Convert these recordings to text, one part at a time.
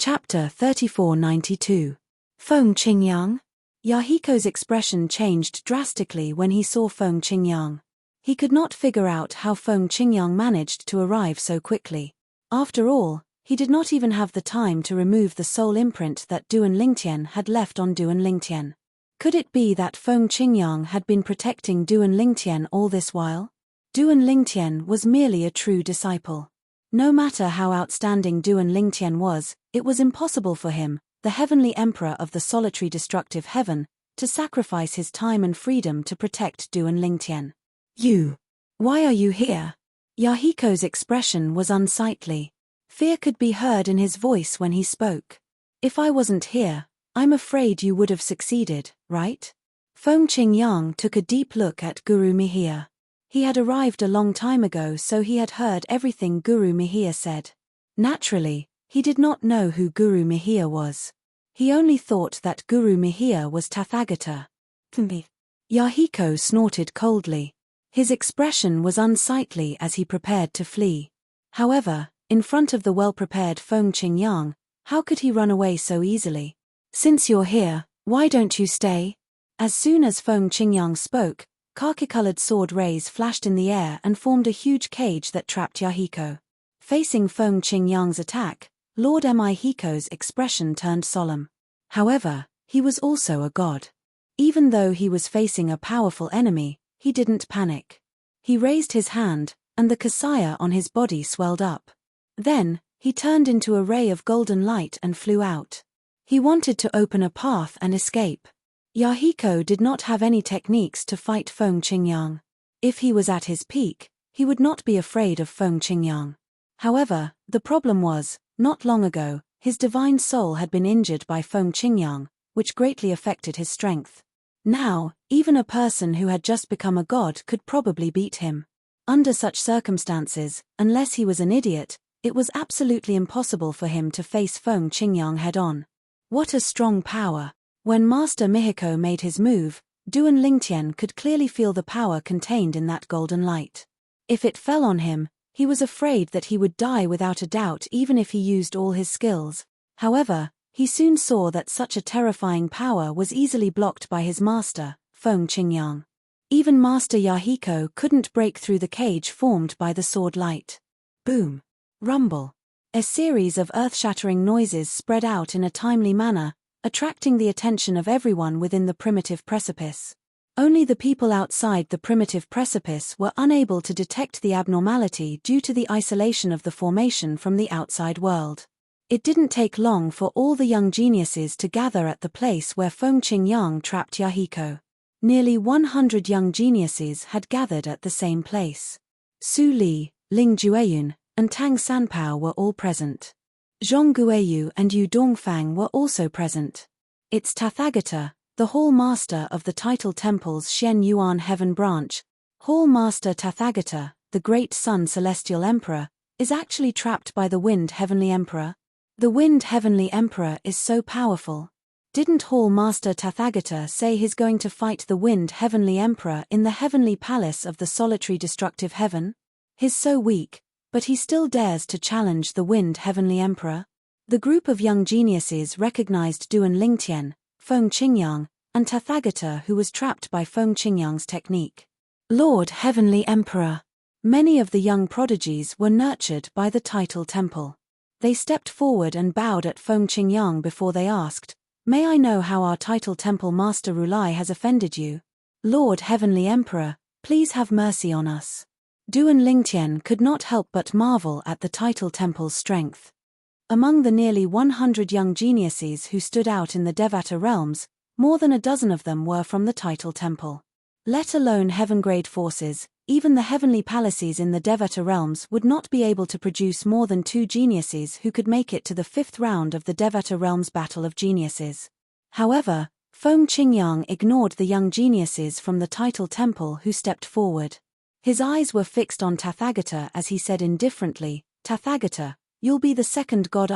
Chapter 3492. Feng Qingyang? Yahiko's expression changed drastically when he saw Feng Qingyang. He could not figure out how Feng Qingyang managed to arrive so quickly. After all, he did not even have the time to remove the soul imprint that Duan Lingtian had left on Duan Lingtian. Could it be that Feng Qingyang had been protecting Duan Lingtian all this while? Duan Lingtian was merely a true disciple. No matter how outstanding Duan Lingtian was, it was impossible for him, the heavenly emperor of the solitary destructive heaven, to sacrifice his time and freedom to protect Duan Lingtian. You! Why are you here? Yahiko's expression was unsightly. Fear could be heard in his voice when he spoke. If I wasn't here, I'm afraid you would have succeeded, right? Feng Qingyang took a deep look at Guru Mihir. He had arrived a long time ago, so he had heard everything Guru Mihir said. Naturally, he did not know who Guru Mihir was. He only thought that Guru Mihir was Tathagata. Yahiko snorted coldly. His expression was unsightly as he prepared to flee. However, in front of the well-prepared Feng Qingyang, how could he run away so easily? Since you're here, why don't you stay? As soon as Feng Qingyang spoke, khaki-colored sword rays flashed in the air and formed a huge cage that trapped Yahiko. Facing Feng Qingyang's attack, Lord Mihiko's expression turned solemn. However, he was also a god. Even though he was facing a powerful enemy, he didn't panic. He raised his hand, and the kasaya on his body swelled up. Then, he turned into a ray of golden light and flew out. He wanted to open a path and escape. Yahiko did not have any techniques to fight Feng Qingyang. If he was at his peak, he would not be afraid of Feng Qingyang. However, the problem was, not long ago, his divine soul had been injured by Feng Qingyang, which greatly affected his strength. Now, even a person who had just become a god could probably beat him. Under such circumstances, unless he was an idiot, it was absolutely impossible for him to face Feng Qingyang head-on. What a strong power! When Master Mihiko made his move, Duan Lingtian could clearly feel the power contained in that golden light. If it fell on him, he was afraid that he would die without a doubt even if he used all his skills. However, he soon saw that such a terrifying power was easily blocked by his master, Feng Qingyang. Even Master Yahiko couldn't break through the cage formed by the sword light. Boom! Rumble! A series of earth-shattering noises spread out in a timely manner, attracting the attention of everyone within the primitive precipice. Only the people outside the primitive precipice were unable to detect the abnormality due to the isolation of the formation from the outside world. It didn't take long for all the young geniuses to gather at the place where Feng Qingyang trapped Yahiko. Nearly 100 young geniuses had gathered at the same place. Su Li, Ling Jueyun, and Tang Sanpao were all present. Zhong Guiyu and Yu Dongfang were also present. It's Tathagata, the Hall Master of the Title Temple's Xian Yuan Heaven Branch. Hall Master Tathagata, the Great Sun Celestial Emperor, is actually trapped by the Wind Heavenly Emperor. The Wind Heavenly Emperor is so powerful. Didn't Hall Master Tathagata say he's going to fight the Wind Heavenly Emperor in the Heavenly Palace of the Solitary Destructive Heaven? He's so weak, but he still dares to challenge the Wind Heavenly Emperor. The group of young geniuses recognized Duan Lingtian, Feng Qingyang, and Tathagata, who was trapped by Feng Qingyang's technique. Lord Heavenly Emperor! Many of the young prodigies were nurtured by the Title Temple. They stepped forward and bowed at Feng Qingyang before they asked, "May I know how our Title Temple Master Rulai has offended you? Lord Heavenly Emperor, please have mercy on us." Duan Lingtian could not help but marvel at the Title Temple's strength. Among the nearly 100 young geniuses who stood out in the Devata realms, more than a dozen of them were from the Title Temple. Let alone heaven-grade forces, even the heavenly palaces in the Devata realms would not be able to produce more than 2 geniuses who could make it to the 5th round of the Devata realms Battle of Geniuses. However, Feng Qingyang ignored the young geniuses from the Title Temple who stepped forward. His eyes were fixed on Tathagata as he said indifferently, "Tathagata, you'll be the second god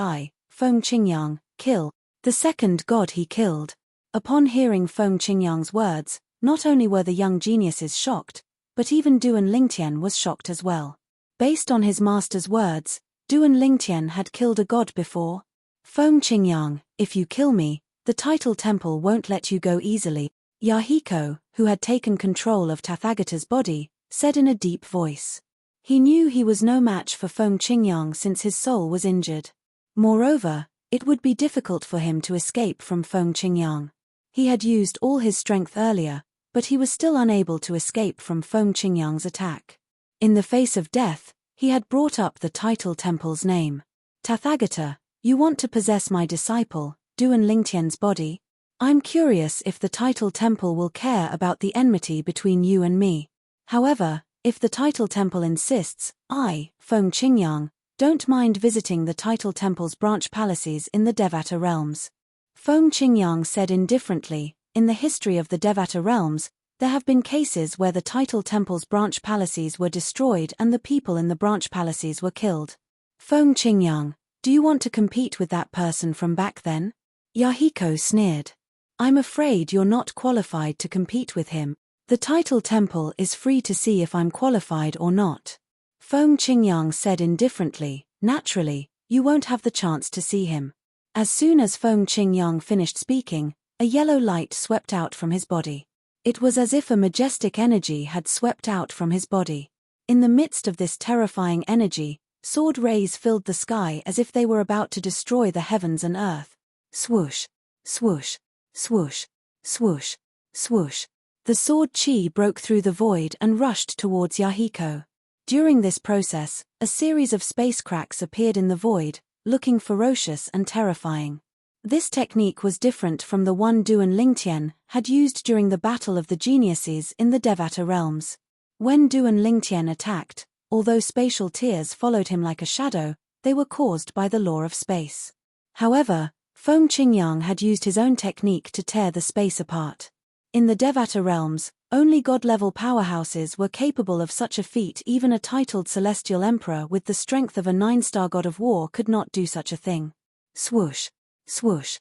Feng Qingyang, kill." The second god he killed. Upon hearing Feng Qingyang's words, not only were the young geniuses shocked, but even Duan Lingtian was shocked as well. Based on his master's words, Duan Lingtian had killed a god before. Feng Qingyang, if you kill me, the title temple won't let you go easily, Yahiko, who had taken control of Tathagata's body, said in a deep voice. He knew he was no match for Feng Qingyang since his soul was injured. Moreover, it would be difficult for him to escape from Feng Qingyang. He had used all his strength earlier, but he was still unable to escape from Feng Qingyang's attack. In the face of death, he had brought up the title temple's name. Tathagata, you want to possess my disciple, Duan Lingtian's body? I'm curious if the title temple will care about the enmity between you and me. However, if the title temple insists, I, Feng Qingyang, don't mind visiting the title temple's branch palaces in the Devata realms. Feng Qingyang said indifferently, in the history of the Devata realms, there have been cases where the title temple's branch palaces were destroyed and the people in the branch palaces were killed. Feng Qingyang, do you want to compete with that person from back then? Yahiko sneered. I'm afraid you're not qualified to compete with him. The title temple is free to see if I'm qualified or not. Feng Qingyang said indifferently, naturally, you won't have the chance to see him. As soon as Feng Qingyang finished speaking, a yellow light swept out from his body. It was as if a majestic energy had swept out from his body. In the midst of this terrifying energy, sword rays filled the sky as if they were about to destroy the heavens and earth. Swoosh, swoosh, swoosh, swoosh, swoosh. The sword chi broke through the void and rushed towards Yahiko. During this process, a series of space cracks appeared in the void, looking ferocious and terrifying. This technique was different from the one Duan Lingtian had used during the Battle of the Geniuses in the Devata realms. When Duan Lingtian attacked, although spatial tears followed him like a shadow, they were caused by the law of space. However, Feng Qingyang had used his own technique to tear the space apart. In the Devata realms, only god-level powerhouses were capable of such a feat. Even a titled celestial emperor with the strength of a 9-star god of war could not do such a thing. Swoosh, swoosh.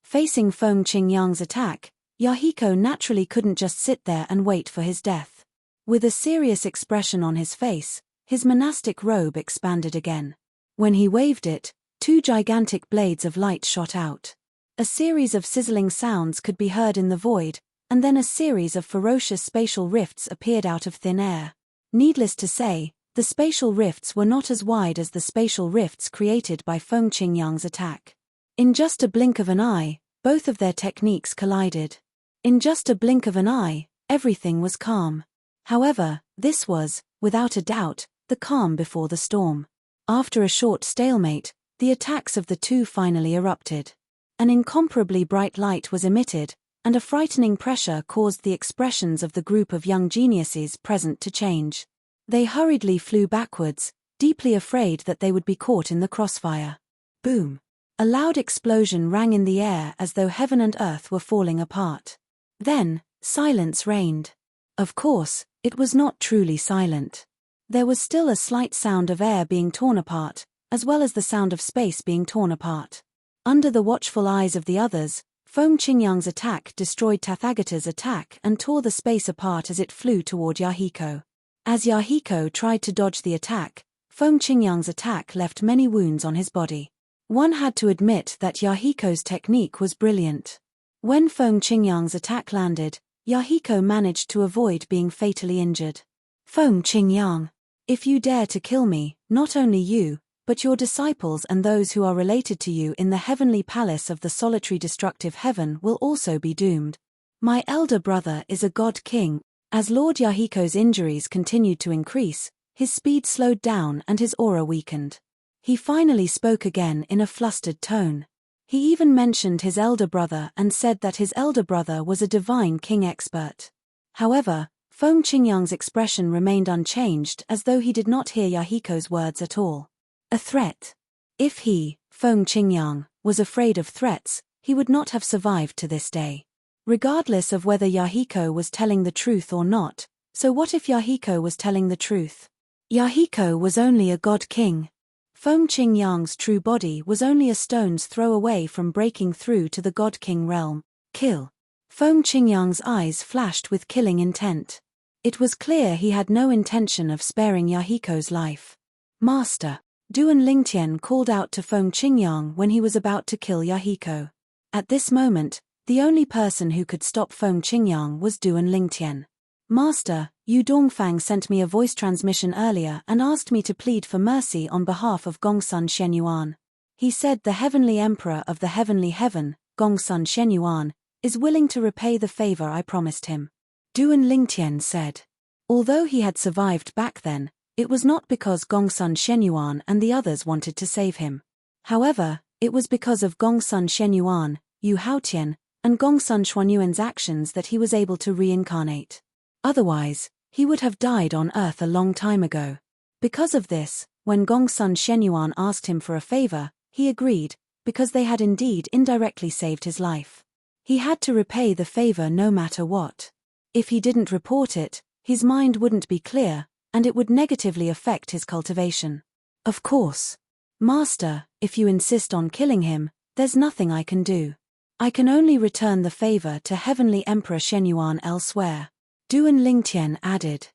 Facing Feng Qingyang's attack, Yahiko naturally couldn't just sit there and wait for his death. With a serious expression on his face, his monastic robe expanded again. When he waved it, 2 gigantic blades of light shot out. A series of sizzling sounds could be heard in the void, and then a series of ferocious spatial rifts appeared out of thin air. Needless to say, the spatial rifts were not as wide as the spatial rifts created by Feng Qingyang's attack. In just a blink of an eye, both of their techniques collided. In just a blink of an eye, everything was calm. However, this was, without a doubt, the calm before the storm. After a short stalemate, the attacks of the two finally erupted. An incomparably bright light was emitted, and a frightening pressure caused the expressions of the group of young geniuses present to change. They hurriedly flew backwards, deeply afraid that they would be caught in the crossfire. Boom! A loud explosion rang in the air as though heaven and earth were falling apart. Then, silence reigned. Of course, it was not truly silent. There was still a slight sound of air being torn apart, as well as the sound of space being torn apart. Under the watchful eyes of the others, Feng Qingyang's attack destroyed Tathagata's attack and tore the space apart as it flew toward Yahiko. As Yahiko tried to dodge the attack, Feng Qingyang's attack left many wounds on his body. One had to admit that Yahiko's technique was brilliant. When Feng Qingyang's attack landed, Yahiko managed to avoid being fatally injured. Feng Qingyang, if you dare to kill me, not only you, but your disciples and those who are related to you in the heavenly palace of the solitary destructive heaven will also be doomed. My elder brother is a god king. As Lord Yahiko's injuries continued to increase, his speed slowed down and his aura weakened. He finally spoke again in a flustered tone. He even mentioned his elder brother and said that his elder brother was a divine king expert. However, Feng Qingyang's expression remained unchanged as though he did not hear Yahiko's words at all. A threat. If he, Feng Qingyang, was afraid of threats, he would not have survived to this day. Regardless of whether Yahiko was telling the truth or not, so what if Yahiko was telling the truth? Yahiko was only a god king. Feng Qingyang's true body was only a stone's throw away from breaking through to the god king realm. Kill. Feng Qingyang's eyes flashed with killing intent. It was clear he had no intention of sparing Yahiko's life. Master. Duan Lingtian called out to Feng Qingyang when he was about to kill Yahiko. At this moment, the only person who could stop Feng Qingyang was Duan Lingtian. Master, Yu Dongfang sent me a voice transmission earlier and asked me to plead for mercy on behalf of Gongsun Shenyuan. He said the Heavenly Emperor of the Heavenly Heaven, Gongsun Shenyuan, is willing to repay the favor I promised him. Duan Lingtian said. Although he had survived back then, it was not because Gongsun Shenyuan and the others wanted to save him. However, it was because of Gongsun Shenyuan, Yu Haotian, and Gongsun Xuanyuan's actions that he was able to reincarnate. Otherwise, he would have died on Earth a long time ago. Because of this, when Gongsun Shenyuan asked him for a favor, he agreed, because they had indeed indirectly saved his life. He had to repay the favor no matter what. If he didn't report it, his mind wouldn't be clear, and it would negatively affect his cultivation. Of course. Master, if you insist on killing him, there's nothing I can do. I can only return the favor to Heavenly Emperor Shenyuan elsewhere. Duan Lingtian added.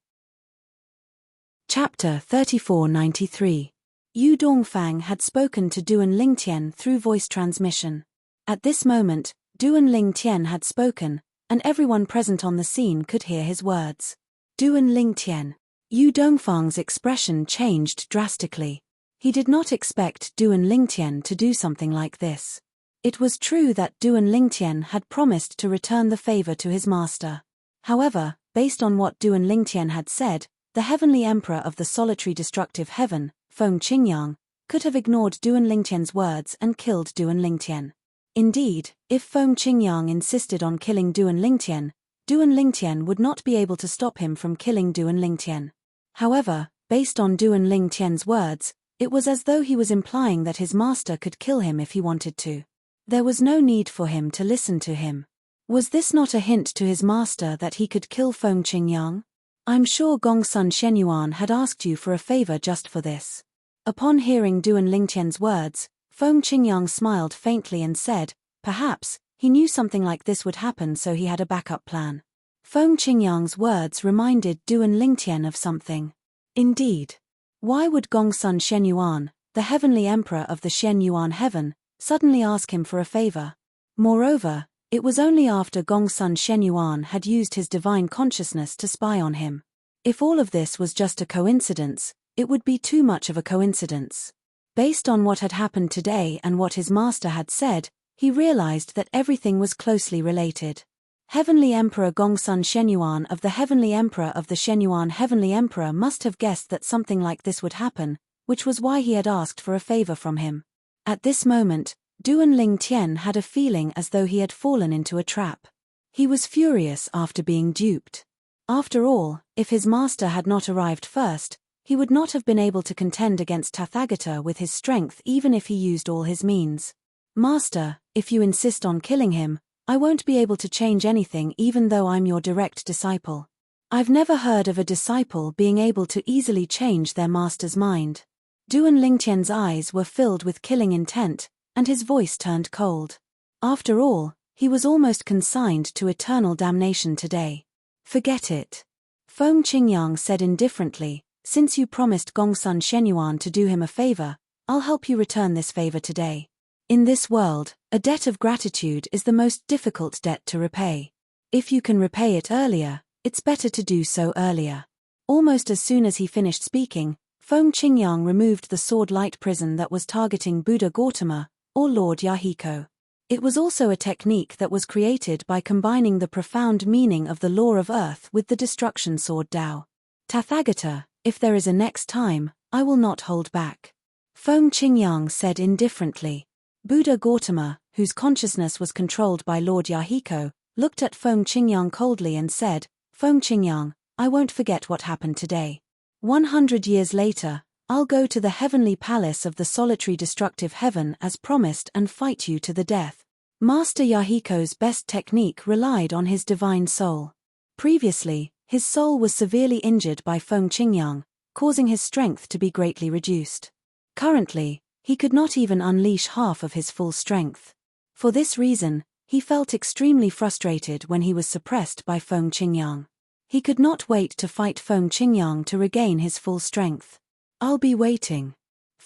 Chapter 3493. Yu Dongfang had spoken to Duan Lingtian through voice transmission. At this moment, Duan Lingtian had spoken, and everyone present on the scene could hear his words. Duan Lingtian. Yu Dongfang's expression changed drastically. He did not expect Duan Lingtian to do something like this. It was true that Duan Lingtian had promised to return the favor to his master. However, based on what Duan Lingtian had said, the Heavenly Emperor of the solitary destructive heaven, Feng Qingyang, could have ignored Duan Lingtian's words and killed Duan Lingtian. Indeed, if Feng Qingyang insisted on killing Duan Lingtian would not be able to stop him from killing Duan Lingtian. However, based on Duan Lingtian's words, it was as though he was implying that his master could kill him if he wanted to. There was no need for him to listen to him. Was this not a hint to his master that he could kill Feng Qingyang? I'm sure Gongsun Shenyuan had asked you for a favor just for this. Upon hearing Duan Lingtian's words, Feng Qingyang smiled faintly and said, perhaps, he knew something like this would happen so he had a backup plan. Feng Qingyang's words reminded Duan Lingtian of something. Indeed. Why would Gongsun Shenyuan, the Heavenly Emperor of the Shenyuan Heaven, suddenly ask him for a favor? Moreover, it was only after Gongsun Shenyuan had used his divine consciousness to spy on him. If all of this was just a coincidence, it would be too much of a coincidence. Based on what had happened today and what his master had said, he realized that everything was closely related. Heavenly Emperor Gongsun Shenyuan of the Heavenly Emperor of the Shenyuan Heavenly Emperor must have guessed that something like this would happen, which was why he had asked for a favor from him. At this moment, Duan Lingtian had a feeling as though he had fallen into a trap. He was furious after being duped. After all, if his master had not arrived first, he would not have been able to contend against Tathagata with his strength even if he used all his means. Master, if you insist on killing him, I won't be able to change anything even though I'm your direct disciple. I've never heard of a disciple being able to easily change their master's mind. Duan Lingtian's eyes were filled with killing intent, and his voice turned cold. After all, he was almost consigned to eternal damnation today. Forget it. Feng Qingyang said indifferently, since you promised Gongsun Shenyuan to do him a favor, I'll help you return this favor today. In this world, a debt of gratitude is the most difficult debt to repay. If you can repay it earlier, it's better to do so earlier. Almost as soon as he finished speaking, Feng Qingyang removed the sword light prison that was targeting Buddha Gautama, or Lord Yahiko. It was also a technique that was created by combining the profound meaning of the law of earth with the destruction sword Tao. Tathagata, if there is a next time, I will not hold back. Feng Qingyang said indifferently. Buddha Gautama, whose consciousness was controlled by Lord Yahiko, looked at Feng Qingyang coldly and said, Feng Qingyang, I won't forget what happened today. 100 years later, I'll go to the heavenly palace of the solitary destructive heaven as promised and fight you to the death. Master Yahiko's best technique relied on his divine soul. Previously, his soul was severely injured by Feng Qingyang, causing his strength to be greatly reduced. Currently, he could not even unleash half of his full strength. For this reason, he felt extremely frustrated when he was suppressed by Feng Qingyang. He could not wait to fight Feng Qingyang to regain his full strength. I'll be waiting.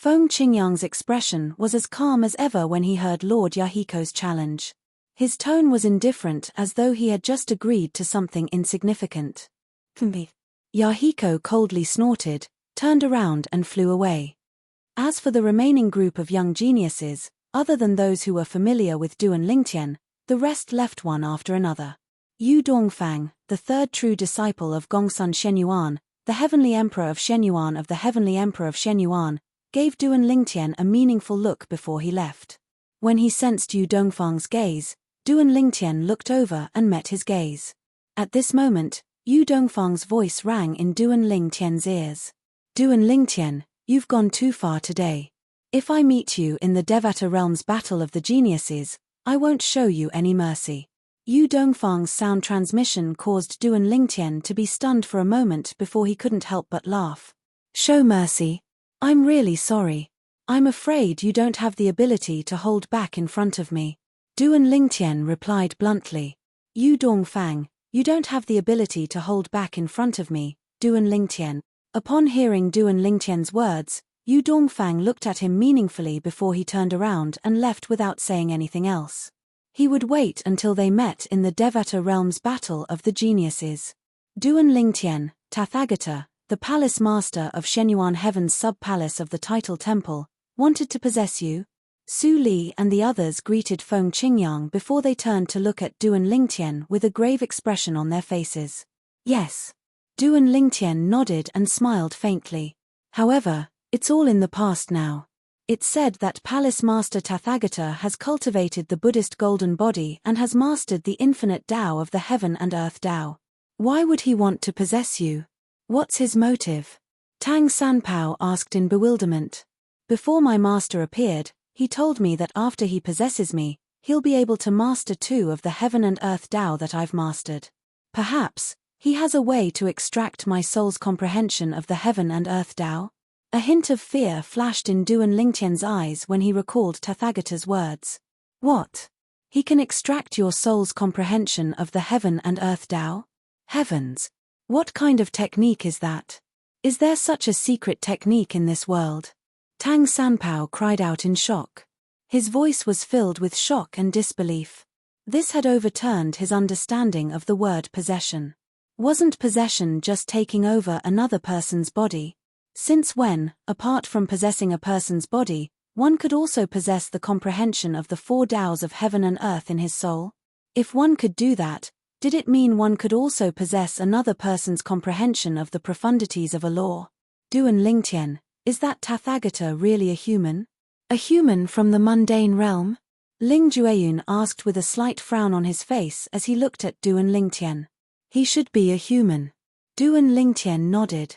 Feng Qingyang's expression was as calm as ever when he heard Lord Yahiko's challenge. His tone was indifferent, as though he had just agreed to something insignificant. Yahiko coldly snorted, turned around and flew away. As for the remaining group of young geniuses, other than those who were familiar with Duan Lingtian, the rest left one after another. Yu Dongfang, the third true disciple of Gongsun Shenyuan, the heavenly emperor of Shenyuan of the heavenly emperor of Shenyuan, gave Duan Lingtian a meaningful look before he left. When he sensed Yu Dongfang's gaze, Duan Lingtian looked over and met his gaze. At this moment, Yu Dongfang's voice rang in Duan Lingtian's ears. Duan Lingtian, you've gone too far today. If I meet you in the Devata realm's battle of the geniuses, I won't show you any mercy. Yu Dongfang's sound transmission caused Duan Lingtian to be stunned for a moment before he couldn't help but laugh. Show mercy? I'm really sorry. I'm afraid you don't have the ability to hold back in front of me. Duan Lingtian replied bluntly. Yu Dongfang, you don't have the ability to hold back in front of me, Duan Lingtian. Upon hearing Duan Lingtian's words, Yu Dongfang looked at him meaningfully before he turned around and left without saying anything else. He would wait until they met in the Devata realm's battle of the geniuses. Duan Lingtian, Tathagata, the palace master of Shenyuan Heaven's sub-palace of the title temple, wanted to possess you? Su Li and the others greeted Feng Qingyang before they turned to look at Duan Lingtian with a grave expression on their faces. Yes. Duan Lingtian nodded and smiled faintly. However, it's all in the past now. It's said that Palace Master Tathagata has cultivated the Buddhist golden body and has mastered the infinite Tao of the heaven and earth Tao. Why would he want to possess you? What's his motive? Tang Sanpao asked in bewilderment. Before my master appeared, he told me that after he possesses me, he'll be able to master two of the heaven and earth Tao that I've mastered. Perhaps he has a way to extract my soul's comprehension of the heaven and earth Tao? A hint of fear flashed in Duan Lingtian's eyes when he recalled Tathagata's words. What? He can extract your soul's comprehension of the heaven and earth Tao? Heavens! What kind of technique is that? Is there such a secret technique in this world? Tang Sanpao cried out in shock. His voice was filled with shock and disbelief. This had overturned his understanding of the word possession. Wasn't possession just taking over another person's body? Since when, apart from possessing a person's body, one could also possess the comprehension of the four Taos of heaven and earth in his soul? If one could do that, did it mean one could also possess another person's comprehension of the profundities of a law? Duan Lingtian, is that Tathagata really a human? A human from the mundane realm? Ling Jueyun asked with a slight frown on his face as he looked at Duan Lingtian. He should be a human. Duan Lingtian nodded.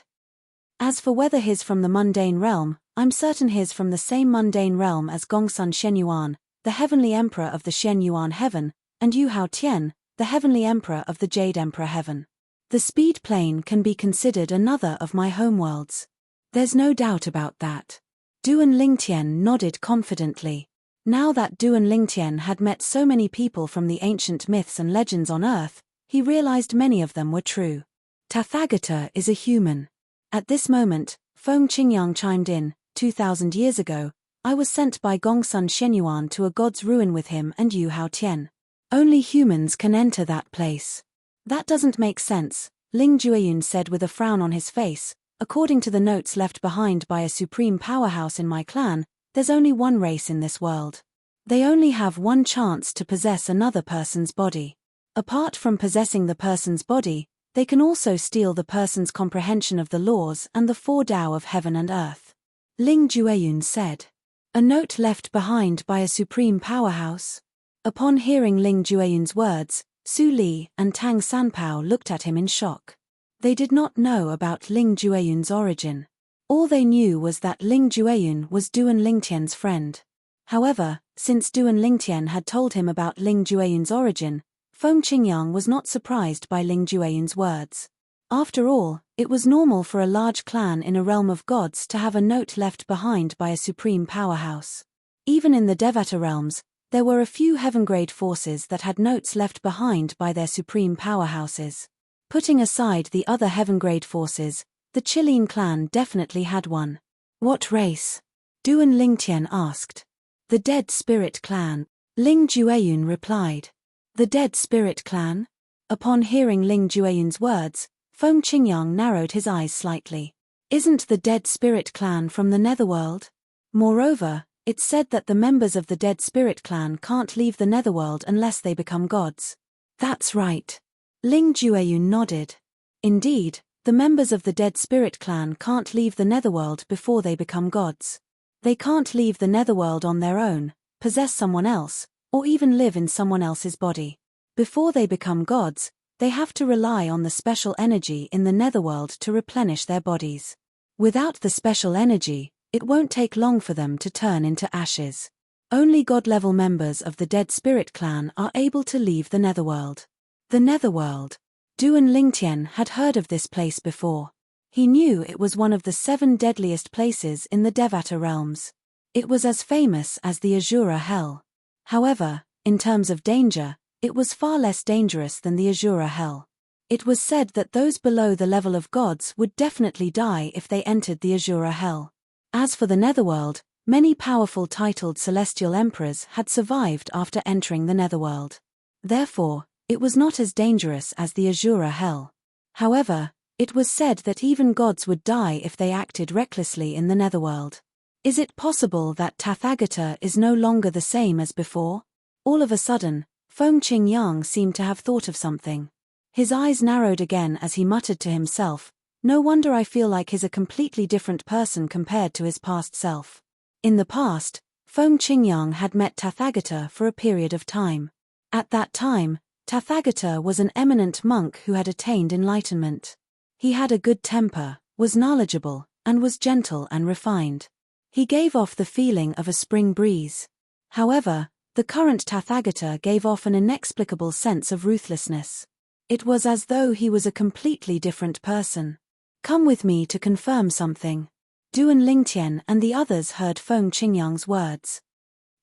As for whether he's from the mundane realm, I'm certain he's from the same mundane realm as Gongsun Shenyuan, the heavenly emperor of the Shenyuan heaven, and Yu Hao Tian, the heavenly emperor of the Jade Emperor heaven. The speed plane can be considered another of my homeworlds. There's no doubt about that. Duan Lingtian nodded confidently. Now that Duan Lingtian had met so many people from the ancient myths and legends on Earth, he realized many of them were true. Tathagata is a human. At this moment, Feng Qingyang chimed in. 2,000 years ago, I was sent by Gongsun Shenyuan to a god's ruin with him and Yu Hao Tian. Only humans can enter that place. That doesn't make sense, Ling Jueyun said with a frown on his face. According to the notes left behind by a supreme powerhouse in my clan, there's only one race in this world. They only have one chance to possess another person's body. Apart from possessing the person's body, they can also steal the person's comprehension of the laws and the four Tao of heaven and earth. Ling Jueyun said. A note left behind by a supreme powerhouse? Upon hearing Ling Jueyun's words, Su Li and Tang Sanpao looked at him in shock. They did not know about Ling Jueyun's origin. All they knew was that Ling Jueyun was Duan Lingtian's friend. However, since Duan Lingtian had told him about Ling Jueyun's origin, Feng Qingyang was not surprised by Ling Jueyun's words. After all, it was normal for a large clan in a realm of gods to have a note left behind by a supreme powerhouse. Even in the Devata realms, there were a few heaven-grade forces that had notes left behind by their supreme powerhouses. Putting aside the other heaven-grade forces, the Qilin clan definitely had one. What race? Duan Lingtian asked. The Dead Spirit Clan. Ling Jueyun replied. The Dead Spirit Clan? Upon hearing Ling Jueyun's words, Feng Qingyang narrowed his eyes slightly. Isn't the Dead Spirit Clan from the Netherworld? Moreover, it's said that the members of the Dead Spirit Clan can't leave the Netherworld unless they become gods. That's right. Ling Jueyun nodded. Indeed, the members of the Dead Spirit Clan can't leave the Netherworld before they become gods. They can't leave the Netherworld on their own, possess someone else, or even live in someone else's body. Before they become gods, they have to rely on the special energy in the Netherworld to replenish their bodies. Without the special energy, it won't take long for them to turn into ashes. Only god-level members of the Dead Spirit Clan are able to leave the Netherworld. The Netherworld. Duan Lingtian had heard of this place before. He knew it was one of the 7 deadliest places in the Devata realms. It was as famous as the Azura Hell. However, in terms of danger, it was far less dangerous than the Azura Hell. It was said that those below the level of gods would definitely die if they entered the Azura Hell. As for the Netherworld, many powerful titled celestial emperors had survived after entering the Netherworld. Therefore, it was not as dangerous as the Azura Hell. However, it was said that even gods would die if they acted recklessly in the Netherworld. Is it possible that Tathagata is no longer the same as before? All of a sudden, Feng Qingyang seemed to have thought of something. His eyes narrowed again as he muttered to himself, no wonder I feel like he's a completely different person compared to his past self. In the past, Feng Qingyang had met Tathagata for a period of time. At that time, Tathagata was an eminent monk who had attained enlightenment. He had a good temper, was knowledgeable, and was gentle and refined. He gave off the feeling of a spring breeze. However, the current Tathagata gave off an inexplicable sense of ruthlessness. It was as though he was a completely different person. Come with me to confirm something. Duan Lingtian and the others heard Feng Qingyang's words.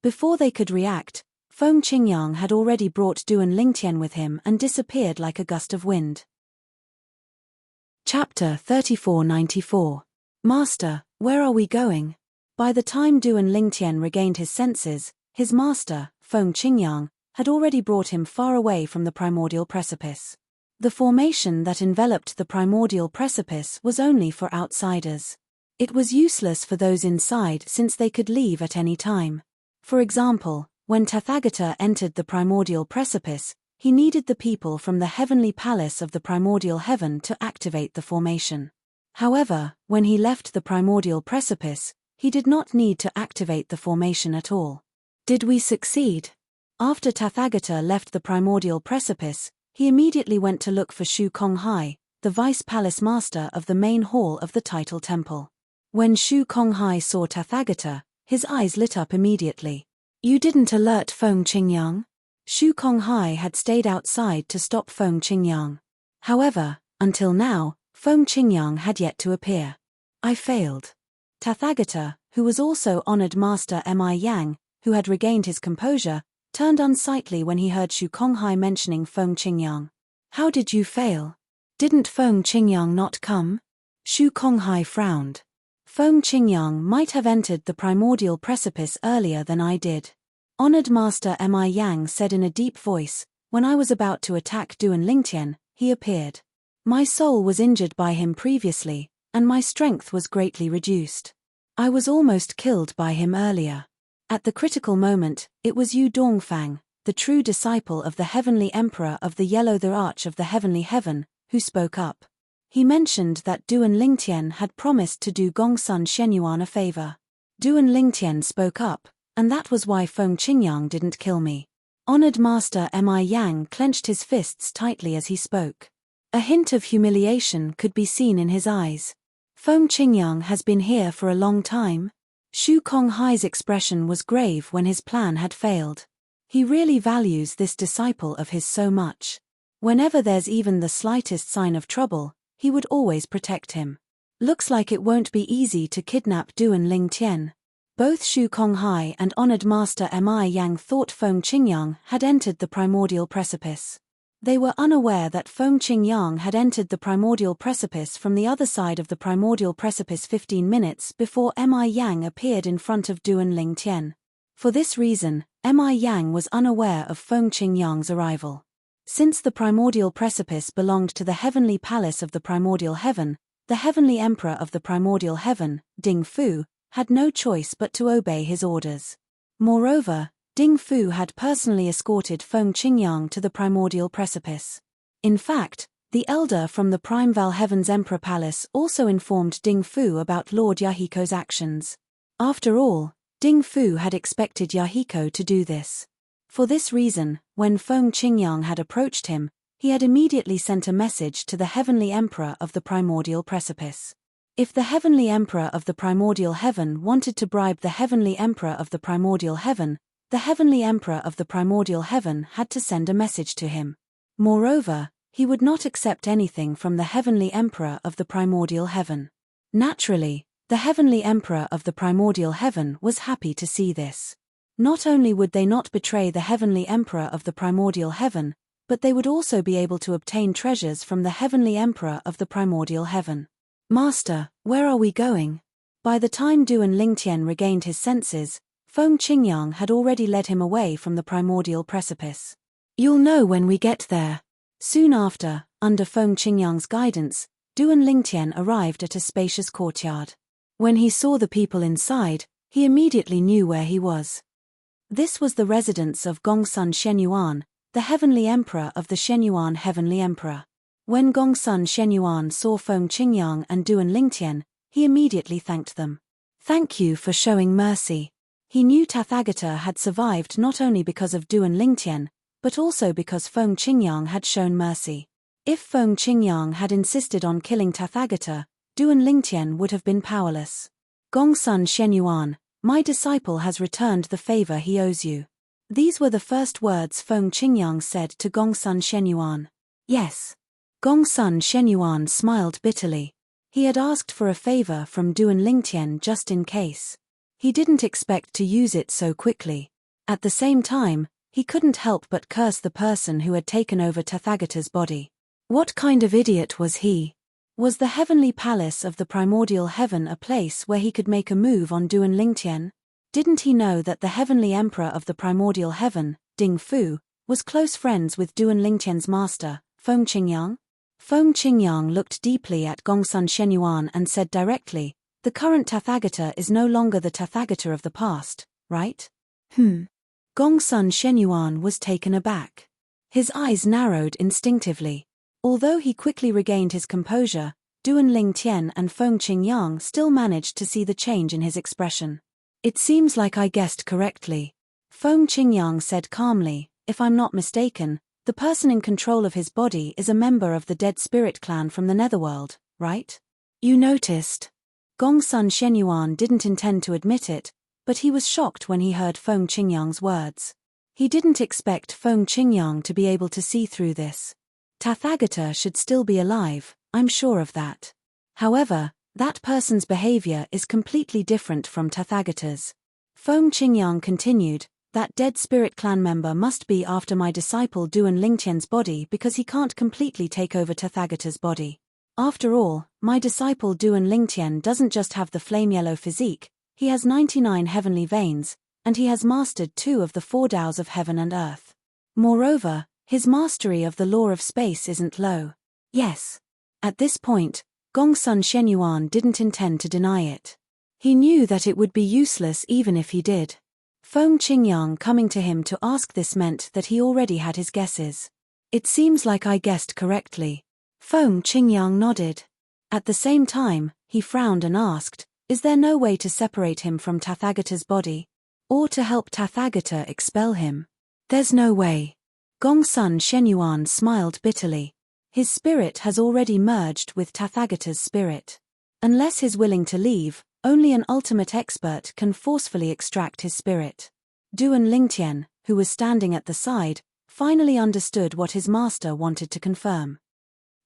Before they could react, Feng Qingyang had already brought Duan Lingtian with him and disappeared like a gust of wind. Chapter 3494. Master, where are we going? By the time Duan Lingtian regained his senses, his master, Feng Qingyang, had already brought him far away from the primordial precipice. The formation that enveloped the primordial precipice was only for outsiders. It was useless for those inside since they could leave at any time. For example, when Tathagata entered the primordial precipice, he needed the people from the heavenly palace of the primordial heaven to activate the formation. However, when he left the primordial precipice, he did not need to activate the formation at all. Did we succeed? After Tathagata left the primordial precipice, he immediately went to look for Shu Konghai, the vice palace master of the main hall of the title temple. When Shu Konghai saw Tathagata, his eyes lit up immediately. You didn't alert Feng Qingyang? Shu Konghai had stayed outside to stop Feng Qingyang. However, until now, Feng Qingyang had yet to appear. I failed. Tathagata, who was also honored Master Mi Yang, who had regained his composure, turned unsightly when he heard Shu Konghai mentioning Feng Qingyang. How did you fail? Didn't Feng Qingyang not come? Shu Konghai frowned. Feng Qingyang might have entered the primordial precipice earlier than I did. Honored Master Mi Yang said in a deep voice, when I was about to attack Duan Lingtian, he appeared. My soul was injured by him previously, and my strength was greatly reduced. I was almost killed by him earlier. At the critical moment, it was Yu Dongfang, the true disciple of the heavenly emperor of the the Arch of the heavenly heaven, who spoke up. He mentioned that Duan Lingtian had promised to do Gongsun Shenyuan a favor. Duan Lingtian spoke up, and that was why Feng Qingyang didn't kill me. Honored Master Mi Yang clenched his fists tightly as he spoke. A hint of humiliation could be seen in his eyes. Feng Qingyang has been here for a long time. Shu Konghai's expression was grave when his plan had failed. He really values this disciple of his so much. Whenever there's even the slightest sign of trouble, he would always protect him. Looks like it won't be easy to kidnap Duan Lingtian. Both Shu Konghai and honored Master Mi Yang thought Feng Qingyang had entered the primordial precipice. They were unaware that Feng Qingyang had entered the primordial precipice from the other side of the primordial precipice 15 minutes before Mi Yang appeared in front of Duan Lingtian. For this reason, Mi Yang was unaware of Feng Qingyang's arrival. Since the primordial precipice belonged to the heavenly palace of the primordial heaven, the heavenly emperor of the primordial heaven, Ding Fu, had no choice but to obey his orders. Moreover, Ding Fu had personally escorted Feng Qingyang to the primordial precipice. In fact, the elder from the Primeval Heaven's Emperor Palace also informed Ding Fu about Lord Yahiko's actions. After all, Ding Fu had expected Yahiko to do this. For this reason, when Feng Qingyang had approached him, he had immediately sent a message to the heavenly emperor of the primordial precipice. If the heavenly emperor of the primordial heaven wanted to bribe the heavenly emperor of the primordial heaven, the heavenly emperor of the primordial heaven had to send a message to him. Moreover, he would not accept anything from the heavenly emperor of the primordial heaven. Naturally, the heavenly emperor of the primordial heaven was happy to see this. Not only would they not betray the heavenly emperor of the primordial heaven, but they would also be able to obtain treasures from the heavenly emperor of the primordial heaven. "Master, where are we going?" By the time Duan Lingtian regained his senses, Feng Qingyang had already led him away from the primordial precipice. "You'll know when we get there." Soon after, under Feng Qingyang's guidance, Duan Lingtian arrived at a spacious courtyard. When he saw the people inside, he immediately knew where he was. This was the residence of Gongsun Shenyuan, the heavenly emperor of the Shenyuan heavenly emperor. When Gongsun Shenyuan saw Feng Qingyang and Duan Lingtian, he immediately thanked them. "Thank you for showing mercy." He knew Tathagata had survived not only because of Duan Lingtian, but also because Feng Qingyang had shown mercy. If Feng Qingyang had insisted on killing Tathagata, Duan Lingtian would have been powerless. "Gongsun Shenyuan, my disciple has returned the favor he owes you." These were the first words Feng Qingyang said to Gongsun Shenyuan. "Yes." Gongsun Shenyuan smiled bitterly. He had asked for a favor from Duan Lingtian just in case. He didn't expect to use it so quickly. At the same time, he couldn't help but curse the person who had taken over Tathagata's body. What kind of idiot was he? Was the heavenly palace of the primordial heaven a place where he could make a move on Duan Lingtian? Didn't he know that the heavenly emperor of the primordial heaven, Ding Fu, was close friends with Duan Lingtian's master, Feng Qingyang? Feng Qingyang looked deeply at Gongsun Shenyuan and said directly, "The current Tathagata is no longer the Tathagata of the past, right?" Gongsun Shenyuan was taken aback. His eyes narrowed instinctively. Although he quickly regained his composure, Duan Lingtian and Feng Qingyang still managed to see the change in his expression. "It seems like I guessed correctly." Feng Qingyang said calmly, "If I'm not mistaken, the person in control of his body is a member of the Dead Spirit clan from the Netherworld, right?" "You noticed?" Gongsun Shenyuan didn't intend to admit it, but he was shocked when he heard Feng Qingyang's words. He didn't expect Feng Qingyang to be able to see through this. Tathagata should still be alive, I'm sure of that. However, that person's behavior is completely different from Tathagata's. Feng Qingyang continued, "That Dead Spirit clan member must be after my disciple Duan Lingtian's body because he can't completely take over Tathagata's body. After all, my disciple Duan Lingtian doesn't just have the flame yellow physique, he has 99 heavenly veins, and he has mastered 2 of the 4 Taoes of heaven and earth. Moreover, his mastery of the law of space isn't low." Yes. At this point, Gongsun Shenyuan didn't intend to deny it. He knew that it would be useless even if he did. Feng Qingyang coming to him to ask this meant that he already had his guesses. "It seems like I guessed correctly." Feng Qingyang nodded. At the same time, he frowned and asked, "Is there no way to separate him from Tathagata's body? Or to help Tathagata expel him?" "There's no way." Gongsun Shenyuan smiled bitterly. His spirit has already merged with Tathagata's spirit. Unless he's willing to leave, only an ultimate expert can forcefully extract his spirit. Duan Lingtian, who was standing at the side, finally understood what his master wanted to confirm.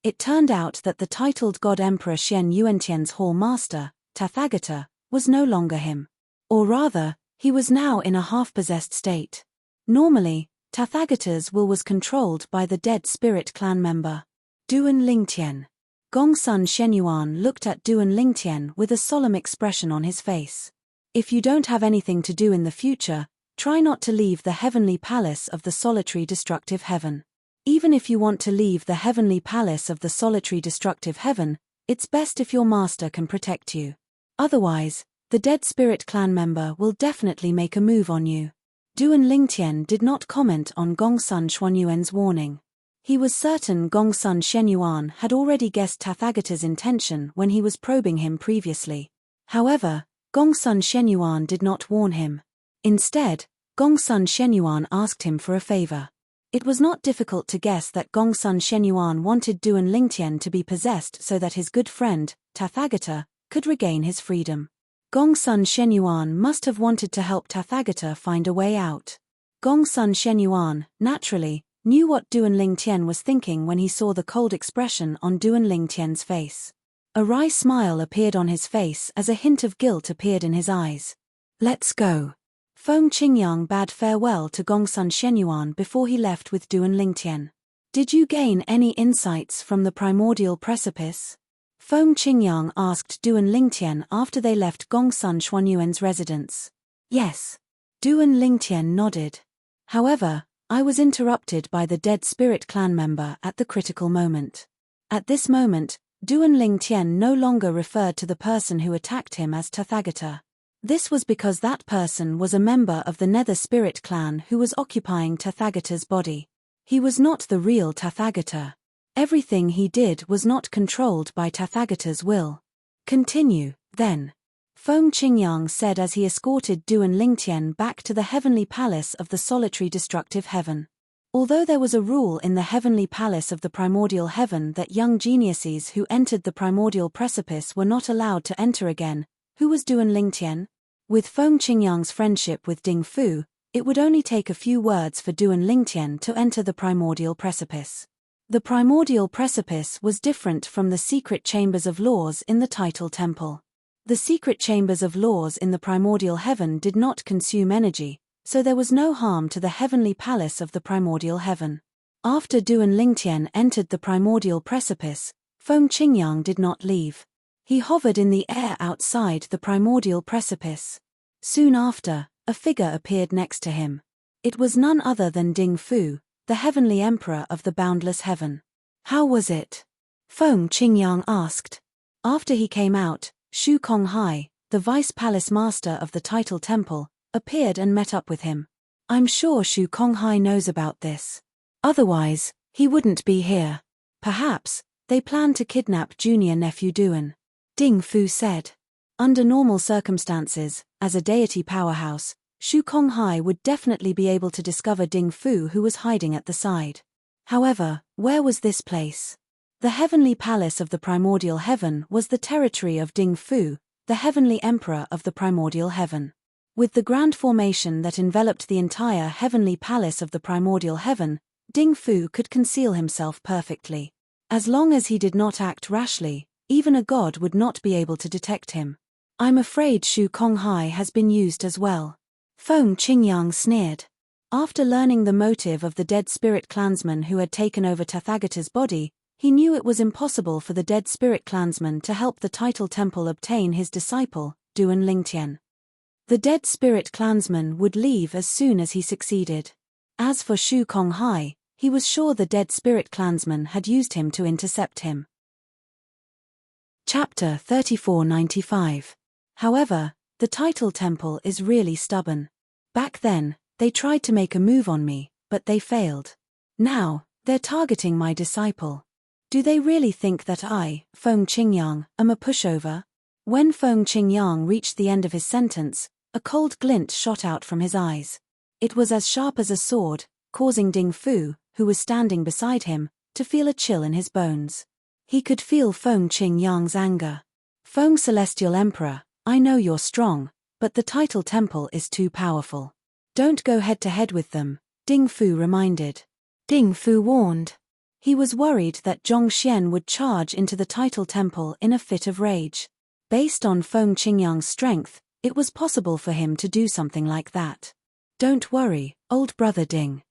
It turned out that the titled God Emperor Xian Yuantian's Hall Master, Tathagata, was no longer him. Or rather, he was now in a half-possessed state. Normally, Tathagata's will was controlled by the dead spirit clan member, Duan Lingtian. Gongsun Shenyuan looked at Duan Lingtian with a solemn expression on his face. If you don't have anything to do in the future, try not to leave the heavenly palace of the solitary destructive heaven. Even if you want to leave the heavenly palace of the solitary destructive heaven, it's best if your master can protect you. Otherwise, the dead spirit clan member will definitely make a move on you. Duan Lingtian did not comment on Gongsun Xuanyuan's warning. He was certain Gongsun Shenyuan had already guessed Tathagata's intention when he was probing him previously. However, Gongsun Shenyuan did not warn him. Instead, Gongsun Shenyuan asked him for a favor. It was not difficult to guess that Gongsun Shenyuan wanted Duan Lingtian to be possessed so that his good friend, Tathagata, could regain his freedom. Gongsun Shenyuan must have wanted to help Tathagata find a way out. Gongsun Shenyuan, naturally, knew what Duan Lingtian was thinking when he saw the cold expression on Duan Lingtian's face. A wry smile appeared on his face as a hint of guilt appeared in his eyes. Let's go. Feng Qingyang bade farewell to Gongsun Shenyuan before he left with Duan Lingtian. Did you gain any insights from the primordial precipice? Feng Qingyang asked Duan Lingtian after they left Gongsun Xuanyuan's residence. Yes. Duan Lingtian nodded. However, I was interrupted by the dead spirit clan member at the critical moment. At this moment, Duan Lingtian no longer referred to the person who attacked him as Tathagata. This was because that person was a member of the Nether Spirit clan who was occupying Tathagata's body. He was not the real Tathagata. Everything he did was not controlled by Tathagata's will. Continue, then. Feng Qingyang said as he escorted Duan Lingtian back to the heavenly palace of the solitary destructive heaven. Although there was a rule in the heavenly palace of the primordial heaven that young geniuses who entered the primordial precipice were not allowed to enter again, who was Duan Lingtian? With Feng Qingyang's friendship with Ding Fu, it would only take a few words for Duan Lingtian to enter the primordial precipice. The primordial precipice was different from the secret chambers of laws in the title temple. The secret chambers of laws in the primordial heaven did not consume energy, so there was no harm to the heavenly palace of the primordial heaven. After Duan Lingtian entered the primordial precipice, Feng Qingyang did not leave. He hovered in the air outside the primordial precipice. Soon after, a figure appeared next to him. It was none other than Ding Fu, the heavenly emperor of the boundless heaven. How was it? Feng Qingyang asked. After he came out, Shu Konghai, the vice palace master of the title temple, appeared and met up with him. I'm sure Shu Konghai knows about this. Otherwise, he wouldn't be here. Perhaps, they plan to kidnap junior nephew Duan. Ding Fu said. Under normal circumstances, as a deity powerhouse, Shu Konghai would definitely be able to discover Ding Fu who was hiding at the side. However, where was this place? The heavenly palace of the primordial heaven was the territory of Ding Fu, the heavenly emperor of the primordial heaven. With the grand formation that enveloped the entire heavenly palace of the primordial heaven, Ding Fu could conceal himself perfectly. As long as he did not act rashly, even a god would not be able to detect him. I'm afraid Shu Konghai has been used as well. Feng Qingyang sneered. After learning the motive of the dead spirit clansman who had taken over Tathagata's body, he knew it was impossible for the dead spirit clansman to help the title temple obtain his disciple, Duan Lingtian. The dead spirit clansman would leave as soon as he succeeded. As for Shu Konghai, he was sure the dead spirit clansman had used him to intercept him. Chapter 3495. However, the title temple is really stubborn. Back then, they tried to make a move on me, but they failed. Now, they're targeting my disciple. Do they really think that I, Feng Qingyang, am a pushover? When Feng Qingyang reached the end of his sentence, a cold glint shot out from his eyes. It was as sharp as a sword, causing Ding Fu, who was standing beside him, to feel a chill in his bones. He could feel Feng Qingyang's anger. Feng Celestial Emperor, I know you're strong, but the title temple is too powerful. Don't go head-to-head with them, Ding Fu reminded. Ding Fu warned. He was worried that Zhong Xian would charge into the title temple in a fit of rage. Based on Feng Qingyang's strength, it was possible for him to do something like that. Don't worry, old brother Ding.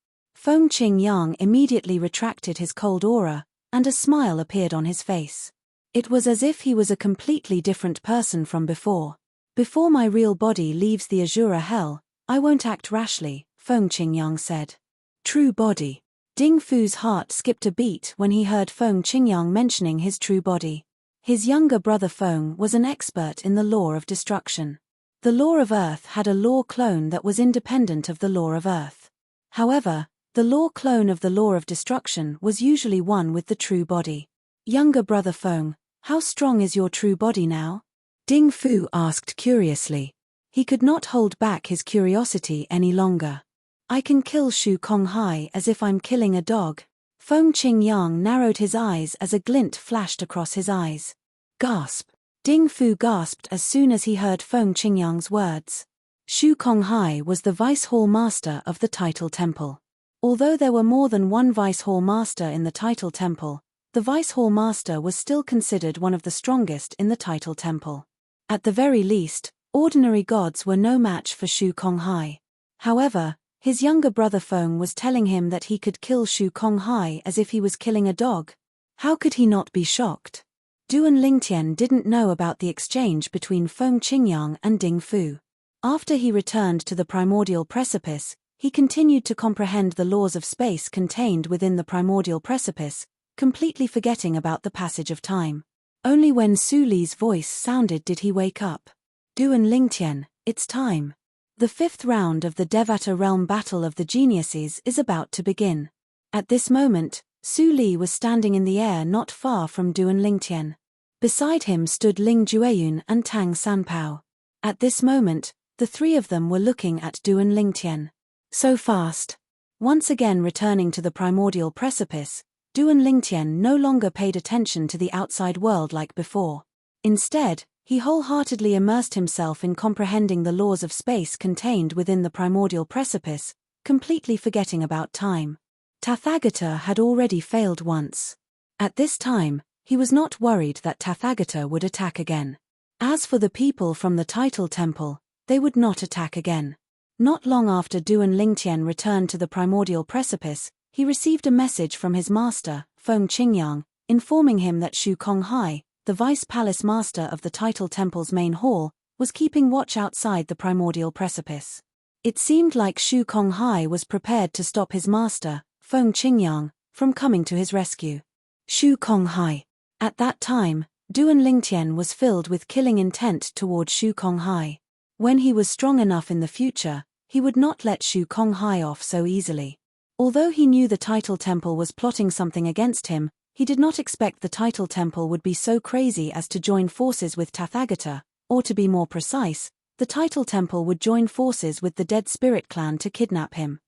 Feng Qingyang immediately retracted his cold aura, and a smile appeared on his face. It was as if he was a completely different person from before. Before my real body leaves the Azura hell, I won't act rashly, Feng Qingyang said. True body. Ding Fu's heart skipped a beat when he heard Feng Qingyang mentioning his true body. His younger brother Feng was an expert in the law of destruction. The law of Earth had a law clone that was independent of the law of Earth. However, the law clone of the law of destruction was usually one with the true body. Younger brother Feng, how strong is your true body now? Ding Fu asked curiously. He could not hold back his curiosity any longer. I can kill Shu Konghai as if I'm killing a dog. Feng Qingyang narrowed his eyes as a glint flashed across his eyes. Gasp. Ding Fu gasped as soon as he heard Feng Qingyang's words. Shu Konghai was the Vice Hall Master of the Title Temple. Although there were more than one Vice Hall Master in the Title Temple, the Vice Hall Master was still considered one of the strongest in the Title Temple. At the very least, ordinary gods were no match for Shu Konghai. However, his younger brother Feng was telling him that he could kill Shu Konghai as if he was killing a dog. How could he not be shocked? Duan Lingtian didn't know about the exchange between Feng Qingyang and Ding Fu. After he returned to the primordial precipice, he continued to comprehend the laws of space contained within the primordial precipice, completely forgetting about the passage of time. Only when Su Li's voice sounded did he wake up. Duan Lingtian, it's time. The 5th round of the Devata Realm Battle of the Geniuses is about to begin. At this moment, Su Li was standing in the air not far from Duan Lingtian. Beside him stood Ling Jueyun and Tang Sanpao. At this moment, the three of them were looking at Duan Lingtian. So fast. Once again returning to the primordial precipice, Duan Lingtian no longer paid attention to the outside world like before. Instead, he wholeheartedly immersed himself in comprehending the laws of space contained within the primordial precipice, completely forgetting about time. Tathagata had already failed once. At this time, he was not worried that Tathagata would attack again. As for the people from the Title Temple, they would not attack again. Not long after Duan Lingtian returned to the primordial precipice, he received a message from his master, Feng Qingyang, informing him that Shu Konghai, the Vice Palace Master of the Title Temple's main hall, was keeping watch outside the primordial precipice. It seemed like Shu Konghai was prepared to stop his master, Feng Qingyang, from coming to his rescue. Shu Konghai. At that time, Duan Lingtian was filled with killing intent toward Shu Konghai. When he was strong enough in the future, he would not let Shu Konghai off so easily. Although he knew the Title Temple was plotting something against him, he did not expect the Title Temple would be so crazy as to join forces with Tathagata, or to be more precise, the Title Temple would join forces with the Dead Spirit Clan to kidnap him.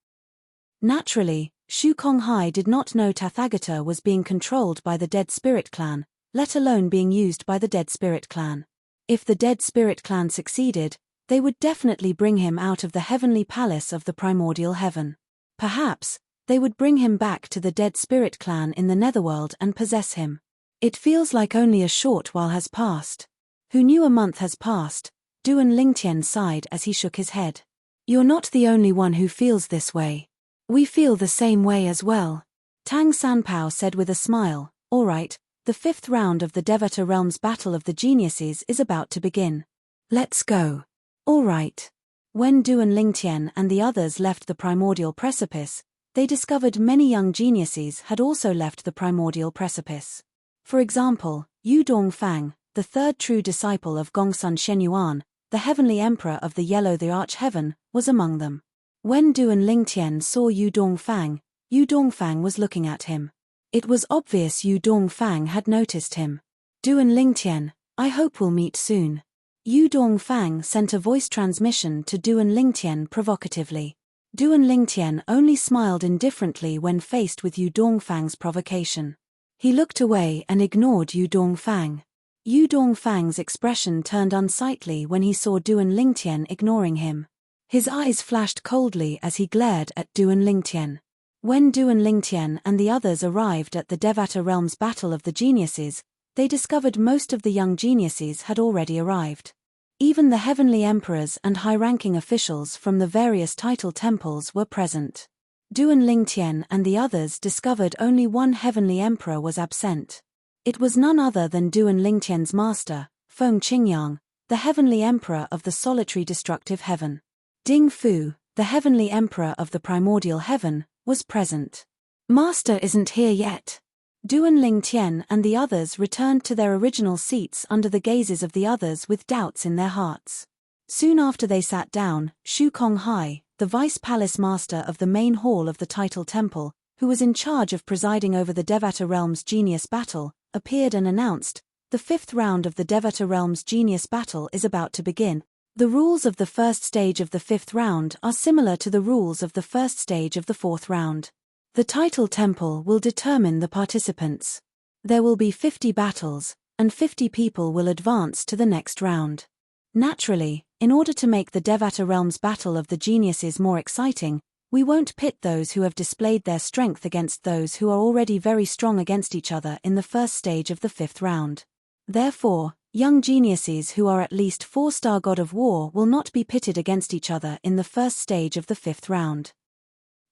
Naturally, Shu Konghai did not know Tathagata was being controlled by the Dead Spirit Clan, let alone being used by the Dead Spirit Clan. If the Dead Spirit Clan succeeded, they would definitely bring him out of the heavenly palace of the primordial heaven. Perhaps, they would bring him back to the Dead Spirit Clan in the Netherworld and possess him. It feels like only a short while has passed. Who knew a month has passed? Duan Lingtian sighed as he shook his head. You're not the only one who feels this way. We feel the same way as well. Tang Sanpao said with a smile, all right, the 5th round of the Devata Realms Battle of the Geniuses is about to begin. Let's go. All right. When Duan Lingtian and the others left the primordial precipice, they discovered many young geniuses had also left the primordial precipice. For example, Yu Dongfang, the third true disciple of Gongsun Shenyuan, the heavenly emperor of the Yellow the Arch-Heaven, was among them. When Duan Lingtian saw Yu Dongfang was looking at him. It was obvious Yu Dongfang had noticed him. Duan Lingtian, I hope we'll meet soon. Yu Dongfang sent a voice transmission to Duan Lingtian provocatively. Duan Lingtian only smiled indifferently when faced with Yu Dongfang's provocation. He looked away and ignored Yu Dongfang. Yu Dongfang's expression turned unsightly when he saw Duan Lingtian ignoring him. His eyes flashed coldly as he glared at Duan Lingtian. When Duan Lingtian and the others arrived at the Devata Realms Battle of the Geniuses, they discovered most of the young geniuses had already arrived. Even the heavenly emperors and high-ranking officials from the various title temples were present. Duan Lingtian and the others discovered only one heavenly emperor was absent. It was none other than Duan Lingtian's master, Feng Qingyang, the heavenly emperor of the solitary destructive heaven. Ding Fu, the heavenly emperor of the primordial heaven, was present. Master isn't here yet. Duan Lingtian and the others returned to their original seats under the gazes of the others with doubts in their hearts. Soon after they sat down, Shu Konghai, the vice palace master of the main hall of the title temple, who was in charge of presiding over the Devata realm's genius battle, appeared and announced, "The 5th round of the Devata realm's genius battle is about to begin. The rules of the first stage of the 5th round are similar to the rules of the first stage of the 4th round. The title temple will determine the participants. There will be 50 battles, and 50 people will advance to the next round. Naturally, in order to make the Devata realm's battle of the geniuses more exciting, we won't pit those who have displayed their strength against those who are already very strong against each other in the first stage of the 5th round. Therefore, young geniuses who are at least 4-star god of war will not be pitted against each other in the first stage of the 5th round."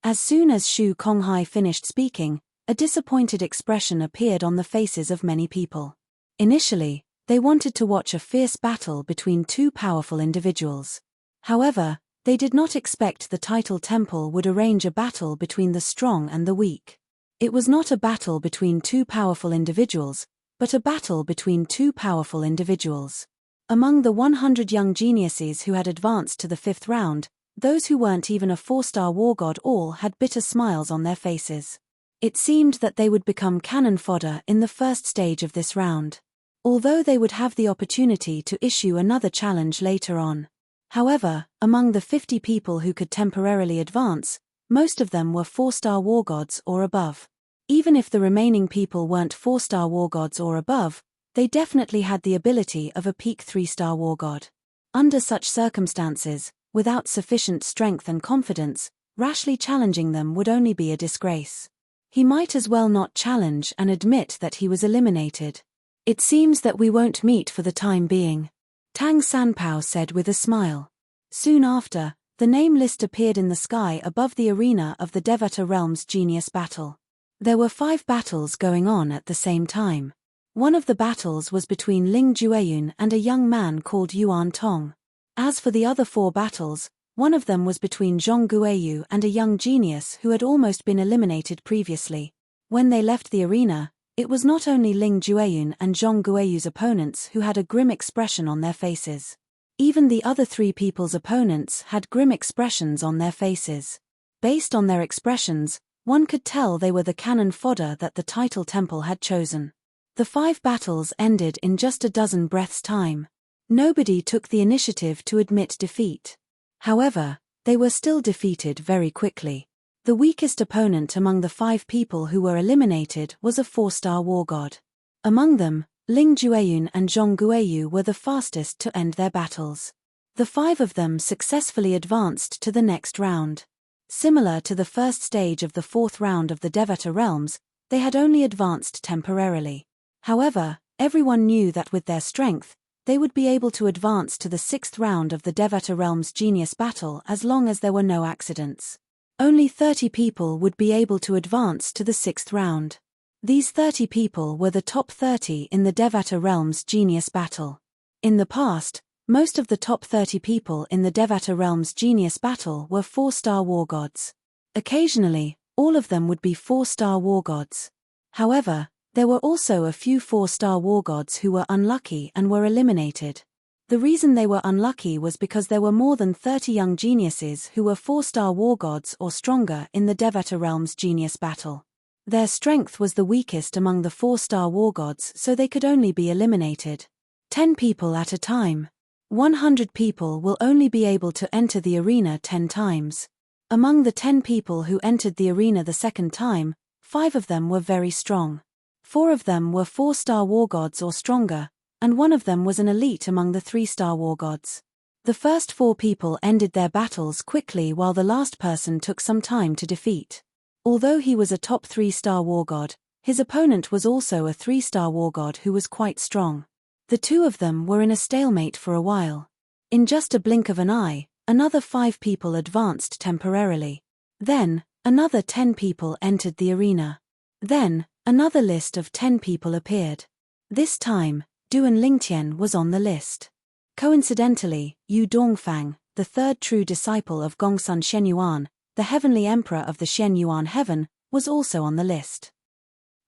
As soon as Shu Konghai finished speaking, a disappointed expression appeared on the faces of many people. Initially, they wanted to watch a fierce battle between two powerful individuals. However, they did not expect the title temple would arrange a battle between the strong and the weak. It was not a battle between two powerful individuals, but a battle between two powerful individuals. Among the 100 young geniuses who had advanced to the 5th round, those who weren't even a 4-star war god all had bitter smiles on their faces. It seemed that they would become cannon fodder in the first stage of this round. Although they would have the opportunity to issue another challenge later on. However, among the 50 people who could temporarily advance, most of them were 4-star war gods or above. Even if the remaining people weren't 4-star war gods or above, they definitely had the ability of a peak 3-star war god. Under such circumstances, without sufficient strength and confidence, rashly challenging them would only be a disgrace. He might as well not challenge and admit that he was eliminated. "It seems that we won't meet for the time being," Tang Sanpao said with a smile. Soon after, the name list appeared in the sky above the arena of the Devata realm's genius battle. There were 5 battles going on at the same time. One of the battles was between Ling Jueyun and a young man called Yuan Tong. As for the other 4 battles, one of them was between Zhong Guiyu and a young genius who had almost been eliminated previously. When they left the arena, it was not only Ling Jueyun and Zhong Guiyu's opponents who had a grim expression on their faces. Even the other 3 people's opponents had grim expressions on their faces. Based on their expressions, one could tell they were the cannon fodder that the title temple had chosen. The 5 battles ended in just a dozen breaths' time. Nobody took the initiative to admit defeat. However, they were still defeated very quickly. The weakest opponent among the 5 people who were eliminated was a 4-star war god. Among them, Ling Jueyun and Zhong Guiyu were the fastest to end their battles. The 5 of them successfully advanced to the next round. Similar to the first stage of the 4th round of the Devata realms, they had only advanced temporarily. However, everyone knew that with their strength, they would be able to advance to the 6th round of the Devata realm's genius battle as long as there were no accidents. Only 30 people would be able to advance to the 6th round. These 30 people were the top 30 in the Devata realm's genius battle. In the past, most of the top 30 people in the Devata realm's genius battle were 4-star war gods. Occasionally, all of them would be 4-star war gods. However, there were also a few 4-star war gods who were unlucky and were eliminated. The reason they were unlucky was because there were more than 30 young geniuses who were 4-star war gods or stronger in the Devata realm's genius battle. Their strength was the weakest among the 4-star war gods, so they could only be eliminated. 10 people at a time. 100 people will only be able to enter the arena 10 times. Among the 10 people who entered the arena the second time, 5 of them were very strong. 4 of them were 4-star war gods or stronger, and 1 of them was an elite among the 3-star war gods. The first 4 people ended their battles quickly while the last person took some time to defeat. Although he was a top 3-star war god, his opponent was also a 3-star war god who was quite strong. The 2 of them were in a stalemate for a while. In just a blink of an eye, another 5 people advanced temporarily. Then, Another 10 people entered the arena. Then, another list of 10 people appeared. This time, Duan Lingtian was on the list. Coincidentally, Yu Dongfang, the third true disciple of Gongsun Shenyuan, the heavenly emperor of the Shenyuan heaven, was also on the list.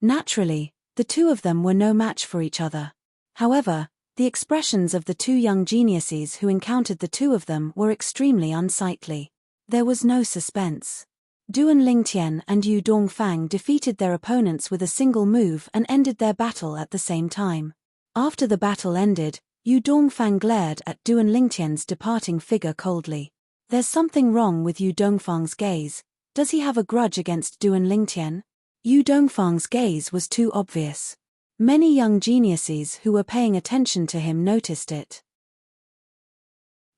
Naturally, the two of them were no match for each other. However, the expressions of the two young geniuses who encountered the two of them were extremely unsightly. There was no suspense. Duan Lingtian and Yu Dongfang defeated their opponents with a single move and ended their battle at the same time. After the battle ended, Yu Dongfang glared at Duan Lingtian's departing figure coldly. There's something wrong with Yu Dongfang's gaze. Does he have a grudge against Duan Lingtian? Yu Dongfang's gaze was too obvious. Many young geniuses who were paying attention to him noticed it.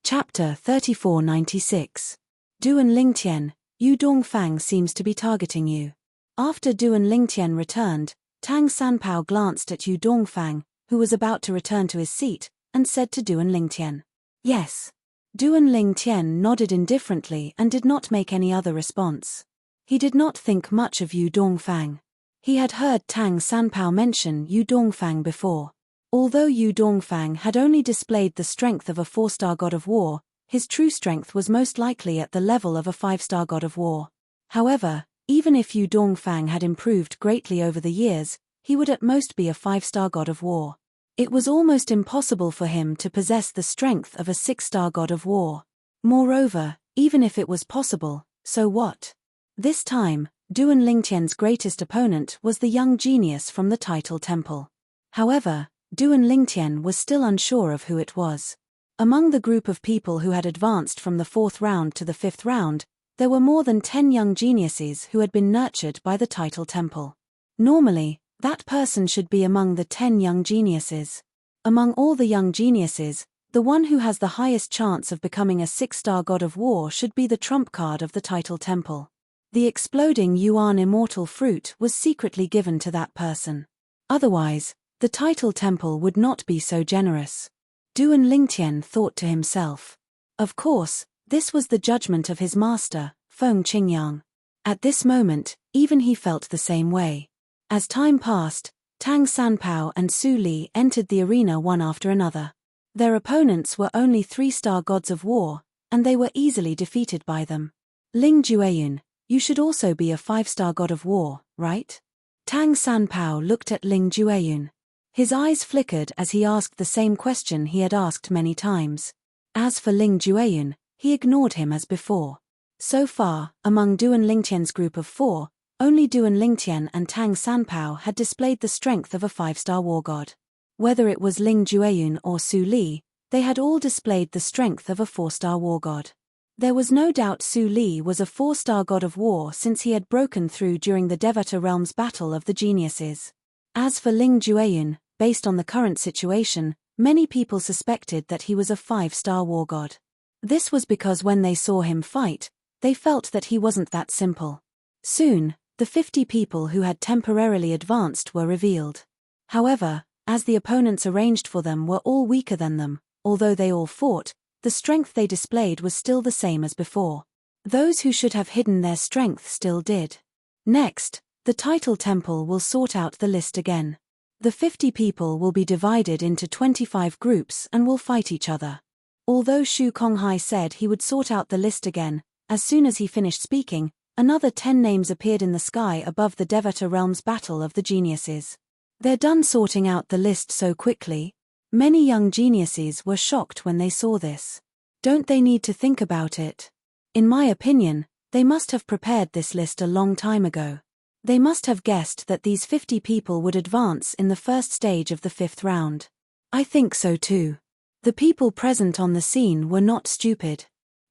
Chapter 3496. Duan Lingtian, Yu Dongfang seems to be targeting you. After Duan Lingtian returned, Tang Sanpao glanced at Yu Dongfang, who was about to return to his seat, and said to Duan Lingtian, "Yes." Duan Lingtian nodded indifferently and did not make any other response. He did not think much of Yu Dongfang. He had heard Tang Sanpao mention Yu Dongfang before. Although Yu Dongfang had only displayed the strength of a 4-star god of war, his true strength was most likely at the level of a 5-star god of war. However, even if Yu Dongfang had improved greatly over the years, he would at most be a 5-star god of war. It was almost impossible for him to possess the strength of a 6-star god of war. Moreover, even if it was possible, so what? This time, Duan Lingtian's greatest opponent was the young genius from the Title Temple. However, Duan Lingtian was still unsure of who it was. Among the group of people who had advanced from the 4th round to the 5th round, there were more than 10 young geniuses who had been nurtured by the Title Temple. Normally, that person should be among the 10 young geniuses. Among all the young geniuses, the one who has the highest chance of becoming a 6-star god of war should be the trump card of the Title Temple. The exploding Yuan immortal fruit was secretly given to that person. Otherwise, the Title Temple would not be so generous. Duan Lingtian thought to himself. Of course, this was the judgment of his master, Feng Qingyang. At this moment, even he felt the same way. As time passed, Tang Sanpao and Su Li entered the arena one after another. Their opponents were only 3-star gods of war, and they were easily defeated by them. Ling Jueyun, you should also be a 5-star god of war, right? Tang Sanpao looked at Ling Jueyun. His eyes flickered as he asked the same question he had asked many times. As for Ling Jueyun, he ignored him as before. So far, among Duan Lingtian's group of 4, only Duan Lingtian and Tang Sanpao had displayed the strength of a 5-star war god. Whether it was Ling Jueyun or Su Li, they had all displayed the strength of a 4-star war god. There was no doubt Su Li was a 4-star god of war since he had broken through during the Devata Realms battle of the geniuses. As for Ling Jueyun, based on the current situation, many people suspected that he was a 5-star war god. This was because when they saw him fight, they felt that he wasn't that simple. Soon, the 50 people who had temporarily advanced were revealed. However, as the opponents arranged for them were all weaker than them, although they all fought, the strength they displayed was still the same as before. Those who should have hidden their strength still did. Next, the Title Temple will sort out the list again. The 50 people will be divided into 25 groups and will fight each other. Although Shu Konghai said he would sort out the list again, as soon as he finished speaking, another 10 names appeared in the sky above the Devata Realms battle of the geniuses. They're done sorting out the list so quickly. Many young geniuses were shocked when they saw this. Don't they need to think about it? In my opinion, they must have prepared this list a long time ago. They must have guessed that these 50 people would advance in the first stage of the 5th round. I think so too. The people present on the scene were not stupid.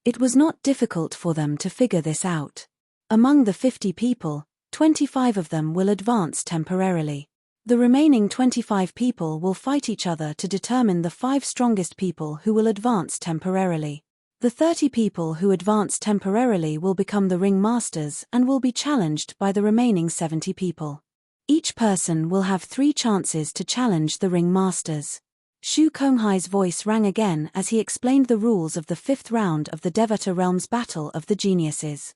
It was not difficult for them to figure this out. Among the 50 people, 25 of them will advance temporarily. The remaining 25 people will fight each other to determine the 5 strongest people who will advance temporarily. The 30 people who advance temporarily will become the ring masters and will be challenged by the remaining 70 people. Each person will have 3 chances to challenge the ring masters. Shu Konghai's voice rang again as he explained the rules of the 5th round of the Devata Realms battle of the geniuses.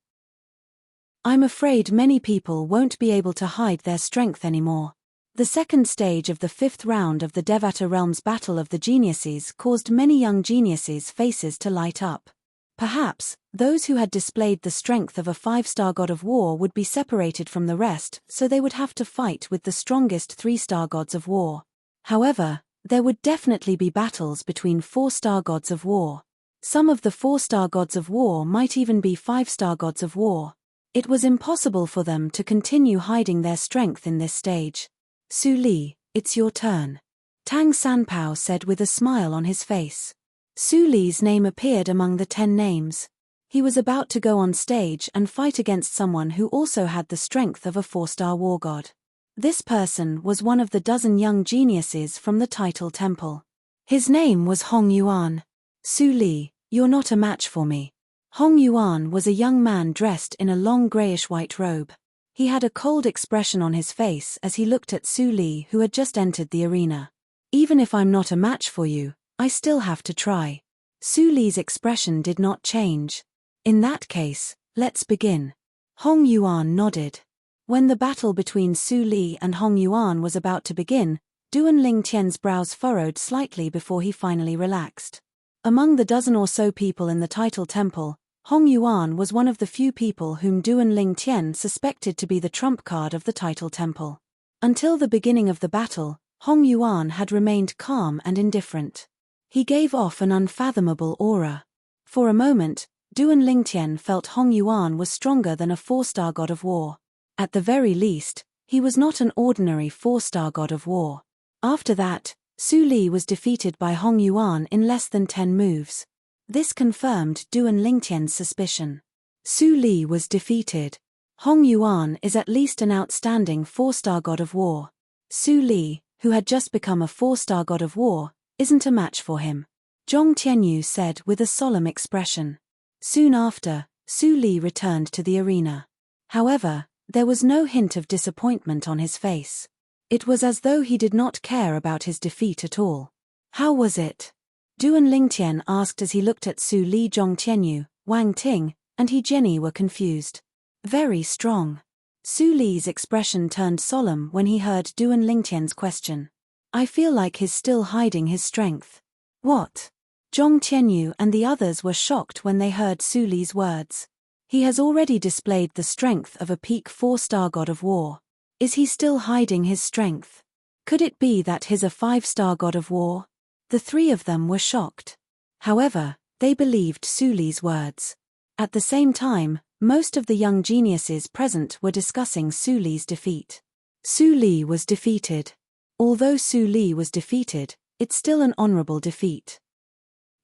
I'm afraid many people won't be able to hide their strength anymore. The second stage of the fifth round of the Devata Realms Battle of the Geniuses caused many young geniuses' faces to light up. Perhaps, those who had displayed the strength of a 5-star god of war would be separated from the rest, so they would have to fight with the strongest 3-star gods of war. However, there would definitely be battles between 4-star gods of war. Some of the 4-star gods of war might even be 5-star gods of war. It was impossible for them to continue hiding their strength in this stage. Su Li, it's your turn. Tang Sanpao said with a smile on his face. Su Li's name appeared among the 10 names. He was about to go on stage and fight against someone who also had the strength of a 4-star war god. This person was one of the dozen young geniuses from the Title Temple. His name was Hong Yuan. Su Li, you're not a match for me. Hong Yuan was a young man dressed in a long grayish-white robe. He had a cold expression on his face as he looked at Su Li, who had just entered the arena. Even if I'm not a match for you, I still have to try. Su Li's expression did not change. In that case, let's begin. Hong Yuan nodded. When the battle between Su Li and Hong Yuan was about to begin, Duan Lingtian's brows furrowed slightly before he finally relaxed. Among the dozen or so people in the Title Temple, Hong Yuan was one of the few people whom Duan Lingtian suspected to be the trump card of the Title Temple. Until the beginning of the battle, Hong Yuan had remained calm and indifferent. He gave off an unfathomable aura. For a moment, Duan Lingtian felt Hong Yuan was stronger than a 4-star god of war. At the very least, he was not an ordinary 4-star god of war. After that, Su Li was defeated by Hong Yuan in less than 10 moves. This confirmed Duan Lingtian's suspicion. Su Li was defeated. Hong Yuan is at least an outstanding 4-star god of war. Su Li, who had just become a 4-star god of war, isn't a match for him. Zhong Tianyu said with a solemn expression. Soon after, Su Li returned to the arena. However, there was no hint of disappointment on his face. It was as though he did not care about his defeat at all. How was it? Duan Lingtian asked as he looked at Su Li. Zhong Tianyu, Wang Ting, and He Jianyi were confused. Very strong. Su Li's expression turned solemn when he heard Duan Lingtian's question. I feel like he's still hiding his strength. What? Zhong Tianyu and the others were shocked when they heard Su Li's words. He has already displayed the strength of a peak 4-star god of war. Is he still hiding his strength? Could it be that he's a 5-star god of war? The three of them were shocked. However, they believed Su Li's words. At the same time, most of the young geniuses present were discussing Su Li's defeat. Su Li was defeated. Although Su Li was defeated, it's still an honorable defeat.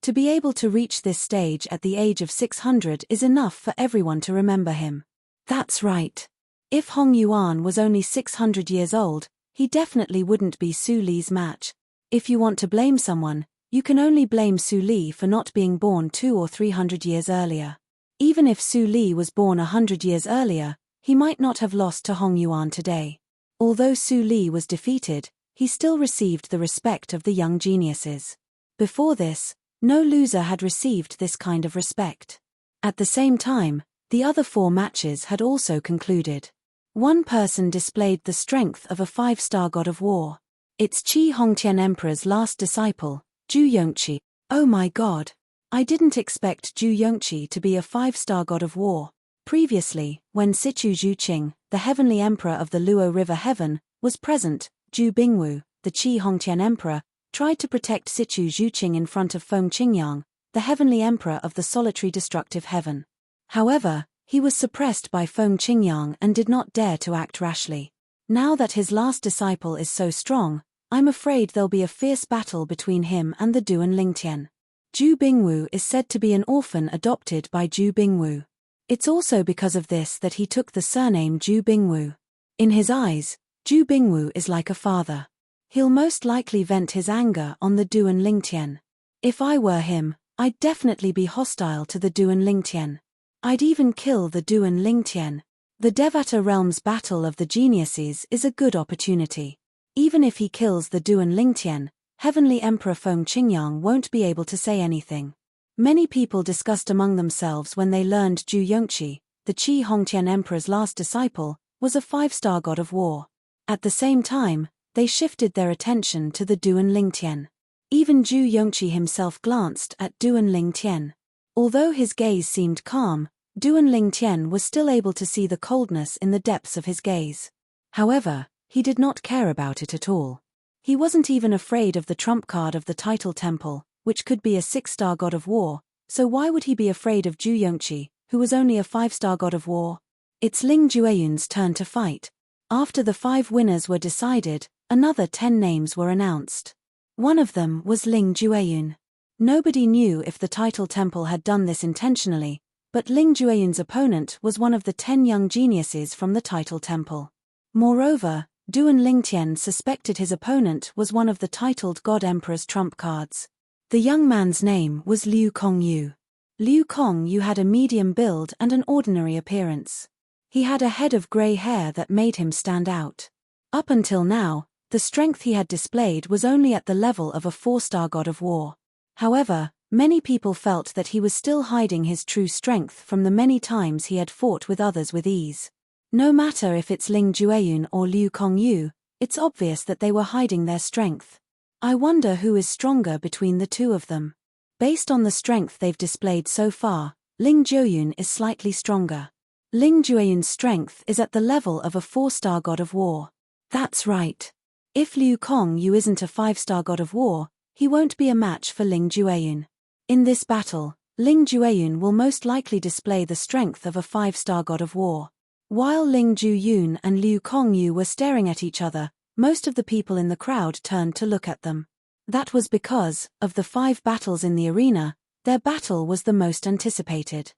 To be able to reach this stage at the age of 600 is enough for everyone to remember him. That's right. If Hong Yuan was only 600 years old, he definitely wouldn't be Su Li's match. If you want to blame someone, you can only blame Su Li for not being born 200 or 300 years earlier. Even if Su Li was born 100 years earlier, he might not have lost to Hong Yuan today. Although Su Li was defeated, he still received the respect of the young geniuses. Before this, no loser had received this kind of respect. At the same time, the other 4 matches had also concluded. One person displayed the strength of a 5-star god of war. It's Qi Hongtian Emperor's last disciple, Zhu Yongqi. Oh my god. I didn't expect Zhu Yongqi to be a 5-star god of war. Previously, when Sichu Zhuqing, the heavenly emperor of the Luo River Heaven, was present, Zhu Bingwu, the Qi Hongtian Emperor, tried to protect Sichu Zhuqing in front of Feng Qingyang, the heavenly emperor of the solitary destructive heaven. However, he was suppressed by Feng Qingyang and did not dare to act rashly. Now that his last disciple is so strong, I'm afraid there'll be a fierce battle between him and the Duan Lingtian. Zhu Bingwu is said to be an orphan adopted by Zhu Bingwu. It's also because of this that he took the surname Zhu Bingwu. In his eyes, Zhu Bingwu is like a father. He'll most likely vent his anger on the Duan Lingtian. If I were him, I'd definitely be hostile to the Duan Lingtian. I'd even kill the Duan Lingtian. The Devata Realms Battle of the Geniuses is a good opportunity. Even if he kills the Duan Lingtian, Heavenly Emperor Feng Qingyang won't be able to say anything. Many people discussed among themselves when they learned Zhu Yongqi, the Qi Hongtian Emperor's last disciple, was a 5-star god of war. At the same time, they shifted their attention to the Duan Lingtian. Even Zhu Yongqi himself glanced at Duan Lingtian. Although his gaze seemed calm, Duan Lingtian was still able to see the coldness in the depths of his gaze. However, he did not care about it at all. He wasn't even afraid of the trump card of the title temple, which could be a 6-star god of war, so why would he be afraid of Zhu Yongqi, who was only a 5-star god of war? It's Ling Jueyun's turn to fight. After the 5 winners were decided, another 10 names were announced. One of them was Ling Jueyun. Nobody knew if the title temple had done this intentionally, but Ling Jueyun's opponent was one of the 10 young geniuses from the title temple. Moreover, Duan Lingtian suspected his opponent was one of the titled God Emperor's trump cards. The young man's name was Liu Kongyu. Liu Kongyu had a medium build and an ordinary appearance. He had a head of grey hair that made him stand out. Up until now, the strength he had displayed was only at the level of a 4-star god of war. However, many people felt that he was still hiding his true strength from the many times he had fought with others with ease. No matter if it's Ling Jueyun or Liu Kongyu, it's obvious that they were hiding their strength. I wonder who is stronger between the two of them. Based on the strength they've displayed so far, Ling Jueyun is slightly stronger. Ling Jueyun's strength is at the level of a 4-star god of war. That's right. If Liu Kongyu isn't a 5-star god of war, he won't be a match for Ling Jueyun. In this battle, Ling Jueyun will most likely display the strength of a 5-star god of war. While Ling Jueyun and Liu Kongyu were staring at each other, most of the people in the crowd turned to look at them. That was because, of the 5 battles in the arena, their battle was the most anticipated.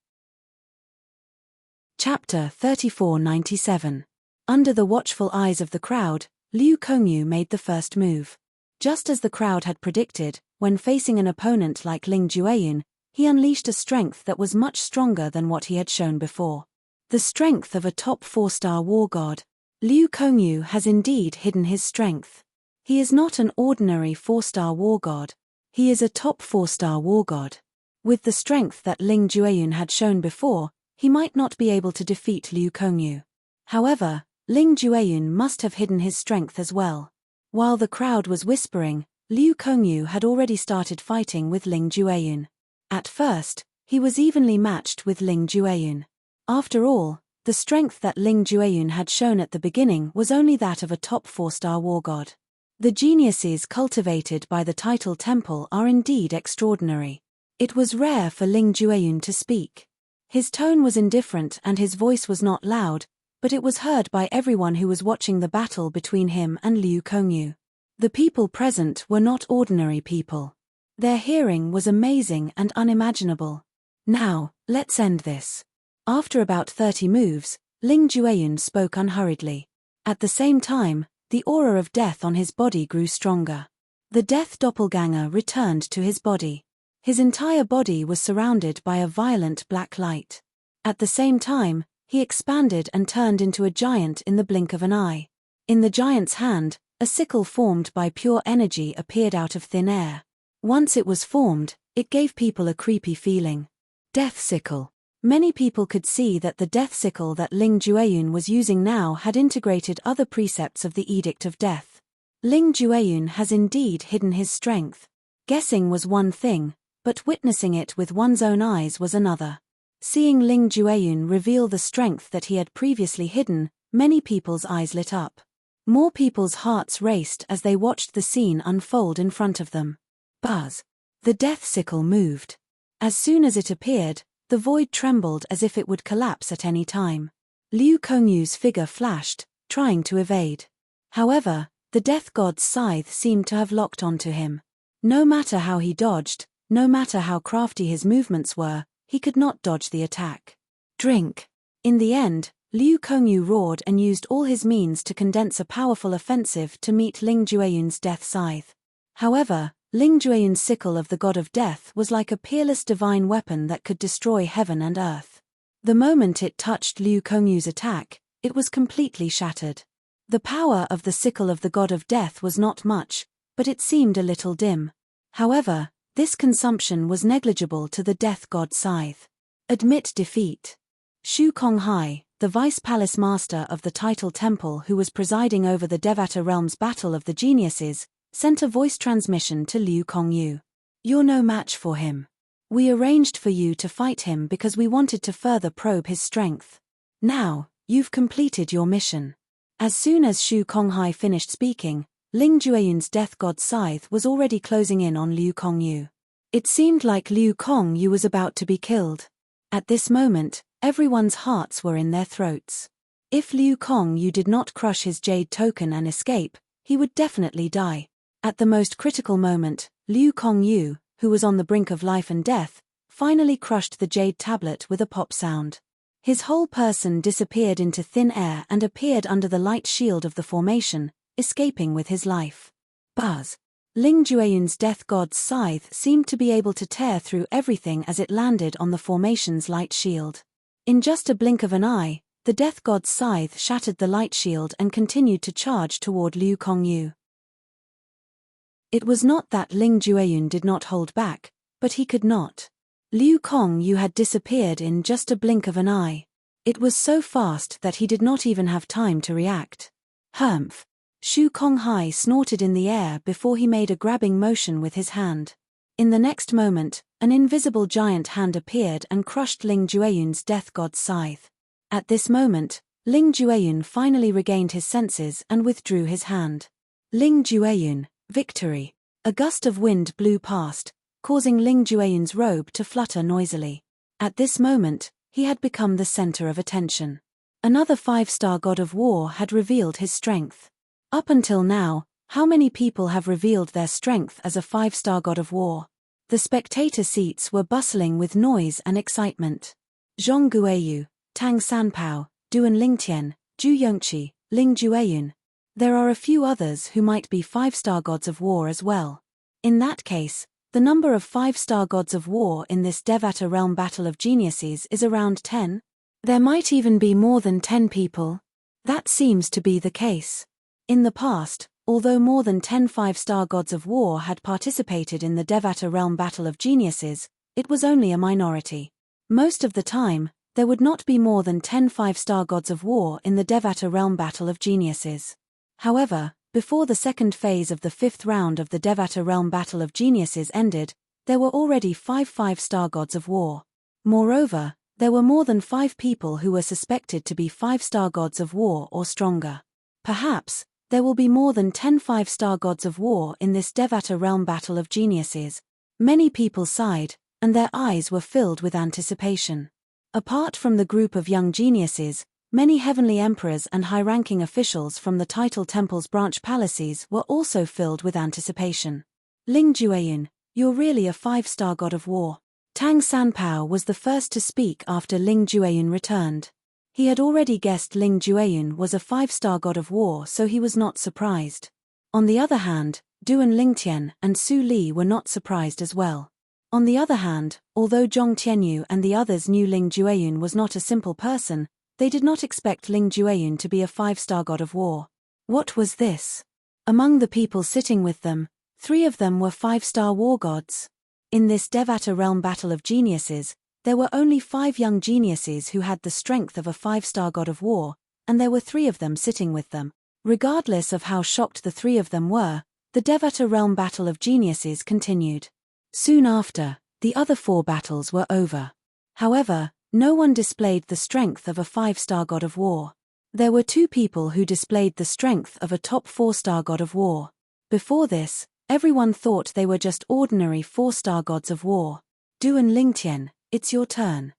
Chapter 3497. Under the watchful eyes of the crowd, Liu Kongyu made the first move. Just as the crowd had predicted, when facing an opponent like Ling Jueyun, he unleashed a strength that was much stronger than what he had shown before. The strength of a top 4-star war god. Liu Kongyu has indeed hidden his strength. He is not an ordinary 4-star war god. He is a top 4-star war god. With the strength that Ling Jueyun had shown before, he might not be able to defeat Liu Kongyu. However, Ling Jueyun must have hidden his strength as well. While the crowd was whispering, Liu Kongyu had already started fighting with Ling Jueyun. At first, he was evenly matched with Ling Jueyun. After all, the strength that Ling Jueyun had shown at the beginning was only that of a top 4-star war god. The geniuses cultivated by the title temple are indeed extraordinary. It was rare for Ling Jueyun to speak. His tone was indifferent and his voice was not loud, but it was heard by everyone who was watching the battle between him and Liu Kongyu. The people present were not ordinary people. Their hearing was amazing and unimaginable. Now, let's end this. After about 30 moves, Ling Jueyun spoke unhurriedly. At the same time, the aura of death on his body grew stronger. The death doppelganger returned to his body. His entire body was surrounded by a violent black light. At the same time, he expanded and turned into a giant in the blink of an eye. In the giant's hand, a sickle formed by pure energy appeared out of thin air. Once it was formed, it gave people a creepy feeling. Death sickle. Many people could see that the death sickle that Ling Jueyun was using now had integrated other precepts of the Edict of Death. Ling Jueyun has indeed hidden his strength. Guessing was one thing, but witnessing it with one's own eyes was another. Seeing Ling Jueyun reveal the strength that he had previously hidden, many people's eyes lit up. More people's hearts raced as they watched the scene unfold in front of them. Buzz. The death sickle moved. As soon as it appeared, the void trembled as if it would collapse at any time. Liu Kongyu's figure flashed, trying to evade. However, the death god's scythe seemed to have locked onto him. No matter how he dodged, no matter how crafty his movements were, he could not dodge the attack. Drink. In the end, Liu Kongyu roared and used all his means to condense a powerful offensive to meet Ling Jueyun's death scythe. However, Ling Jueyun's sickle of the god of death was like a peerless divine weapon that could destroy heaven and earth. The moment it touched Liu Kongyu's attack, it was completely shattered. The power of the sickle of the god of death was not much, but it seemed a little dim. However, this consumption was negligible to the death god's scythe. Admit defeat. Shu Konghai, the vice palace master of the title temple who was presiding over the Devata realm's battle of the geniuses, sent a voice transmission to Liu Kongyu. "You're no match for him. We arranged for you to fight him because we wanted to further probe his strength. Now, you've completed your mission." As soon as Shu Konghai finished speaking, Ling Jueyun's death god scythe was already closing in on Liu Kongyu. It seemed like Liu Kongyu was about to be killed. At this moment, everyone's hearts were in their throats. If Liu Kongyu did not crush his jade token and escape, he would definitely die. At the most critical moment, Liu Kongyu, who was on the brink of life and death, finally crushed the jade tablet with a pop sound. His whole person disappeared into thin air and appeared under the light shield of the formation, escaping with his life. Buzz. Ling Jueyun's death god's scythe seemed to be able to tear through everything as it landed on the formation's light shield. In just a blink of an eye, the death god's scythe shattered the light shield and continued to charge toward Liu Kongyu. It was not that Ling Jueyun did not hold back, but he could not. Liu Kongyu had disappeared in just a blink of an eye. It was so fast that he did not even have time to react. Humph! Shu Konghai snorted in the air before he made a grabbing motion with his hand. In the next moment, an invisible giant hand appeared and crushed Ling Jueyun's death god's scythe. At this moment, Ling Jueyun finally regained his senses and withdrew his hand. Ling Jueyun, victory! A gust of wind blew past, causing Ling Jueyun's robe to flutter noisily. At this moment, he had become the center of attention. Another 5-star god of war had revealed his strength. Up until now, how many people have revealed their strength as a 5-star god of war? The spectator seats were bustling with noise and excitement. Zhong Guiyu, Tang Sanpao, Duan Lingtian, Zhu Yongqi, Ling Jueyun. There are a few others who might be 5-star gods of war as well. In that case, the number of 5-star gods of war in this Devata realm battle of geniuses is around 10. There might even be more than 10 people. That seems to be the case. In the past, although more than 10 5-star gods of war had participated in the Devata realm battle of geniuses, it was only a minority. Most of the time, there would not be more than 10 5-star gods of war in the Devata realm battle of geniuses. However, before the second phase of the 5th round of the Devata realm battle of geniuses ended, there were already 5 5-star gods of war. Moreover, there were more than 5 people who were suspected to be 5-star gods of war or stronger. Perhaps, there will be more than 10 5-star gods of war in this Devata realm battle of geniuses. Many people sighed, and their eyes were filled with anticipation. Apart from the group of young geniuses, many heavenly emperors and high-ranking officials from the title temple's branch palaces were also filled with anticipation. Ling Jueyun, you're really a 5-star god of war. Tang Sanpao was the first to speak after Ling Jueyun returned. He had already guessed Ling Jueyun was a 5-star god of war, so he was not surprised. On the other hand, Duan Lingtian and Su Li were not surprised as well. On the other hand, although Zhong Tianyu and the others knew Ling Jueyun was not a simple person, they did not expect Ling Jueyun to be a 5-star god of war. What was this? Among the people sitting with them, 3 of them were 5-star war gods. In this Devata realm battle of geniuses, there were only 5 young geniuses who had the strength of a 5-star god of war, and there were 3 of them sitting with them. Regardless of how shocked the 3 of them were, the Devata realm battle of geniuses continued. Soon after, the other 4 battles were over. However, no one displayed the strength of a 5-star god of war. There were 2 people who displayed the strength of a top 4-star god of war. Before this, everyone thought they were just ordinary 4-star gods of war. Duan Lingtian, it's your turn.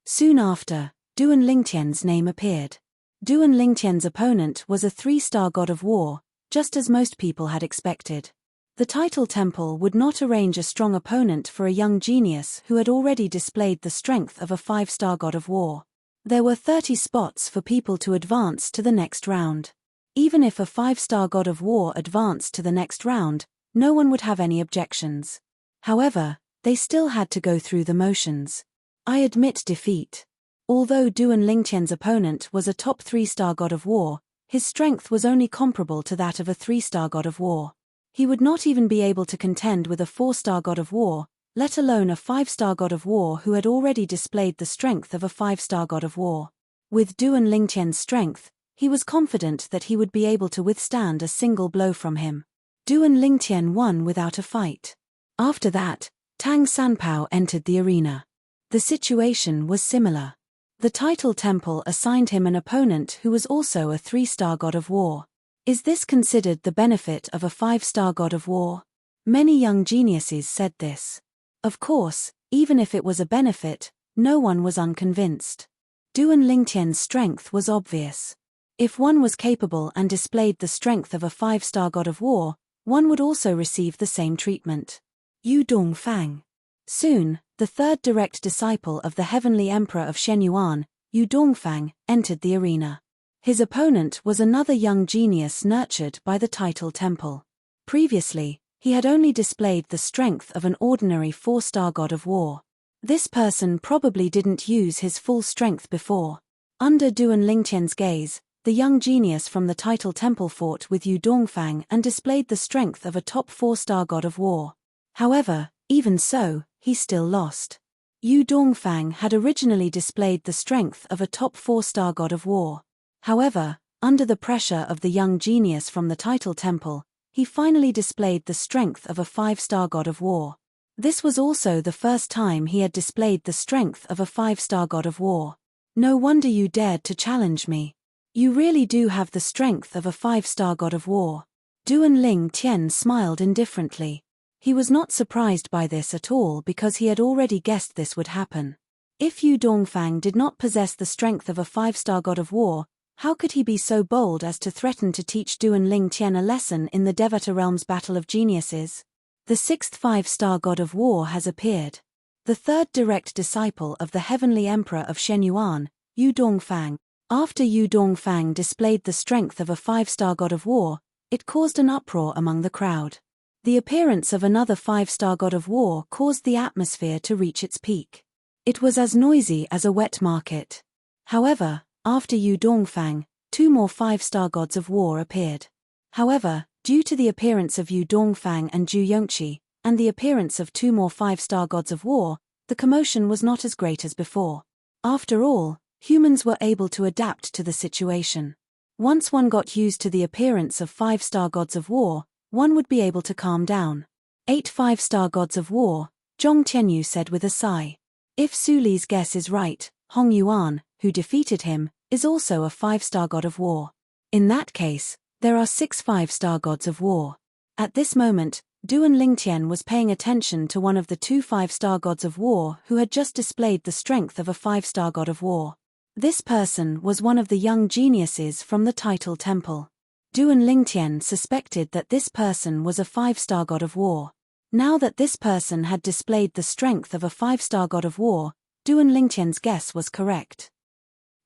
Soon after, Duan Lingtian's name appeared. Duan Lingtian's opponent was a 3-star god of war, just as most people had expected. The title temple would not arrange a strong opponent for a young genius who had already displayed the strength of a 5-star god of war. There were 30 spots for people to advance to the next round. Even if a 5-star god of war advanced to the next round, no one would have any objections. However, they still had to go through the motions. I admit defeat. Although Duan Lingtian's opponent was a top 3-star god of war, his strength was only comparable to that of a 3-star god of war. He would not even be able to contend with a 4-star god of war, let alone a 5-star god of war who had already displayed the strength of a 5-star god of war. With Duan Lingtian's strength, he was confident that he would be able to withstand a single blow from him. Duan Lingtian won without a fight. After that, Tang Sanpao entered the arena. The situation was similar. The title temple assigned him an opponent who was also a 3-star god of war. Is this considered the benefit of a 5-star god of war? Many young geniuses said this. Of course, even if it was a benefit, no one was unconvinced. Duan Lingtian's strength was obvious. If one was capable and displayed the strength of a 5-star god of war, one would also receive the same treatment. Yu Dongfang. Soon, the third direct disciple of the heavenly emperor of Shenyuan, Yu Dongfang, entered the arena. His opponent was another young genius nurtured by the title temple. Previously, he had only displayed the strength of an ordinary 4-star god of war. This person probably didn't use his full strength before. Under Duan Lingtian's gaze, the young genius from the title temple fought with Yu Dongfang and displayed the strength of a top 4-star god of war. However, even so, he still lost. Yu Dongfang had originally displayed the strength of a top 4-star god of war. However, under the pressure of the young genius from the title temple, he finally displayed the strength of a 5-star god of war. This was also the first time he had displayed the strength of a 5-star god of war. No wonder you dared to challenge me. You really do have the strength of a 5-star god of war. Duan Lingtian smiled indifferently. He was not surprised by this at all because he had already guessed this would happen. If Yu Dongfang did not possess the strength of a 5-star god of war, how could he be so bold as to threaten to teach Duan Lingtian a lesson in the Devata Realm's Battle of Geniuses? The 6th 5-star god of war has appeared. The third direct disciple of the heavenly emperor of Shenyuan, Yu Dongfang. After Yu Dongfang displayed the strength of a 5-star god of war, it caused an uproar among the crowd. The appearance of another 5-star god of war caused the atmosphere to reach its peak. It was as noisy as a wet market. However, after Yu Dongfang, 2 more 5-star gods of war appeared. However, due to the appearance of Yu Dongfang and Zhu Yongqi, and the appearance of 2 more 5-star gods of war, the commotion was not as great as before. After all, humans were able to adapt to the situation. Once one got used to the appearance of 5-star gods of war, one would be able to calm down. 8 5-star gods of war, Zhong Tianyu said with a sigh. If Su Li's guess is right, Hong Yuan, who defeated him, is also a 5-star god of war. In that case, there are 6 5-star gods of war. At this moment, Duan Lingtian was paying attention to one of the 2 5-star gods of war who had just displayed the strength of a 5-star god of war. This person was one of the young geniuses from the title temple. Duan Lingtian suspected that this person was a 5-star god of war. Now that this person had displayed the strength of a 5-star god of war, Duan Lingtian's guess was correct.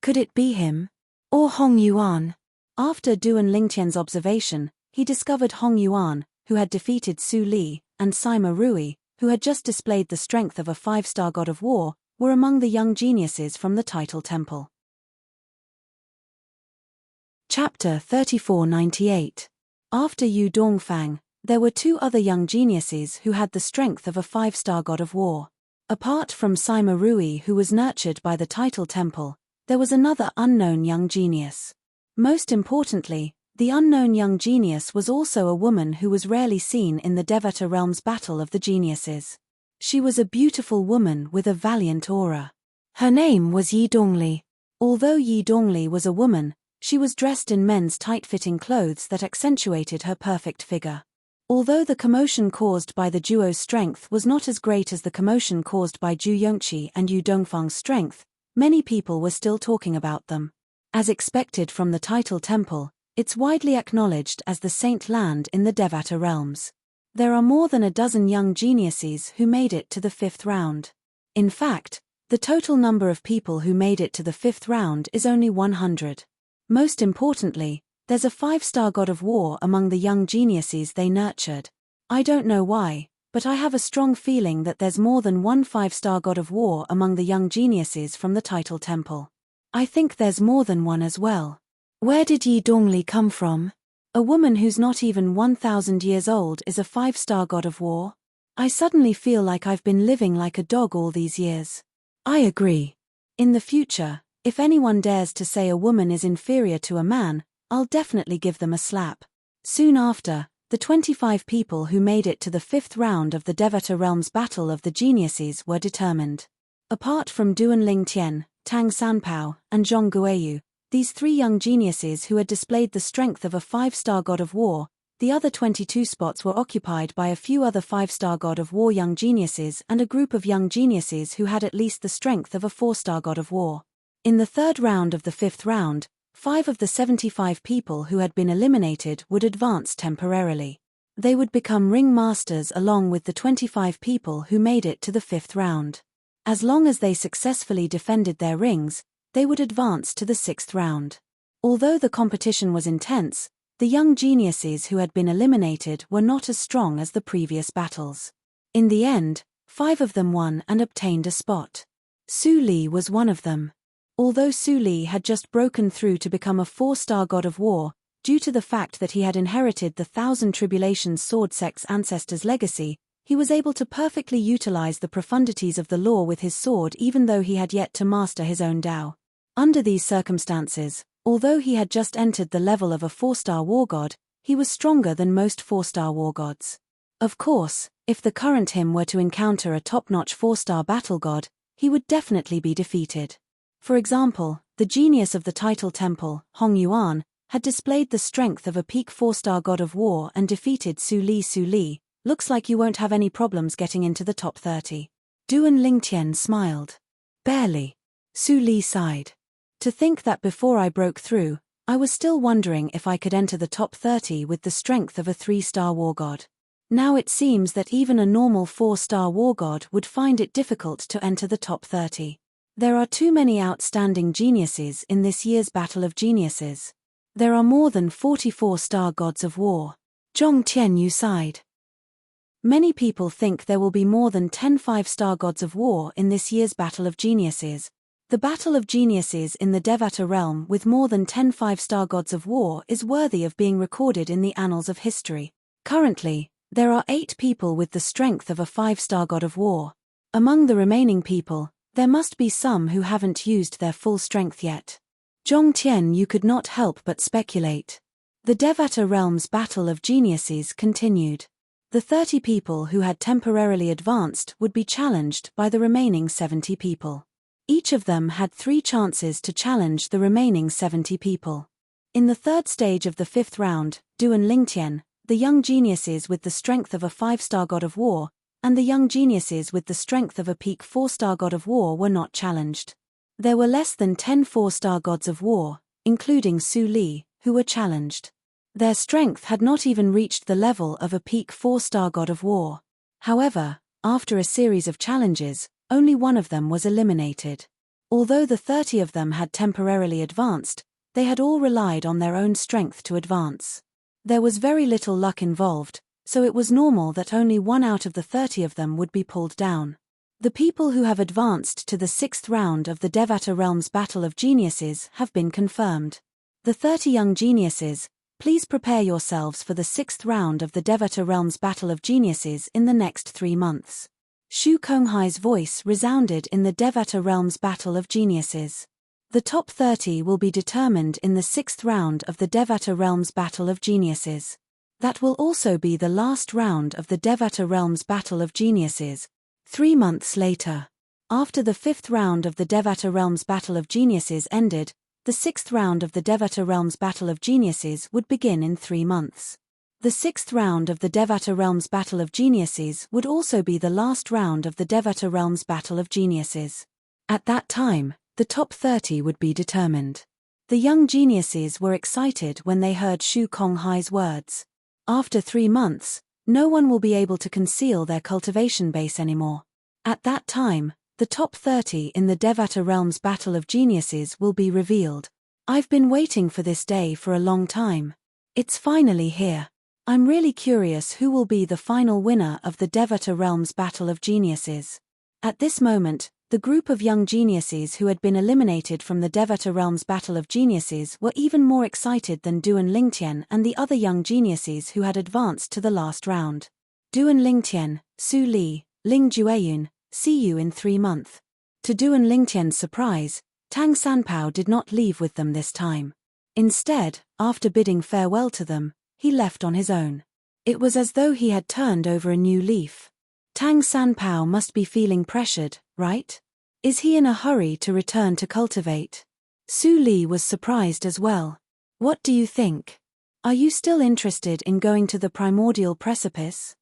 Could it be him? Or Hong Yuan? After Duan Lingtian's observation, he discovered Hong Yuan, who had defeated Su Li, and Sima Rui, who had just displayed the strength of a 5-star god of war, were among the young geniuses from the title temple. Chapter 3498. After Yu Dongfang, there were 2 other young geniuses who had the strength of a 5-star god of war. Apart from Sima Rui, who was nurtured by the title temple, there was another unknown young genius. Most importantly, the unknown young genius was also a woman who was rarely seen in the Devata Realm's Battle of the Geniuses. She was a beautiful woman with a valiant aura. Her name was Yi Dongli. Although Yi Dongli was a woman, she was dressed in men's tight-fitting clothes that accentuated her perfect figure. Although the commotion caused by the duo's strength was not as great as the commotion caused by Zhu Yongqi and Yu Dongfang's strength, many people were still talking about them. As expected from the title temple, it's widely acknowledged as the Saint Land in the Devata realms. There are more than a dozen young geniuses who made it to the 5th round. In fact, the total number of people who made it to the 5th round is only 100. Most importantly, there's a 5-star god of war among the young geniuses they nurtured. I don't know why, but I have a strong feeling that there's more than one 5-star god of war among the young geniuses from the title temple. I think there's more than one as well. Where did Yi Dongli come from? A woman who's not even 1,000 years old is a 5-star god of war? I suddenly feel like I've been living like a dog all these years. I agree. In the future, if anyone dares to say a woman is inferior to a man, I'll definitely give them a slap. Soon after, the 25 people who made it to the 5th round of the Devata Realms Battle of the Geniuses were determined. Apart from Duan Lingtian, Tang Sanpao, and Zhong Guiyu, these 3 young geniuses who had displayed the strength of a 5-star god of war, the other 22 spots were occupied by a few other 5-star god of war young geniuses and a group of young geniuses who had at least the strength of a 4-star god of war. In the 3rd round of the 5th round, 5 of the 75 people who had been eliminated would advance temporarily. They would become ring masters along with the 25 people who made it to the 5th round. As long as they successfully defended their rings, they would advance to the 6th round. Although the competition was intense, the young geniuses who had been eliminated were not as strong as the previous battles. In the end, 5 of them won and obtained a spot. Su Li was one of them. Although Su Li had just broken through to become a 4-star god of war, due to the fact that he had inherited the Thousand Tribulations sword sect's ancestors' legacy, he was able to perfectly utilize the profundities of the law with his sword even though he had yet to master his own Dao. Under these circumstances, although he had just entered the level of a 4-star war god, he was stronger than most 4-star war gods. Of course, if the current him were to encounter a top-notch 4-star battle god, he would definitely be defeated. For example, the genius of the title temple, Hong Yuan, had displayed the strength of a peak 4-star god of war and defeated Su Li. Su Li, looks like you won't have any problems getting into the top 30. Duan Lingtian smiled. Barely. Su Li sighed. To think that before I broke through, I was still wondering if I could enter the top 30 with the strength of a 3-star war god. Now it seems that even a normal 4-star war god would find it difficult to enter the top 30. There are too many outstanding geniuses in this year's Battle of Geniuses. There are more than 44-star gods of war. Zhong Tianyu sighed. Many people think there will be more than 10 5-star gods of war in this year's Battle of Geniuses. The Battle of Geniuses in the Devata realm with more than 10 5-star gods of war is worthy of being recorded in the annals of history. Currently, there are 8 people with the strength of a 5-star god of war. Among the remaining people, there must be some who haven't used their full strength yet. Zhong Tianyu could not help but speculate. The Devata realm's Battle of Geniuses continued. The 30 people who had temporarily advanced would be challenged by the remaining 70 people. Each of them had 3 chances to challenge the remaining 70 people. In the 3rd stage of the 5th round, Duan Lingtian, the young geniuses with the strength of a 5-star god of war, and the young geniuses with the strength of a peak 4-star god of war were not challenged. There were less than 10 4-star gods of war, including Su Li, who were challenged. Their strength had not even reached the level of a peak 4-star god of war. However, after a series of challenges, only one of them was eliminated. Although the 30 of them had temporarily advanced, they had all relied on their own strength to advance. There was very little luck involved, so it was normal that only 1 out of the 30 of them would be pulled down. The people who have advanced to the 6th round of the Devata Realms Battle of Geniuses have been confirmed. The 30 young geniuses, please prepare yourselves for the 6th round of the Devata Realms Battle of Geniuses in the next 3 months. Xu Konghai's voice resounded in the Devata Realms Battle of Geniuses. The top 30 will be determined in the 6th round of the Devata Realms Battle of Geniuses. That will also be the last round of the Devata Realms Battle of Geniuses. 3 months later. After the 5th round of the Devata Realms Battle of Geniuses ended, the 6th round of the Devata Realms Battle of Geniuses would begin in 3 months. The 6th round of the Devata Realms Battle of Geniuses would also be the last round of the Devata Realms Battle of Geniuses. At that time, the top 30 would be determined. The young geniuses were excited when they heard Xu Konghai's words. After 3 months, no one will be able to conceal their cultivation base anymore. At that time, the top 30 in the Devata Realms Battle of Geniuses will be revealed. I've been waiting for this day for a long time. It's finally here. I'm really curious who will be the final winner of the Devata Realms Battle of Geniuses. At this moment, the group of young geniuses who had been eliminated from the Devata Realms Battle of Geniuses were even more excited than Duan Lingtian and the other young geniuses who had advanced to the last round. Duan Lingtian, Su Li, Ling Jueyun, see you in 3 months. To Duan Lingtian's surprise, Tang Sanpao did not leave with them this time. Instead, after bidding farewell to them, he left on his own. It was as though he had turned over a new leaf. Tang Sanpao must be feeling pressured, right? Is he in a hurry to return to cultivate? Su Li was surprised as well. What do you think? Are you still interested in going to the primordial precipice?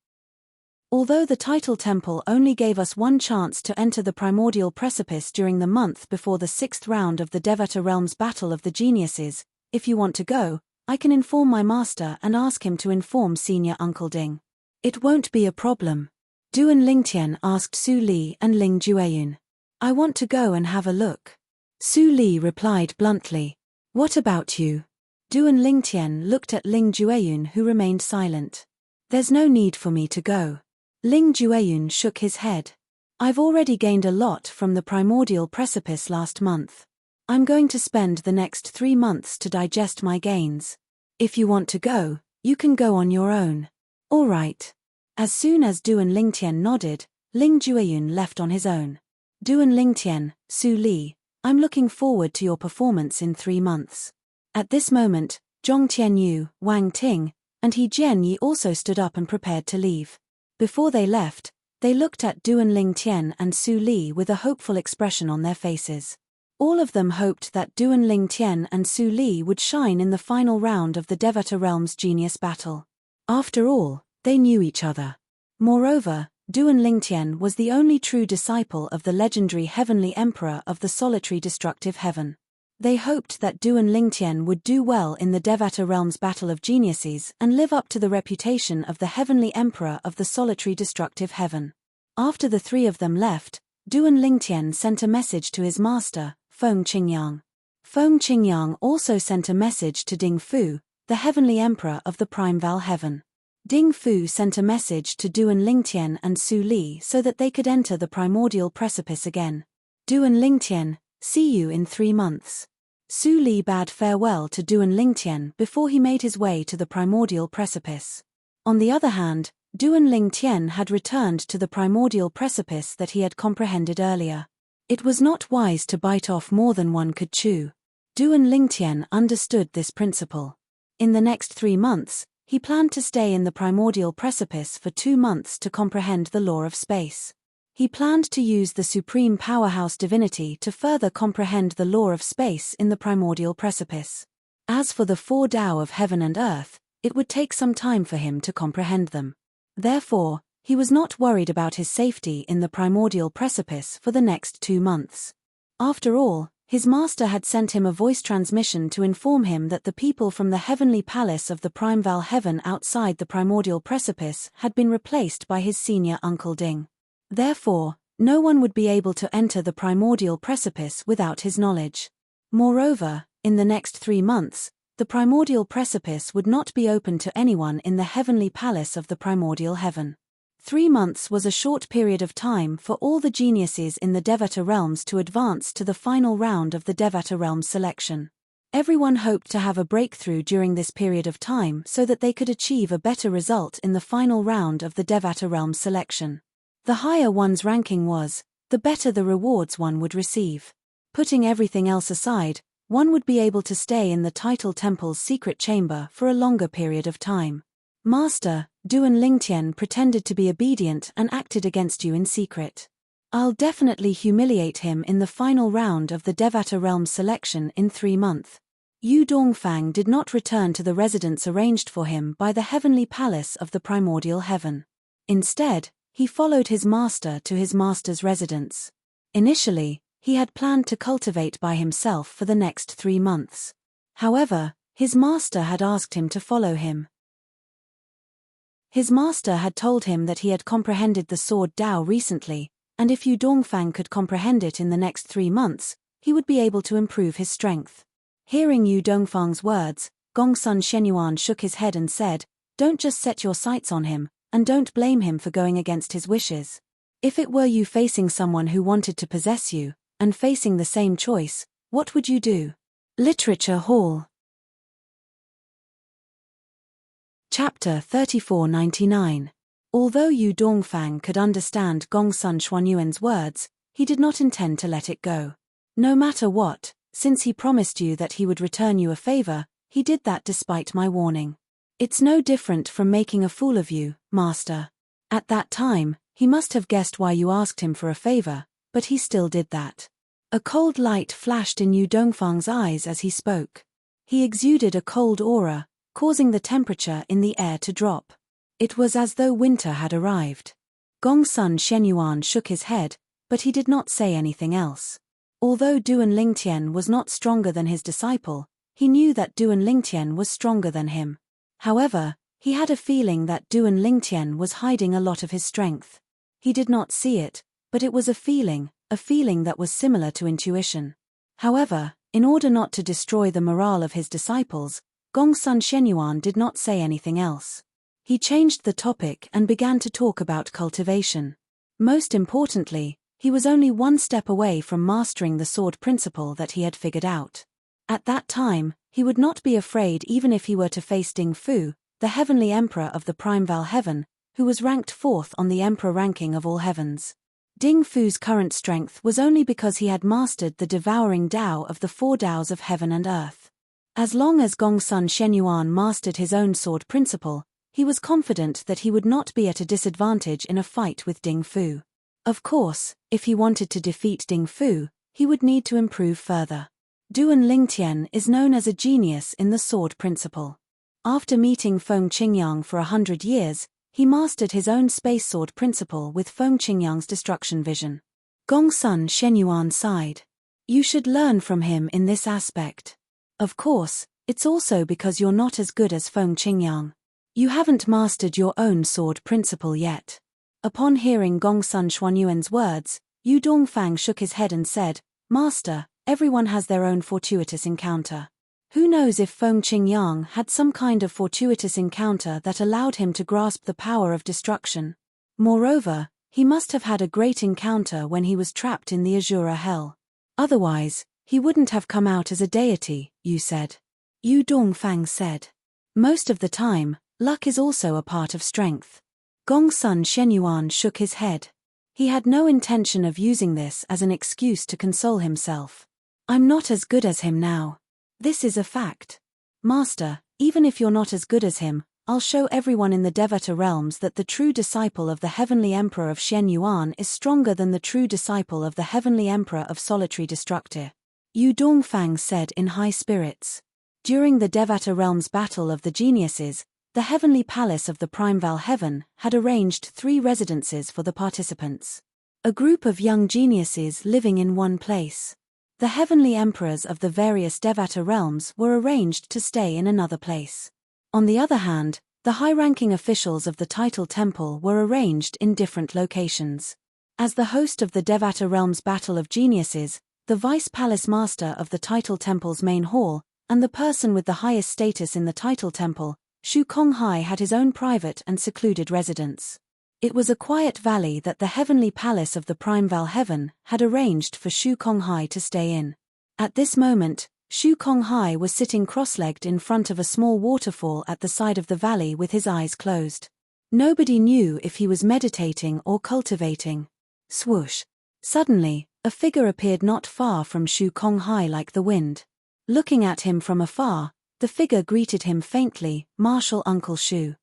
Although the title temple only gave us one chance to enter the primordial precipice during the month before the 6th round of the Devata Realms Battle of the Geniuses, if you want to go, I can inform my master and ask him to inform Senior Uncle Ding. It won't be a problem. Duan Lingtian asked Su Li and Ling Jueyun. I want to go and have a look. Su Li replied bluntly. What about you? Duan Lingtian looked at Ling Jueyun, who remained silent. There's no need for me to go. Ling Jueyun shook his head. I've already gained a lot from the primordial precipice last month. I'm going to spend the next 3 months to digest my gains. If you want to go, you can go on your own. All right. As soon as Duan Lingtian nodded, Ling Jueyun left on his own. Duan Lingtian, Su Li, I'm looking forward to your performance in 3 months. At this moment, Zhong Tianyu, Wang Ting, and He Jianyi also stood up and prepared to leave. Before they left, they looked at Duan Lingtian and Su Li with a hopeful expression on their faces. All of them hoped that Duan Lingtian and Su Li would shine in the final round of the Devata Realms Genius Battle. After all, they knew each other. Moreover, Duan Lingtian was the only true disciple of the legendary Heavenly Emperor of the Solitary Destructive Heaven. They hoped that Duan Lingtian would do well in the Devata Realms Battle of Geniuses and live up to the reputation of the Heavenly Emperor of the Solitary Destructive Heaven. After the 3 of them left, Duan Lingtian sent a message to his master, Feng Qingyang. Feng Qingyang also sent a message to Ding Fu, the Heavenly Emperor of the Prime Val Heaven. Ding Fu sent a message to Duan Lingtian and Su Li so that they could enter the primordial precipice again. Duan Lingtian, see you in 3 months. Su Li bade farewell to Duan Lingtian before he made his way to the primordial precipice. On the other hand, Duan Lingtian had returned to the primordial precipice that he had comprehended earlier. It was not wise to bite off more than one could chew. Duan Lingtian understood this principle. In the next 3 months, he planned to stay in the primordial precipice for 2 months to comprehend the law of space. He planned to use the supreme powerhouse divinity to further comprehend the law of space in the primordial precipice. As for the 4 Tao of heaven and earth, it would take some time for him to comprehend them. Therefore, he was not worried about his safety in the primordial precipice for the next 2 months. After all, his master had sent him a voice transmission to inform him that the people from the heavenly palace of the Prime Val Heaven outside the primordial precipice had been replaced by his senior Uncle Ding. Therefore, no one would be able to enter the primordial precipice without his knowledge. Moreover, in the next 3 months, the primordial precipice would not be open to anyone in the heavenly palace of the primordial heaven. 3 months was a short period of time for all the geniuses in the Devata realms to advance to the final round of the Devata realms selection. Everyone hoped to have a breakthrough during this period of time so that they could achieve a better result in the final round of the Devata realms selection. The higher one's ranking was, the better the rewards one would receive. Putting everything else aside, one would be able to stay in the title temple's secret chamber for a longer period of time. Master, Duan Lingtian pretended to be obedient and acted against you in secret. I'll definitely humiliate him in the final round of the Devata realms selection in 3 months. Yu Dongfang did not return to the residence arranged for him by the heavenly palace of the primordial heaven. Instead, he followed his master to his master's residence. Initially, he had planned to cultivate by himself for the next 3 months. However, his master had asked him to follow him. His master had told him that he had comprehended the sword Tao recently, and if Yu Dongfang could comprehend it in the next 3 months, he would be able to improve his strength. Hearing Yu Dongfang's words, Gongsun Shenyuan shook his head and said, "Don't just set your sights on him, and don't blame him for going against his wishes. If it were you facing someone who wanted to possess you, and facing the same choice, what would you do?" Literature Hall. Chapter 3499. Although Yu Dongfang could understand Gongsun Xuanyuan's words, he did not intend to let it go. No matter what, since he promised you that he would return you a favor, he did that despite my warning. It's no different from making a fool of you, master. At that time, he must have guessed why you asked him for a favor, but he still did that. A cold light flashed in Yu Dongfang's eyes as he spoke. He exuded a cold aura, causing the temperature in the air to drop. It was as though winter had arrived. Gongsun Shenyuan shook his head, but he did not say anything else. Although Duan Lingtian was not stronger than his disciple, he knew that Duan Lingtian was stronger than him. However, he had a feeling that Duan Lingtian was hiding a lot of his strength. He did not see it, but it was a feeling that was similar to intuition. However, in order not to destroy the morale of his disciples, Gongsun Shenyuan did not say anything else. He changed the topic and began to talk about cultivation. Most importantly, he was only one step away from mastering the sword principle that he had figured out. At that time, he would not be afraid even if he were to face Ding Fu, the heavenly emperor of the primeval heaven, who was ranked 4th on the emperor ranking of all heavens. Ding Fu's current strength was only because he had mastered the devouring Tao of the 4 Taos of heaven and earth. As long as Gongsun Shenyuan mastered his own sword principle, he was confident that he would not be at a disadvantage in a fight with Ding Fu. Of course, if he wanted to defeat Ding Fu, he would need to improve further. Duan Lingtian is known as a genius in the sword principle. After meeting Feng Qingyang for 100 years, he mastered his own space sword principle with Feng Qingyang's destruction vision. Gongsun Shenyuan sighed. You should learn from him in this aspect. Of course, it's also because you're not as good as Feng Qingyang. You haven't mastered your own sword principle yet. Upon hearing Gongsun Xuanyuan's words, Yu Dongfang shook his head and said, Master, everyone has their own fortuitous encounter. Who knows if Feng Qingyang had some kind of fortuitous encounter that allowed him to grasp the power of destruction? Moreover, he must have had a great encounter when he was trapped in the Azura hell. Otherwise, he wouldn't have come out as a deity, you said. Yu Dongfang said. Most of the time, luck is also a part of strength. Gongsun Shenyuan shook his head. He had no intention of using this as an excuse to console himself. I'm not as good as him now. This is a fact. Master, even if you're not as good as him, I'll show everyone in the Devata realms that the true disciple of the heavenly emperor of Shenyuan is stronger than the true disciple of the heavenly emperor of solitary destructor. Yu Dongfang said in high spirits. During the Devata realms battle of the geniuses, the heavenly palace of the primeval heaven had arranged 3 residences for the participants. A group of young geniuses living in one place. The heavenly emperors of the various Devata realms were arranged to stay in another place. On the other hand, the high-ranking officials of the title temple were arranged in different locations. As the host of the Devata realms battle of geniuses, the vice palace master of the title temple's main hall, and the person with the highest status in the title temple, Shu Konghai, had his own private and secluded residence. It was a quiet valley that the heavenly palace of the primeval heaven had arranged for Shu Konghai to stay in. At this moment, Shu Konghai was sitting cross-legged in front of a small waterfall at the side of the valley with his eyes closed. Nobody knew if he was meditating or cultivating. Swoosh! Suddenly, a figure appeared not far from Shu Konghai like the wind. Looking at him from afar, the figure greeted him faintly, Martial Uncle Shu.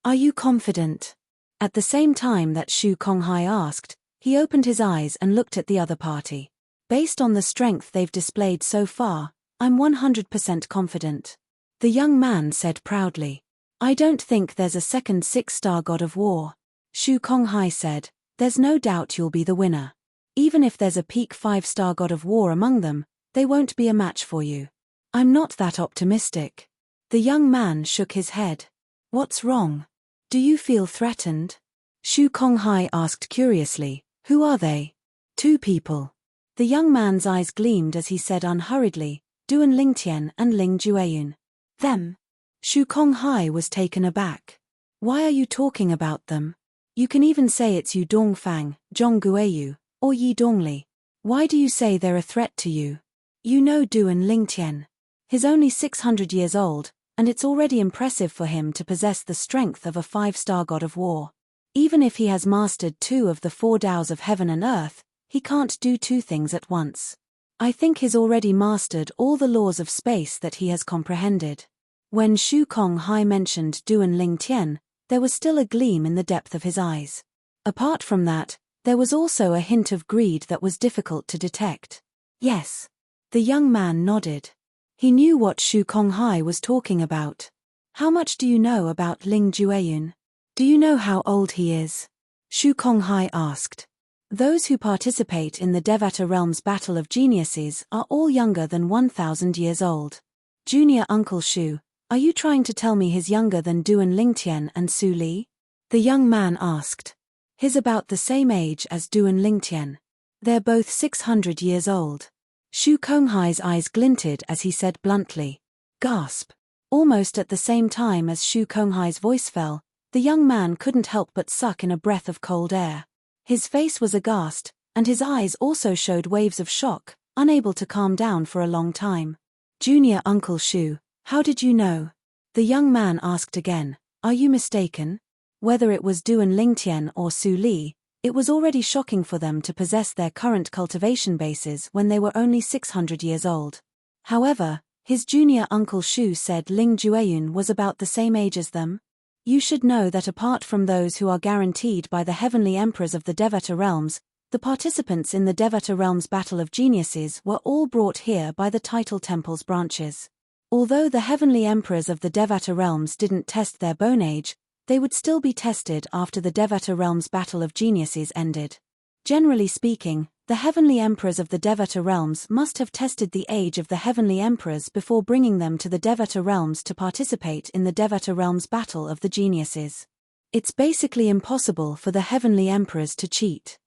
Are you confident? At the same time that Shu Konghai asked, he opened his eyes and looked at the other party. Based on the strength they've displayed so far, I'm 100% confident. The young man said proudly. I don't think there's a second 6-star god of war. Shu Konghai said, there's no doubt you'll be the winner. Even if there's a peak 5-star god of war among them, they won't be a match for you. I'm not that optimistic. The young man shook his head. What's wrong? Do you feel threatened? Shu Konghai asked curiously, who are they? 2 people. The young man's eyes gleamed as he said unhurriedly, Duan Lingtian and Ling Jueyun. Them? Shu Konghai was taken aback. Why are you talking about them? You can even say it's Yu Dongfang, Zhong Guiyu, or Yi Dongli. Why do you say they're a threat to you? You know Duan Lingtian. He's only 600 years old, and it's already impressive for him to possess the strength of a 5-star god of war. Even if he has mastered 2 of the 4 Taos of heaven and earth, he can't do 2 things at once. I think he's already mastered all the laws of space that he has comprehended. When Shu Konghai mentioned Duan Ling Tian, there was still a gleam in the depth of his eyes. Apart from that, there was also a hint of greed that was difficult to detect. Yes. The young man nodded. He knew what Shu Konghai was talking about. How much do you know about Ling Jueyun? Do you know how old he is? Shu Konghai asked. Those who participate in the Devata Realms Battle of Geniuses are all younger than 1,000 years old. Junior Uncle Shu, are you trying to tell me he's younger than Duan Lingtian and Su Li? The young man asked. He's about the same age as Duan Lingtian. They're both 600 years old. Shu Konghai's eyes glinted as he said bluntly. Gasp. Almost at the same time as Shu Konghai's voice fell, the young man couldn't help but suck in a breath of cold air. His face was aghast, and his eyes also showed waves of shock, unable to calm down for a long time. Junior Uncle Shu, how did you know? The young man asked again. Are you mistaken? Whether it was Duan Lingtian or Su Li, it was already shocking for them to possess their current cultivation bases when they were only 600 years old. However, his junior Uncle Shu said Ling Jueyun was about the same age as them. You should know that apart from those who are guaranteed by the heavenly emperors of the Devata realms, the participants in the Devata realms Battle of Geniuses were all brought here by the title temple's branches. Although the heavenly emperors of the Devata realms didn't test their bone age, they would still be tested after the Devata realms Battle of Geniuses ended. Generally speaking, the heavenly emperors of the Devata realms must have tested the age of the heavenly emperors before bringing them to the Devata realms to participate in the Devata realms Battle of the Geniuses. It's basically impossible for the heavenly emperors to cheat.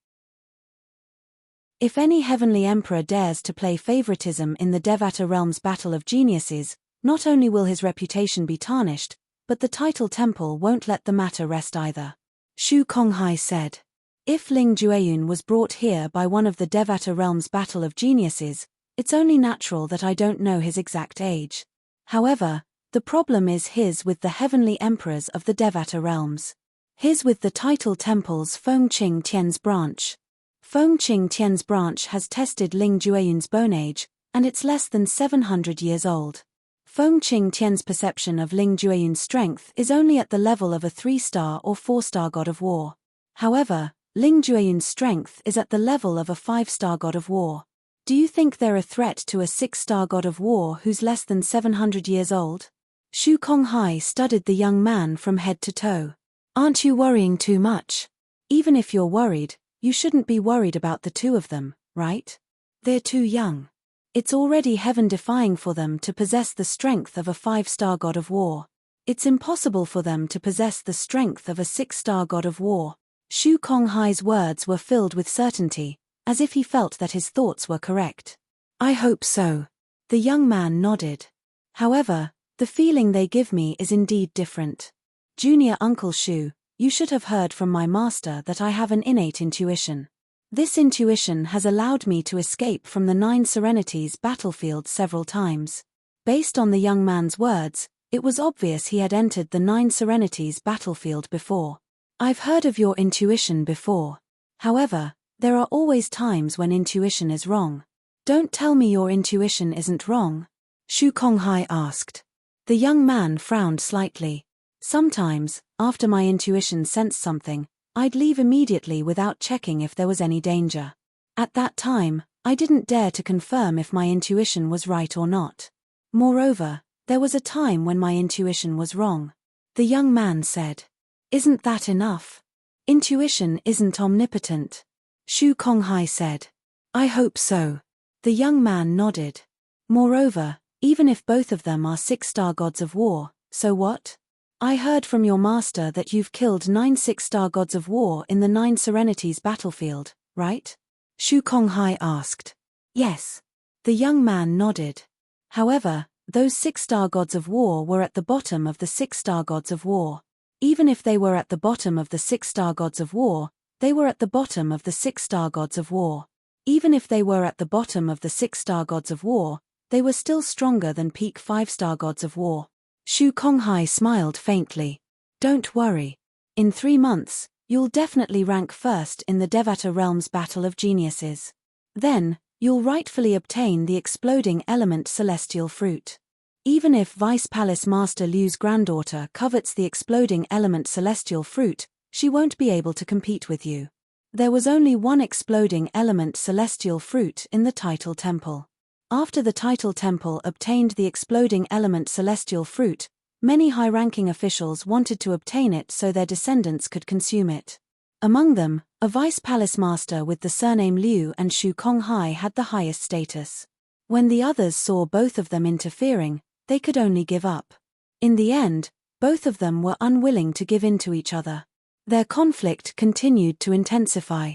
If any heavenly emperor dares to play favoritism in the Devata realms Battle of Geniuses, not only will his reputation be tarnished, but the title temple won't let the matter rest either. Shu Konghai said. If Ling Jueyun was brought here by one of the Devata realms Battle of Geniuses, it's only natural that I don't know his exact age. However, the problem is his with the heavenly emperors of the Devata realms. His with the title temple's Fengqing Tian's branch. Fengqing Tian's branch has tested Ling Jueyun's bone age, and it's less than 700 years old. Fengqing Tian's perception of Ling Jueyun's strength is only at the level of a 3-star or 4-star god of war. However, Ling Jueyun's strength is at the level of a 5-star god of war. Do you think they're a threat to a 6-star god of war who's less than 700 years old? Shu Konghai studied the young man from head to toe. Aren't you worrying too much? Even if you're worried, you shouldn't be worried about the 2 of them, right? They're too young. It's already heaven-defying for them to possess the strength of a 5-star god of war. It's impossible for them to possess the strength of a 6-star god of war. Shu Konghai's words were filled with certainty, as if he felt that his thoughts were correct. I hope so. The young man nodded. However, the feeling they give me is indeed different. Junior Uncle Shu, you should have heard from my master that I have an innate intuition. This intuition has allowed me to escape from the 9 Serenities battlefield several times. Based on the young man's words, it was obvious he had entered the 9 Serenities battlefield before. I've heard of your intuition before. However, there are always times when intuition is wrong. Don't tell me your intuition isn't wrong. Shu Konghai asked. The young man frowned slightly. Sometimes, after my intuition sensed something, I'd leave immediately without checking if there was any danger. At that time, I didn't dare to confirm if my intuition was right or not. Moreover, there was a time when my intuition was wrong. The young man said. Isn't that enough? Intuition isn't omnipotent. Shu Konghai said. I hope so. The young man nodded. Moreover, even if both of them are 6-star gods of war, so what? I heard from your master that you've killed 9 6-star gods of war in the 9 Serenities battlefield, right? Shu Konghai asked. Yes. The young man nodded. However, those 6-star gods of war were at the bottom of the 6-star gods of war. Even if they were at the bottom of the 6-star gods of war, they were at the bottom of the 6-star gods of war. Even if they were at the bottom of the 6-star gods of war, they were still stronger than peak 5-star gods of war. Shu Konghai smiled faintly. Don't worry. In 3 months, you'll definitely rank first in the Devata Realm's Battle of Geniuses. Then, you'll rightfully obtain the exploding element celestial fruit. Even if Vice Palace Master Liu's granddaughter covets the exploding element celestial fruit, she won't be able to compete with you. There was only one exploding element celestial fruit in the Title Temple. After the Title Temple obtained the exploding element celestial fruit, many high-ranking officials wanted to obtain it so their descendants could consume it. Among them, a Vice Palace Master with the surname Liu and Shu Konghai had the highest status. When the others saw both of them interfering, they could only give up. In the end, both of them were unwilling to give in to each other. Their conflict continued to intensify.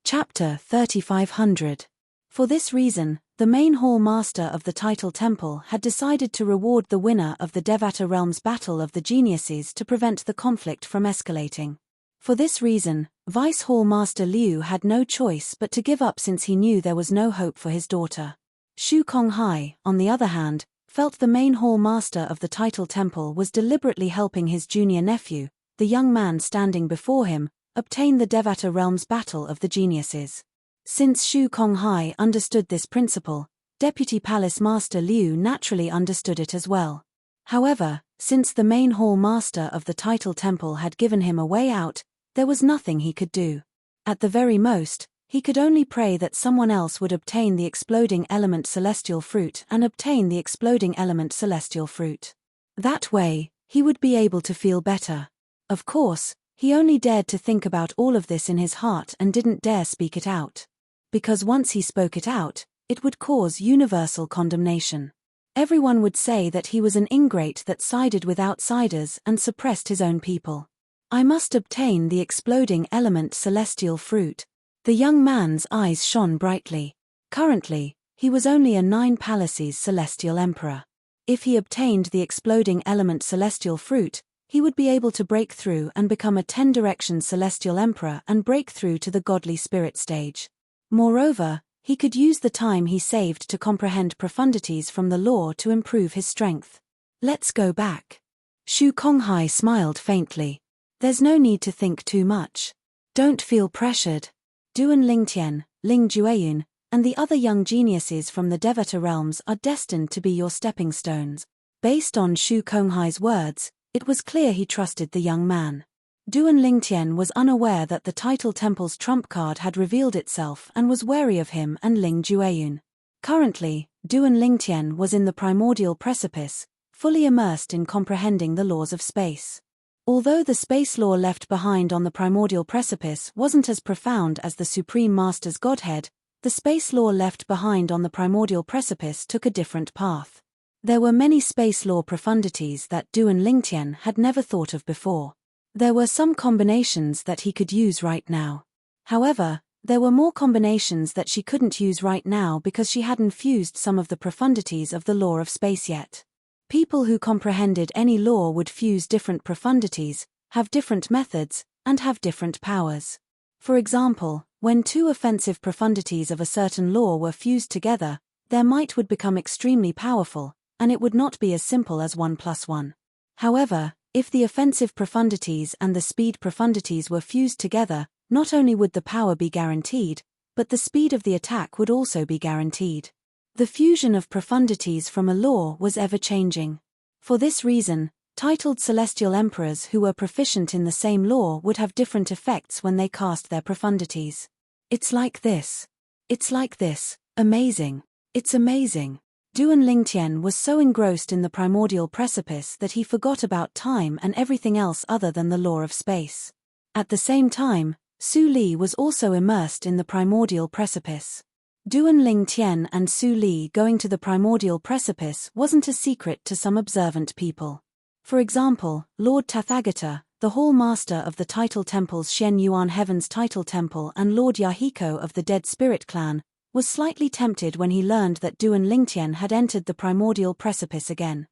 Chapter 3500. For this reason, the main hall master of the Title Temple had decided to reward the winner of the Devata Realm's Battle of the Geniuses to prevent the conflict from escalating. For this reason, Vice Hall Master Liu had no choice but to give up since he knew there was no hope for his daughter. Shu Konghai, on the other hand, felt the main hall master of the Title Temple was deliberately helping his junior nephew, the young man standing before him, obtain the Devata Realm's Battle of the Geniuses. Since Shu Konghai understood this principle, Deputy Palace Master Liu naturally understood it as well. However, since the main hall master of the Title Temple had given him a way out, there was nothing he could do. At the very most, he could only pray that someone else would obtain the exploding element celestial fruit and obtain the exploding element celestial fruit. That way, he would be able to feel better. Of course, he only dared to think about all of this in his heart and didn't dare speak it out. Because once he spoke it out, it would cause universal condemnation. Everyone would say that he was an ingrate that sided with outsiders and suppressed his own people. I must obtain the exploding element celestial fruit. The young man's eyes shone brightly. Currently, he was only a 9 palaces celestial emperor. If he obtained the exploding element celestial fruit, he would be able to break through and become a 10 directions celestial emperor and break through to the godly spirit stage. Moreover, he could use the time he saved to comprehend profundities from the law to improve his strength. Let's go back. Shu Konghai smiled faintly. There's no need to think too much. Don't feel pressured. Duan Lingtian, Ling Jueyun, and the other young geniuses from the Devata realms are destined to be your stepping stones. Based on Shu Konghai's words, it was clear he trusted the young man. Duan Lingtian was unaware that the Title Temple's trump card had revealed itself and was wary of him and Ling Jueyun. Currently, Duan Lingtian was in the primordial precipice, fully immersed in comprehending the laws of space. Although the space law left behind on the primordial precipice wasn't as profound as the Supreme Master's Godhead, the space law left behind on the primordial precipice took a different path. There were many space law profundities that Duan Lingtian had never thought of before. There were some combinations that he could use right now. However, there were more combinations that she couldn't use right now because she hadn't fused some of the profundities of the law of space yet. People who comprehended any law would fuse different profundities, have different methods, and have different powers. For example, when 2 offensive profundities of a certain law were fused together, their might would become extremely powerful, and it would not be as simple as 1 + 1. However, if the offensive profundities and the speed profundities were fused together, not only would the power be guaranteed, but the speed of the attack would also be guaranteed. The fusion of profundities from a law was ever-changing. For this reason, titled celestial emperors who were proficient in the same law would have different effects when they cast their profundities. It's like this. It's like this. Amazing. It's amazing. Duan Lingtian was so engrossed in the primordial precipice that he forgot about time and everything else other than the law of space. At the same time, Su Li was also immersed in the primordial precipice. Duan Lingtian and Su Li going to the primordial precipice wasn't a secret to some observant people. For example, Lord Tathagata, the Hall Master of the Title Temple's Shen Yuan Heaven's Title Temple and Lord Yahiko of the Dead Spirit Clan, was slightly tempted when he learned that Duan Lingtian had entered the primordial precipice again.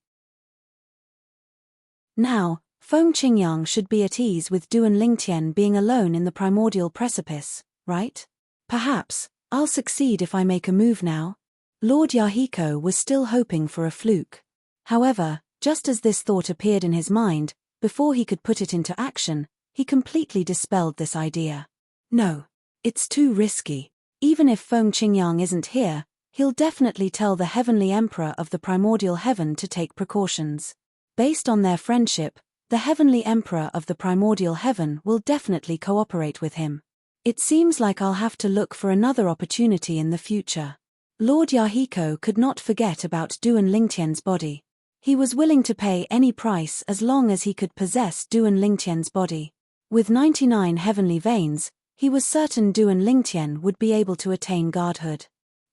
Now, Feng Qingyang should be at ease with Duan Lingtian being alone in the primordial precipice, right? Perhaps, I'll succeed if I make a move now. Lord Yahiko was still hoping for a fluke. However, just as this thought appeared in his mind, before he could put it into action, he completely dispelled this idea. No. It's too risky. Even if Feng Qingyang isn't here, he'll definitely tell the Heavenly Emperor of the Primordial Heaven to take precautions. Based on their friendship, the Heavenly Emperor of the Primordial Heaven will definitely cooperate with him. It seems like I'll have to look for another opportunity in the future. Lord Yahiko could not forget about Duan Lingtian's body. He was willing to pay any price as long as he could possess Duan Lingtian's body. With 99 heavenly veins, he was certain Duan Lingtian would be able to attain godhood.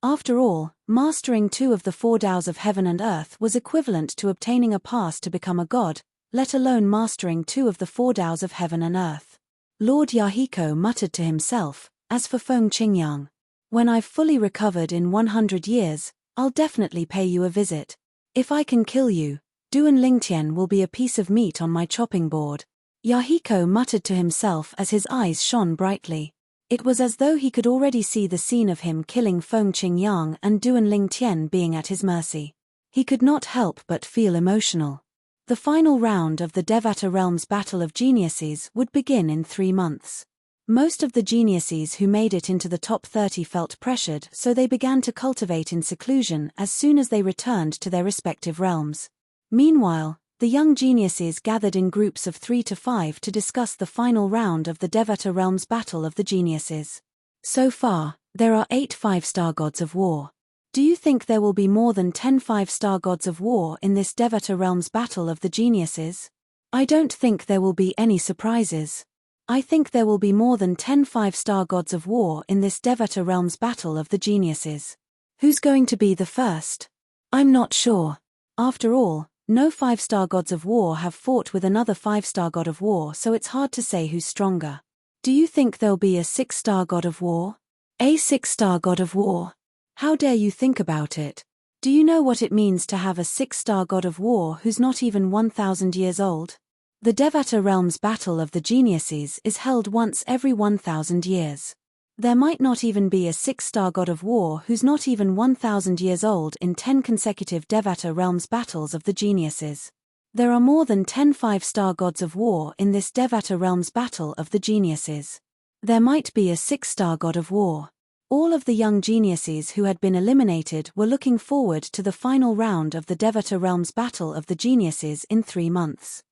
After all, mastering 2 of the 4 Taoes of heaven and earth was equivalent to obtaining a pass to become a god, let alone mastering 2 of the 4 Taoes of heaven and earth. Lord Yahiko muttered to himself, as for Feng Qingyang, when I've fully recovered in 100 years, I'll definitely pay you a visit. If I can kill you, Duan Lingtian will be a piece of meat on my chopping board. Yahiko muttered to himself as his eyes shone brightly. It was as though he could already see the scene of him killing Feng Qingyang and Duan Lingtian being at his mercy. He could not help but feel emotional. The final round of the Devata Realms Battle of Geniuses would begin in 3 months. Most of the geniuses who made it into the top 30 felt pressured, so they began to cultivate in seclusion as soon as they returned to their respective realms. Meanwhile, the young geniuses gathered in groups of 3 to 5 to discuss the final round of the Devata Realms Battle of the Geniuses. So far, there are 8 5-star gods of war. Do you think there will be more than 10 5-star gods of war in this Devata Realms Battle of the Geniuses? I don't think there will be any surprises. I think there will be more than 10 5-star gods of war in this Devata Realms Battle of the Geniuses. Who's going to be the first? I'm not sure. After all, no 5-star gods of war have fought with another 5-star god of war, so it's hard to say who's stronger. Do you think there'll be a 6-star god of war? A 6-star god of war? How dare you think about it? Do you know what it means to have a 6-star god of war who's not even 1,000 years old? The Devata Realms Battle of the Geniuses is held once every 1,000 years. There might not even be a 6-star god of war who's not even 1,000 years old in 10 consecutive Devata Realms Battles of the Geniuses. There are more than 10 5-star gods of war in this Devata Realms Battle of the Geniuses. There might be a 6-star god of war. All of the young geniuses who had been eliminated were looking forward to the final round of the Devata Realms Battle of the Geniuses in 3 months.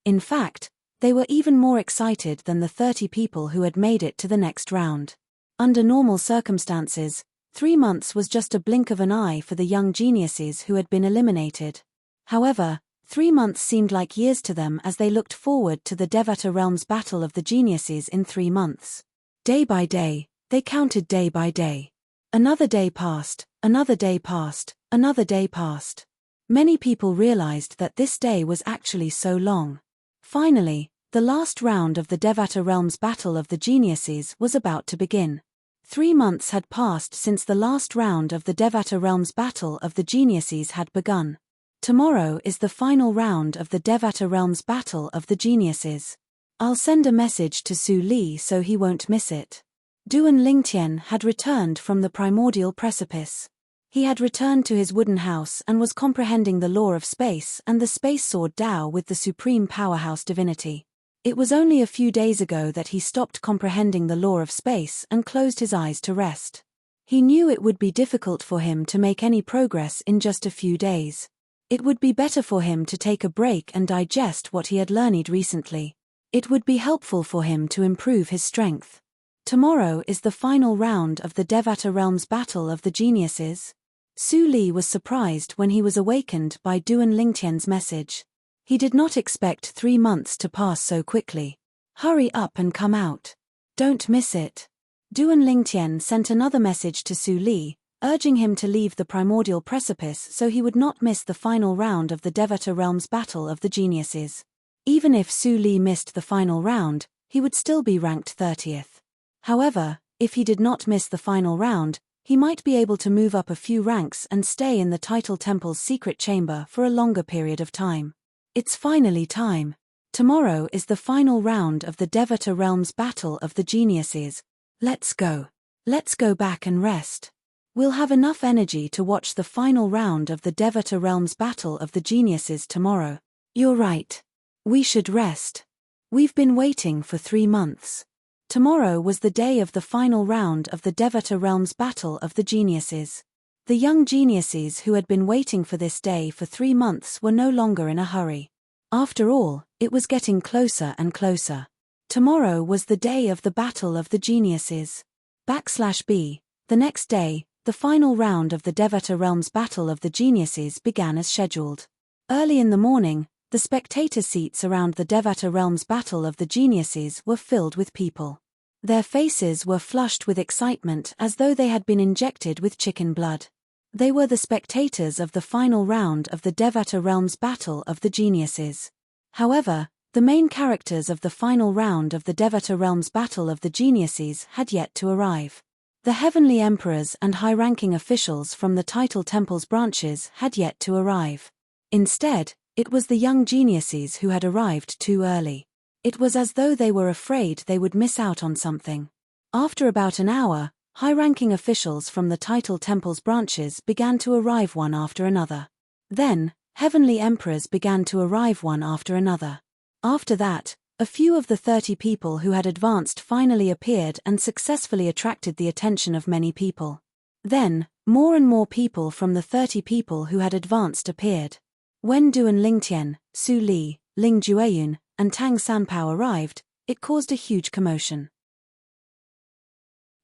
In fact, they were even more excited than the 30 people who had made it to the next round. Under normal circumstances, 3 months was just a blink of an eye for the young geniuses who had been eliminated. However, 3 months seemed like years to them as they looked forward to the Devata Realms Battle of the Geniuses in 3 months. Day by day, they counted day by day. Another day passed, another day passed, another day passed. Many people realized that this day was actually so long. Finally, the last round of the Devata Realms Battle of the Geniuses was about to begin. 3 months had passed since the last round of the Devata Realms Battle of the Geniuses had begun. Tomorrow is the final round of the Devata Realms Battle of the Geniuses. I'll send a message to Su Li so he won't miss it. Duan Lingtian had returned from the primordial precipice. He had returned to his wooden house and was comprehending the law of space and the space sword Tao with the supreme powerhouse divinity. It was only a few days ago that he stopped comprehending the law of space and closed his eyes to rest. He knew it would be difficult for him to make any progress in just a few days. It would be better for him to take a break and digest what he had learned recently. It would be helpful for him to improve his strength. Tomorrow is the final round of the Devata Realms Battle of the Geniuses. Su Li was surprised when he was awakened by Duan Lingtian's message. He did not expect 3 months to pass so quickly. Hurry up and come out. Don't miss it. Duan Lingtian sent another message to Su Li, urging him to leave the primordial precipice so he would not miss the final round of the Devata Realms Battle of the Geniuses. Even if Su Li missed the final round, he would still be ranked 30th. However, if he did not miss the final round, he might be able to move up a few ranks and stay in the Title Temple's secret chamber for a longer period of time. It's finally time. Tomorrow is the final round of the Devata Realms Battle of the Geniuses. Let's go. Let's go back and rest. We'll have enough energy to watch the final round of the Devata Realms Battle of the Geniuses tomorrow. You're right. We should rest. We've been waiting for 3 months. Tomorrow was the day of the final round of the Devata Realms Battle of the Geniuses. The young geniuses who had been waiting for this day for 3 months were no longer in a hurry. After all, it was getting closer and closer. Tomorrow was the day of the Battle of the Geniuses. /B. The next day, the final round of the Devata Realms Battle of the Geniuses began as scheduled. Early in the morning, the spectator seats around the Devata Realms Battle of the Geniuses were filled with people. Their faces were flushed with excitement as though they had been injected with chicken blood. They were the spectators of the final round of the Devata Realms Battle of the Geniuses. However, the main characters of the final round of the Devata Realms Battle of the Geniuses had yet to arrive. The heavenly emperors and high-ranking officials from the title temple's branches had yet to arrive. Instead, it was the young geniuses who had arrived too early. It was as though they were afraid they would miss out on something. After about an hour, high-ranking officials from the title temple's branches began to arrive one after another. Then, heavenly emperors began to arrive one after another. After that, a few of the 30 people who had advanced finally appeared and successfully attracted the attention of many people. Then, more and more people from the 30 people who had advanced appeared. When Duan Lingtian, Su Li, Ling Jueyun, and Tang Sanpao arrived, it caused a huge commotion.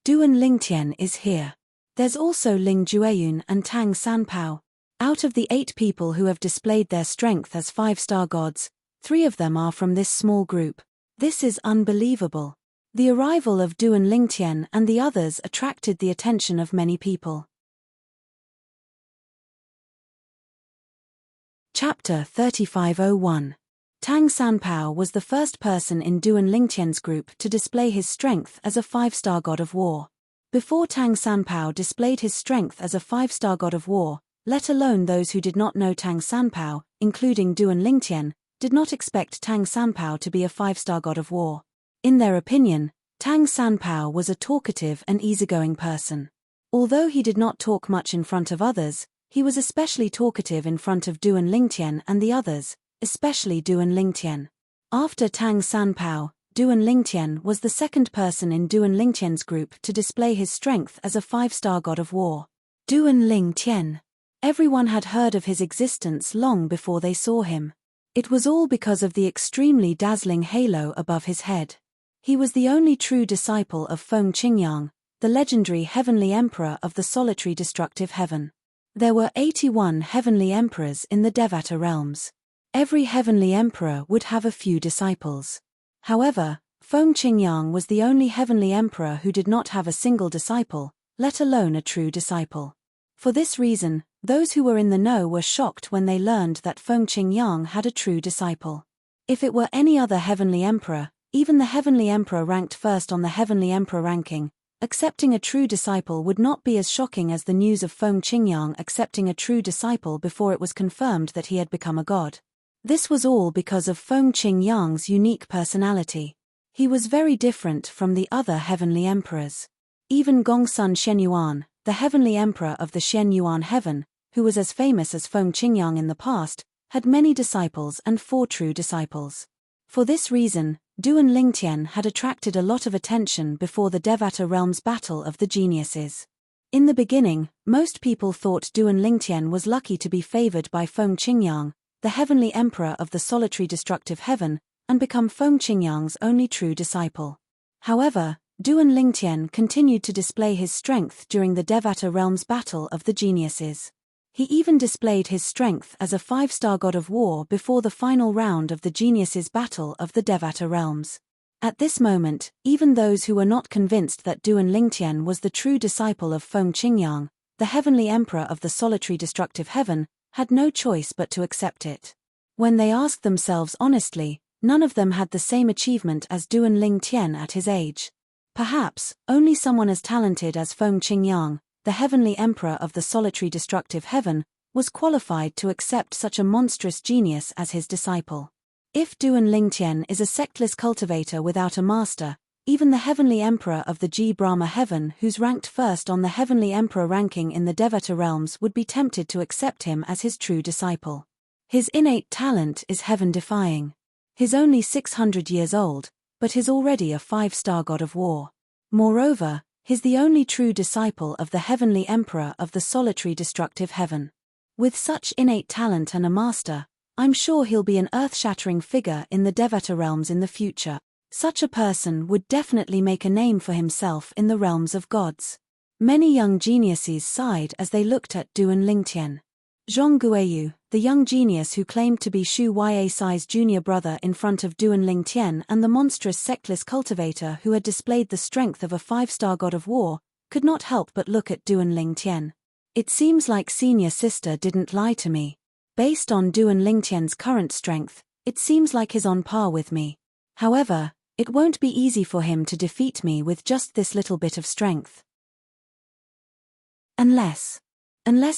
Duan Lingtian is here. There's also Ling Jueyun and Tang Sanpao. Out of the 8 people who have displayed their strength as 5-star gods, 3 of them are from this small group. This is unbelievable. The arrival of Duan Lingtian and the others attracted the attention of many people. Chapter 3501. Tang Sanpao was the first person in Duan Lingtian's group to display his strength as a 5-star god of war. Before Tang Sanpao displayed his strength as a 5-star god of war, let alone those who did not know Tang Sanpao, including Duan Lingtian, did not expect Tang Sanpao to be a 5-star god of war. In their opinion, Tang Sanpao was a talkative and easygoing person. Although he did not talk much in front of others, he was especially talkative in front of Duan Lingtian and the others, especially Duan Lingtian. After Tang Sanpao, Duan Lingtian was the second person in Duan Lingtian's group to display his strength as a 5-star god of war. Duan Lingtian. Everyone had heard of his existence long before they saw him. It was all because of the extremely dazzling halo above his head. He was the only true disciple of Feng Qingyang, the legendary heavenly emperor of the solitary destructive heaven. There were 81 heavenly emperors in the Devata realms. Every heavenly emperor would have a few disciples. However, Feng Qingyang was the only heavenly emperor who did not have a single disciple, let alone a true disciple. For this reason, those who were in the know were shocked when they learned that Feng Qingyang had a true disciple. If it were any other heavenly emperor, even the heavenly emperor ranked first on the heavenly emperor ranking, accepting a true disciple would not be as shocking as the news of Feng Qingyang accepting a true disciple before it was confirmed that he had become a god. This was all because of Feng Qingyang's unique personality. He was very different from the other heavenly emperors. Even Gongsun Shenyuan, the heavenly emperor of the Shenyuan heaven, who was as famous as Feng Qingyang in the past, had many disciples and 4 true disciples. For this reason, Duan Lingtian had attracted a lot of attention before the Devata Realms Battle of the Geniuses. In the beginning, most people thought Duan Lingtian was lucky to be favored by Feng Qingyang, the heavenly emperor of the solitary destructive heaven, and become Feng Qingyang's only true disciple. However, Duan Lingtian continued to display his strength during the Devata Realms Battle of the Geniuses. He even displayed his strength as a 5-star god of war before the final round of the Geniuses Battle of the Devata Realms. At this moment, even those who were not convinced that Duan Lingtian was the true disciple of Feng Qingyang, the heavenly emperor of the solitary destructive heaven, had no choice but to accept it. When they asked themselves honestly, none of them had the same achievement as Duan Lingtian at his age. Perhaps, only someone as talented as Feng Qingyang, the heavenly emperor of the solitary destructive heaven, was qualified to accept such a monstrous genius as his disciple. If Duan Lingtian is a sectless cultivator without a master, Even the heavenly emperor of the G Brahma heaven, who's ranked first on the heavenly emperor ranking in the Devata realms, would be tempted to accept him as his true disciple. His innate talent is heaven-defying. He's only 600 years old, but he's already a 5-star god of war. Moreover, he's the only true disciple of the heavenly emperor of the solitary destructive heaven. With such innate talent and a master, I'm sure he'll be an earth-shattering figure in the Devata realms in the future. Such a person would definitely make a name for himself in the realms of gods. Many young geniuses sighed as they looked at Duan Lingtian. Zhong Guiyu, the young genius who claimed to be Xu Yasai's junior brother in front of Duan Lingtian, and the monstrous sectless cultivator who had displayed the strength of a 5-star god of war, could not help but look at Duan Lingtian. It seems like senior sister didn't lie to me. Based on Duan Lingtian's current strength, it seems like he's on par with me. However, it won't be easy for him to defeat me with just this little bit of strength. Unless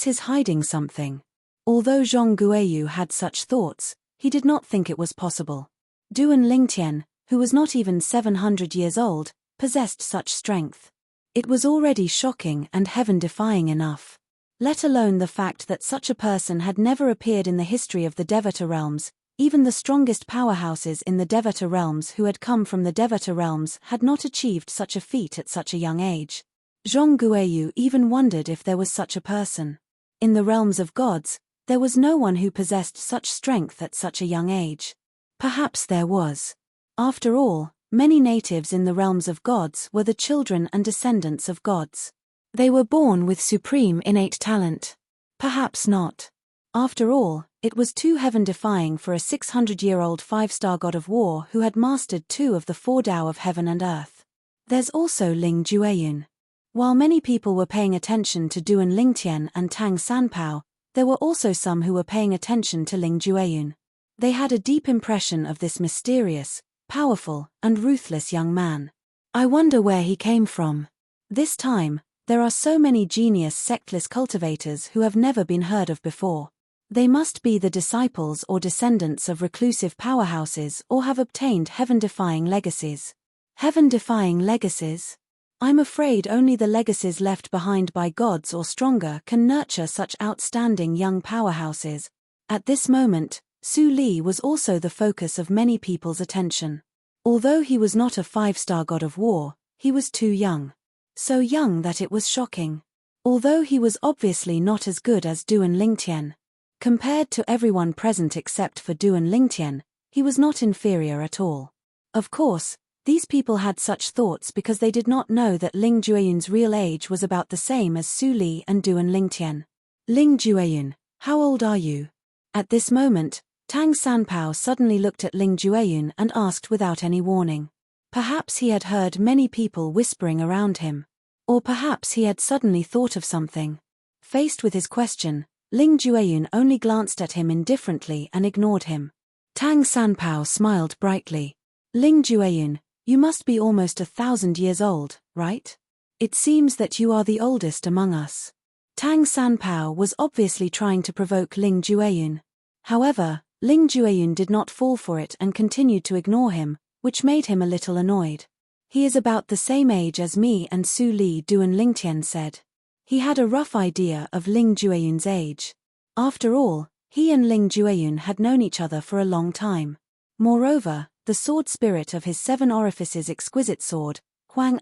he's hiding something. Although Zhong Guiyu had such thoughts, he did not think it was possible. Duan Lingtian, who was not even 700 years old, possessed such strength. It was already shocking and heaven-defying enough. Let alone the fact that such a person had never appeared in the history of the Devata realms. Even the strongest powerhouses in the Devata realms who had come from the Devata realms had not achieved such a feat at such a young age. Zhong Guiyu even wondered if there was such a person. In the realms of gods, there was no one who possessed such strength at such a young age. Perhaps there was. After all, many natives in the realms of gods were the children and descendants of gods. They were born with supreme innate talent. Perhaps not. After all, it was too heaven-defying for a 600-year-old 5-star god of war who had mastered 2 of the 4 Tao of heaven and earth. There's also Ling Jueyun. While many people were paying attention to Duan Lingtian and Tang Sanpao, there were also some who were paying attention to Ling Jueyun. They had a deep impression of this mysterious, powerful, and ruthless young man. I wonder where he came from. This time, there are so many genius sectless cultivators who have never been heard of before. They must be the disciples or descendants of reclusive powerhouses or have obtained heaven-defying legacies. Heaven-defying legacies? I'm afraid only the legacies left behind by gods or stronger can nurture such outstanding young powerhouses. At this moment, Su Li was also the focus of many people's attention. Although he was not a 5-star god of war, he was too young. So young that it was shocking. Although he was obviously not as good as Duan Lingtian. Compared to everyone present except for Duan Lingtian, he was not inferior at all. Of course, these people had such thoughts because they did not know that Ling Jueyun's real age was about the same as Su Li and Duan Lingtian. Ling Jueyun, how old are you? At this moment, Tang Sanpao suddenly looked at Ling Jueyun and asked without any warning. Perhaps he had heard many people whispering around him. Or perhaps he had suddenly thought of something. Faced with his question, Ling Jueyun only glanced at him indifferently and ignored him. Tang Sanpao smiled brightly. Ling Jueyun, you must be almost 1,000 years old, right? It seems that you are the oldest among us. Tang Sanpao was obviously trying to provoke Ling Jueyun. However, Ling Jueyun did not fall for it and continued to ignore him, which made him a little annoyed. He is about the same age as me and Su Li, Duan Lingtian said. He had a rough idea of Ling Jueyun's age. After all, he and Ling Jueyun had known each other for a long time. Moreover, the sword spirit of his 7 orifices exquisite sword, Huang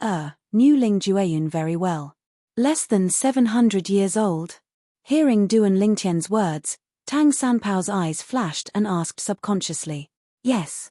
knew Ling Jueyun very well. Less than 700 years old? Hearing Duan Lingtian's words, Tang Sanpao's eyes flashed and asked subconsciously, yes.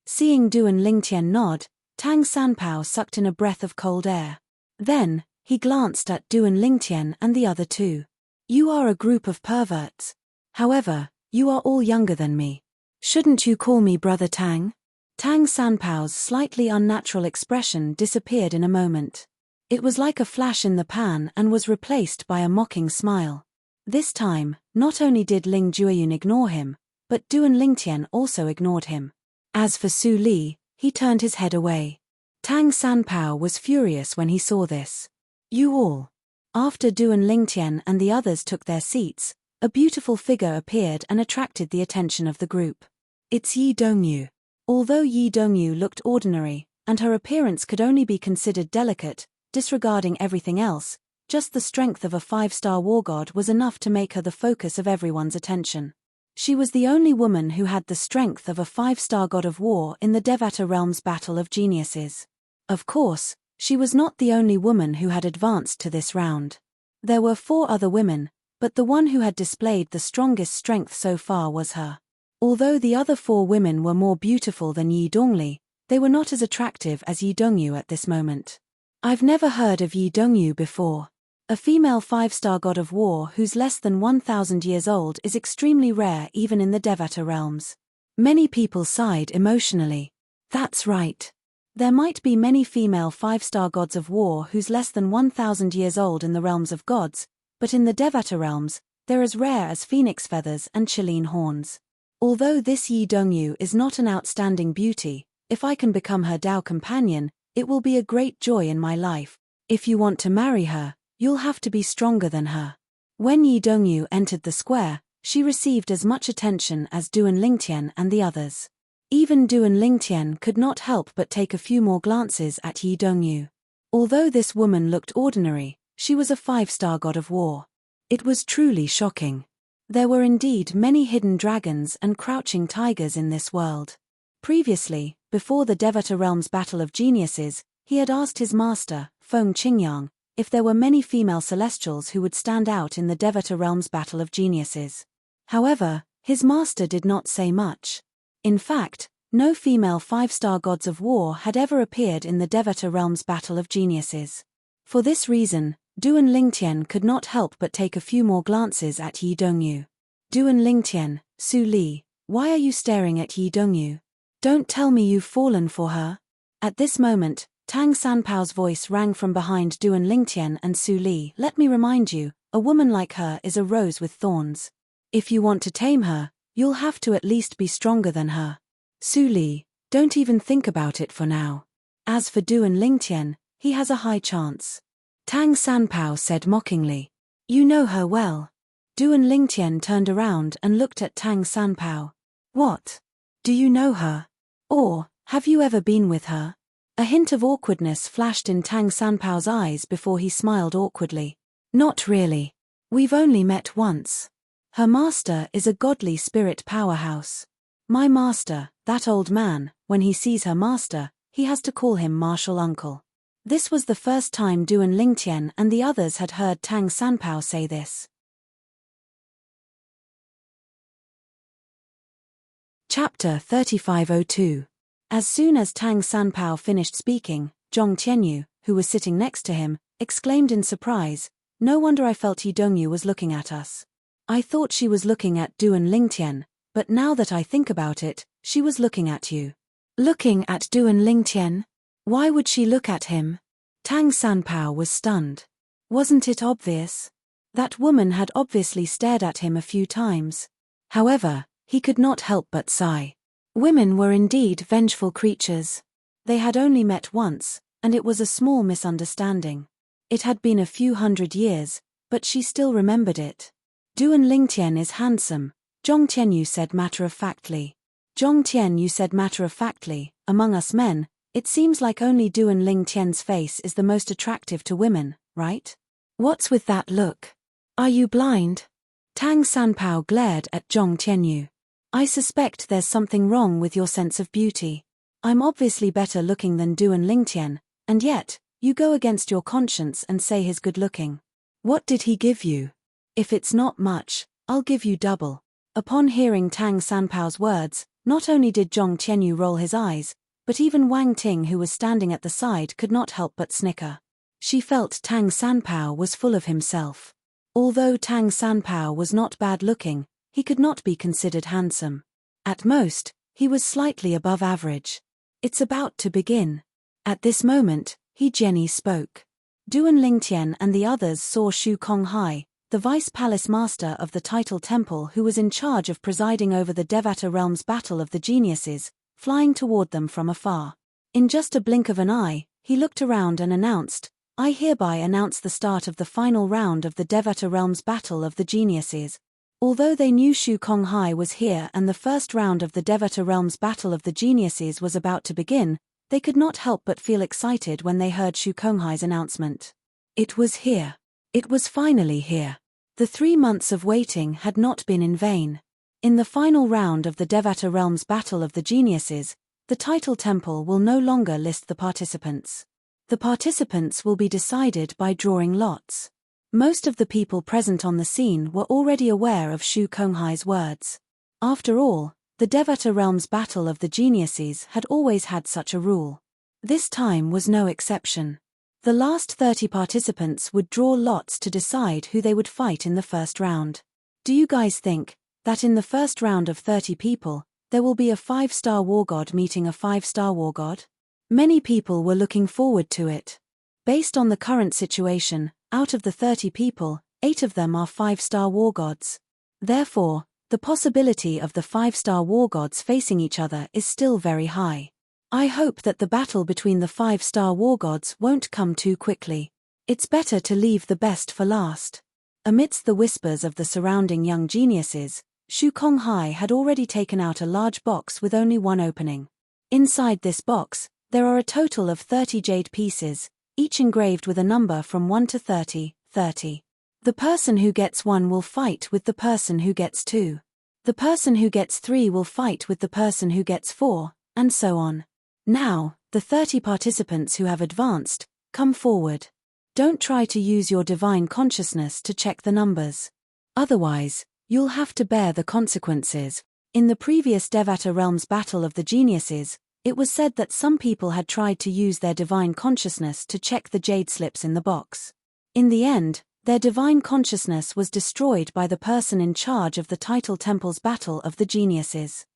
Seeing Duan Lingtian nod, Tang Sanpao sucked in a breath of cold air. Then, he glanced at Duan Lingtian and the other 2. You are a group of perverts. However, you are all younger than me. Shouldn't you call me Brother Tang? Tang Sanpao's slightly unnatural expression disappeared in a moment. It was like a flash in the pan and was replaced by a mocking smile. This time, not only did Ling Jueyun ignore him, but Duan Lingtian also ignored him. As for Su Li, he turned his head away. Tang Sanpao was furious when he saw this. You all. After Duan Lingtian and the others took their seats, a beautiful figure appeared and attracted the attention of the group. It's Yi Dongyu. Although Yi Dongyu looked ordinary, and her appearance could only be considered delicate, disregarding everything else, just the strength of a 5-star war god was enough to make her the focus of everyone's attention. She was the only woman who had the strength of a 5-star god of war in the Devata Realm's Battle of Geniuses. Of course, she was not the only woman who had advanced to this round. There were 4 other women, but the one who had displayed the strongest strength so far was her. Although the other 4 women were more beautiful than Yi Dongli, they were not as attractive as Yi Dongyu at this moment. I've never heard of Yi Dongyu before. A female 5-star god of war who's less than 1,000 years old is extremely rare even in the Devata realms. Many people sighed emotionally. That's right. There might be many female 5-star gods of war who's less than 1,000 years old in the realms of gods, but in the Devata realms, they're as rare as phoenix feathers and Chilean horns. Although this Yi Dongyu is not an outstanding beauty, if I can become her Dao companion, it will be a great joy in my life. If you want to marry her, you'll have to be stronger than her. When Yi Dongyu entered the square, she received as much attention as Duan Lingtian and the others. Even Duan Lingtian could not help but take a few more glances at Yi Dongyu. Although this woman looked ordinary, she was a 5-star god of war. It was truly shocking. There were indeed many hidden dragons and crouching tigers in this world. Previously, before the Devata Realm's Battle of Geniuses, he had asked his master, Feng Qingyang, if there were many female celestials who would stand out in the Devata Realm's Battle of Geniuses. However, his master did not say much. In fact, no female 5-star gods of war had ever appeared in the Devata Realm's Battle of Geniuses. For this reason, Duan Lingtian could not help but take a few more glances at Yi Dongyu. Duan Lingtian, Su Li, why are you staring at Yi Dongyu? Don't tell me you've fallen for her. At this moment, Tang Sanpao's voice rang from behind Duan Lingtian and Su Li. Let me remind you, a woman like her is a rose with thorns. If you want to tame her, you'll have to at least be stronger than her. Su Li, don't even think about it for now. As for Duan Lingtian, he has a high chance. Tang Sanpao said mockingly. You know her well. Duan Lingtian turned around and looked at Tang Sanpao. What? Do you know her? Or, have you ever been with her? A hint of awkwardness flashed in Tang Sanpao's eyes before he smiled awkwardly. Not really. We've only met once. Her master is a godly spirit powerhouse. My master, that old man, when he sees her master, he has to call him martial uncle. This was the first time Duan Lingtian and the others had heard Tang Sanpao say this. Chapter 3502. As soon as Tang Sanpao finished speaking, Zhong Tianyu, who was sitting next to him, exclaimed in surprise, No wonder I felt Yi Dongyu was looking at us. I thought she was looking at Duan Lingtian, but now that I think about it, she was looking at you. Looking at Duan Lingtian? Why would she look at him? Tang Sanpao was stunned. Wasn't it obvious? That woman had obviously stared at him a few times. However, he could not help but sigh. Women were indeed vengeful creatures. They had only met once, and it was a small misunderstanding. It had been a few hundred years, but she still remembered it. Duan Lingtian is handsome, Zhong Tianyu said matter-of-factly. Zhong Tianyu said matter-of-factly, among us men, it seems like only Duan Lingtian's face is the most attractive to women, right? What's with that look? Are you blind? Tang Sanpao glared at Zhong Tianyu. I suspect there's something wrong with your sense of beauty. I'm obviously better looking than Duan Lingtian, and yet, you go against your conscience and say he's good looking. What did he give you? If it's not much, I'll give you double. Upon hearing Tang Sanpao's words, not only did Zhong Tianyu roll his eyes, but even Wang Ting, who was standing at the side, could not help but snicker. She felt Tang Sanpao was full of himself. Although Tang Sanpao was not bad-looking, he could not be considered handsome. At most, he was slightly above average. It's about to begin. At this moment, Jenny spoke. Duan Lingtian and the others saw Shu Konghai, the vice palace master of the Title Temple who was in charge of presiding over the Devata Realm's Battle of the Geniuses, flying toward them from afar. In just a blink of an eye, he looked around and announced, I hereby announce the start of the final round of the Devata Realm's Battle of the Geniuses. Although they knew Shu Konghai was here and the first round of the Devata Realms Battle of the Geniuses was about to begin, they could not help but feel excited when they heard Shu Konghai's announcement. It was here. It was finally here. The 3 months of waiting had not been in vain. In the final round of the Devata Realms Battle of the Geniuses, the title temple will no longer list the participants. The participants will be decided by drawing lots. Most of the people present on the scene were already aware of Shu Konghai's words. After all, the Devata Realms Battle of the Geniuses had always had such a rule. This time was no exception. The last 30 participants would draw lots to decide who they would fight in the first round. Do you guys think that in the first round of 30 people, there will be a 5-star war god meeting a 5-star war god? Many people were looking forward to it. Based on the current situation, out of the 30 people, 8 of them are 5-star war gods. Therefore, the possibility of the 5-star war gods facing each other is still very high. I hope that the battle between the 5-star war gods won't come too quickly. It's better to leave the best for last. Amidst the whispers of the surrounding young geniuses, Shu Konghai had already taken out a large box with only one opening. Inside this box, there are a total of 30 jade pieces, each engraved with a number from 1 to 30, 30. The person who gets 1 will fight with the person who gets 2. The person who gets 3 will fight with the person who gets 4, and so on. Now, the 30 participants who have advanced, come forward. Don't try to use your divine consciousness to check the numbers. Otherwise, you'll have to bear the consequences. In the previous Devata Realms Battle of the Geniuses, it was said that some people had tried to use their divine consciousness to check the jade slips in the box. In the end, their divine consciousness was destroyed by the person in charge of the Title Temple's Battle of the Geniuses.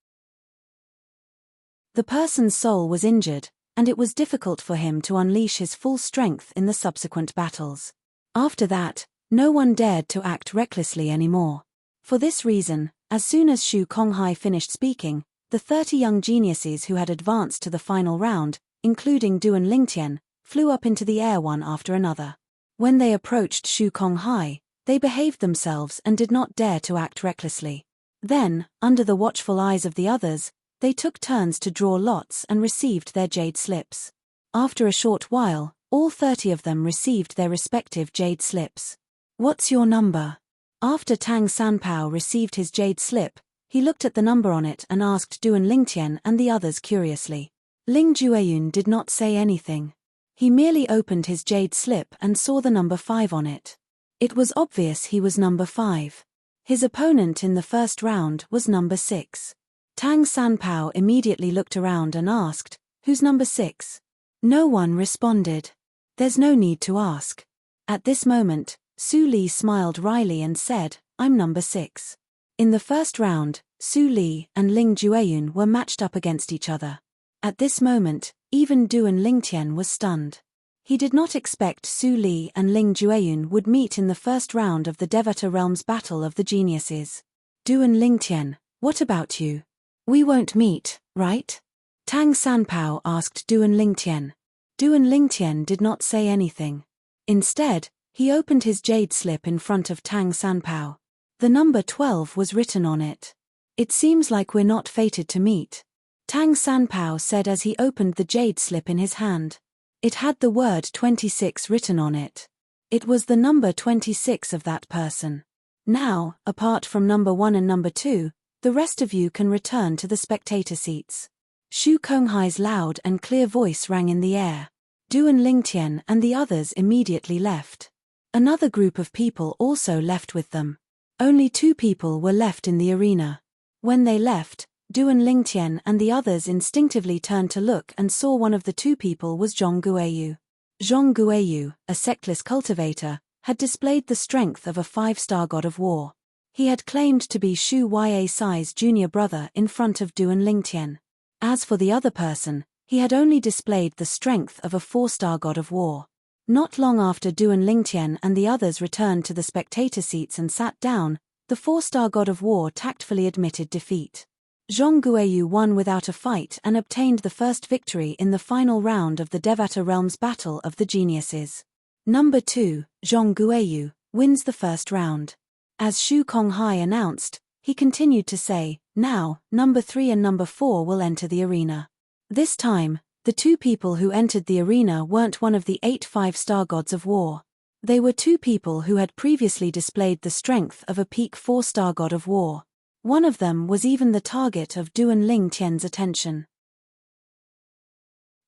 The person's soul was injured, and it was difficult for him to unleash his full strength in the subsequent battles. After that, no one dared to act recklessly anymore. For this reason, as soon as Shu Konghai finished speaking, the 30 young geniuses who had advanced to the final round, including Duan Lingtian, flew up into the air one after another. When they approached Shu Konghai, they behaved themselves and did not dare to act recklessly. Then, under the watchful eyes of the others, they took turns to draw lots and received their jade slips. After a short while, all 30 of them received their respective jade slips. "What's your number?" After Tang Sanpao received his jade slip, he looked at the number on it and asked Duan Lingtian and the others curiously. Ling Jueyun did not say anything. He merely opened his jade slip and saw the number 5 on it. It was obvious he was number 5. His opponent in the first round was number 6. Tang Sanpao immediately looked around and asked, "Who's number 6? No one responded. "There's no need to ask." At this moment, Su Li smiled wryly and said, "I'm number 6. In the first round, Su Li and Ling Jueyun were matched up against each other. At this moment, even Duan Lingtian was stunned. He did not expect Su Li and Ling Jueyun would meet in the first round of the Devata Realms Battle of the Geniuses. "Duan Lingtian, what about you? We won't meet, right?" Tang Sanpao asked Duan Lingtian. Duan Lingtian did not say anything. Instead, he opened his jade slip in front of Tang Sanpao. The number 12 was written on it. "It seems like we're not fated to meet," Tang Sanpao said as he opened the jade slip in his hand. It had the word 26 written on it. It was the number 26 of that person. "Now, apart from number 1 and number 2, the rest of you can return to the spectator seats." Shu Konghai's loud and clear voice rang in the air. Duan Lingtian and the others immediately left. Another group of people also left with them. Only 2 people were left in the arena. When they left, Duan Lingtian and the others instinctively turned to look and saw one of the 2 people was Zhong Guiyu. Zhong Guiyu, a sectless cultivator, had displayed the strength of a 5-star god of war. He had claimed to be Shu Yaisai's junior brother in front of Duan Lingtian. As for the other person, he had only displayed the strength of a 4-star god of war. Not long after Duan Lingtian and the others returned to the spectator seats and sat down, the 4-star god of war tactfully admitted defeat. Zhong Guiyu won without a fight and obtained the first victory in the final round of the Devata Realms Battle of the Geniuses. Number 2, Zhong Guiyu, wins the first round. As Shu Konghai announced, he continued to say, "Now, number 3 and number 4 will enter the arena." This time, the two people who entered the arena weren't one of the 8 5-star gods of war. They were two people who had previously displayed the strength of a peak 4-star god of war. One of them was even the target of Duan Lingtian's attention.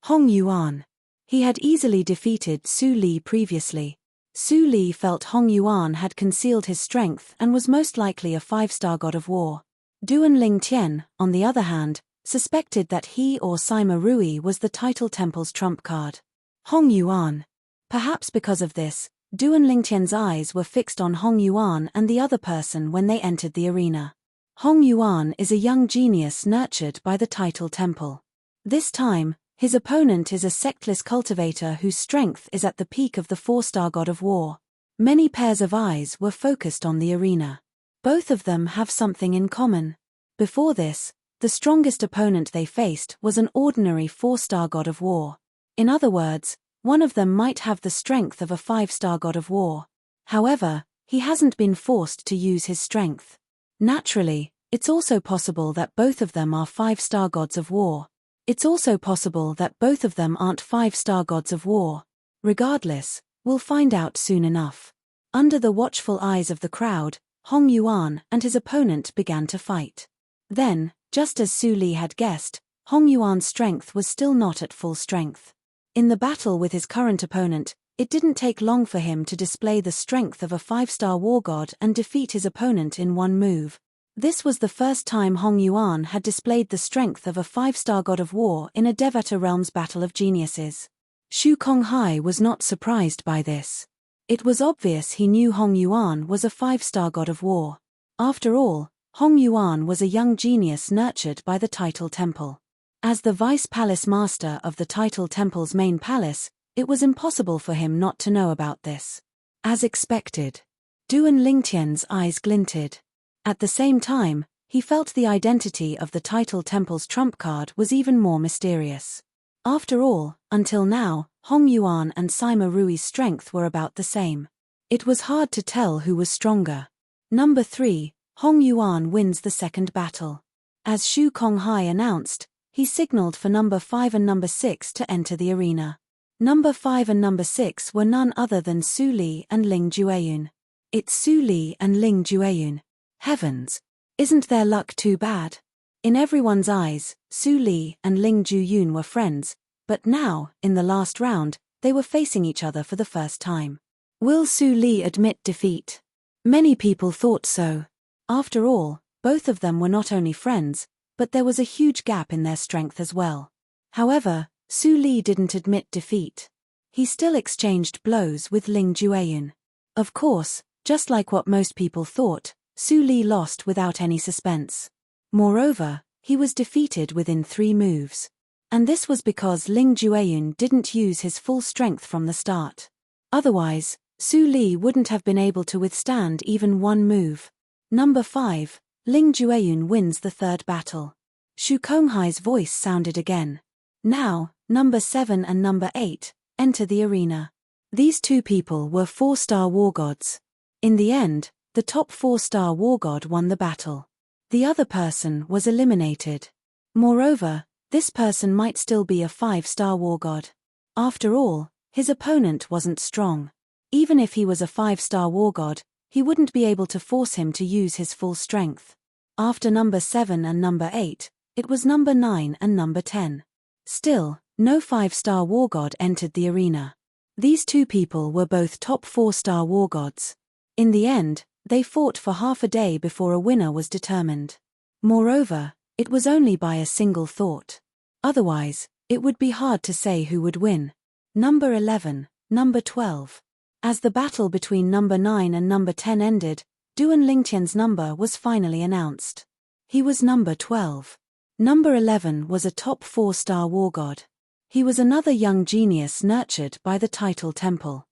Hong Yuan. He had easily defeated Su Li previously. Su Li felt Hong Yuan had concealed his strength and was most likely a 5-star god of war. Duan Lingtian, on the other hand, suspected that he or Sima Rui was the title temple's trump card. Hong Yuan. Perhaps because of this, Duan Lingtian's eyes were fixed on Hong Yuan and the other person when they entered the arena. Hong Yuan is a young genius nurtured by the title temple. This time, his opponent is a sectless cultivator whose strength is at the peak of the 4-star god of war. Many pairs of eyes were focused on the arena. Both of them have something in common. Before this, the strongest opponent they faced was an ordinary 4-star god of war. In other words, one of them might have the strength of a 5-star god of war. However, he hasn't been forced to use his strength. Naturally, it's also possible that both of them are 5-star gods of war. It's also possible that both of them aren't 5-star gods of war. Regardless, we'll find out soon enough. Under the watchful eyes of the crowd, Hong Yuan and his opponent began to fight. Then, just as Su Li had guessed, Hong Yuan's strength was still not at full strength. In the battle with his current opponent, it didn't take long for him to display the strength of a 5-star war god and defeat his opponent in one move. This was the first time Hong Yuan had displayed the strength of a 5-star god of war in a Devata Realms battle of geniuses. Shu Konghai was not surprised by this. It was obvious he knew Hong Yuan was a 5-star god of war. After all, Hong Yuan was a young genius nurtured by the title temple. As the vice palace master of the title temple's main palace, it was impossible for him not to know about this. As expected, Duan Lingtian's eyes glinted. At the same time, he felt the identity of the title temple's trump card was even more mysterious. After all, until now, Hong Yuan and Sima Rui's strength were about the same. It was hard to tell who was stronger. Number 3, Hong Yuan wins the second battle. As Shu Konghai announced, he signaled for number 5 and number 6 to enter the arena. Number 5 and number 6 were none other than Su Li and Ling Jueyun. It's Su Li and Ling Jueyun. Heavens! Isn't their luck too bad? In everyone's eyes, Su Li and Ling Jueyun were friends, but now, in the last round, they were facing each other for the first time. Will Su Li admit defeat? Many people thought so. After all, both of them were not only friends, but there was a huge gap in their strength as well. However, Su Li didn't admit defeat. He still exchanged blows with Ling Jueyun. Of course, just like what most people thought, Su Li lost without any suspense. Moreover, he was defeated within 3 moves. And this was because Ling Jueyun didn't use his full strength from the start. Otherwise, Su Li wouldn't have been able to withstand even one move. Number 5, Ling Jueyun wins the third battle. Shu Konghai's voice sounded again. Now, number 7 and number 8 enter the arena. These two people were 4-star war gods. In the end, the top 4-star war god won the battle. The other person was eliminated. Moreover, this person might still be a 5-star war god. After all, his opponent wasn't strong. Even if he was a 5-star war god, he wouldn't be able to force him to use his full strength. After number 7 and number 8, it was number 9 and number 10. Still, no 5-star war god entered the arena. These two people were both top 4-star war gods. In the end, they fought for half a day before a winner was determined. Moreover, it was only by a single thought. Otherwise, it would be hard to say who would win. Number 11, number 12. As the battle between number 9 and number 10 ended, Duan Lingtian's number was finally announced. He was number 12. Number 11 was a top 4-star war god. He was another young genius nurtured by the title temple.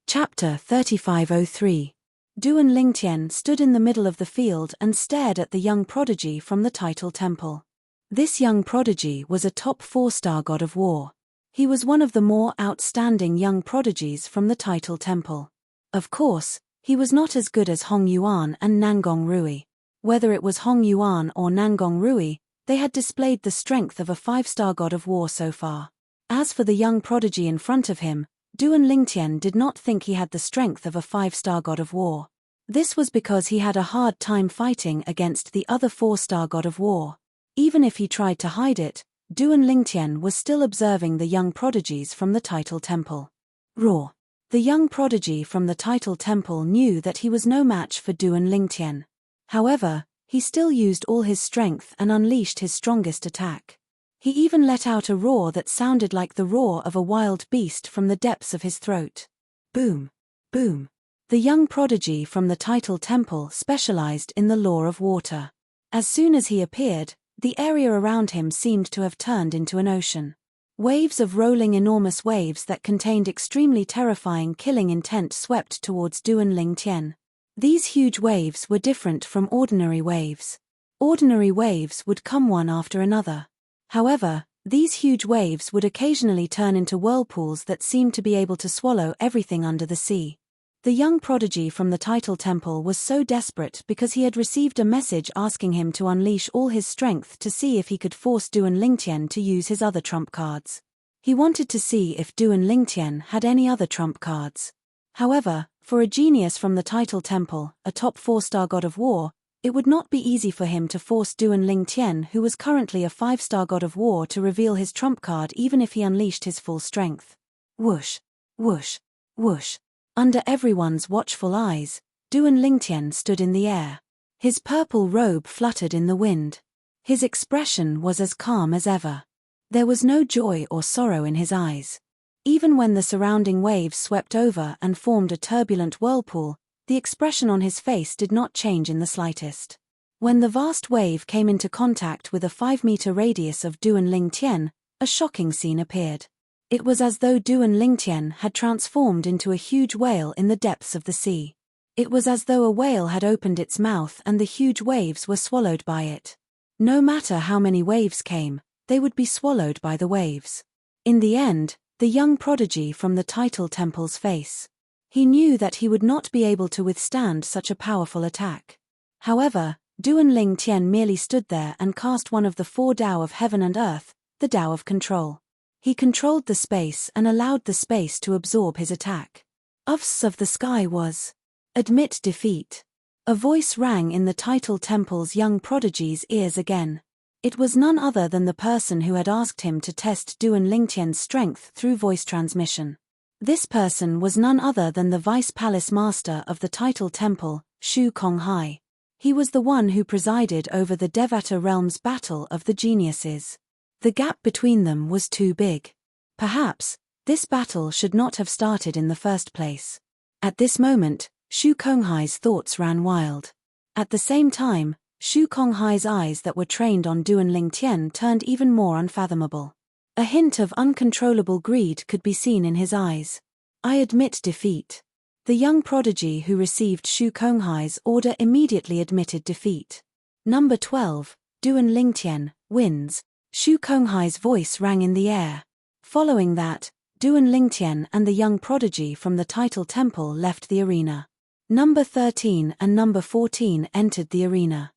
Chapter 3503. Duan Lingtian stood in the middle of the field and stared at the young prodigy from the title temple. This young prodigy was a top 4-star god of war. He was one of the more outstanding young prodigies from the Title Temple. Of course, he was not as good as Hong Yuan and Nangong Rui. Whether it was Hong Yuan or Nangong Rui, they had displayed the strength of a 5-star god of war so far. As for the young prodigy in front of him, Duan Lingtian did not think he had the strength of a 5-star god of war. This was because he had a hard time fighting against the other 4-star god of war. Even if he tried to hide it, Duan Lingtian was still observing the young prodigies from the Title Temple. Roar. The young prodigy from the Title Temple knew that he was no match for Duan Lingtian. However, he still used all his strength and unleashed his strongest attack. He even let out a roar that sounded like the roar of a wild beast from the depths of his throat. Boom! Boom! The young prodigy from the Title Temple specialized in the law of water. As soon as he appeared, the area around him seemed to have turned into an ocean. Waves of rolling enormous waves that contained extremely terrifying killing intent swept towards Duan Lingtian. These huge waves were different from ordinary waves. Ordinary waves would come one after another. However, these huge waves would occasionally turn into whirlpools that seemed to be able to swallow everything under the sea. The young prodigy from the Title Temple was so desperate because he had received a message asking him to unleash all his strength to see if he could force Duan Lingtian to use his other trump cards. He wanted to see if Duan Lingtian had any other trump cards. However, for a genius from the Title Temple, a top 4-star god of war, it would not be easy for him to force Duan Lingtian, who was currently a 5-star god of war, to reveal his trump card even if he unleashed his full strength. Whoosh! Whoosh! Whoosh! Under everyone's watchful eyes, Duan Lingtian stood in the air. His purple robe fluttered in the wind. His expression was as calm as ever. There was no joy or sorrow in his eyes. Even when the surrounding waves swept over and formed a turbulent whirlpool, the expression on his face did not change in the slightest. When the vast wave came into contact with a 5-meter radius of Duan Lingtian, a shocking scene appeared. It was as though Duan Lingtian had transformed into a huge whale in the depths of the sea. It was as though a whale had opened its mouth and the huge waves were swallowed by it. No matter how many waves came, they would be swallowed by the waves. In the end, the young prodigy from the Title Temple's face. He knew that he would not be able to withstand such a powerful attack. However, Duan Lingtian merely stood there and cast one of the 4 Tao of heaven and earth, the Tao of control. He controlled the space and allowed the space to absorb his attack. Uffs of the sky was. Admit defeat. A voice rang in the Title Temple's young prodigy's ears again. It was none other than the person who had asked him to test Duan Lingtian's strength through voice transmission. This person was none other than the Vice Palace Master of the Title Temple, Shu Konghai. He was the one who presided over the Devata Realm's Battle of the Geniuses. The gap between them was too big. Perhaps, this battle should not have started in the first place. At this moment, Shu Konghai's thoughts ran wild. At the same time, Shu Konghai's eyes that were trained on Duan Lingtian turned even more unfathomable. A hint of uncontrollable greed could be seen in his eyes. I admit defeat. The young prodigy who received Shu Konghai's order immediately admitted defeat. Number 12, Duan Lingtian, wins. Shu Konghai's voice rang in the air. Following that, Duan Lingtian and the young prodigy from the Title Temple left the arena. Number 13 and number 14 entered the arena.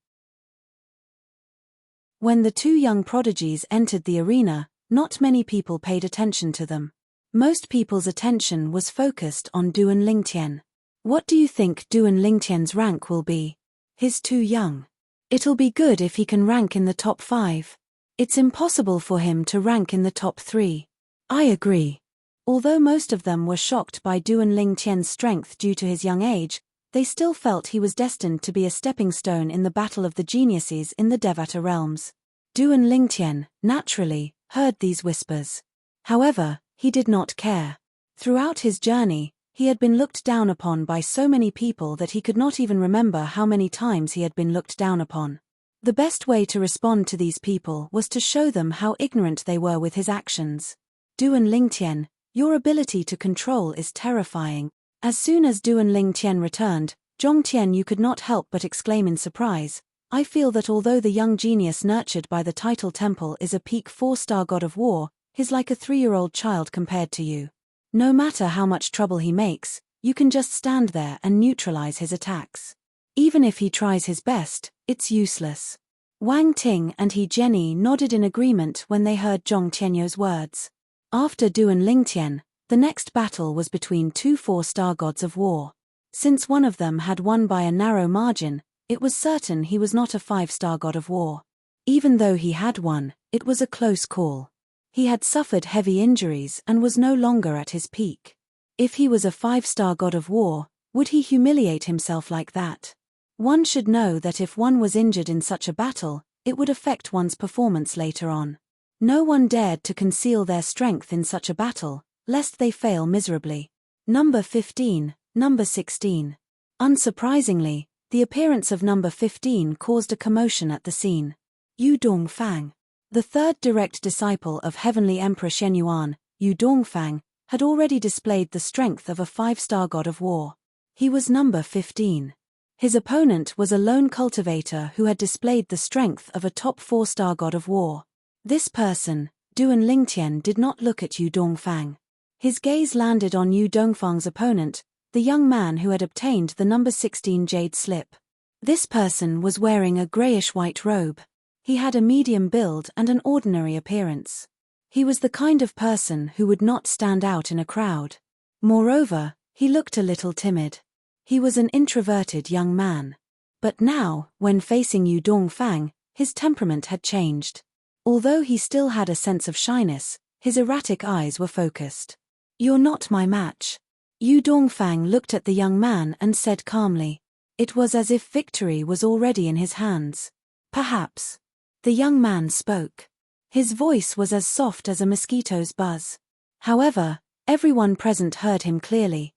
When the 2 young prodigies entered the arena, not many people paid attention to them. Most people's attention was focused on Duan Lingtian. What do you think Duan Lingtian's rank will be? He's too young. It'll be good if he can rank in the top 5. It's impossible for him to rank in the top 3. I agree. Although most of them were shocked by Duan Lingtian's strength due to his young age, they still felt he was destined to be a stepping stone in the battle of the geniuses in the Devata realms. Duan Lingtian, naturally, heard these whispers. However, he did not care. Throughout his journey, he had been looked down upon by so many people that he could not even remember how many times he had been looked down upon. The best way to respond to these people was to show them how ignorant they were with his actions. Duan Lingtian, your ability to control is terrifying. As soon as Duan Lingtian returned, Zhongtian you could not help but exclaim in surprise, I feel that although the young genius nurtured by the Title Temple is a peak 4-star god of war, He's like a 3-year-old child compared to you. No matter how much trouble he makes, you can just stand there and neutralize his attacks. Even if he tries his best, it's useless. Wang Ting and He Jianyi nodded in agreement when they heard Zhong Tianyou's words. After Du and Lingtian, the next battle was between two 4-star gods of war. Since one of them had won by a narrow margin, it was certain he was not a 5-star god of war. Even though he had won, it was a close call. He had suffered heavy injuries and was no longer at his peak. If he was a 5-star god of war, would he humiliate himself like that? One should know that if one was injured in such a battle, it would affect one's performance later on. No one dared to conceal their strength in such a battle, lest they fail miserably. Number 15, number 16. Unsurprisingly, the appearance of number 15 caused a commotion at the scene. Yu Dongfang, the third direct disciple of Heavenly Emperor Shenyuan, Yu Dongfang, had already displayed the strength of a 5-star god of war. He was number 15. His opponent was a lone cultivator who had displayed the strength of a top 4-star god of war. This person, Du and Lingtian, did not look at Yu Dongfang. His gaze landed on Yu Dongfang's opponent, the young man who had obtained the number 16 jade slip. This person was wearing a grayish-white robe. He had a medium build and an ordinary appearance. He was the kind of person who would not stand out in a crowd. Moreover, he looked a little timid. He was an introverted young man. But now, when facing Yu Dongfang, his temperament had changed. Although he still had a sense of shyness, his erratic eyes were focused. "You're not my match." Yu Dongfang looked at the young man and said calmly. It was as if victory was already in his hands. "Perhaps." The young man spoke. His voice was as soft as a mosquito's buzz. However, everyone present heard him clearly.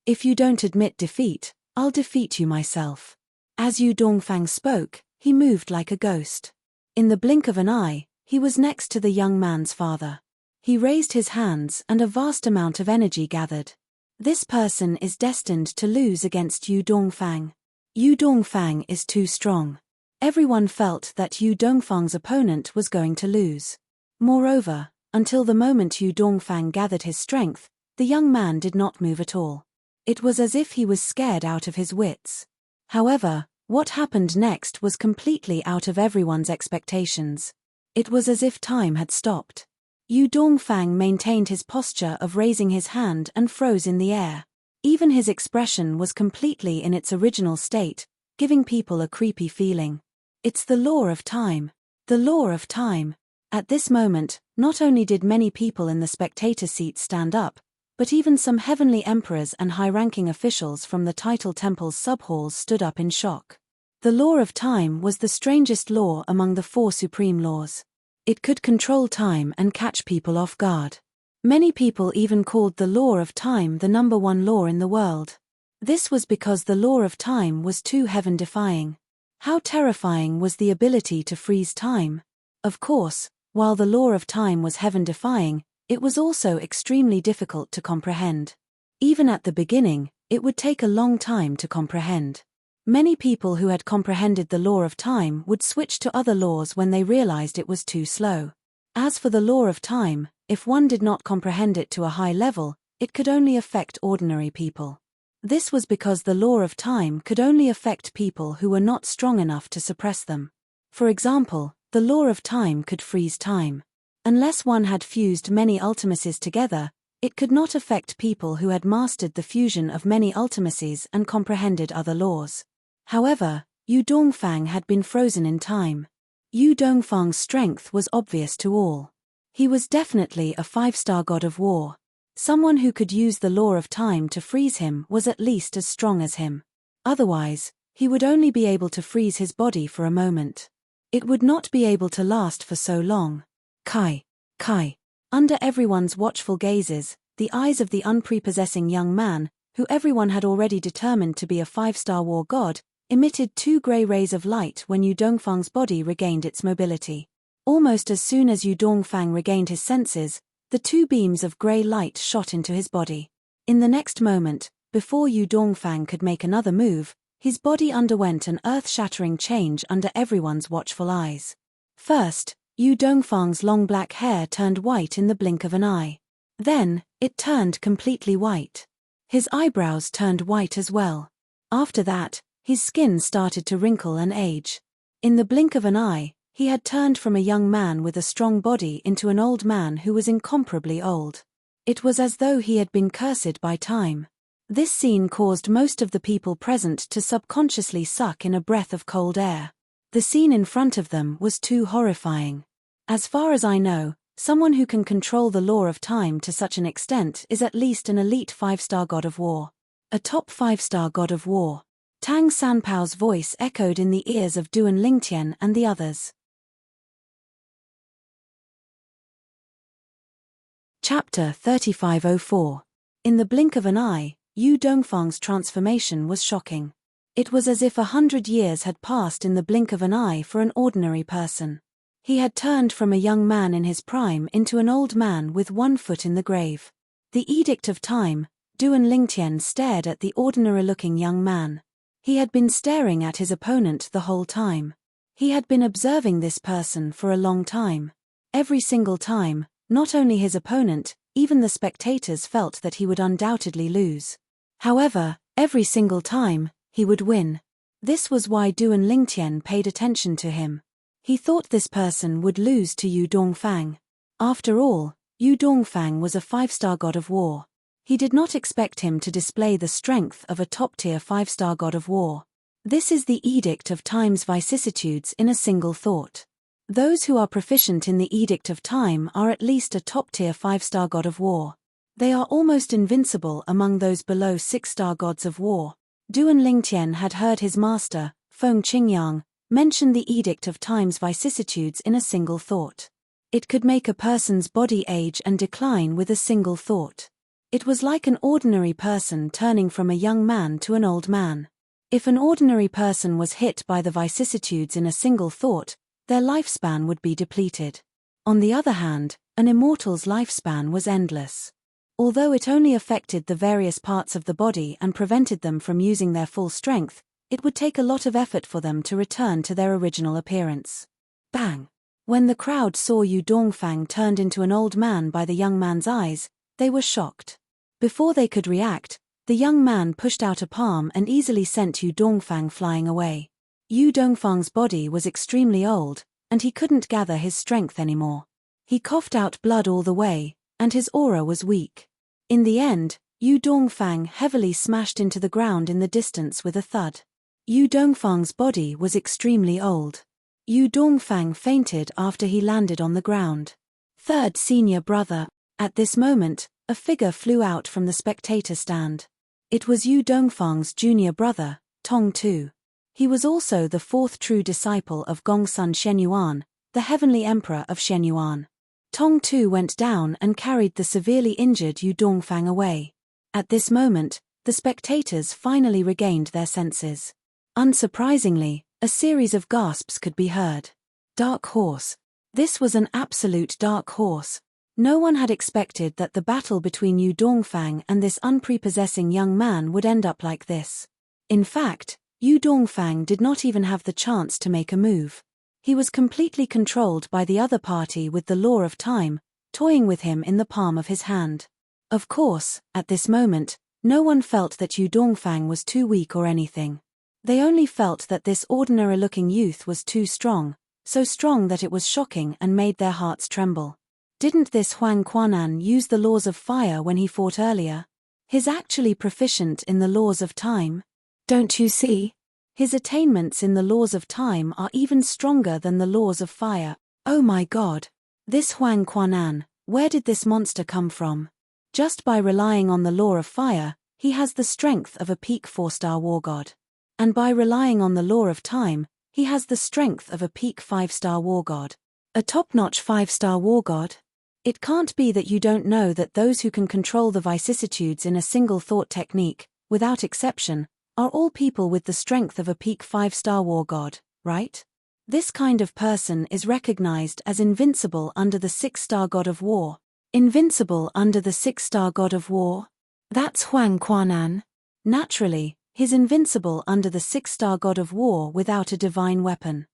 "If you don't admit defeat, I'll defeat you myself." As Yu Dongfang spoke, he moved like a ghost. In the blink of an eye, he was next to the young man's father. He raised his hands and a vast amount of energy gathered. This person is destined to lose against Yu Dongfang. Yu Dongfang is too strong. Everyone felt that Yu Dongfang's opponent was going to lose. Moreover, until the moment Yu Dongfang gathered his strength, the young man did not move at all. It was as if he was scared out of his wits. However, what happened next was completely out of everyone's expectations. It was as if time had stopped. Yu Dongfang maintained his posture of raising his hand and froze in the air. Even his expression was completely in its original state, giving people a creepy feeling. It's the law of time. The law of time. At this moment, not only did many people in the spectator seats stand up, but even some heavenly emperors and high-ranking officials from the title temple's sub-halls stood up in shock. The law of time was the strangest law among the 4 supreme laws. It could control time and catch people off guard. Many people even called the law of time the number 1 law in the world. This was because the law of time was too heaven-defying. How terrifying was the ability to freeze time? Of course, while the law of time was heaven-defying, it was also extremely difficult to comprehend. Even at the beginning, it would take a long time to comprehend. Many people who had comprehended the law of time would switch to other laws when they realized it was too slow. As for the law of time, if one did not comprehend it to a high level, it could only affect ordinary people. This was because the law of time could only affect people who were not strong enough to suppress them. For example, the law of time could freeze time. Unless one had fused many ultimacies together, it could not affect people who had mastered the fusion of many ultimacies and comprehended other laws. However, Yu Dongfang had been frozen in time. Yu Dongfang's strength was obvious to all. He was definitely a 5-star god of war. Someone who could use the law of time to freeze him was at least as strong as him. Otherwise, he would only be able to freeze his body for a moment. It would not be able to last for so long. Kai. Under everyone's watchful gazes, the eyes of the unprepossessing young man, who everyone had already determined to be a 5-star war god, emitted 2 grey rays of light when Yu Dongfang's body regained its mobility. Almost as soon as Yu Dongfang regained his senses, the 2 beams of grey light shot into his body. In the next moment, before Yu Dongfang could make another move, his body underwent an earth-shattering change under everyone's watchful eyes. First, Yu Dongfang's long black hair turned white in the blink of an eye. Then, it turned completely white. His eyebrows turned white as well. After that, his skin started to wrinkle and age. In the blink of an eye, he had turned from a young man with a strong body into an old man who was incomparably old. It was as though he had been cursed by time. This scene caused most of the people present to subconsciously suck in a breath of cold air. The scene in front of them was too horrifying. As far as I know, someone who can control the law of time to such an extent is at least an elite 5-star god of war. A top 5-star god of war. Tang Sanpao's voice echoed in the ears of Duan Lingtian and the others. Chapter 3504. In the blink of an eye, Yu Dongfang's transformation was shocking. It was as if 100 years had passed in the blink of an eye for an ordinary person. He had turned from a young man in his prime into an old man with one foot in the grave. The Edict of Time. Duan Lingtian stared at the ordinary-looking young man. He had been staring at his opponent the whole time. He had been observing this person for a long time. Every single time, not only his opponent, even the spectators felt that he would undoubtedly lose. However, every single time, he would win. This was why Duan Lingtian paid attention to him. He thought this person would lose to Yu Dongfang. After all, Yu Dongfang was a 5-star god of war. He did not expect him to display the strength of a top-tier 5-star god of war. This is the Edict of Time's vicissitudes in a single thought. Those who are proficient in the Edict of Time are at least a top-tier 5-star god of war. They are almost invincible among those below 6-star gods of war. Duan Lingtian had heard his master, Feng Qingyang, mention the Edict of Time's vicissitudes in a single thought. It could make a person's body age and decline with a single thought. It was like an ordinary person turning from a young man to an old man. If an ordinary person was hit by the vicissitudes in a single thought, their lifespan would be depleted. On the other hand, an immortal's lifespan was endless. Although it only affected the various parts of the body and prevented them from using their full strength, it would take a lot of effort for them to return to their original appearance. Bang! When the crowd saw Yu Dongfang turned into an old man by the young man's eyes, they were shocked. Before they could react, the young man pushed out a palm and easily sent Yu Dongfang flying away. Yu Dongfang's body was extremely old, and he couldn't gather his strength anymore. He coughed out blood all the way, and his aura was weak. In the end, Yu Dongfang heavily smashed into the ground in the distance with a thud. Yu Dongfang's body was extremely old. Yu Dongfang fainted after he landed on the ground. Third senior brother. At this moment, a figure flew out from the spectator stand. It was Yu Dongfang's junior brother, Tong Tu. He was also the fourth true disciple of Gongsun Shenyuan, the heavenly emperor of Shenyuan. Tong Tu went down and carried the severely injured Yu Dongfang away. At this moment, the spectators finally regained their senses. Unsurprisingly, a series of gasps could be heard. Dark horse. This was an absolute dark horse. No one had expected that the battle between Yu Dongfang and this unprepossessing young man would end up like this. In fact, Yu Dongfang did not even have the chance to make a move. He was completely controlled by the other party with the law of time, toying with him in the palm of his hand. Of course, at this moment, no one felt that Yu Dongfang was too weak or anything. They only felt that this ordinary-looking youth was too strong, so strong that it was shocking and made their hearts tremble. Didn't this Huang Quanan use the laws of fire when he fought earlier? He's actually proficient in the laws of time. Don't you see? His attainments in the laws of time are even stronger than the laws of fire. Oh my god. This Huang Quanan, where did this monster come from? Just by relying on the law of fire, he has the strength of a peak 4-star war god. And by relying on the law of time, he has the strength of a peak 5-star war god. A top-notch 5-star war god? It can't be that you don't know that those who can control the vicissitudes in a single thought technique, without exception, are all people with the strength of a peak 5-star war god, right? This kind of person is recognized as invincible under the 6-star god of war. Invincible under the 6-star god of war? That's Huang Quanan. Naturally, he's invincible under the 6-star god of war without a divine weapon.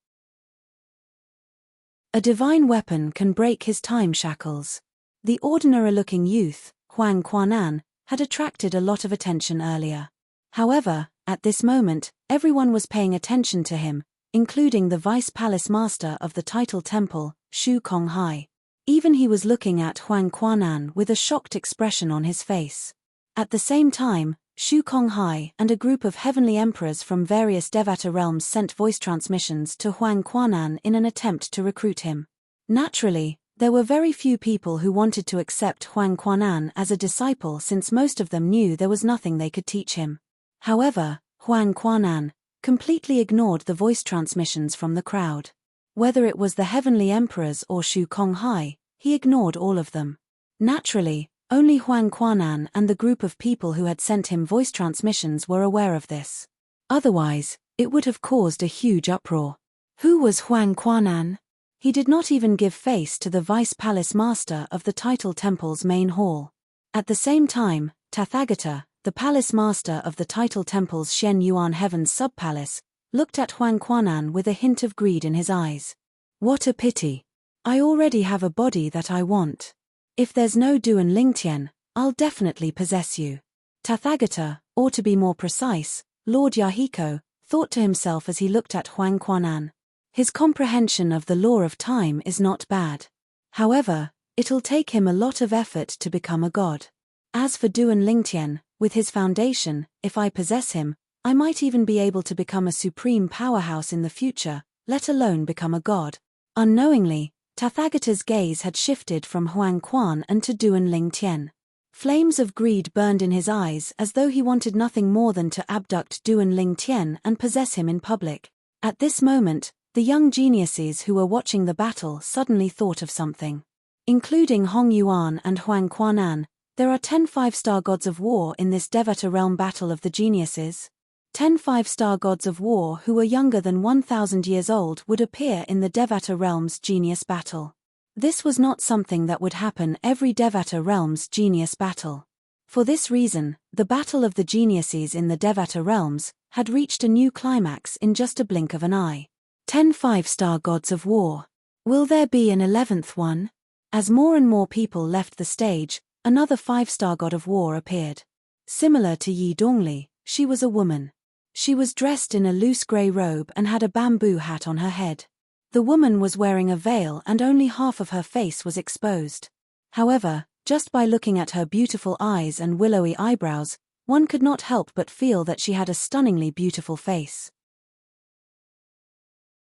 A divine weapon can break his time shackles. The ordinary-looking youth, Huang Quanan, had attracted a lot of attention earlier. However, at this moment, everyone was paying attention to him, including the vice palace master of the title temple, Shu Konghai. Even he was looking at Huang Quanan with a shocked expression on his face. At the same time, Shu Konghai and a group of heavenly emperors from various Devata realms sent voice transmissions to Huang Quanan in an attempt to recruit him. Naturally, there were very few people who wanted to accept Huang Quanan as a disciple since most of them knew there was nothing they could teach him. However, Huang Quanan completely ignored the voice transmissions from the crowd. Whether it was the heavenly emperors or Shu Konghai, he ignored all of them. Naturally, only Huang Quanan and the group of people who had sent him voice transmissions were aware of this. Otherwise, it would have caused a huge uproar. Who was Huang Quanan? He did not even give face to the vice palace master of the title temple's main hall. At the same time, Tathagata, the palace master of the title temple's Shen Yuan Heaven's sub-palace, looked at Huang Quanan with a hint of greed in his eyes. What a pity. I already have a body that I want. If there's no Duan Lingtian, I'll definitely possess you. Tathagata, or to be more precise, Lord Yahiko, thought to himself as he looked at Huang Quanan. His comprehension of the law of time is not bad. However, it'll take him a lot of effort to become a god. As for Duan Lingtian, with his foundation, if I possess him, I might even be able to become a supreme powerhouse in the future, let alone become a god. Unknowingly, Tathagata's gaze had shifted from Huang Quan and to Duan Lingtian. Flames of greed burned in his eyes as though he wanted nothing more than to abduct Duan Lingtian and possess him in public. At this moment, the young geniuses who were watching the battle suddenly thought of something. Including Hong Yuan and Huang Quanan, there are 10 5-star gods of war in this Devata realm battle of the geniuses. 10 5-star gods of war who were younger than 1,000 years old would appear in the Devata realm's genius battle. This was not something that would happen every Devata realm's genius battle. For this reason, the battle of the geniuses in the Devata realms had reached a new climax in just a blink of an eye. 10 5-star gods of war. Will there be an 11th one? As more and more people left the stage, another 5-star god of war appeared. Similar to Yi Dongli, she was a woman. She was dressed in a loose grey robe and had a bamboo hat on her head. The woman was wearing a veil and only half of her face was exposed. However, just by looking at her beautiful eyes and willowy eyebrows, one could not help but feel that she had a stunningly beautiful face.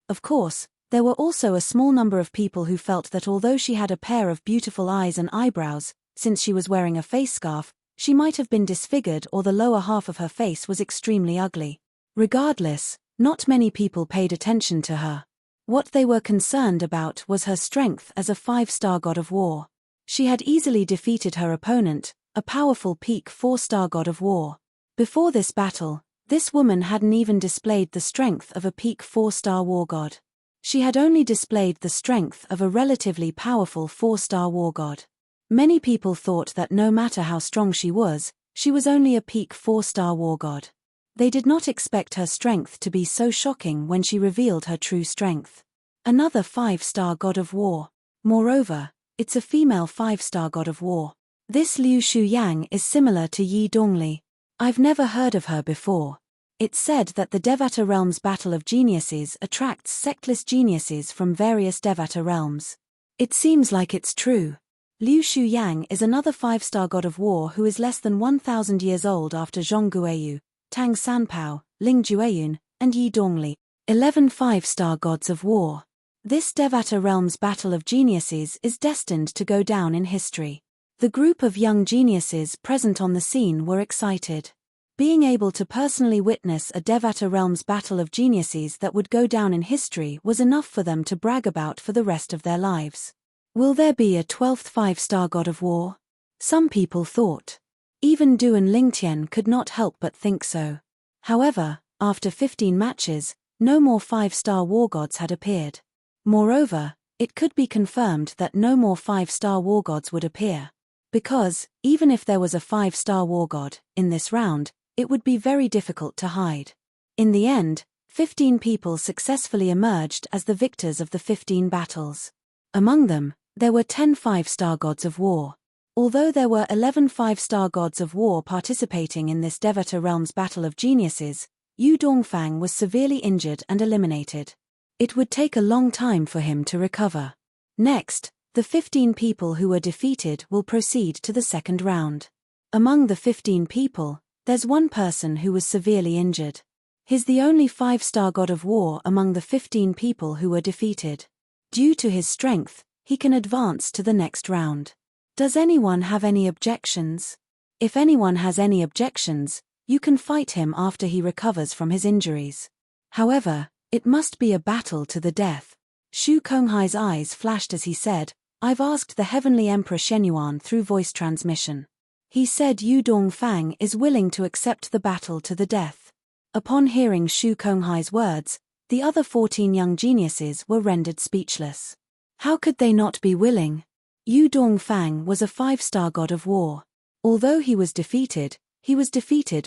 Of course, there were also a small number of people who felt that although she had a pair of beautiful eyes and eyebrows, since she was wearing a face scarf, she might have been disfigured or the lower half of her face was extremely ugly. Regardless, not many people paid attention to her. What they were concerned about was her strength as a 5-star god of war. She had easily defeated her opponent, a powerful peak 4-star god of war. Before this battle, this woman hadn't even displayed the strength of a peak 4-star war god. She had only displayed the strength of a relatively powerful 4-star war god. Many people thought that no matter how strong she was only a peak 4-star war god. They did not expect her strength to be so shocking when she revealed her true strength. Another 5-star god of war. Moreover, it's a female 5-star god of war. This Liu Shuyang is similar to Yi Dongli. I've never heard of her before. It's said that the Devata realm's battle of geniuses attracts sectless geniuses from various Devata realms. It seems like it's true. Liu Shuyang is another 5-star god of war who is less than 1,000 years old after Zhong Guiyu, Tang Sanpao, Ling Jueyun, and Yi Dongli. 11 5-star gods of war. This Devata realm's battle of geniuses is destined to go down in history. The group of young geniuses present on the scene were excited. Being able to personally witness a Devata realm's battle of geniuses that would go down in history was enough for them to brag about for the rest of their lives. Will there be a 12th 5-star god of war? Some people thought. Even Duan Lingtian could not help but think so. However, after 15 matches, no more 5-star war gods had appeared. Moreover, it could be confirmed that no more 5-star war gods would appear. Because, even if there was a 5-star war god, in this round, it would be very difficult to hide. In the end, 15 people successfully emerged as the victors of the 15 battles. Among them, there were 10 5-star gods of war. Although there were 11 5-star gods of war participating in this Devata Realms Battle of Geniuses, Yu Dongfang was severely injured and eliminated. It would take a long time for him to recover. Next, the 15 people who were defeated will proceed to the second round. Among the 15 people, there's one person who was severely injured. He's the only 5-star god of war among the 15 people who were defeated. Due to his strength, he can advance to the next round. Does anyone have any objections? If anyone has any objections, you can fight him after he recovers from his injuries. However, it must be a battle to the death. Shu Konghai's eyes flashed as he said, I've asked the Heavenly Emperor Shenyuan through voice transmission. He said Yu Dongfang is willing to accept the battle to the death. Upon hearing Shu Konghai's words, the other 14 young geniuses were rendered speechless. How could they not be willing? Yu Dongfang was a 5-star god of war. Although he was defeated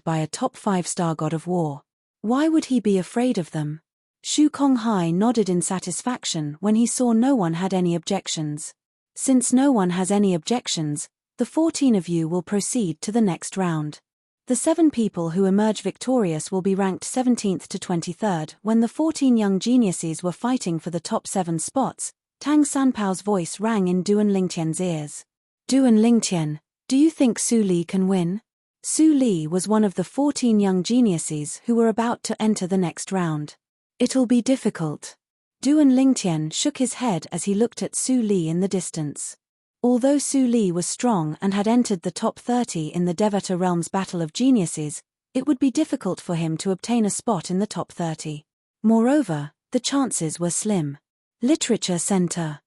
by a top 5-star god of war. Why would he be afraid of them? Shu Konghai nodded in satisfaction when he saw no one had any objections. Since no one has any objections, the 14 of you will proceed to the next round. The 7 people who emerge victorious will be ranked 17th to 23rd. When the 14 young geniuses were fighting for the top 7 spots, Tang Sanpao's voice rang in Duan Lingtian's ears. Duan Lingtian, do you think Su Li can win? Su Li was one of the 14 young geniuses who were about to enter the next round. It'll be difficult. Duan Lingtian shook his head as he looked at Su Li in the distance. Although Su Li was strong and had entered the top 30 in the Devata Realms Battle of Geniuses, it would be difficult for him to obtain a spot in the top 30. Moreover, the chances were slim. Literature Center.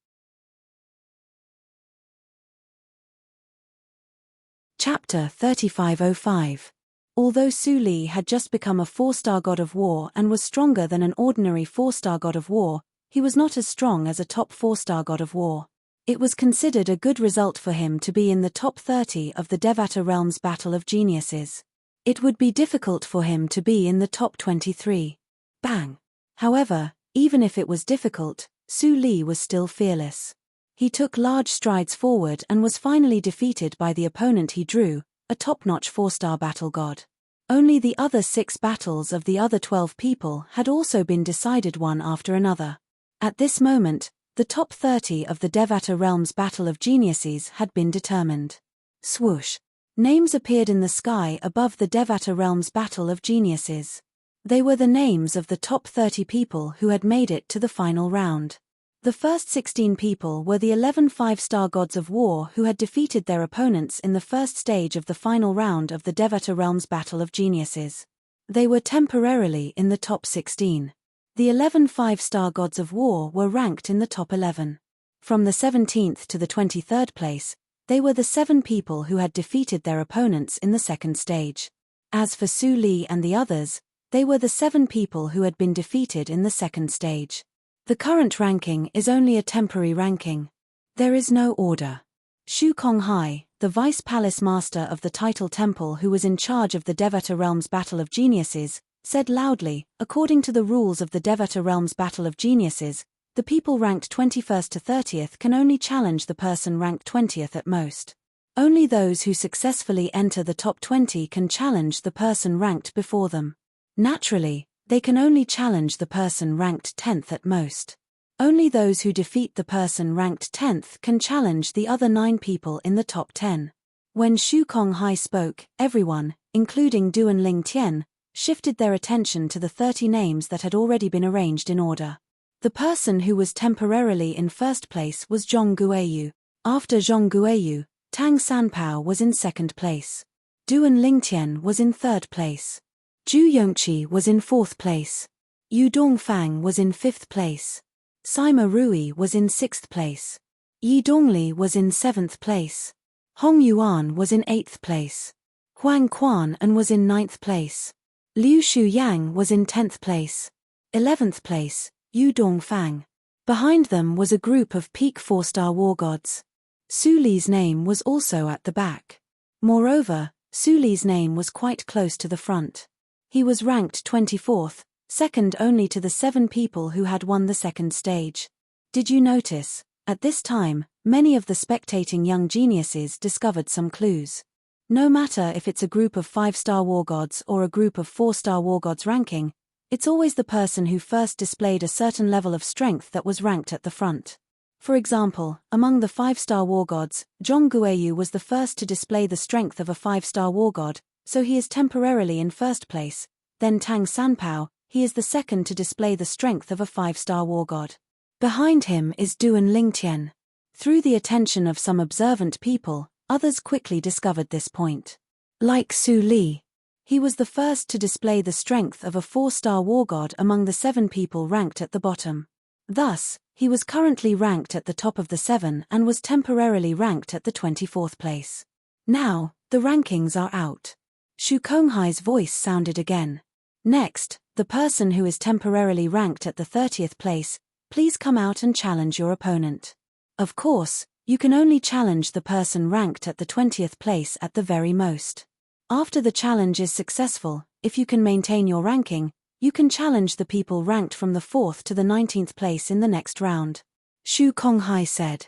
Chapter 3505. Although Su Li had just become a 4-star god of war and was stronger than an ordinary 4-star god of war, he was not as strong as a top 4-star god of war. It was considered a good result for him to be in the top 30 of the Devata Realms Battle of Geniuses. It would be difficult for him to be in the top 23. Bang! However, even if it was difficult, Su Li was still fearless. He took large strides forward and was finally defeated by the opponent he drew, a top-notch 4-star battle god. Only the other 6 battles of the other 12 people had also been decided one after another. At this moment, the top 30 of the Devata Realms Battle of Geniuses had been determined. Swoosh! Names appeared in the sky above the Devata Realms Battle of Geniuses. They were the names of the top 30 people who had made it to the final round. The first 16 people were the 11 5-star gods of war who had defeated their opponents in the first stage of the final round of the Devata Realms Battle of Geniuses. They were temporarily in the top 16. The 11 5-star gods of war were ranked in the top 11. From the 17th to the 23rd place, they were the 7 people who had defeated their opponents in the second stage. As for Su Li and the others, they were the 7 people who had been defeated in the second stage. The current ranking is only a temporary ranking. There is no order. Shu Konghai, the Vice Palace Master of the Title Temple who was in charge of the Devata Realms Battle of Geniuses, said loudly, according to the rules of the Devata Realms Battle of Geniuses, the people ranked 21st to 30th can only challenge the person ranked 20th at most. Only those who successfully enter the top 20 can challenge the person ranked before them. Naturally, they can only challenge the person ranked 10th at most. Only those who defeat the person ranked 10th can challenge the other 9 people in the top 10. When Shu Konghai spoke, everyone, including Duan Lingtian, shifted their attention to the 30 names that had already been arranged in order. The person who was temporarily in first place was Zhong Guiyu. After Zhong Guiyu, Tang Sanpao was in second place. Duan Lingtian was in third place. Zhu Yongqi was in fourth place. Yu Dongfang was in fifth place. Sima Rui was in sixth place. Yi Dongli was in seventh place. Hong Yuan was in eighth place. Huang Quan An was in ninth place. Liu Shuyang was in 10th place. 11th place, Yu Dongfang. Behind them was a group of peak 4-star war gods. Su Li's name was also at the back. Moreover, Su Li's name was quite close to the front. He was ranked 24th, second only to the 7 people who had won the second stage. Did you notice? At this time, many of the spectating young geniuses discovered some clues. No matter if it's a group of 5-star war gods or a group of 4-star war gods ranking, it's always the person who first displayed a certain level of strength that was ranked at the front. For example, among the 5-star war gods, Zhong Guiyu was the first to display the strength of a 5-star war god, so he is temporarily in first place. Then Tang Sanpao, he is the second to display the strength of a 5-star war god. Behind him is Duan Lingtian. Through the attention of some observant people, others quickly discovered this point. Like Su Li, he was the first to display the strength of a 4-star war god among the 7 people ranked at the bottom. Thus, he was currently ranked at the top of the 7 and was temporarily ranked at the 24th place. Now, the rankings are out. Shu Konghai's voice sounded again. Next, the person who is temporarily ranked at the 30th place, please come out and challenge your opponent. Of course, you can only challenge the person ranked at the 20th place at the very most. After the challenge is successful, if you can maintain your ranking, you can challenge the people ranked from the 4th to the 19th place in the next round. Shu Konghai said.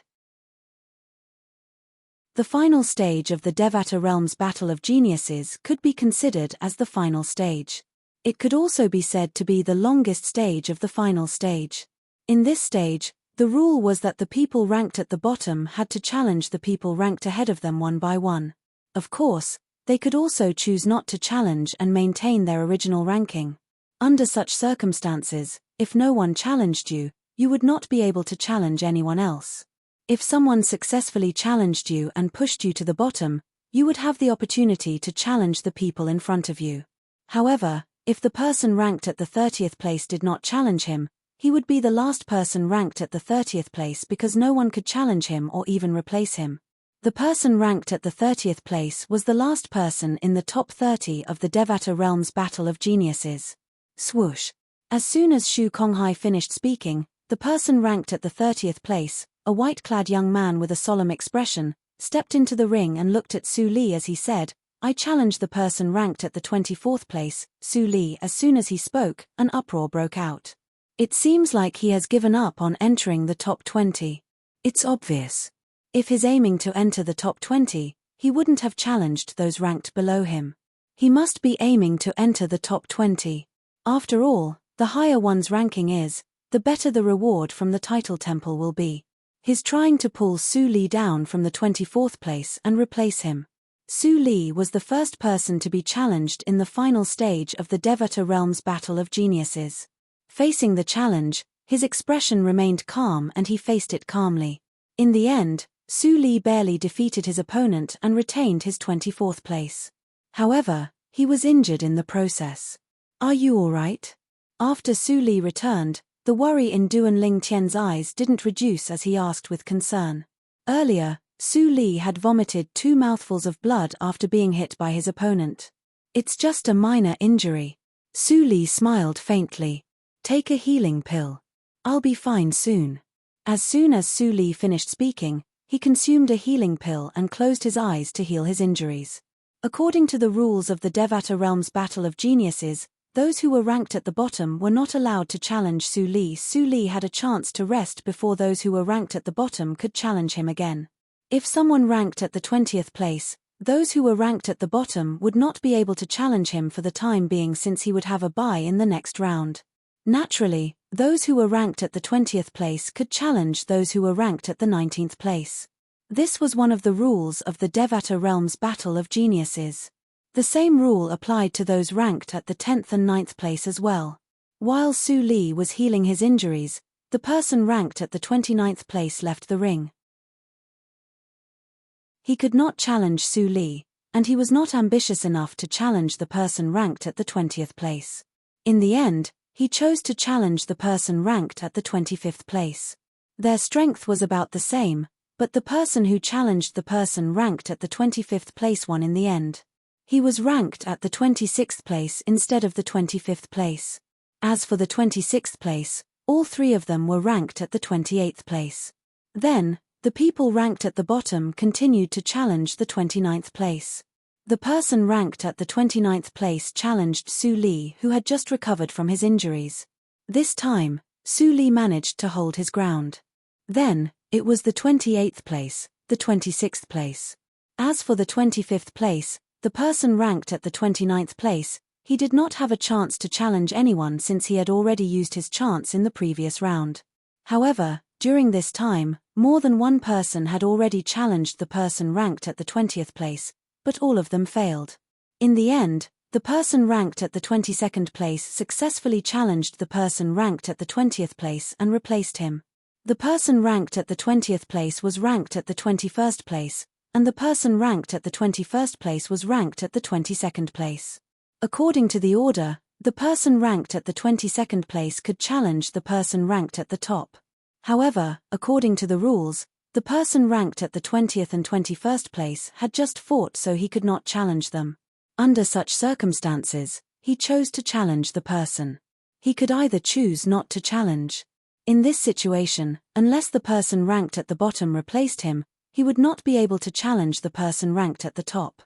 The final stage of the Devata Realms Battle of Geniuses could be considered as the final stage. It could also be said to be the longest stage of the final stage. In this stage, the rule was that the people ranked at the bottom had to challenge the people ranked ahead of them one by one. Of course, they could also choose not to challenge and maintain their original ranking. Under such circumstances, if no one challenged you, you would not be able to challenge anyone else. If someone successfully challenged you and pushed you to the bottom, you would have the opportunity to challenge the people in front of you. However, if the person ranked at the 30th place did not challenge him, he would be the last person ranked at the 30th place because no one could challenge him or even replace him. The person ranked at the 30th place was the last person in the top 30 of the Devata Realms Battle of Geniuses. Swoosh. As soon as Shu Konghai finished speaking, the person ranked at the 30th place, a white-clad young man with a solemn expression, stepped into the ring and looked at Su Li as he said, "I challenge the person ranked at the 24th place, Su Li." As soon as he spoke, an uproar broke out. It seems like he has given up on entering the top 20. It's obvious. If he's aiming to enter the top 20, he wouldn't have challenged those ranked below him. He must be aiming to enter the top 20. After all, the higher one's ranking is, the better the reward from the title temple will be. He's trying to pull Su Li down from the 24th place and replace him. Su Li was the first person to be challenged in the final stage of the Devata Realms Battle of Geniuses. Facing the challenge, his expression remained calm and he faced it calmly. In the end, Su Li barely defeated his opponent and retained his 24th place. However, he was injured in the process. "Are you alright?" After Su Li returned, the worry in Duan Lingtian's eyes didn't reduce as he asked with concern. Earlier, Su Li had vomited 2 mouthfuls of blood after being hit by his opponent. "It's just a minor injury." Su Li smiled faintly. "Take a healing pill. I'll be fine soon." As soon as Su Li finished speaking, he consumed a healing pill and closed his eyes to heal his injuries. According to the rules of the Devata Realms Battle of Geniuses, those who were ranked at the bottom were not allowed to challenge Su Li. Su Li had a chance to rest before those who were ranked at the bottom could challenge him again. If someone ranked at the 20th place, those who were ranked at the bottom would not be able to challenge him for the time being since he would have a bye in the next round. Naturally, those who were ranked at the 20th place could challenge those who were ranked at the 19th place. This was one of the rules of the Devata Realms Battle of Geniuses. The same rule applied to those ranked at the 10th and 9th place as well. While Su Li was healing his injuries, the person ranked at the 29th place left the ring. He could not challenge Su Li, and he was not ambitious enough to challenge the person ranked at the 20th place. In the end, he chose to challenge the person ranked at the 25th place. Their strength was about the same, but the person who challenged the person ranked at the 25th place won in the end. He was ranked at the 26th place instead of the 25th place. As for the 26th place, all 3 of them were ranked at the 28th place. Then, the people ranked at the bottom continued to challenge the 29th place. The person ranked at the 29th place challenged Su Li, who had just recovered from his injuries. This time, Su Li managed to hold his ground. Then, it was the 28th place, the 26th place. As for the 25th place, the person ranked at the 29th place, he did not have a chance to challenge anyone since he had already used his chance in the previous round. However, during this time, more than one person had already challenged the person ranked at the 20th place, but all of them failed. In the end, the person ranked at the 22nd place successfully challenged the person ranked at the 20th place and replaced him. The person ranked at the 20th place was ranked at the 21st place, and the person ranked at the 21st place was ranked at the 22nd place. According to the order, the person ranked at the 22nd place could challenge the person ranked at the top. However, according to the rules, the person ranked at the 20th and 21st place had just fought, so he could not challenge them. Under such circumstances, he chose to challenge the person. He could either choose not to challenge. In this situation, unless the person ranked at the bottom replaced him, he would not be able to challenge the person ranked at the top.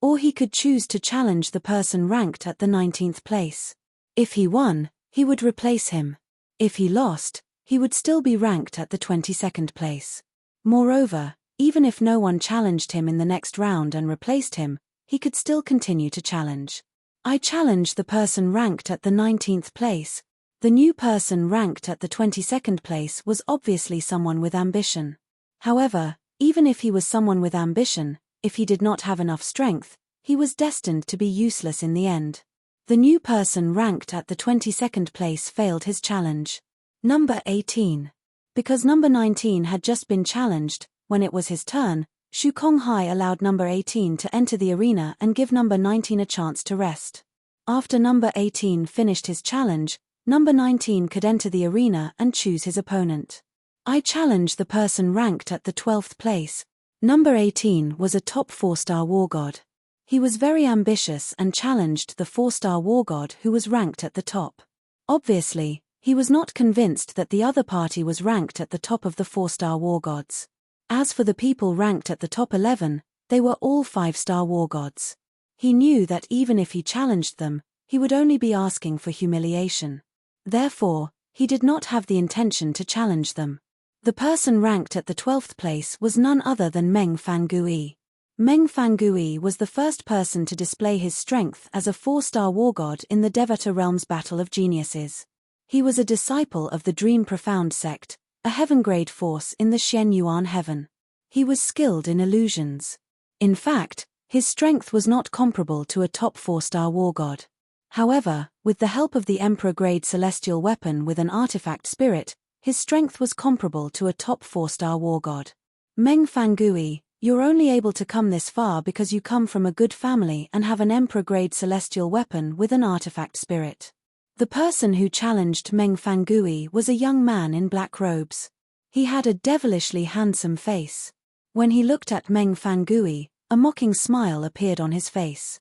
Or he could choose to challenge the person ranked at the 19th place. If he won, he would replace him. If he lost, he would still be ranked at the 22nd place. Moreover, even if no one challenged him in the next round and replaced him, he could still continue to challenge. I challenge the person ranked at the 19th place. The new person ranked at the 22nd place was obviously someone with ambition. However, even if he was someone with ambition, if he did not have enough strength, he was destined to be useless in the end. The new person ranked at the 22nd place failed his challenge. Number 18. Because number 19 had just been challenged, when it was his turn, Shu Konghai allowed number 18 to enter the arena and give number 19 a chance to rest. After number 18 finished his challenge, number 19 could enter the arena and choose his opponent. I challenge the person ranked at the 12th place. Number 18 was a top 4-star war god. He was very ambitious and challenged the 4-star war god who was ranked at the top. Obviously, he was not convinced that the other party was ranked at the top of the 4-star war gods. As for the people ranked at the top 11, they were all 5-star war gods. He knew that even if he challenged them, he would only be asking for humiliation. Therefore, he did not have the intention to challenge them. The person ranked at the 12th place was none other than Meng Fangui. Meng Fangui was the first person to display his strength as a 4-star war god in the Devata Realms Battle of Geniuses. He was a disciple of the Dream Profound sect, a heaven-grade force in the Xian Yuan heaven. He was skilled in illusions. In fact, his strength was not comparable to a top 4-star war god. However, with the help of the Emperor-grade celestial weapon with an artifact spirit, his strength was comparable to a top 4-star war god. Meng Fangui, you're only able to come this far because you come from a good family and have an Emperor-grade celestial weapon with an artifact spirit. The person who challenged Meng Fangui was a young man in black robes. He had a devilishly handsome face. When he looked at Meng Fangui, a mocking smile appeared on his face.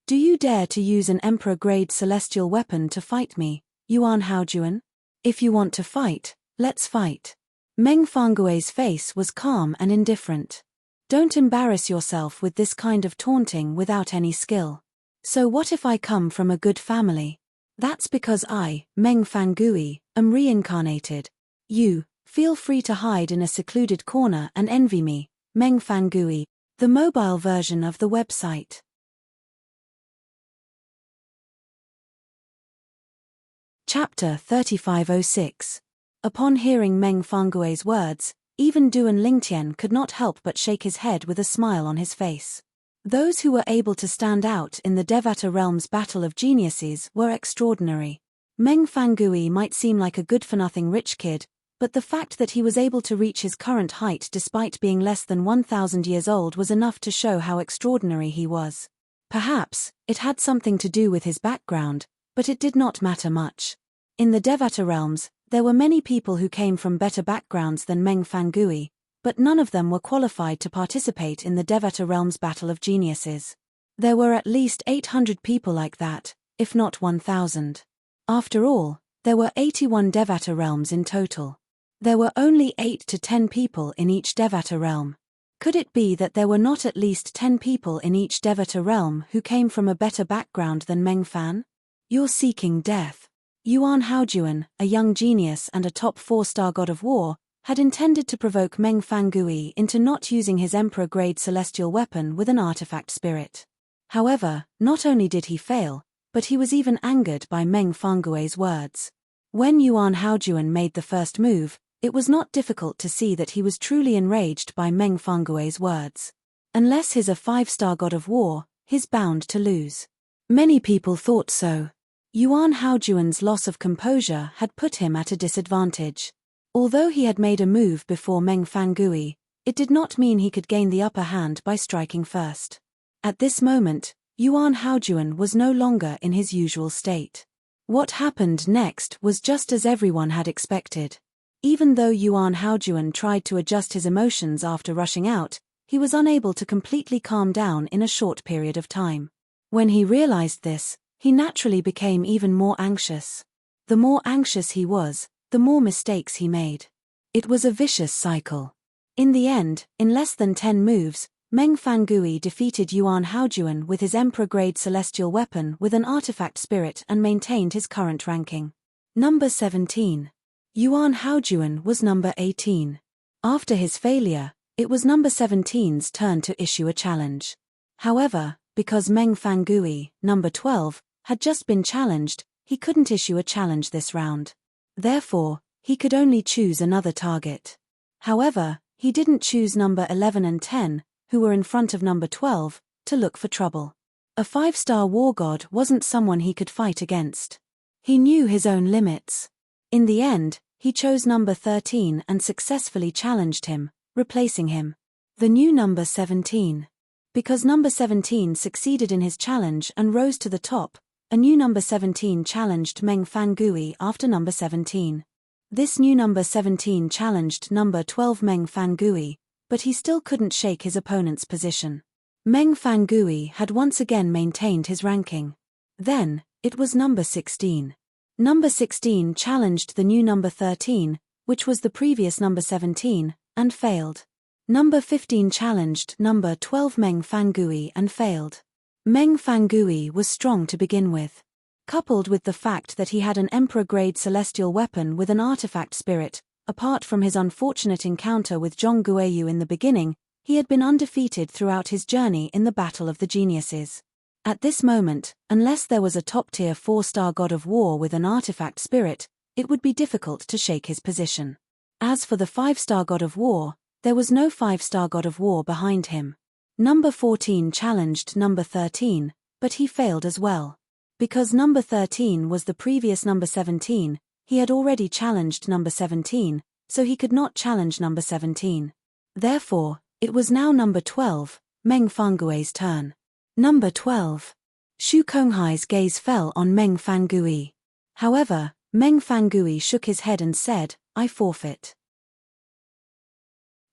Do you dare to use an Emperor-grade celestial weapon to fight me, Yuan Haojuan? If you want to fight, let's fight. Meng Fangui's face was calm and indifferent. Don't embarrass yourself with this kind of taunting without any skill. So what if I come from a good family? That's because I, Meng Fangui, am reincarnated. You, feel free to hide in a secluded corner and envy me, Meng Fangui, the mobile version of the website. Chapter 3506. Upon hearing Meng Fangui's words, even Duan Lingtian could not help but shake his head with a smile on his face. Those who were able to stand out in the Devata Realms Battle of Geniuses were extraordinary. Meng Fangui might seem like a good-for-nothing rich kid, but the fact that he was able to reach his current height despite being less than 1,000 years old was enough to show how extraordinary he was. Perhaps, it had something to do with his background, but it did not matter much. In the Devata Realms, there were many people who came from better backgrounds than Meng Fangui, but none of them were qualified to participate in the Devata Realms Battle of Geniuses. There were at least 800 people like that, if not 1,000. After all, there were 81 Devata realms in total. There were only 8 to 10 people in each Devata realm. Could it be that there were not at least 10 people in each Devata realm who came from a better background than Meng Fan? You're seeking death. Yuan Haojuan, a young genius and a top 4-star god of war, had intended to provoke Meng Fangui into not using his emperor-grade celestial weapon with an artifact spirit. However, not only did he fail, but he was even angered by Meng Fangui's words. When Yuan Haojuan made the first move, it was not difficult to see that he was truly enraged by Meng Fangui's words. Unless he's a 5-star god of war, he's bound to lose. Many people thought so. Yuan Haojuan's loss of composure had put him at a disadvantage. Although he had made a move before Meng Fangui, it did not mean he could gain the upper hand by striking first. At this moment, Yuan Haojuan was no longer in his usual state. What happened next was just as everyone had expected. Even though Yuan Haojuan tried to adjust his emotions after rushing out, he was unable to completely calm down in a short period of time. When he realized this, he naturally became even more anxious. The more anxious he was, the more mistakes he made. It was a vicious cycle. In the end, in less than 10 moves, Meng Fangui defeated Yuan Haojuan with his emperor-grade celestial weapon with an artifact spirit and maintained his current ranking. Number 17. Yuan Haojuan was number 18. After his failure, it was number 17's turn to issue a challenge. However, because Meng Fangui, number 12, had just been challenged, he couldn't issue a challenge this round. Therefore, he could only choose another target. However, he didn't choose number 11 and 10, who were in front of number 12, to look for trouble. A 5-star war god wasn't someone he could fight against. He knew his own limits. In the end, he chose number 13 and successfully challenged him, replacing him. The new number 17. Because number 17 succeeded in his challenge and rose to the top, a new number 17 challenged Meng Fangui after number 17. This new number 17 challenged number 12 Meng Fangui, but he still couldn't shake his opponent's position. Meng Fangui had once again maintained his ranking. Then, it was number 16. Number 16 challenged the new number 13, which was the previous number 17, and failed. Number 15 challenged number 12 Meng Fangui and failed. Meng Fangui was strong to begin with. Coupled with the fact that he had an emperor-grade celestial weapon with an artifact spirit, apart from his unfortunate encounter with Zhong Guiyu in the beginning, he had been undefeated throughout his journey in the Battle of the Geniuses. At this moment, unless there was a top-tier 4-star god of war with an artifact spirit, it would be difficult to shake his position. As for the 5-star god of war, there was no 5-star god of war behind him. Number 14 challenged number 13, but he failed as well. Because number 13 was the previous number 17, he had already challenged number 17, so he could not challenge number 17. Therefore, it was now number 12, Meng Fangui's turn. Number 12. Xu Konghai's gaze fell on Meng Fangui. However, Meng Fangui shook his head and said, "I forfeit."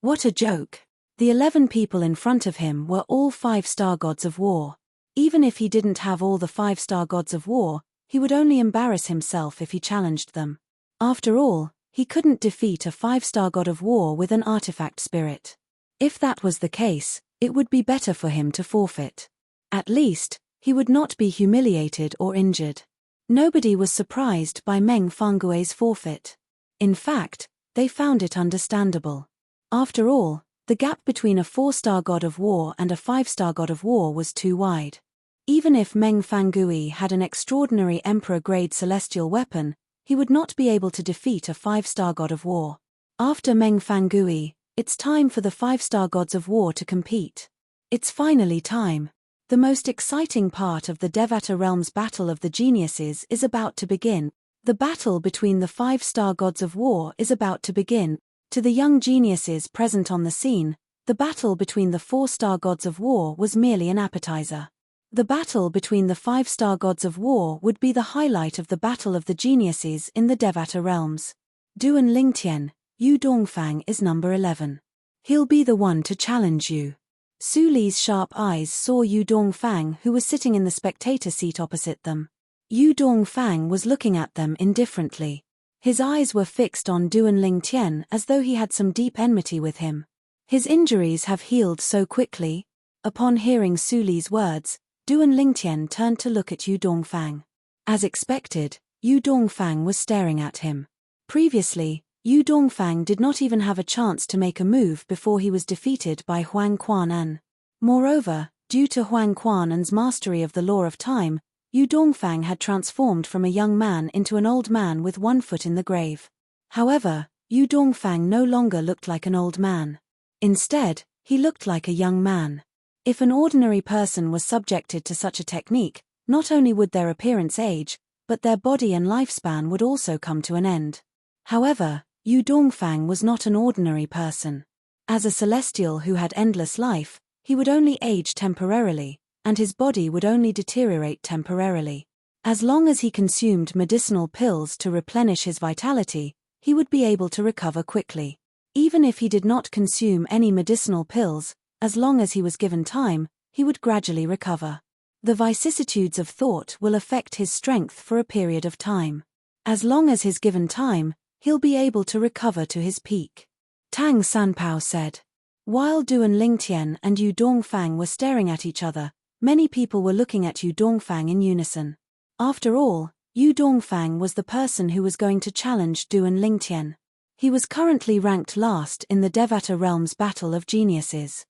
What a joke. The 11 people in front of him were all 5-star gods of war. Even if he didn't have all the 5-star gods of war, he would only embarrass himself if he challenged them. After all, he couldn't defeat a 5-star god of war with an artifact spirit. If that was the case, it would be better for him to forfeit. At least, he would not be humiliated or injured. Nobody was surprised by Meng Fangui's forfeit. In fact, they found it understandable. After all, the gap between a 4-star god of war and a 5-star god of war was too wide. Even if Meng Fangui had an extraordinary emperor-grade celestial weapon, he would not be able to defeat a 5-star god of war. After Meng Fangui, it's time for the 5-star gods of war to compete. It's finally time. The most exciting part of the Devata Realm's Battle of the Geniuses is about to begin. The battle between the 5-star gods of war is about to begin. To the young geniuses present on the scene, the battle between the 4-star gods of war was merely an appetizer. The battle between the 5-star gods of war would be the highlight of the Battle of the Geniuses in the Devata realms. Duan Lingtian, Yu Dongfang is number 11. He'll be the one to challenge you. Su Li's sharp eyes saw Yu Dongfang, who was sitting in the spectator seat opposite them. Yu Dongfang was looking at them indifferently. His eyes were fixed on Duan Lingtian as though he had some deep enmity with him. His injuries have healed so quickly. Upon hearing Su Li's words, Duan Lingtian turned to look at Yu Dongfang. As expected, Yu Dongfang was staring at him. Previously, Yu Dongfang did not even have a chance to make a move before he was defeated by Huang Quanan. Moreover, due to Huang Quanan's mastery of the law of time, Yu Dongfang had transformed from a young man into an old man with one foot in the grave. However, Yu Dongfang no longer looked like an old man. Instead, he looked like a young man. If an ordinary person was subjected to such a technique, not only would their appearance age, but their body and lifespan would also come to an end. However, Yu Dongfang was not an ordinary person. As a celestial who had endless life, he would only age temporarily, and his body would only deteriorate temporarily. As long as he consumed medicinal pills to replenish his vitality, he would be able to recover quickly. Even if he did not consume any medicinal pills, as long as he was given time, he would gradually recover. The vicissitudes of thought will affect his strength for a period of time. As long as he's given time, he'll be able to recover to his peak. Tang Sanpao said. While Duan Lingtian and Yu Dongfang were staring at each other, many people were looking at Yu Dongfang in unison. After all, Yu Dongfang was the person who was going to challenge Duan Lingtian. He was currently ranked last in the Devata Realm's Battle of Geniuses.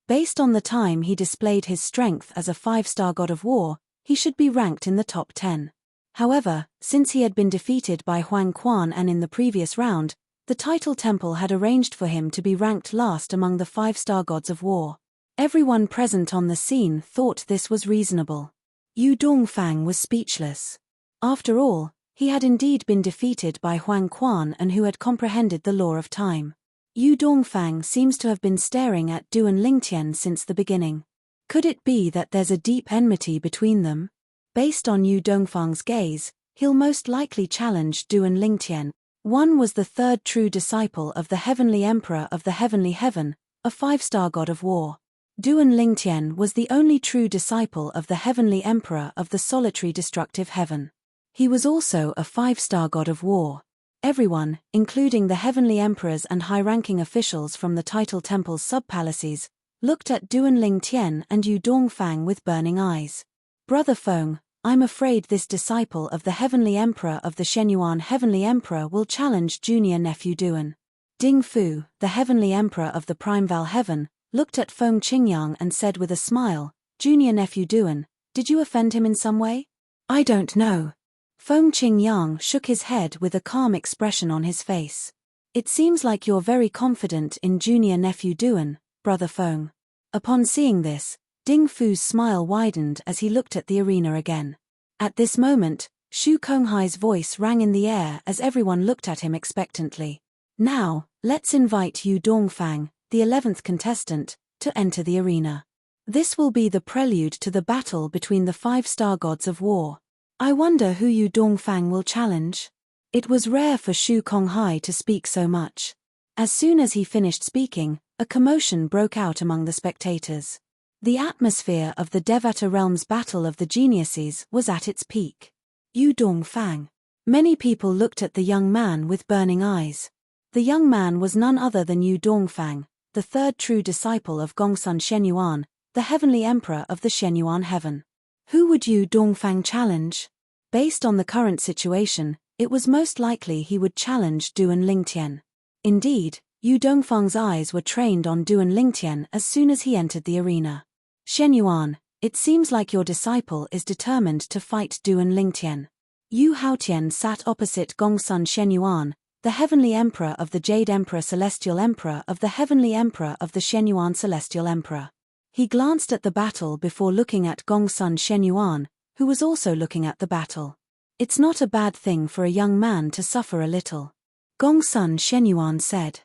Based on the time he displayed his strength as a 5-star god of war, he should be ranked in the top 10. However, since he had been defeated by Huang Quanan in the previous round, the title temple had arranged for him to be ranked last among the 5-star gods of war. Everyone present on the scene thought this was reasonable. Yu Dongfang was speechless. After all, he had indeed been defeated by Huang Quanan who had comprehended the law of time. Yu Dongfang seems to have been staring at Duan Lingtian since the beginning. Could it be that there's a deep enmity between them? Based on Yu Dongfang's gaze, he'll most likely challenge Duan Lingtian. One was the third true disciple of the Heavenly Emperor of the Heavenly Heaven, a 5-star god of war. Duan Lingtian was the only true disciple of the Heavenly Emperor of the solitary destructive heaven. He was also a 5-star god of war. Everyone, including the Heavenly Emperors and high-ranking officials from the Title Temple's sub-palaces, looked at Duan Lingtian and Yu Dongfang with burning eyes. Brother Feng, I'm afraid this disciple of the Heavenly Emperor of the Shenyuan Heavenly Emperor will challenge junior nephew Duan. Ding Fu, the Heavenly Emperor of the Primeval Heaven, looked at Feng Qingyang and said with a smile, Junior nephew Duan, did you offend him in some way? I don't know. Feng Qingyang shook his head with a calm expression on his face. It seems like you're very confident in junior nephew Duan, Brother Feng. Upon seeing this, Ding Fu's smile widened as he looked at the arena again. At this moment, Shu Konghai's voice rang in the air as everyone looked at him expectantly. Now, let's invite Yu Dongfang, the 11th contestant, to enter the arena. This will be the prelude to the battle between the 5-star gods of war. I wonder who Yu Dongfang will challenge? It was rare for Shu Konghai to speak so much. As soon as he finished speaking, a commotion broke out among the spectators. The atmosphere of the Devata Realm's Battle of the Geniuses was at its peak. Yu Dongfang. Many people looked at the young man with burning eyes. The young man was none other than Yu Dongfang, the third true disciple of Gongsun Shenyuan, the Heavenly Emperor of the Shenyuan Heaven. Who would Yu Dongfang challenge? Based on the current situation, it was most likely he would challenge Duan Lingtian. Indeed, Yu Dongfang's eyes were trained on Duan Lingtian as soon as he entered the arena. Shenyuan, it seems like your disciple is determined to fight Duan Lingtian. Yu Haotian sat opposite Gongsun Shenyuan, the Heavenly Emperor of the Jade Emperor Celestial Emperor of the Heavenly Emperor of the Shenyuan Celestial Emperor. He glanced at the battle before looking at Gongsun Shenyuan, who was also looking at the battle. It's not a bad thing for a young man to suffer a little. Gongsun Shenyuan said.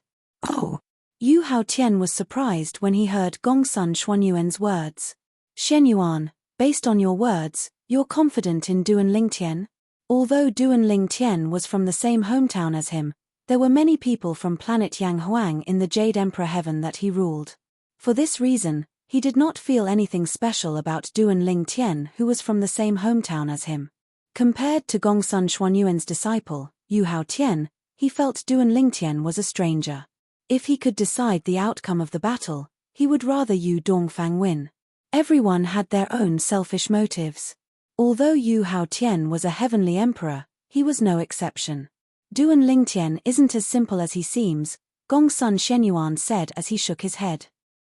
Oh. Yu Haotian was surprised when he heard Gongsun Xuanyuan's words. Shenyuan, based on your words, you're confident in Duan Lingtian? Although Duan Lingtian was from the same hometown as him, there were many people from planet Yang Huang in the Jade Emperor Heaven that he ruled. For this reason, he did not feel anything special about Duan Lingtian who was from the same hometown as him. Compared to Gongsun Xuanyuan's disciple, Yu Haotian, he felt Duan Lingtian was a stranger. If he could decide the outcome of the battle, he would rather Yu Dongfang win. Everyone had their own selfish motives. Although Yu Haotian was a heavenly emperor, he was no exception. Duan Lingtian isn't as simple as he seems, Gongsun Shenyuan said as he shook his head.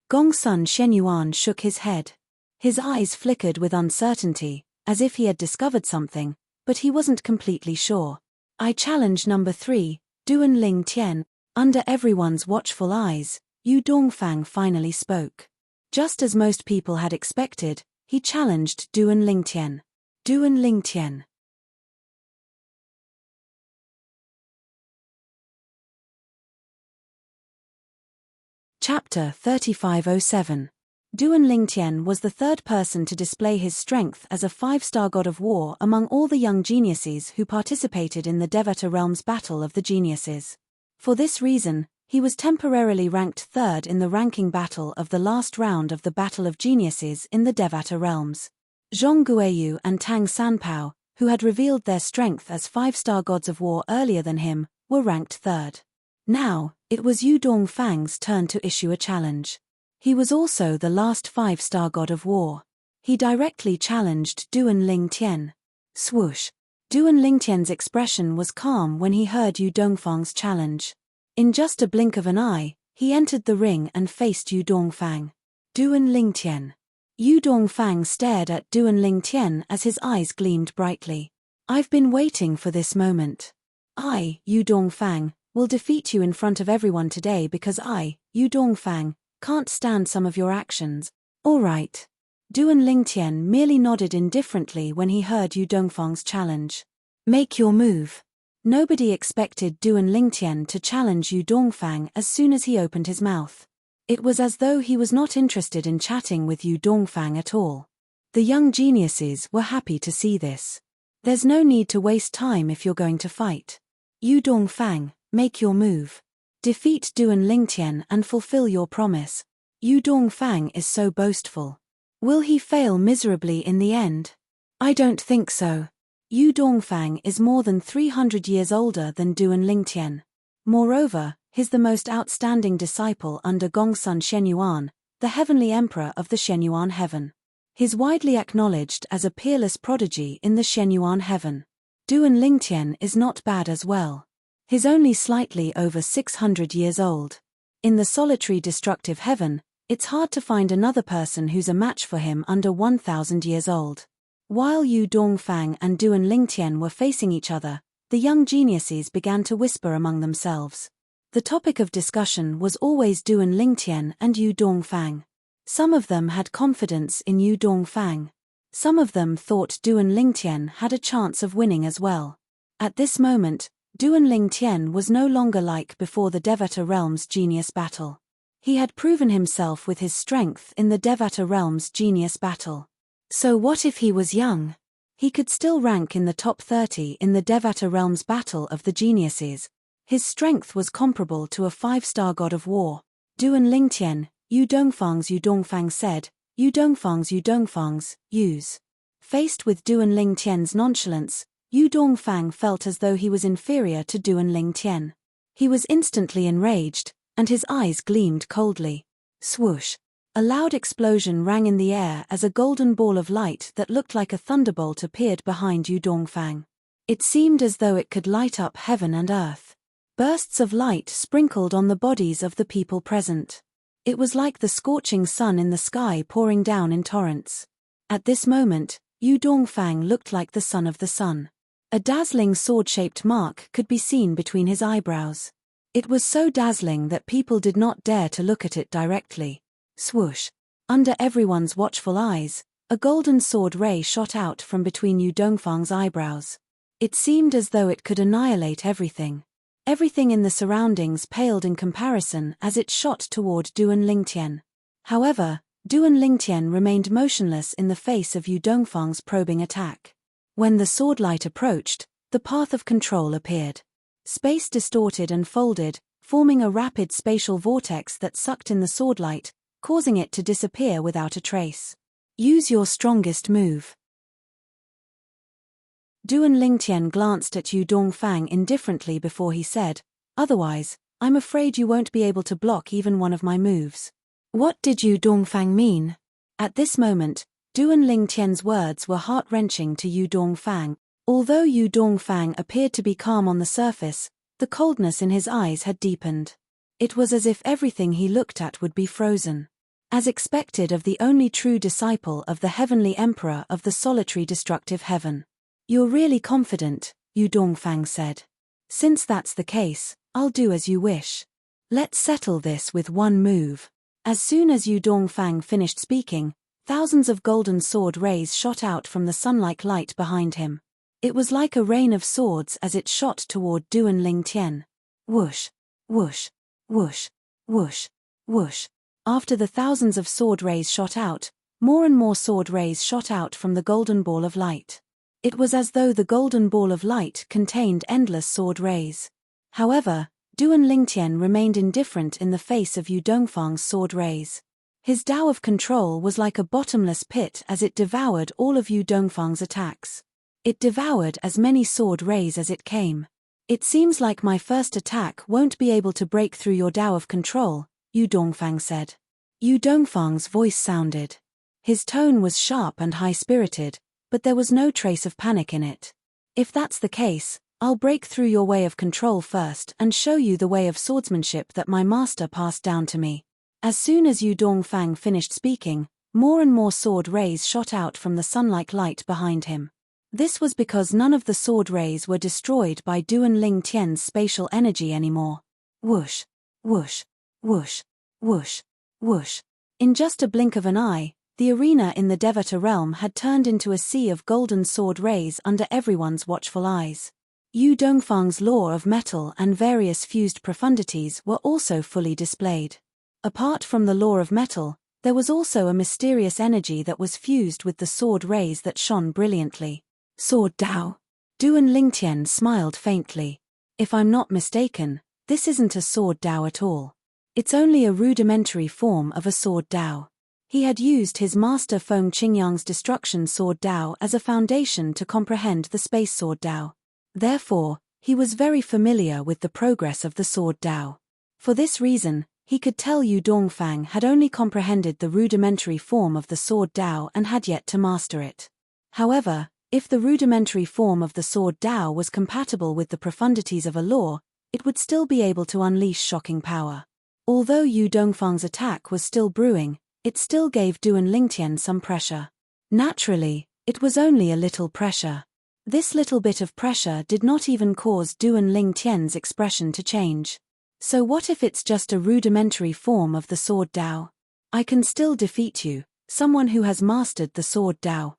Gongsun Shenyuan shook his head. His eyes flickered with uncertainty, as if he had discovered something, but he wasn't completely sure. I challenge number 3, Duan Lingtian. Under everyone's watchful eyes, Yu Dongfang finally spoke. Just as most people had expected, he challenged Duan Lingtian. Duan Lingtian. Chapter 3507. Duan Lingtian was the third person to display his strength as a 5-star god of war among all the young geniuses who participated in the Devata Realms Battle of the Geniuses. For this reason, he was temporarily ranked third in the ranking battle of the last round of the Battle of Geniuses in the Devata Realms. Zhong Guiyu and Tang Sanpao, who had revealed their strength as 5-star gods of war earlier than him, were ranked third. Now, it was Yu Dongfang's turn to issue a challenge. He was also the last 5-star god of war. He directly challenged Duan Lingtian. Swoosh. Duan Lingtian's expression was calm when he heard Yu Dongfang's challenge. In just a blink of an eye, he entered the ring and faced Yu Dongfang. Duan Lingtian. Yu Dongfang stared at Duan Lingtian as his eyes gleamed brightly. I've been waiting for this moment. I, Yu Dongfang, will defeat you in front of everyone today because I, Yu Dongfang, can't stand some of your actions. All right. Duan Lingtian merely nodded indifferently when he heard Yu Dongfang's challenge. Make your move. Nobody expected Duan Lingtian to challenge Yu Dongfang as soon as he opened his mouth. It was as though he was not interested in chatting with Yu Dongfang at all. The young geniuses were happy to see this. There's no need to waste time if you're going to fight. Yu Dongfang, make your move. Defeat Duan Lingtian and fulfill your promise. Yu Dongfang is so boastful. Will he fail miserably in the end? I don't think so. Yu Dongfang is more than 300 years older than Duan Lingtian. Moreover, he's the most outstanding disciple under Gongsun Shenyuan, the heavenly emperor of the Shenyuan heaven. He's widely acknowledged as a peerless prodigy in the Shenyuan heaven. Duan Lingtian is not bad as well. He's only slightly over 600 years old. In the solitary destructive heaven, it's hard to find another person who's a match for him under 1,000 years old. While Yu Dongfang and Duan Lingtian were facing each other, the young geniuses began to whisper among themselves. The topic of discussion was always Duan Lingtian and Yu Dongfang. Some of them had confidence in Yu Dongfang. Some of them thought Duan Lingtian had a chance of winning as well. At this moment, Duan Lingtian was no longer like before the Devata Realms Genius Battle. He had proven himself with his strength in the Devata Realms Genius Battle. So what if he was young? He could still rank in the top 30 in the Devata Realms Battle of the Geniuses. His strength was comparable to a 5-star god of war. Duan Lingtian, Yu Dongfang said, Yu Dongfang's, use. Faced with Duan Lingtian's nonchalance, Yu Dongfang felt as though he was inferior to Duan Lingtian. He was instantly enraged, and his eyes gleamed coldly. Swoosh. A loud explosion rang in the air as a golden ball of light that looked like a thunderbolt appeared behind Yu Dongfang. It seemed as though it could light up heaven and earth. Bursts of light sprinkled on the bodies of the people present. It was like the scorching sun in the sky pouring down in torrents. At this moment, Yu Dongfang looked like the son of the sun. A dazzling sword-shaped mark could be seen between his eyebrows. It was so dazzling that people did not dare to look at it directly. Swoosh. Under everyone's watchful eyes, a golden sword ray shot out from between Yu Dongfang's eyebrows. It seemed as though it could annihilate everything. Everything in the surroundings paled in comparison as it shot toward Duan Lingtian. However, Duan Lingtian remained motionless in the face of Yu Dongfang's probing attack. When the swordlight approached, the path of control appeared. Space distorted and folded, forming a rapid spatial vortex that sucked in the swordlight, causing it to disappear without a trace. Use your strongest move. Duan Lingtian glanced at Yu Dongfang indifferently before he said, otherwise, I'm afraid you won't be able to block even one of my moves. What did Yu Dongfang mean? At this moment, Duan Lingtian's words were heart-wrenching to Yu Dongfang. Although Yu Dongfang appeared to be calm on the surface, the coldness in his eyes had deepened. It was as if everything he looked at would be frozen. As expected of the only true disciple of the heavenly emperor of the solitary destructive heaven. You're really confident, Yu Dongfang said. Since that's the case, I'll do as you wish. Let's settle this with one move. As soon as Yu Dongfang finished speaking, thousands of golden sword rays shot out from the sun-like light behind him. It was like a rain of swords as it shot toward Duan Lingtian. Whoosh, whoosh, whoosh, whoosh, whoosh. After the thousands of sword rays shot out, more and more sword rays shot out from the golden ball of light. It was as though the golden ball of light contained endless sword rays. However, Duan Lingtian remained indifferent in the face of Yu Dongfang's sword rays. His Tao of control was like a bottomless pit as it devoured all of Yu Dongfang's attacks. It devoured as many sword rays as it came. It seems like my first attack won't be able to break through your Tao of control, Yu Dongfang said. Yu Dongfang's voice sounded. His tone was sharp and high-spirited, but there was no trace of panic in it. If that's the case, I'll break through your way of control first and show you the way of swordsmanship that my master passed down to me. As soon as Yu Dongfang finished speaking, more and more sword rays shot out from the sun-like light behind him. This was because none of the sword rays were destroyed by Duan Lingtian's spatial energy anymore. Whoosh, whoosh, whoosh, whoosh, whoosh. In just a blink of an eye, the arena in the Devata realm had turned into a sea of golden sword rays under everyone's watchful eyes. Yu Dongfang's law of metal and various fused profundities were also fully displayed. Apart from the law of metal, there was also a mysterious energy that was fused with the sword rays that shone brilliantly. Sword Tao. Duan Lingtian smiled faintly. If I'm not mistaken, this isn't a sword Tao at all. It's only a rudimentary form of a sword Tao. He had used his master Feng Qingyang's destruction sword Tao as a foundation to comprehend the space sword Tao. Therefore, he was very familiar with the progress of the sword Tao. For this reason, he could tell Yu Dongfang had only comprehended the rudimentary form of the sword Tao and had yet to master it. However, if the rudimentary form of the sword Tao was compatible with the profundities of a law, it would still be able to unleash shocking power. Although Yu Dongfang's attack was still brewing, it still gave Duan Lingtian some pressure. Naturally, it was only a little pressure. This little bit of pressure did not even cause Duan Lingtian's expression to change. So what if it's just a rudimentary form of the sword Tao? I can still defeat you, someone who has mastered the sword Tao.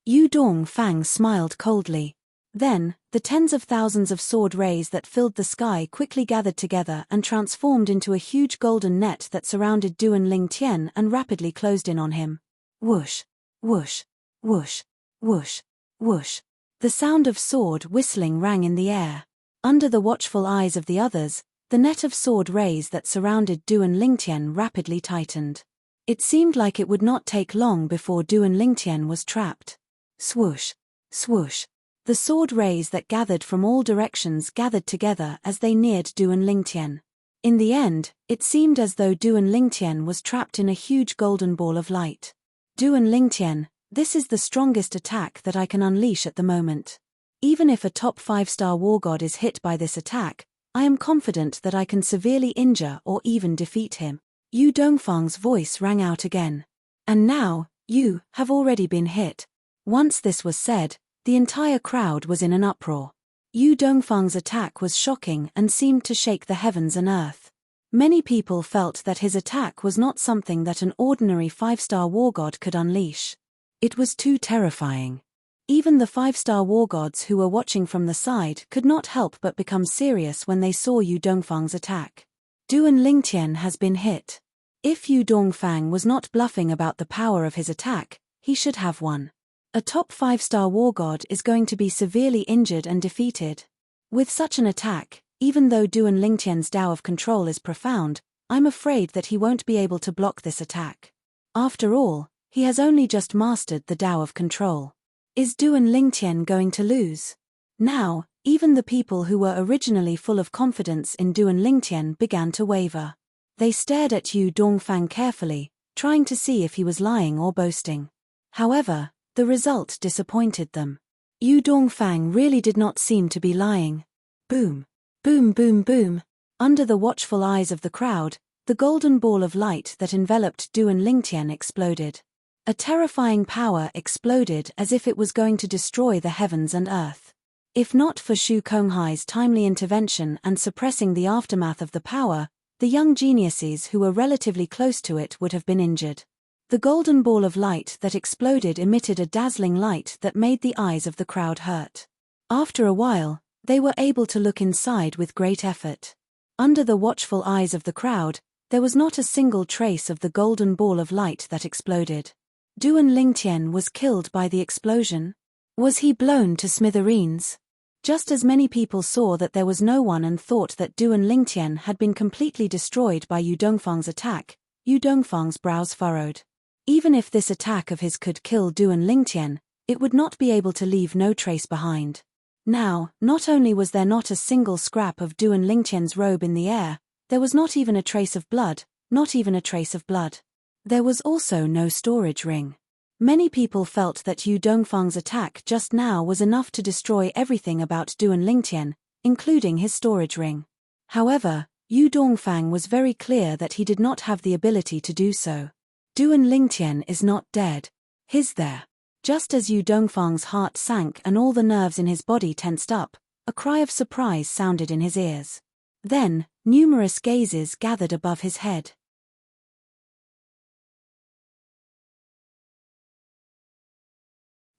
Yu Dongfang smiled coldly. Then, the tens of thousands of sword rays that filled the sky quickly gathered together and transformed into a huge golden net that surrounded Duan Lingtian and rapidly closed in on him. Whoosh, whoosh, whoosh, whoosh, whoosh. The sound of sword whistling rang in the air. Under the watchful eyes of the others, the net of sword rays that surrounded Duan Lingtian rapidly tightened. It seemed like it would not take long before Duan Lingtian was trapped. Swoosh, swoosh. The sword rays that gathered from all directions gathered together as they neared Duan Lingtian. In the end, it seemed as though Duan Lingtian was trapped in a huge golden ball of light. Duan Lingtian, this is the strongest attack that I can unleash at the moment. Even if a top 5-star war god is hit by this attack, I am confident that I can severely injure or even defeat him. Yu Dongfang's voice rang out again. And now, you have already been hit. Once this was said, the entire crowd was in an uproar. Yu Dongfang's attack was shocking and seemed to shake the heavens and earth. Many people felt that his attack was not something that an ordinary 5-star war god could unleash. It was too terrifying. Even the 5-star war gods who were watching from the side could not help but become serious when they saw Yu Dongfang's attack. Duan Lingtian has been hit. If Yu Dongfang was not bluffing about the power of his attack, he should have won. A top 5-star war god is going to be severely injured and defeated. With such an attack, even though Duan Lingtian's Tao of control is profound, I'm afraid that he won't be able to block this attack. After all, he has only just mastered the Tao of control. Is Duan Lingtian going to lose? Now, Even the people who were originally full of confidence in Duan Lingtian began to waver. They stared at Yu Dongfang carefully, trying to see if he was lying or boasting. However, the result disappointed them. Yu Dongfang really did not seem to be lying. Boom! Boom boom boom! Under the watchful eyes of the crowd, the golden ball of light that enveloped Duan Lingtian exploded. A terrifying power exploded as if it was going to destroy the heavens and earth. If not for Shu Konghai's timely intervention and suppressing the aftermath of the power, the young geniuses who were relatively close to it would have been injured. The golden ball of light that exploded emitted a dazzling light that made the eyes of the crowd hurt. After a while, they were able to look inside with great effort. Under the watchful eyes of the crowd, there was not a single trace of the golden ball of light that exploded. Duan Lingtian was killed by the explosion? Was he blown to smithereens? Just as many people saw that there was no one and thought that Duan Lingtian had been completely destroyed by Yu Dongfang's attack, Yu Dongfang's brows furrowed. Even if this attack of his could kill Duan Lingtian, it would not be able to leave no trace behind. Now, not only was there not a single scrap of Duan Lingtian's robe in the air, there was not even a trace of blood, not even a trace of blood. There was also no storage ring. Many people felt that Yu Dongfang's attack just now was enough to destroy everything about Duan Lingtian, including his storage ring. However, Yu Dongfang was very clear that he did not have the ability to do so. Duan Lingtian is not dead. He's there. Just as Yu Dongfang's heart sank and all the nerves in his body tensed up, a cry of surprise sounded in his ears. Then, numerous gazes gathered above his head.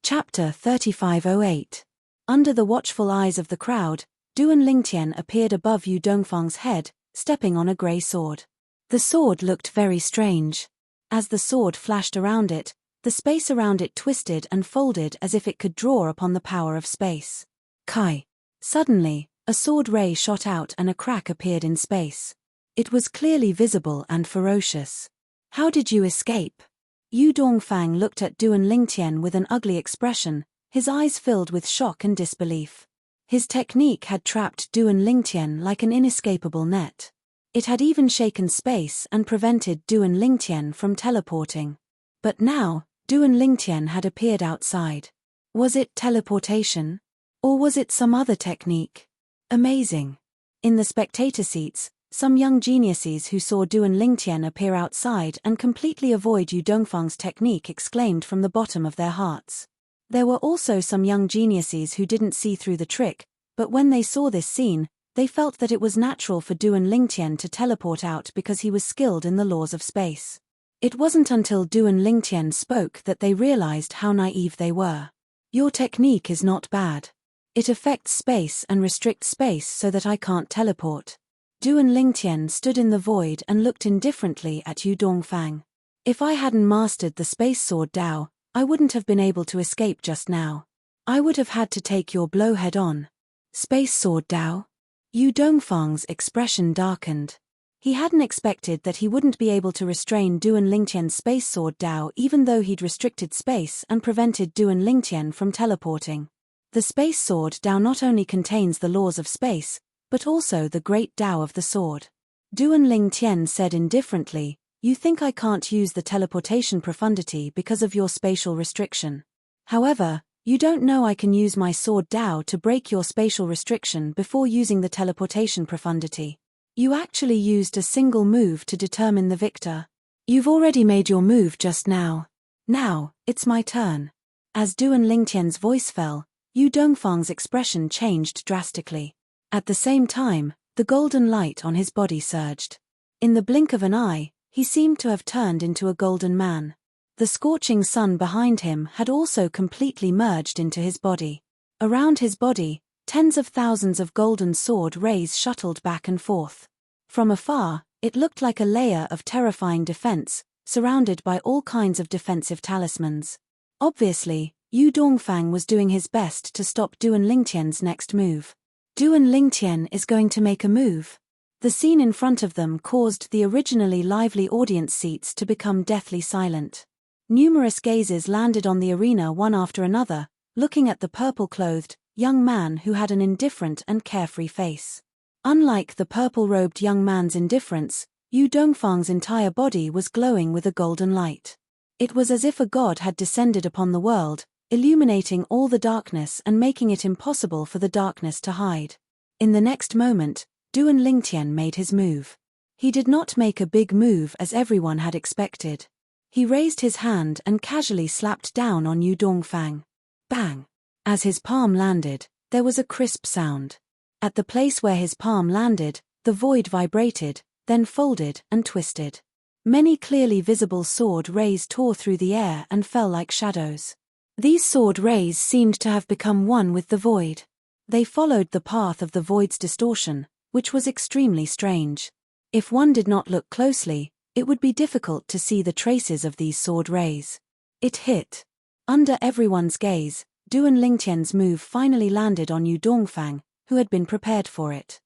Chapter 3508. Under the watchful eyes of the crowd, Duan Lingtian appeared above Yu Dongfang's head, stepping on a grey sword. The sword looked very strange. As the sword flashed around it, the space around it twisted and folded as if it could draw upon the power of space. Kai! Suddenly, a sword ray shot out and a crack appeared in space. It was clearly visible and ferocious. How did you escape? Yu Dongfang looked at Duan Lingtian with an ugly expression, his eyes filled with shock and disbelief. His technique had trapped Duan Lingtian like an inescapable net. It had even shaken space and prevented Duan Lingtian from teleporting. But now, Duan Lingtian had appeared outside. Was it teleportation? Or was it some other technique? Amazing. In the spectator seats, some young geniuses who saw Duan Lingtian appear outside and completely avoid Yu Dongfang's technique exclaimed from the bottom of their hearts. There were also some young geniuses who didn't see through the trick, but when they saw this scene, they felt that it was natural for Duan Lingtian to teleport out because he was skilled in the laws of space. It wasn't until Duan Lingtian spoke that they realized how naive they were. Your technique is not bad. It affects space and restricts space so that I can't teleport. Duan Lingtian stood in the void and looked indifferently at Yu Dongfang. If I hadn't mastered the space sword Dao, I wouldn't have been able to escape just now. I would have had to take your blow head on. Space sword Dao? Yu Dongfang's expression darkened. He hadn't expected that he wouldn't be able to restrain Duan Lingtian's space sword Dao even though he'd restricted space and prevented Duan Lingtian from teleporting. The space sword Dao not only contains the laws of space, but also the great Dao of the sword. Duan Lingtian said indifferently, "You think I can't use the teleportation profundity because of your spatial restriction. However, you don't know I can use my sword Dao to break your spatial restriction before using the teleportation profundity. You actually used a single move to determine the victor. You've already made your move just now. Now, it's my turn." As Duan Lingtian's voice fell, Yu Dongfang's expression changed drastically. At the same time, the golden light on his body surged. In the blink of an eye, he seemed to have turned into a golden man. The scorching sun behind him had also completely merged into his body. Around his body, tens of thousands of golden sword rays shuttled back and forth. From afar, it looked like a layer of terrifying defense, surrounded by all kinds of defensive talismans. Obviously, Yu Dongfang was doing his best to stop Duan Lingtian's next move. Duan Lingtian is going to make a move. The scene in front of them caused the originally lively audience seats to become deathly silent. Numerous gazes landed on the arena one after another, looking at the purple-clothed, young man who had an indifferent and carefree face. Unlike the purple-robed young man's indifference, Yu Dongfang's entire body was glowing with a golden light. It was as if a god had descended upon the world, illuminating all the darkness and making it impossible for the darkness to hide. In the next moment, Duan Lingtian made his move. He did not make a big move as everyone had expected. He raised his hand and casually slapped down on Yu Dongfang. Bang! As his palm landed, there was a crisp sound. At the place where his palm landed, the void vibrated, then folded and twisted. Many clearly visible sword rays tore through the air and fell like shadows. These sword rays seemed to have become one with the void. They followed the path of the void's distortion, which was extremely strange. If one did not look closely, it would be difficult to see the traces of these sword rays. It hit. Under everyone's gaze, Duan Lingtian's move finally landed on Yu Dongfang, who had been prepared for it.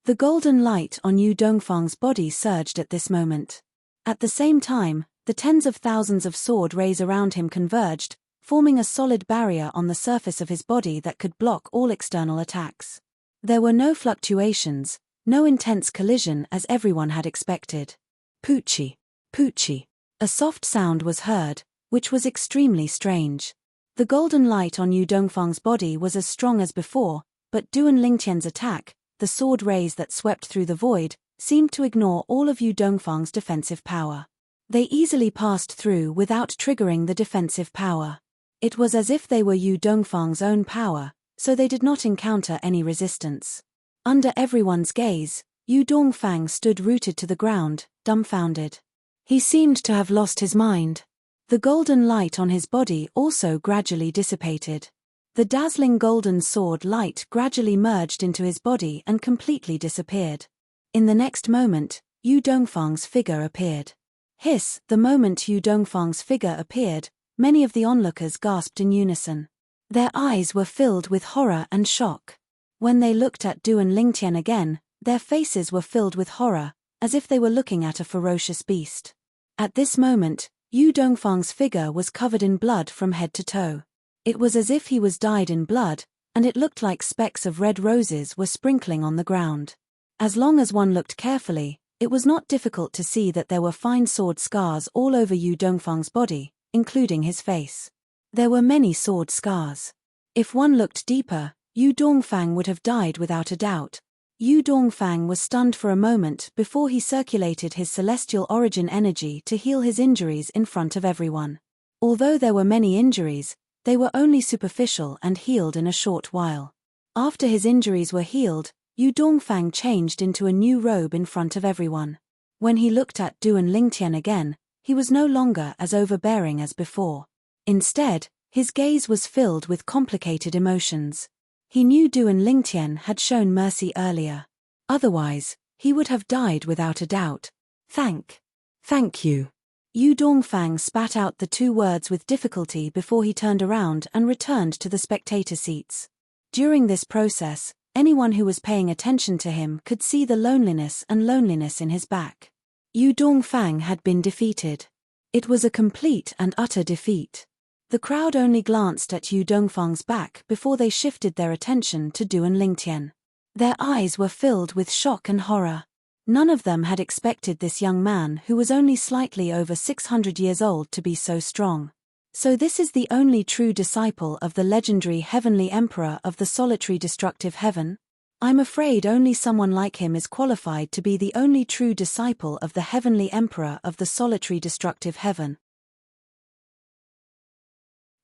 The golden light on Yu Dongfang's body surged at this moment. At the same time, the tens of thousands of sword rays around him converged, forming a solid barrier on the surface of his body that could block all external attacks. There were no fluctuations, no intense collision as everyone had expected. Poochie, poochie. A soft sound was heard, which was extremely strange. The golden light on Yu Dongfang's body was as strong as before, but Duan Lingtian's attack, the sword rays that swept through the void, seemed to ignore all of Yu Dongfang's defensive power. They easily passed through without triggering the defensive power. It was as if they were Yu Dongfang's own power, so they did not encounter any resistance. Under everyone's gaze, Yu Dongfang stood rooted to the ground, dumbfounded. He seemed to have lost his mind. The golden light on his body also gradually dissipated. The dazzling golden sword light gradually merged into his body and completely disappeared. In the next moment, Yu Dongfang's figure appeared. Hiss! The moment Yu Dongfang's figure appeared, many of the onlookers gasped in unison. Their eyes were filled with horror and shock. When they looked at Duan Lingtian again, their faces were filled with horror, as if they were looking at a ferocious beast. At this moment, Yu Dongfang's figure was covered in blood from head to toe. It was as if he was dyed in blood, and it looked like specks of red roses were sprinkling on the ground. As long as one looked carefully, it was not difficult to see that there were fine sword scars all over Yu Dongfang's body, including his face. There were many sword scars. If one looked deeper, Yu Dongfang would have died without a doubt. Yu Dongfang was stunned for a moment before he circulated his celestial origin energy to heal his injuries in front of everyone. Although there were many injuries, they were only superficial and healed in a short while. After his injuries were healed, Yu Dongfang changed into a new robe in front of everyone. When he looked at Duan Lingtian again, he was no longer as overbearing as before. Instead, his gaze was filled with complicated emotions. He knew Duan Lingtian had shown mercy earlier. Otherwise, he would have died without a doubt. Thank you. Yu Dongfang spat out the two words with difficulty before he turned around and returned to the spectator seats. During this process, anyone who was paying attention to him could see the loneliness in his back. Yu Dongfang had been defeated. It was a complete and utter defeat. The crowd only glanced at Yu Dongfang's back before they shifted their attention to Duan Lingtian. Their eyes were filled with shock and horror. None of them had expected this young man who was only slightly over 600 years old to be so strong. So this is the only true disciple of the legendary Heavenly Emperor of the solitary destructive heaven? I'm afraid only someone like him is qualified to be the only true disciple of the Heavenly Emperor of the solitary destructive heaven.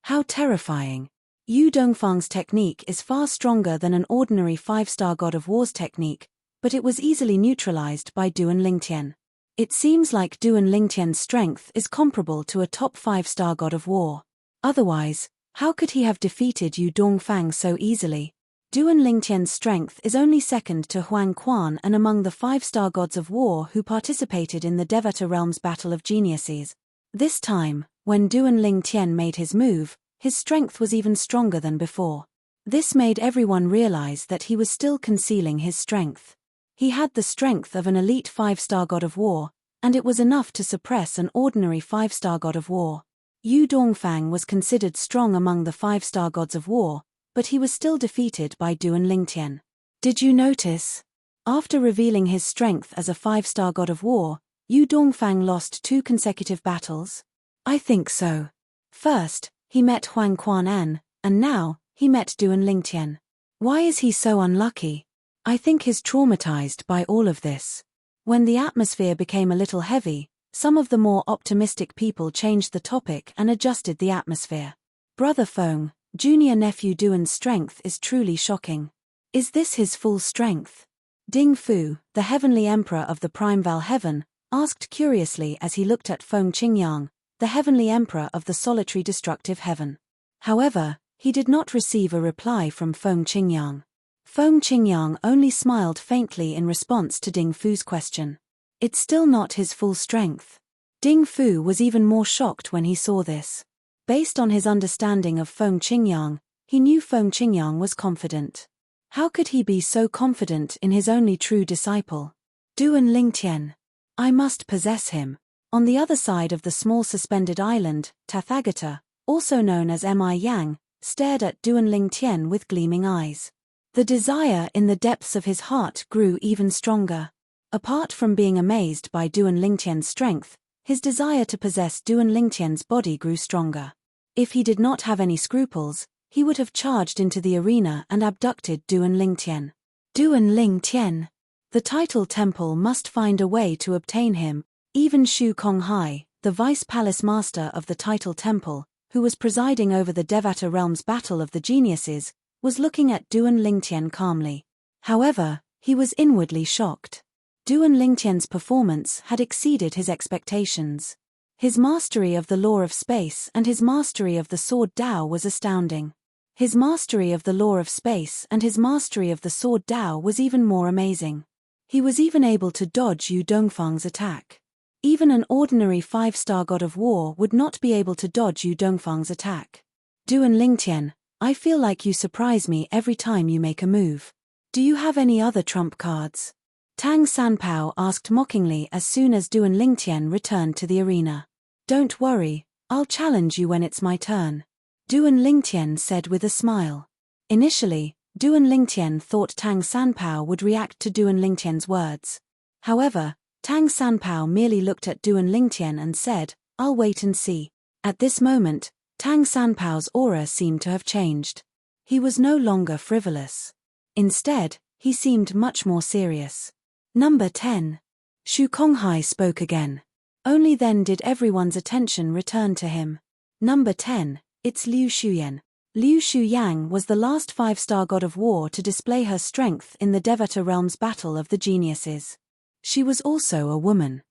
How terrifying. Yu Dongfang's technique is far stronger than an ordinary 5-star God of War's technique, but it was easily neutralized by Duan Lingtian. It seems like Duan Lingtian's strength is comparable to a top 5-star God of War. Otherwise, how could he have defeated Yu Dongfang so easily? Duan Lingtian's strength is only second to Huang Quan and among the 5-star gods of war who participated in the Devata Realm's Battle of Geniuses. This time, when Duan Lingtian made his move, his strength was even stronger than before. This made everyone realize that he was still concealing his strength. He had the strength of an elite 5-star God of War, and it was enough to suppress an ordinary 5-star God of War. Yu Dongfang was considered strong among the 5-star gods of war, but he was still defeated by Duan Lingtian. Did you notice? After revealing his strength as a 5-star god of war, Yu Dongfang lost 2 consecutive battles? I think so. First, he met Huang Quan, and now, he met Duan Lingtian. Why is he so unlucky? I think he's traumatized by all of this. When the atmosphere became a little heavy, some of the more optimistic people changed the topic and adjusted the atmosphere. Brother Feng, junior nephew Duan's strength is truly shocking. Is this his full strength? Ding Fu, the heavenly emperor of the Primeval Heaven, asked curiously as he looked at Feng Qingyang, the heavenly emperor of the solitary destructive heaven. However, he did not receive a reply from Feng Qingyang. Feng Qingyang only smiled faintly in response to Ding Fu's question. It's still not his full strength. Ding Fu was even more shocked when he saw this. Based on his understanding of Feng Qingyang, he knew Feng Qingyang was confident. How could he be so confident in his only true disciple? Duan Lingtian. I must possess him. On the other side of the small suspended island, Tathagata, also known as Mi Yang, stared at Duan Lingtian with gleaming eyes. The desire in the depths of his heart grew even stronger. Apart from being amazed by Duan Lingtian's strength, his desire to possess Duan Lingtian's body grew stronger. If he did not have any scruples, he would have charged into the arena and abducted Duan Lingtian. Duan Lingtian. The title temple must find a way to obtain him. Even Shu Konghai, the vice palace master of the title temple, who was presiding over the Devata realm's battle of the geniuses, was looking at Duan Lingtian calmly. However, he was inwardly shocked. Duan Lingtian's performance had exceeded his expectations. His mastery of the law of space and his mastery of the sword Dao was astounding. His mastery of the law of space and his mastery of the sword Dao was even more amazing. He was even able to dodge Yu Dongfang's attack. Even an ordinary 5-star god of war would not be able to dodge Yu Dongfang's attack. Duan Lingtian, I feel like you surprise me every time you make a move. Do you have any other trump cards? Tang Sanpao asked mockingly as soon as Duan Lingtian returned to the arena. Don't worry, I'll challenge you when it's my turn. Duan Lingtian said with a smile. Initially, Duan Lingtian thought Tang Sanpao would react to Duan Lingtian's words. However, Tang Sanpao merely looked at Duan Lingtian and said, I'll wait and see. At this moment, Tang Sanpao's aura seemed to have changed. He was no longer frivolous. Instead, he seemed much more serious. Number 10. Shu Konghai spoke again. Only then did everyone's attention return to him. Number 10, it's Liu Shuyan. Liu Shuyang was the last 5-star god of war to display her strength in the Devata realm's battle of the geniuses. She was also a woman.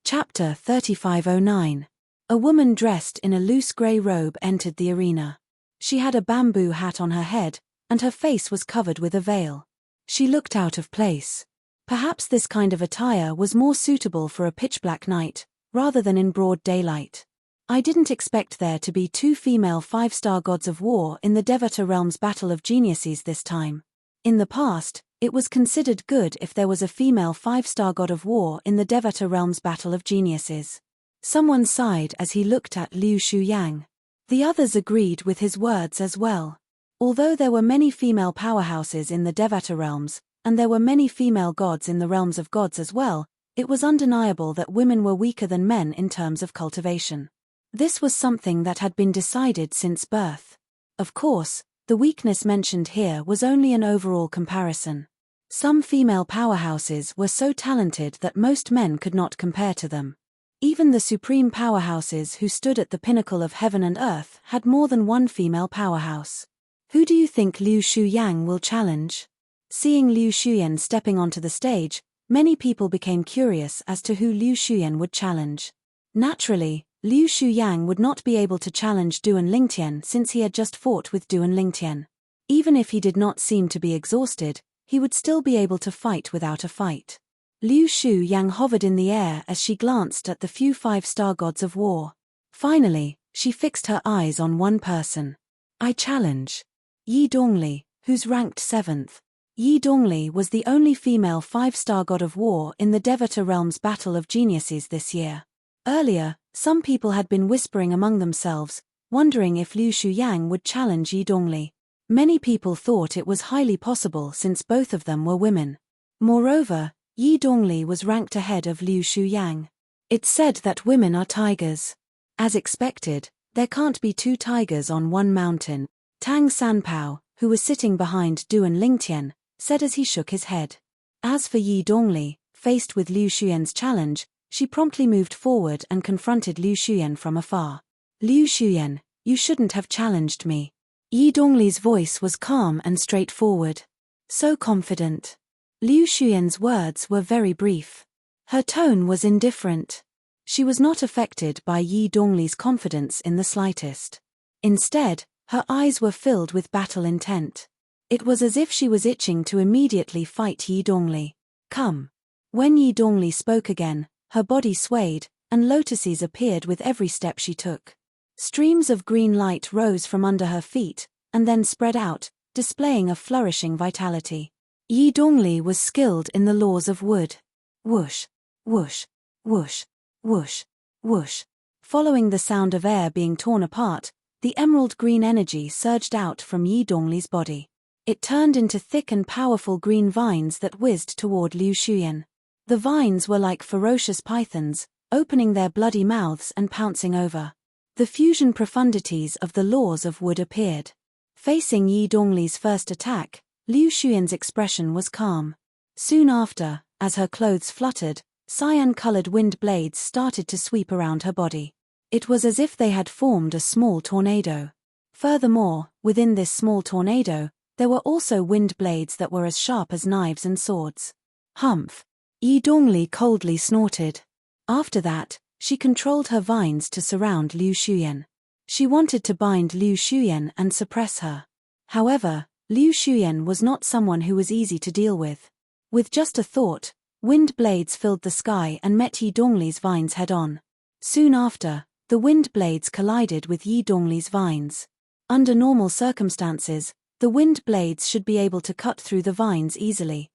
Chapter 3509. A woman dressed in a loose grey robe entered the arena. She had a bamboo hat on her head, and her face was covered with a veil. She looked out of place. Perhaps this kind of attire was more suitable for a pitch-black night, rather than in broad daylight. I didn't expect there to be 2 female 5-star gods of war in the Devata realm's battle of geniuses this time. In the past, it was considered good if there was a female 5-star god of war in the Devata realm's battle of geniuses. Someone sighed as he looked at Liu Shuyang. The others agreed with his words as well. Although there were many female powerhouses in the Devata realms, and there were many female gods in the realms of gods as well, it was undeniable that women were weaker than men in terms of cultivation. This was something that had been decided since birth. Of course, the weakness mentioned here was only an overall comparison. Some female powerhouses were so talented that most men could not compare to them. Even the supreme powerhouses who stood at the pinnacle of heaven and earth had more than one female powerhouse. Who do you think Liu Shuyang will challenge? Seeing Liu Shuyan stepping onto the stage, many people became curious as to who Liu Shuyan would challenge. Naturally, Liu Shuyang would not be able to challenge Duan Lingtian since he had just fought with Duan Lingtian. Even if he did not seem to be exhausted, he would still be able to fight without a fight. Liu Shuyang hovered in the air as she glanced at the few 5-star gods of war. Finally, she fixed her eyes on one person. I challenge Yi Dongli, who's ranked 7th. Yi Dongli was the only female 5-star god of war in the Devata realm's Battle of Geniuses this year. Earlier, some people had been whispering among themselves, wondering if Liu Shuyang would challenge Yi Dongli. Many people thought it was highly possible since both of them were women. Moreover, Yi Dongli was ranked ahead of Liu Shuyang. It's said that women are tigers. As expected, there can't be two tigers on one mountain, Tang Sanpao, who was sitting behind Du and Lingtian, said as he shook his head. As for Yi Dongli, faced with Liu Xuyan's challenge, she promptly moved forward and confronted Liu Xuyan from afar. Liu Xuyan, you shouldn't have challenged me. Yi Dongli's voice was calm and straightforward. So confident. Liu Xuyan's words were very brief. Her tone was indifferent. She was not affected by Yi Dongli's confidence in the slightest. Instead, her eyes were filled with battle intent. It was as if she was itching to immediately fight Yi Dongli. Come. When Yi Dongli spoke again, her body swayed, and lotuses appeared with every step she took. Streams of green light rose from under her feet, and then spread out, displaying a flourishing vitality. Yi Dongli was skilled in the laws of wood. Whoosh, whoosh, whoosh, whoosh, whoosh. Following the sound of air being torn apart, the emerald green energy surged out from Yi Dongli's body. It turned into thick and powerful green vines that whizzed toward Liu Xuyan. The vines were like ferocious pythons, opening their bloody mouths and pouncing over. The fusion profundities of the laws of wood appeared. Facing Yi Dongli's first attack, Liu Xuyan's expression was calm. Soon after, as her clothes fluttered, cyan-colored wind blades started to sweep around her body. It was as if they had formed a small tornado. Furthermore, within this small tornado, there were also wind blades that were as sharp as knives and swords. Humph! Yi Dongli coldly snorted. After that, she controlled her vines to surround Liu Xuyan. She wanted to bind Liu Xuyan and suppress her. However, Liu Xuyan was not someone who was easy to deal with. With just a thought, wind blades filled the sky and met Yi Dongli's vines head-on. Soon after, the wind blades collided with Yi Dongli's vines. Under normal circumstances, the wind blades should be able to cut through the vines easily.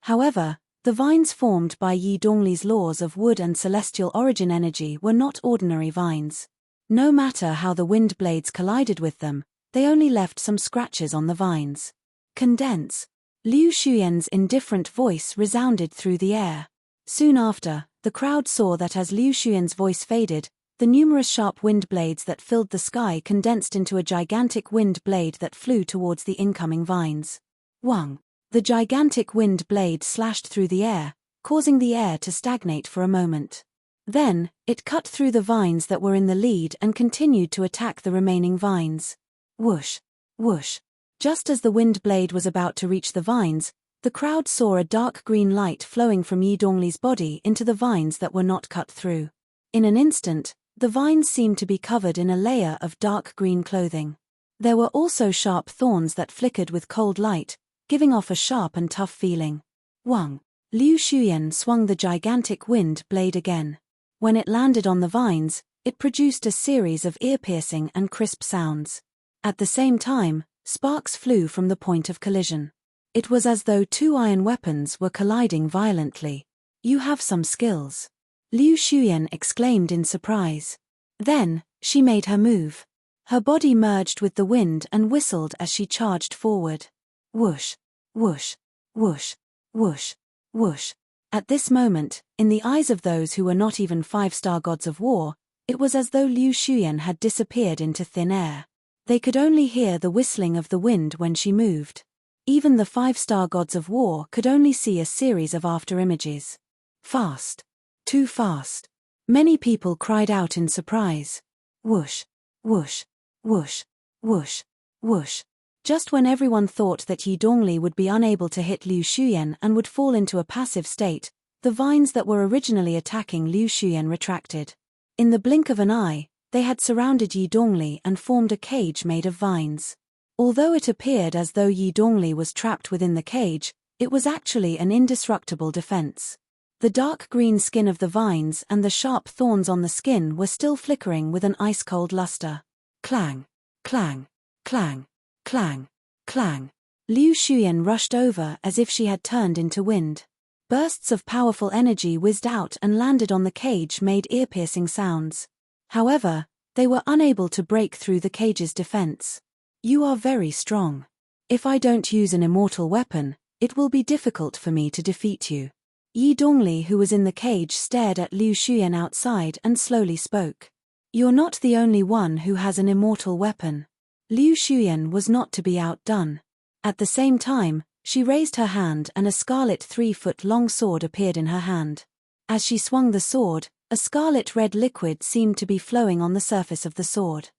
However, the vines formed by Yi Dongli's laws of wood and celestial origin energy were not ordinary vines. No matter how the wind blades collided with them, they only left some scratches on the vines. Condense. Liu Xuyan's indifferent voice resounded through the air. Soon after, the crowd saw that as Liu Xuyan's voice faded, the numerous sharp wind blades that filled the sky condensed into a gigantic wind blade that flew towards the incoming vines. Wang. The gigantic wind blade slashed through the air, causing the air to stagnate for a moment. Then, it cut through the vines that were in the lead and continued to attack the remaining vines. Whoosh, whoosh. Just as the wind blade was about to reach the vines, the crowd saw a dark green light flowing from Yi Dongli's body into the vines that were not cut through. In an instant, the vines seemed to be covered in a layer of dark green clothing. There were also sharp thorns that flickered with cold light, giving off a sharp and tough feeling. Wang. Liu Xuyan swung the gigantic wind blade again. When it landed on the vines, it produced a series of ear-piercing and crisp sounds. At the same time, sparks flew from the point of collision. It was as though two iron weapons were colliding violently. You have some skills. Liu Xuyan exclaimed in surprise. Then, she made her move. Her body merged with the wind and whistled as she charged forward. Whoosh, whoosh, whoosh, whoosh, whoosh. At this moment, in the eyes of those who were not even 5-star gods of war, it was as though Liu Xuyan had disappeared into thin air. They could only hear the whistling of the wind when she moved. Even the 5-star gods of war could only see a series of afterimages. Fast. Too fast. Many people cried out in surprise. Whoosh, whoosh, whoosh, whoosh, whoosh. Just when everyone thought that Yi Dongli would be unable to hit Liu Xuyan and would fall into a passive state, the vines that were originally attacking Liu Xuyan retracted. In the blink of an eye, they had surrounded Yi Dongli and formed a cage made of vines. Although it appeared as though Yi Dongli was trapped within the cage, it was actually an indestructible defense. The dark green skin of the vines and the sharp thorns on the skin were still flickering with an ice-cold luster. Clang, clang, clang. Clang, Clang! Liu Shuyan rushed over as if she had turned into wind. Bursts of powerful energy whizzed out and landed on the cage, made ear-piercing sounds. However, they were unable to break through the cage's defense. You are very strong. If I don't use an immortal weapon, it will be difficult for me to defeat you. Yi Dongli, who was in the cage, stared at Liu Shuyan outside and slowly spoke. You're not the only one who has an immortal weapon. Liu Shuyan was not to be outdone. At the same time, she raised her hand and a scarlet 3-foot-long sword appeared in her hand. As she swung the sword, a scarlet-red liquid seemed to be flowing on the surface of the sword.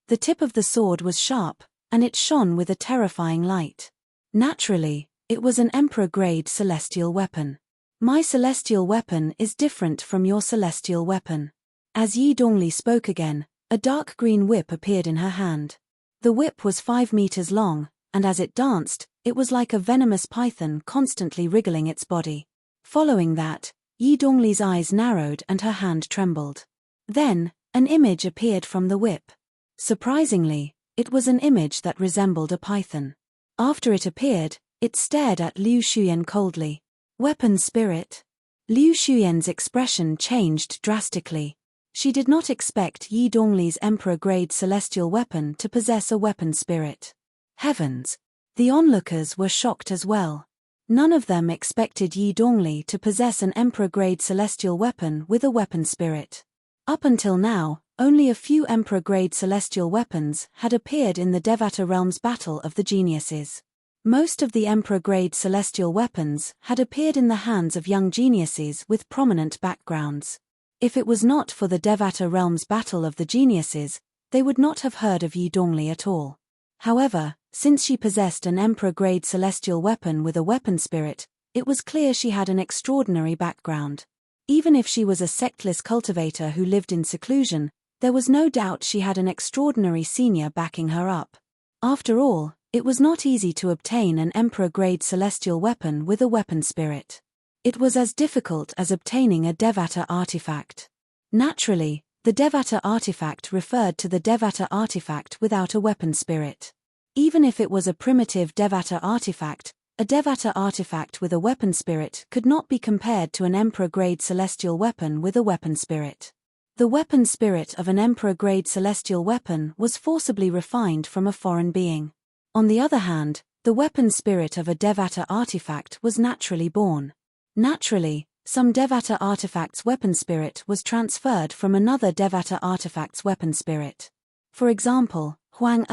The tip of the sword was sharp, and it shone with a terrifying light. Naturally, it was an Emperor-grade celestial weapon. My celestial weapon is different from your celestial weapon. As Yi Dongli spoke again, a dark green whip appeared in her hand. The whip was 5 meters long, and as it danced, it was like a venomous python constantly wriggling its body. Following that, Yi Dongli's eyes narrowed and her hand trembled. Then, an image appeared from the whip. Surprisingly, it was an image that resembled a python. After it appeared, it stared at Liu Shuyan coldly. Weapon spirit? Liu Shuyan's expression changed drastically. She did not expect Yi Dongli's Emperor-grade celestial weapon to possess a weapon spirit. Heavens! The onlookers were shocked as well. None of them expected Yi Dongli to possess an Emperor-grade celestial weapon with a weapon spirit. Up until now, only a few Emperor-grade celestial weapons had appeared in the Devata Realm's Battle of the Geniuses. Most of the Emperor-grade celestial weapons had appeared in the hands of young geniuses with prominent backgrounds. If it was not for the Devata Realm's Battle of the Geniuses, they would not have heard of Yi Dongli at all. However, since she possessed an Emperor-grade celestial weapon with a weapon spirit, it was clear she had an extraordinary background. Even if she was a sectless cultivator who lived in seclusion, there was no doubt she had an extraordinary senior backing her up. After all, it was not easy to obtain an Emperor-grade celestial weapon with a weapon spirit. It was as difficult as obtaining a Devata artifact. Naturally, the Devata artifact referred to the Devata artifact without a weapon spirit. Even if it was a primitive Devata artifact, a Devata artifact with a weapon spirit could not be compared to an Emperor-grade celestial weapon with a weapon spirit. The weapon spirit of an Emperor-grade celestial weapon was forcibly refined from a foreign being. On the other hand, the weapon spirit of a Devata artifact was naturally born. Naturally, some Devata artifact's weapon spirit was transferred from another Devata artifact's weapon spirit. For example, Huang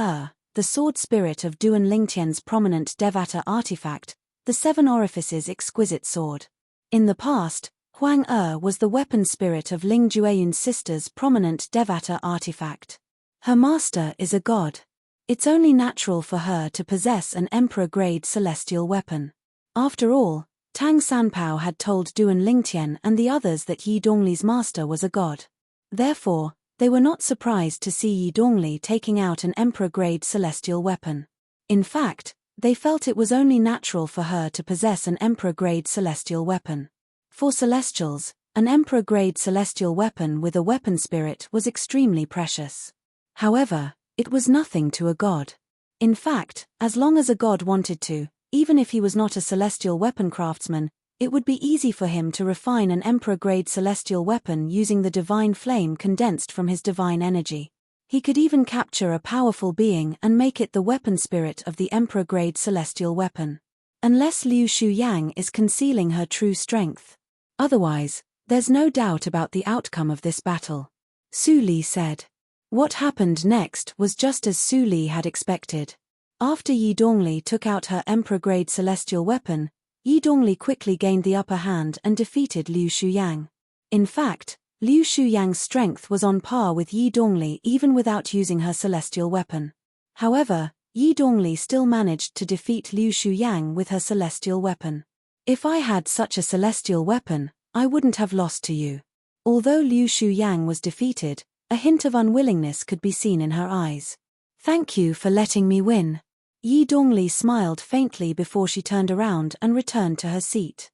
the sword spirit of Duan Lingtian's prominent Devata artifact, the Seven Orifices exquisite sword. In the past, Huang was the weapon spirit of Ling Jueyun's sister's prominent Devata artifact. Her master is a god. It's only natural for her to possess an Emperor-grade celestial weapon. After all, Tang Sanpao had told Duan Lingtian and the others that Yi Dongli's master was a god. Therefore, they were not surprised to see Yi Dongli taking out an Emperor-grade celestial weapon. In fact, they felt it was only natural for her to possess an Emperor-grade celestial weapon. For Celestials, an Emperor-grade celestial weapon with a weapon spirit was extremely precious. However, it was nothing to a god. In fact, as long as a god wanted to, even if he was not a celestial weapon craftsman, it would be easy for him to refine an Emperor-grade celestial weapon using the divine flame condensed from his divine energy. He could even capture a powerful being and make it the weapon spirit of the Emperor-grade celestial weapon. Unless Liu Shuyang is concealing her true strength. Otherwise, there's no doubt about the outcome of this battle. Su Li said. What happened next was just as Su Li had expected. After Yi Dongli took out her Emperor-grade celestial weapon, Yi Dongli quickly gained the upper hand and defeated Liu Shuyang. In fact, Liu Shuyang's strength was on par with Yi Dongli even without using her celestial weapon. However, Yi Dongli still managed to defeat Liu Shuyang with her celestial weapon. If I had such a celestial weapon, I wouldn't have lost to you. Although Liu Shuyang was defeated, a hint of unwillingness could be seen in her eyes. Thank you for letting me win. Yi Dongli smiled faintly before she turned around and returned to her seat.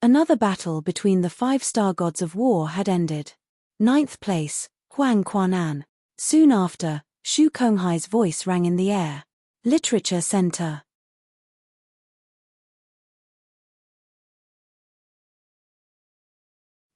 Another battle between the 5-star gods of war had ended. 9th place, Huang Quanan. Soon after, Shu Konghai's voice rang in the air. Literature Center.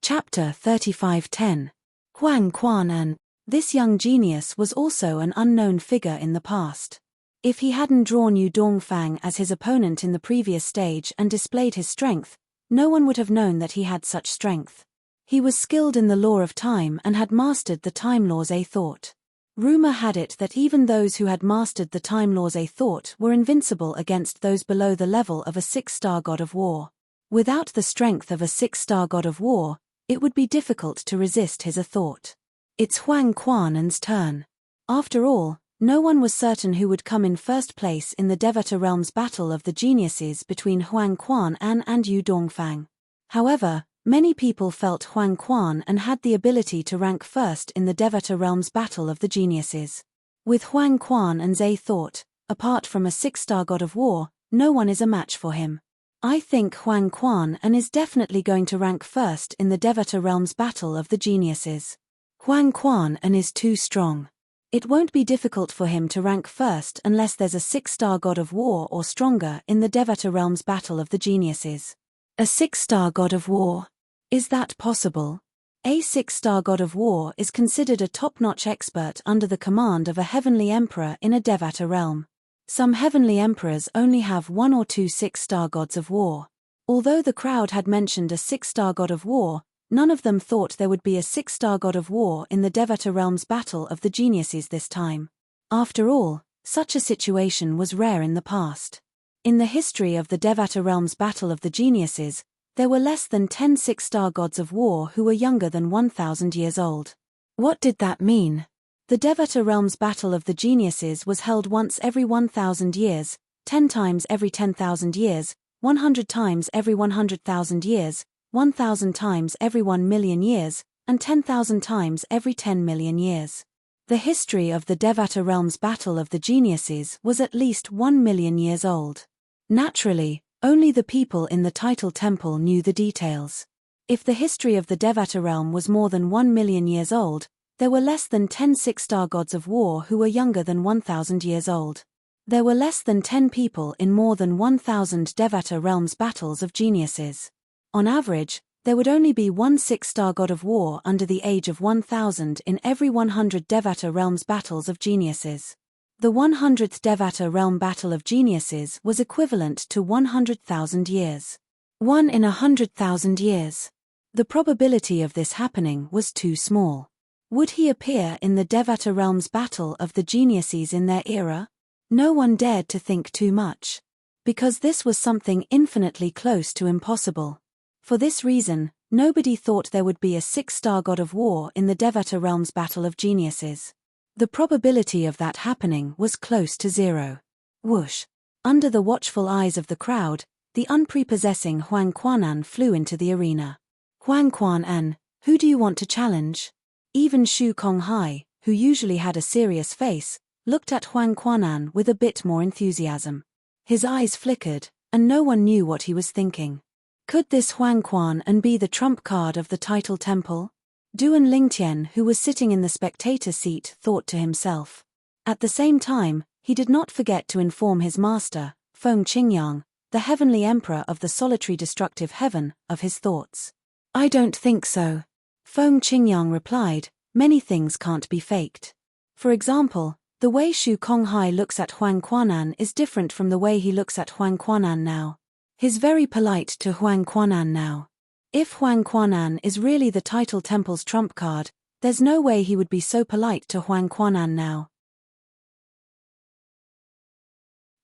Chapter 3510. Huang Quan. This young genius was also an unknown figure in the past. If he hadn't drawn Yu Dongfang as his opponent in the previous stage and displayed his strength, no one would have known that he had such strength. He was skilled in the law of time and had mastered the time laws a thought. Rumor had it that even those who had mastered the time laws a thought were invincible against those below the level of a 6-star god of war. Without the strength of a 6-star god of war, it would be difficult to resist his thought. It's Huang Quan's turn. After all, no one was certain who would come in first place in the Devata Realms battle of the geniuses between Huang Quan and Yu Dongfang. However, many people felt Huang Quan had the ability to rank first in the Devata Realms battle of the geniuses. With Huang Quan's a thought, apart from a 6-star god of war, no one is a match for him. I think Huang Quan is definitely going to rank first in the Devata Realms battle of the geniuses. Huang Quan is too strong. It won't be difficult for him to rank first unless there's a 6-star god of war or stronger in the Devata Realms battle of the geniuses. A 6-star god of war? Is that possible? A 6-star god of war is considered a top-notch expert under the command of a heavenly emperor in a Devata realm. Some heavenly emperors only have 1 or 2 6-star gods of war. Although the crowd had mentioned a 6-star god of war, none of them thought there would be a 6-star god of war in the Devata Realms battle of the geniuses this time. After all, such a situation was rare in the past. In the history of the Devata Realms battle of the geniuses, there were less than 10 6-star gods of war who were younger than 1,000 years old. What did that mean? The Devata Realms battle of the geniuses was held once every 1,000 years, 10 times every 10,000 years, 100 times every 100,000 years, 1,000 times every 1 million years, and 10,000 times every 10 million years. The history of the Devata Realms battle of the geniuses was at least 1 million years old. Naturally, only the people in the title temple knew the details. If the history of the Devata realm was more than 1 million years old, there were less than 10 6-star gods of war who were younger than 1,000 years old. There were less than 10 people in more than 1,000 Devata realms battles of geniuses. On average, there would only be 1 6-star god of war under the age of 1,000 in every 100 Devata realms battles of geniuses. The 100th Devata realm battle of geniuses was equivalent to 100,000 years. 1 in 100,000 years. The probability of this happening was too small. Would he appear in the Devata Realms battle of the geniuses in their era? No one dared to think too much. Because this was something infinitely close to impossible. For this reason, nobody thought there would be a 6-star god of war in the Devata Realms battle of geniuses. The probability of that happening was close to 0. Whoosh! Under the watchful eyes of the crowd, the unprepossessing Huang Quan flew into the arena. Huang Quan, who do you want to challenge? Even Shu Konghai, who usually had a serious face, looked at Huang Quan with a bit more enthusiasm. His eyes flickered, and no one knew what he was thinking. Could this Huang Quan be the trump card of the title temple? Duan Lingtian, who was sitting in the spectator seat, thought to himself. At the same time, he did not forget to inform his master, Feng Qingyang, the heavenly emperor of the solitary destructive heaven, of his thoughts. I don't think so. Feng Qingyang replied, many things can't be faked. For example, the way Shu Konghai looks at Huang Quan is different from the way he looks at Huang Quan now. He's very polite to Huang Quan now. If Huang Quan is really the title temple's trump card, there's no way he would be so polite to Huang Quan now.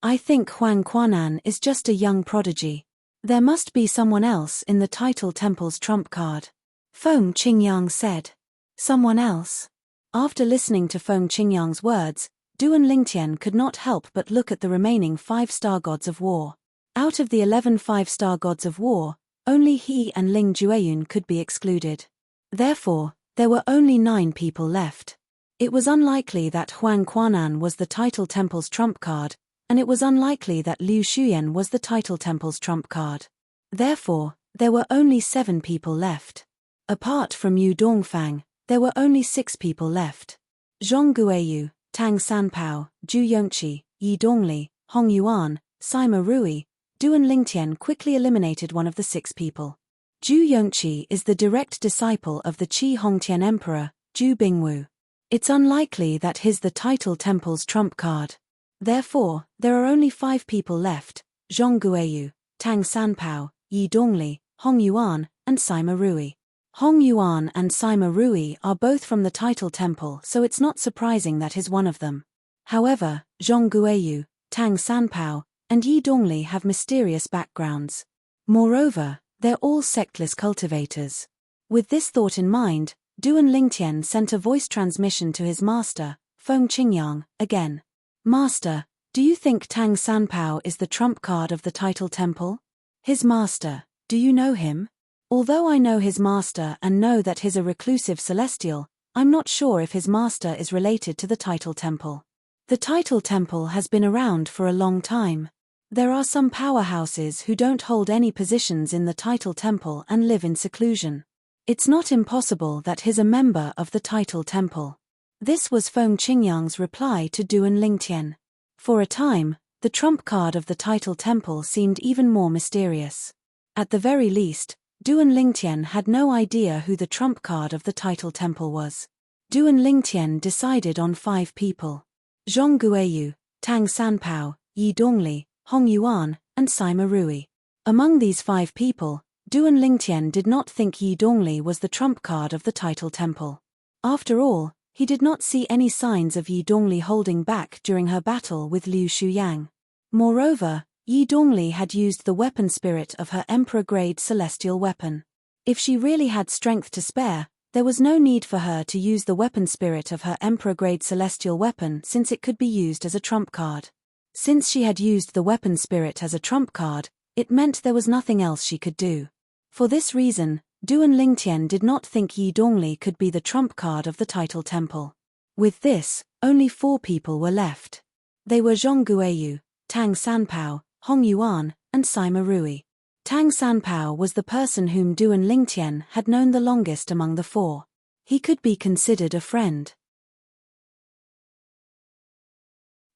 I think Huang Quan is just a young prodigy. There must be someone else in the title temple's trump card. Feng Qingyang said. Someone else? After listening to Feng Qingyang's words, Duan Lingtian could not help but look at the remaining 5-star gods of war. Out of the 11 5-star gods of war, only he and Ling Jueyun could be excluded. Therefore, there were only 9 people left. It was unlikely that Huang Quan was the title temple's trump card, and it was unlikely that Liu Shuyan was the title temple's trump card. Therefore, there were only 7 people left. Apart from Yu Dongfang, there were only 6 people left. Zhong Guiyu, Tang Sanpao, Zhu Yongqi, Yi Dongli, Hong Yuan, Sima Rui, Duan Lingtian quickly eliminated one of the 6 people. Zhu Yongqi is the direct disciple of the Qi Hongtian Emperor, Zhu Bingwu. It's unlikely that he's the title temple's trump card. Therefore, there are only 5 people left: Zhong Guiyu, Tang Sanpao, Yi Dongli, Hong Yuan, and Sima Rui. Hong Yuan and Sima Rui are both from the title temple, so it's not surprising that he's one of them. However, Zhong Guiyu, Tang Sanpao, and Yi Dongli have mysterious backgrounds. Moreover, they're all sectless cultivators. With this thought in mind, Duan Lingtian sent a voice transmission to his master, Feng Qingyang, again. Master, do you think Tang Sanpao is the trump card of the title temple? His master, do you know him? Although I know his master and know that he's a reclusive celestial, I'm not sure if his master is related to the title temple. The title temple has been around for a long time. There are some powerhouses who don't hold any positions in the title temple and live in seclusion. It's not impossible that he's a member of the title temple. This was Feng Qingyang's reply to Duan Lingtian. For a time, the trump card of the title temple seemed even more mysterious. At the very least, Duan Lingtian had no idea who the trump card of the title temple was. Duan Lingtian decided on 5 people: Zhong Guiyu, Tang Sanpao, Yi Dongli, Hong Yuan, and Sima Rui. Among these 5 people, Duan Lingtian did not think Yi Dongli was the trump card of the title temple. After all, he did not see any signs of Yi Dongli holding back during her battle with Liu Shuyang. Moreover, Yi Dongli had used the weapon spirit of her emperor-grade celestial weapon. If she really had strength to spare, there was no need for her to use the weapon spirit of her emperor-grade celestial weapon, since it could be used as a trump card. Since she had used the weapon spirit as a trump card, it meant there was nothing else she could do. For this reason, Duan Lingtian did not think Yi Dongli could be the trump card of the title temple. With this, only 4 people were left. They were Zhong Guiyu, Tang Sanpao, Hong Yuan, and Sima Rui. Tang Sanpao was the person whom Duan Lingtian had known the longest among the 4. He could be considered a friend.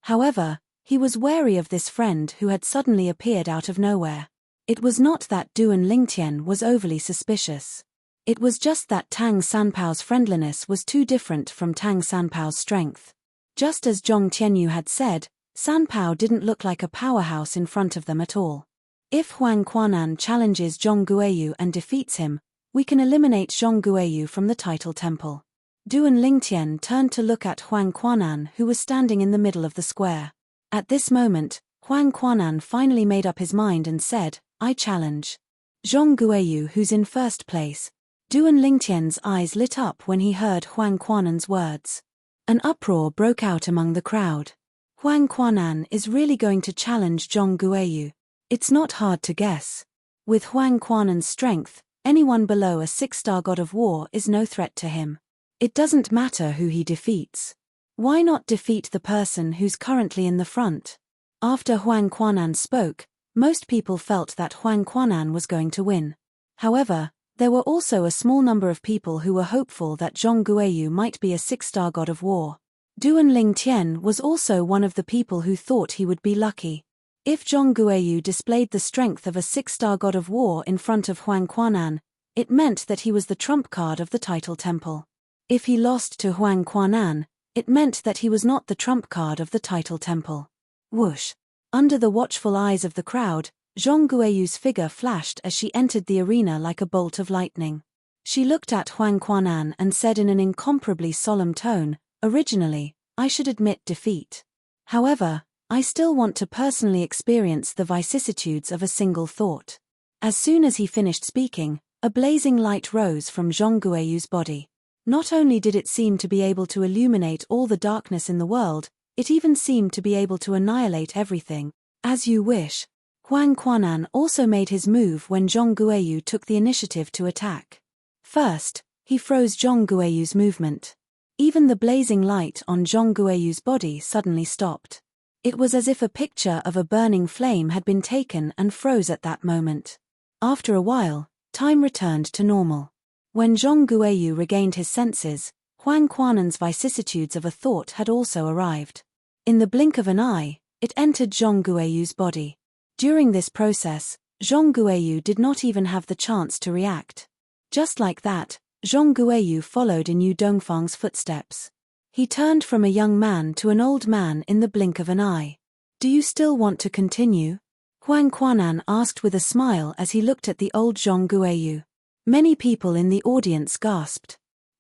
However, he was wary of this friend who had suddenly appeared out of nowhere. It was not that Duan Lingtian was overly suspicious. It was just that Tang Sanpao's friendliness was too different from Tang Sanpao's strength. Just as Zhong Tianyu had said, Sanpao didn't look like a powerhouse in front of them at all. If Huang Quanan challenges Zhong Guiyu and defeats him, we can eliminate Zhong Guiyu from the title temple. Duan Lingtian turned to look at Huang Quanan, who was standing in the middle of the square. At this moment, Huang Quanan finally made up his mind and said, "I challenge Zhong Guiyu, who's in first place." Duan Lingtian's eyes lit up when he heard Huang Quanan's words. An uproar broke out among the crowd. Huang Quanan is really going to challenge Zhong Guiyu. It's not hard to guess. With Huang Quanan's strength, anyone below a 6-star god of war is no threat to him. It doesn't matter who he defeats. Why not defeat the person who's currently in the front? After Huang Quanan spoke, most people felt that Huang Quanan was going to win. However, there were also a small number of people who were hopeful that Zhong Guiyu might be a 6-star god of war. Duan Lingtian was also one of the people who thought he would be lucky. If Zhong Guiyu displayed the strength of a 6-star god of war in front of Huang Quanan, it meant that he was the trump card of the title temple. If he lost to Huang Quanan, it meant that he was not the trump card of the title temple. Whoosh! Under the watchful eyes of the crowd, Zhong Guiyu's figure flashed as she entered the arena like a bolt of lightning. She looked at Huang Quanan and said in an incomparably solemn tone, "Originally, I should admit defeat. However, I still want to personally experience the vicissitudes of a single thought." As soon as he finished speaking, a blazing light rose from Zhong Guiyu's body. Not only did it seem to be able to illuminate all the darkness in the world, it even seemed to be able to annihilate everything. As you wish. Huang Quanan also made his move when Zhong Guiyu took the initiative to attack. First, he froze Zhong Guiyu's movement. Even the blazing light on Zhong Guiyu's body suddenly stopped. It was as if a picture of a burning flame had been taken and froze at that moment. After a while, time returned to normal. When Zhong Guiyu regained his senses, Huang Quanan's vicissitudes of a thought had also arrived. In the blink of an eye, it entered Zhong Guiyu's body. During this process, Zhong Guiyu did not even have the chance to react. Just like that, Zhong Guiyu followed in Yu Dongfang's footsteps. He turned from a young man to an old man in the blink of an eye. "Do you still want to continue?" Huang Quanan asked with a smile as he looked at the old Zhong Guiyu. Many people in the audience gasped.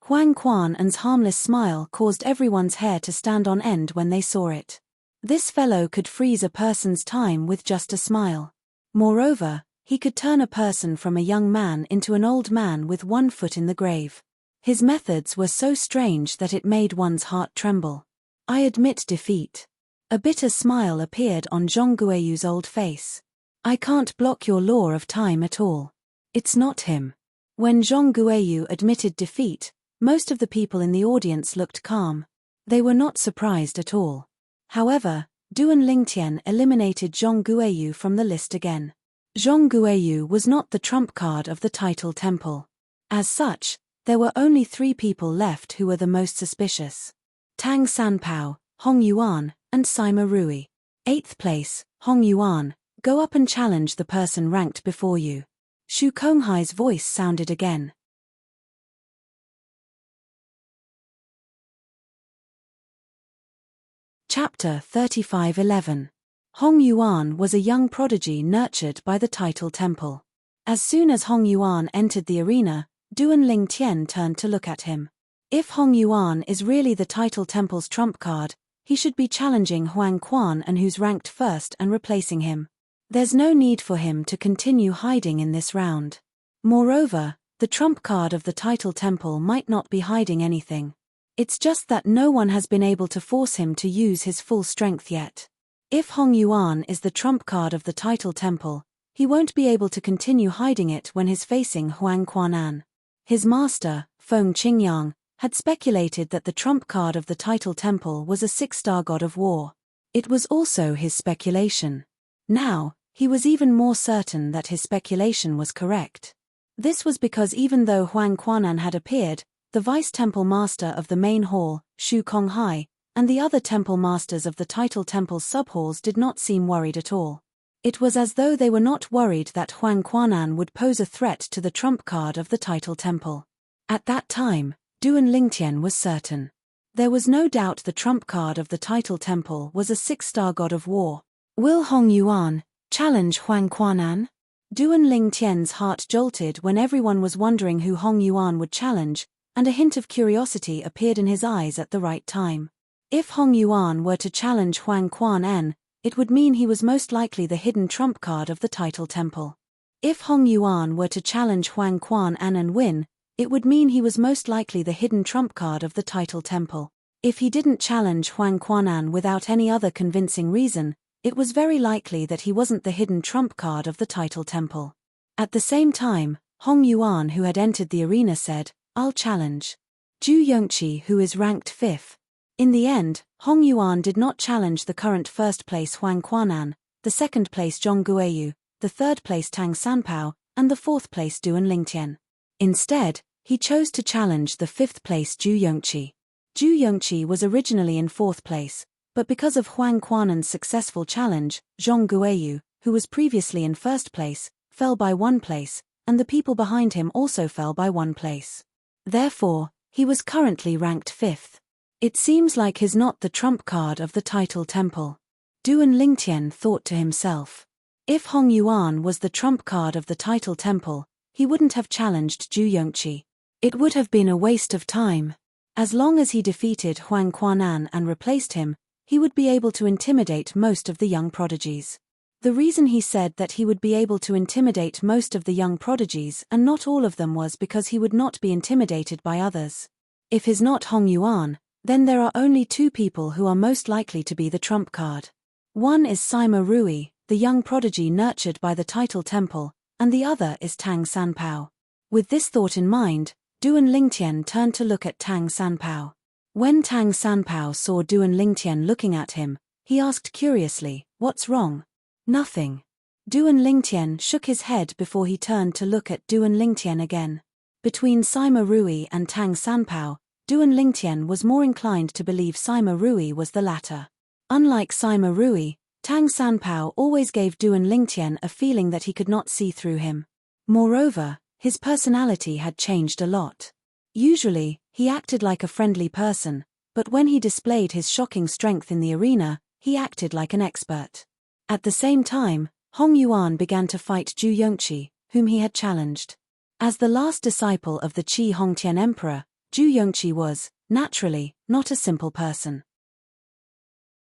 Huang Quanan's harmless smile caused everyone's hair to stand on end when they saw it. This fellow could freeze a person's time with just a smile. Moreover, he could turn a person from a young man into an old man with one foot in the grave. His methods were so strange that it made one's heart tremble. "I admit defeat." A bitter smile appeared on Zhong Guiyu's old face. "I can't block your law of time at all. It's not him." When Zhong Guiyu admitted defeat, most of the people in the audience looked calm. They were not surprised at all. However, Duan Lingtian eliminated Zhong Guiyu from the list again. Zhong Guiyu was not the trump card of the title temple. As such, there were only 3 people left who were the most suspicious: Tang Sanpao, Hong Yuan, and Sima Rui. 8th place, Hong Yuan, go up and challenge the person ranked before you. Shu Konghai's voice sounded again. Chapter 35:11. Hong Yuan was a young prodigy nurtured by the title temple. As soon as Hong Yuan entered the arena, Duan Lingtian turned to look at him. If Hong Yuan is really the title temple's trump card, he should be challenging Huang Quan and who's ranked first and replacing him. There's no need for him to continue hiding in this round. Moreover, the trump card of the title temple might not be hiding anything. It's just that no one has been able to force him to use his full strength yet. If Hong Yuan is the trump card of the title temple, he won't be able to continue hiding it when he's facing Huang Quanan. His master, Feng Qingyang, had speculated that the trump card of the title temple was a 6-star god of war. It was also his speculation. Now, he was even more certain that his speculation was correct. This was because even though Huang Quanan had appeared, the vice-temple master of the main hall, Shu Konghai, and the other temple masters of the title temple's sub-halls did not seem worried at all. It was as though they were not worried that Huang Quanan would pose a threat to the trump card of the title temple. At that time, Duan Lingtian was certain. There was no doubt the trump card of the title temple was a 6-star god of war. Will Hong Yuan challenge Huang Quanan? Duan Lingtian's heart jolted when everyone was wondering who Hong Yuan would challenge, and a hint of curiosity appeared in his eyes at the right time. If Hong Yuan were to challenge Huang Quan, it would mean he was most likely the hidden trump card of the title temple. If Hong Yuan were to challenge Huang Quan and win, it would mean he was most likely the hidden trump card of the title temple. If he didn't challenge Huang Quan without any other convincing reason, it was very likely that he wasn't the hidden trump card of the title temple. At the same time, Hong Yuan, who had entered the arena, said, "I'll challenge Zhu Yongqi, who is ranked 5th. In the end, Hong Yuan did not challenge the current first-place Huang Quanan, the second-place Zhong Guiyu, the third-place Tang Sanpao, and the fourth-place Duan Lingtian. Instead, he chose to challenge the 5th-place Zhu Yongqi. Zhu Yongqi was originally in 4th place, but because of Huang Quanan's successful challenge, Zhong Guiyu, who was previously in 1st place, fell by 1 place, and the people behind him also fell by 1 place. Therefore, he was currently ranked 5th. It seems like he's not the trump card of the title temple. Duan Lingtian thought to himself. If Hong Yuan was the trump card of the title temple, he wouldn't have challenged Zhu Yongqi. It would have been a waste of time. As long as he defeated Huang Quanan and replaced him, he would be able to intimidate most of the young prodigies. The reason he said that he would be able to intimidate most of the young prodigies and not all of them was because he would not be intimidated by others. If he's not Hong Yuan, then there are only 2 people who are most likely to be the trump card. One is Sima Rui, the young prodigy nurtured by the title temple, and the other is Tang Sanpao. With this thought in mind, Duan Lingtian turned to look at Tang Sanpao. When Tang Sanpao saw Duan Lingtian looking at him, he asked curiously, "What's wrong?" "Nothing." Duan Lingtian shook his head before he turned to look at Duan Lingtian again. Between Sima Rui and Tang Sanpao, Duan Lingtian was more inclined to believe Sima Rui was the latter. Unlike Sima Rui, Tang Sanpao always gave Duan Lingtian a feeling that he could not see through him. Moreover, his personality had changed a lot. Usually, he acted like a friendly person, but when he displayed his shocking strength in the arena, he acted like an expert. At the same time, Hong Yuan began to fight Zhu Yongqi, whom he had challenged. As the last disciple of the Qi Hongtian Emperor, Zhu Yongqi was, naturally, not a simple person.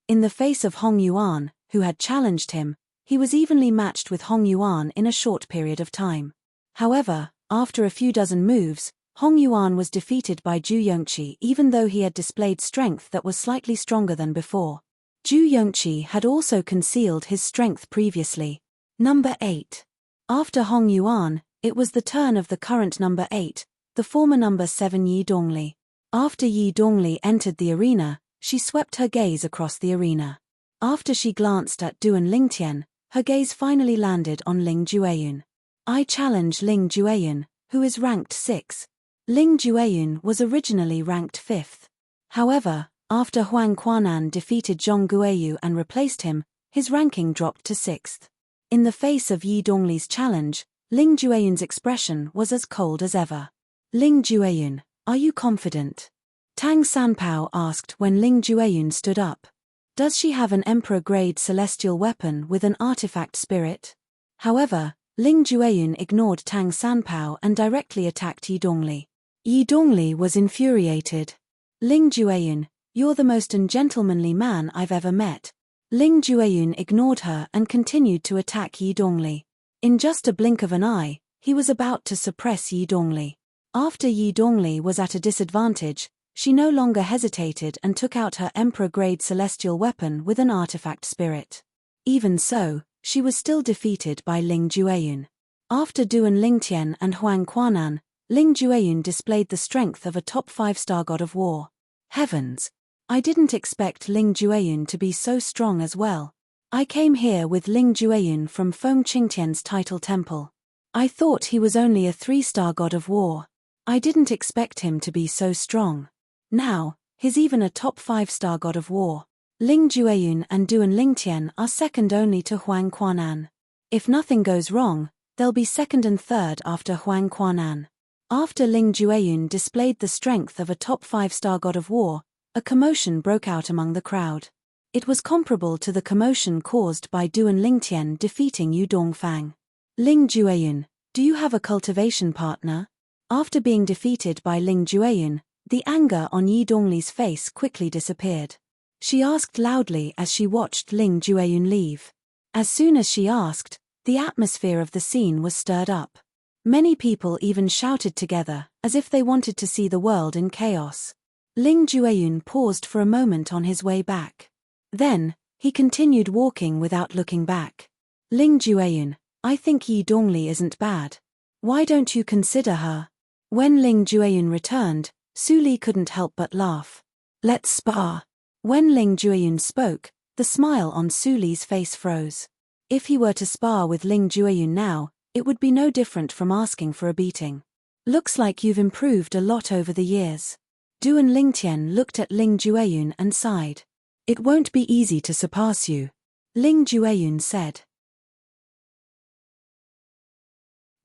In the face of Hong Yuan, who had challenged him, he was evenly matched with Hong Yuan in a short period of time. However, after a few dozen moves, Hong Yuan was defeated by Zhu Yongqi even though he had displayed strength that was slightly stronger than before. Zhu Yongqi had also concealed his strength previously. Number 8. After Hong Yuan, it was the turn of the current number 8, the former number 7 Yi Dongli. After Yi Dongli entered the arena, she swept her gaze across the arena. After she glanced at Duan Lingtian, her gaze finally landed on Ling Jueyun. I challenge Ling Jueyun, who is ranked 6. Ling Jueyun was originally ranked 5th. However, after Huang Quanan defeated Zhong Guoyu and replaced him, his ranking dropped to 6th. In the face of Yi Dongli's challenge, Ling Jueyun's expression was as cold as ever. Ling Jueyun, are you confident? Tang Sanpao asked when Ling Jueyun stood up. Does she have an emperor-grade celestial weapon with an artifact spirit? However, Ling Jueyun ignored Tang Sanpao and directly attacked Yi Dongli. Yi Dongli was infuriated. Ling Jueyun, you're the most ungentlemanly man I've ever met. Ling Jueyun ignored her and continued to attack Yi Dongli. In just a blink of an eye, he was about to suppress Yi Dongli. After Yi Dongli was at a disadvantage, she no longer hesitated and took out her emperor-grade celestial weapon with an artifact spirit. Even so, she was still defeated by Ling Jueyun. After Duan Lingtian and Huang Quanan, Ling Jueyun displayed the strength of a top 5-star god of war. Heavens! I didn't expect Ling Jueyun to be so strong as well. I came here with Ling Jueyun from Feng Qingtian's title temple. I thought he was only a 3-star god of war. I didn't expect him to be so strong. Now, he's even a top 5-star god of war. Ling Jueyun and Duan Lingtian are second only to Huang Quanan. If nothing goes wrong, they'll be second and third after Huang Quanan. After Ling Jueyun displayed the strength of a top 5-star god of war, a commotion broke out among the crowd. It was comparable to the commotion caused by Duan Lingtian defeating Yu Dongfang. Ling Jueyun, do you have a cultivation partner? After being defeated by Ling Jueyun, the anger on Yi Dongli's face quickly disappeared. She asked loudly as she watched Ling Jueyun leave. As soon as she asked, the atmosphere of the scene was stirred up. Many people even shouted together, as if they wanted to see the world in chaos. Ling Jueyun paused for a moment on his way back. Then, he continued walking without looking back. Ling Jueyun, I think Yi Dongli isn't bad. Why don't you consider her? When Ling Jueyun returned, Su Li couldn't help but laugh. Let's spar. When Ling Jueyun spoke, the smile on Su Li's face froze. If he were to spar with Ling Jueyun now, it would be no different from asking for a beating. Looks like you've improved a lot over the years. Duan Lingtian looked at Ling Jueyun and sighed. It won't be easy to surpass you. Ling Jueyun said.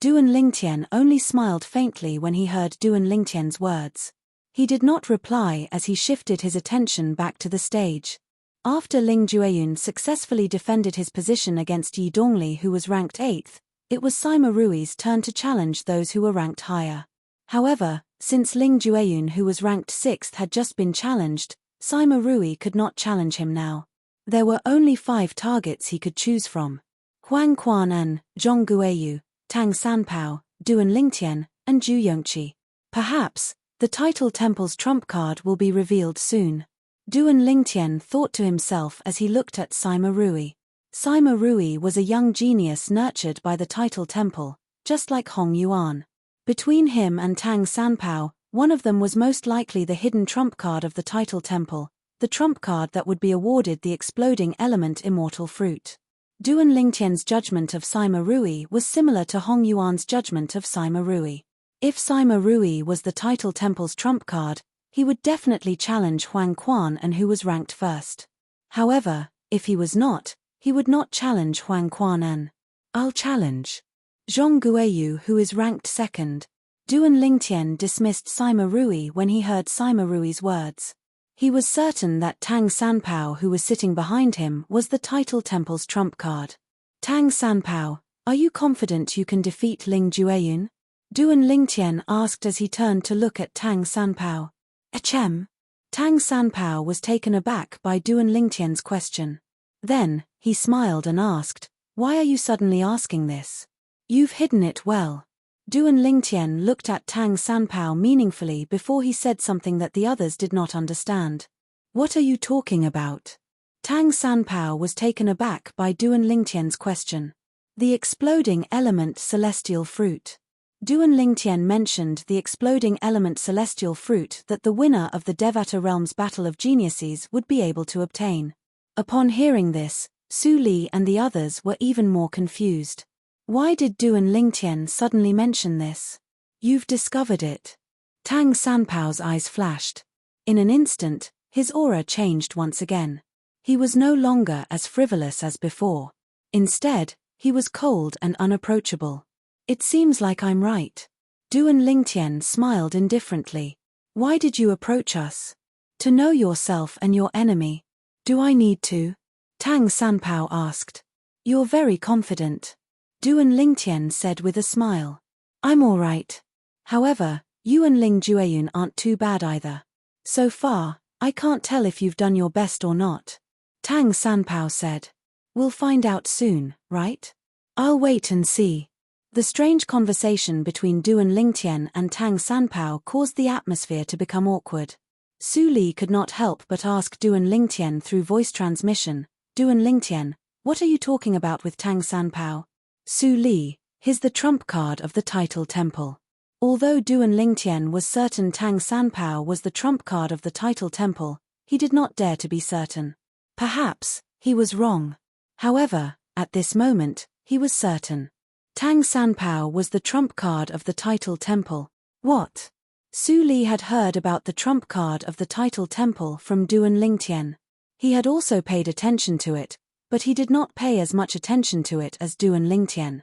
Duan Lingtian only smiled faintly when he heard Duan Lingtian's words. He did not reply as he shifted his attention back to the stage. After Ling Jueyun successfully defended his position against Yi Dongli, who was ranked 8th, it was Sima Rui's turn to challenge those who were ranked higher. However, since Ling Jueyun, who was ranked 6th, had just been challenged, Sima Rui could not challenge him now. There were only 5 targets he could choose from: Huang Quanan, Zhong Guoyu, Tang Sanpao, Duan Lingtian, and Zhu Yongqi. Perhaps, the title temple's trump card will be revealed soon. Duan Lingtian thought to himself as he looked at Sima Rui. Sima Rui was a young genius nurtured by the title temple, just like Hong Yuan. Between him and Tang Sanpao, one of them was most likely the hidden trump card of the title temple, the trump card that would be awarded the exploding element immortal fruit. Duan Lingtian's judgment of Sima Rui was similar to Hong Yuan's judgment of Sima Rui. If Sima Rui was the title temple's trump card, he would definitely challenge Huang Quan, and who was ranked first. However, if he was not, he would not challenge Huang Quan and I'll challenge Zhong Guiyu, who is ranked second. Duan Lingtian dismissed Sima Rui when he heard Sima Rui's words. He was certain that Tang Sanpao, who was sitting behind him, was the title temple's trump card. Tang Sanpao, are you confident you can defeat Ling Jueyun? Duan Lingtian asked as he turned to look at Tang Sanpao. Achem. Tang Sanpao was taken aback by Duan Lingtian's question. Then, he smiled and asked, why are you suddenly asking this? You've hidden it well. Duan Lingtian looked at Tang Sanpao meaningfully before he said something that the others did not understand. What are you talking about? Tang Sanpao was taken aback by Duan Lingtian's question. The exploding element celestial fruit. Duan Lingtian mentioned the exploding element celestial fruit that the winner of the Devata Realms Battle of Geniuses would be able to obtain. Upon hearing this, Su Li and the others were even more confused. Why did Duan Lingtian suddenly mention this? You've discovered it. Tang Sanpao's eyes flashed. In an instant, his aura changed once again. He was no longer as frivolous as before. Instead, he was cold and unapproachable. It seems like I'm right. Duan Lingtian smiled indifferently. Why did you approach us? To know yourself and your enemy. Do I need to? Tang Sanpao asked. You're very confident. Duan Lingtian said with a smile. I'm all right. However, you and Ling Jueyun aren't too bad either. So far, I can't tell if you've done your best or not. Tang Sanpao said. We'll find out soon, right? I'll wait and see. The strange conversation between Duan Lingtian and Tang Sanpao caused the atmosphere to become awkward. Su Li could not help but ask Duan Lingtian through voice transmission, Duan Lingtian, what are you talking about with Tang Sanpao? Su Li, he's the trump card of the title temple. Although Duan Lingtian was certain Tang Sanpao was the trump card of the title temple, he did not dare to be certain. Perhaps, he was wrong. However, at this moment, he was certain. Tang Sanpao was the trump card of the title temple. What? Su Li had heard about the trump card of the title temple from Duan Lingtian. He had also paid attention to it, but he did not pay as much attention to it as Duan Lingtian.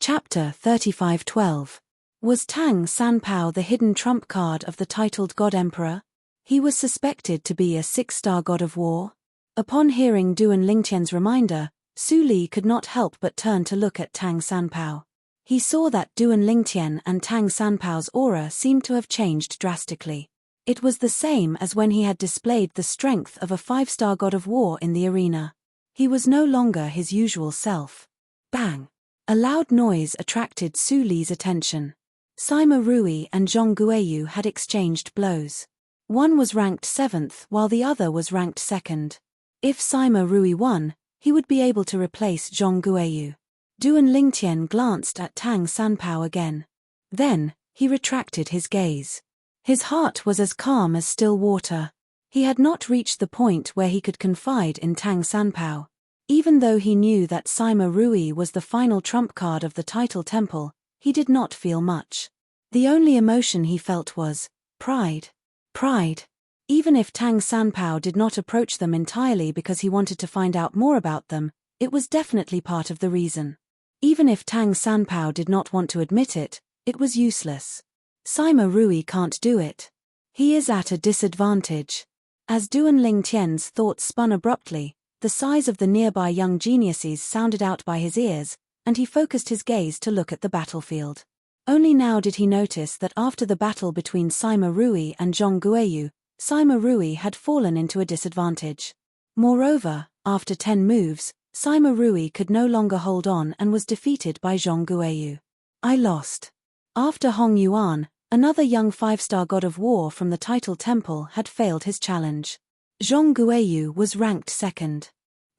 Chapter 35:12. Was Tang Sanpao the hidden trump card of the titled God Emperor? He was suspected to be a 6-star god of war. Upon hearing Duan Lingtian's reminder, Su Li could not help but turn to look at Tang Sanpao. He saw that Duan Lingtian and Tang Sanpao's aura seemed to have changed drastically. It was the same as when he had displayed the strength of a 5-star god of war in the arena. He was no longer his usual self. Bang! A loud noise attracted Su Li's attention. Sima Rui and Zhong Guiyu had exchanged blows. One was ranked 7th while the other was ranked 2nd. If Sima Rui won, he would be able to replace Zhong Guiyu. Duan Lingtian glanced at Tang Sanpao again. Then, he retracted his gaze. His heart was as calm as still water. He had not reached the point where he could confide in Tang Sanpao. Even though he knew that Sima Rui was the final trump card of the title temple, he did not feel much. The only emotion he felt was pride. Pride. Even if Tang Sanpao did not approach them entirely because he wanted to find out more about them, it was definitely part of the reason. Even if Tang Sanpao did not want to admit it, it was useless. Sima Rui can't do it. He is at a disadvantage. As Duan Lingtian's thoughts spun abruptly, the sighs of the nearby young geniuses sounded out by his ears, and he focused his gaze to look at the battlefield. Only now did he notice that after the battle between Sima Rui and Zhong Guiyu, Sima Rui had fallen into a disadvantage. Moreover, after 10 moves, Sima Rui could no longer hold on and was defeated by Zhong Guiyu. I lost. After Hong Yuan, another young 5-star god of war from the title temple had failed his challenge. Zhong Guiyu was ranked 2nd.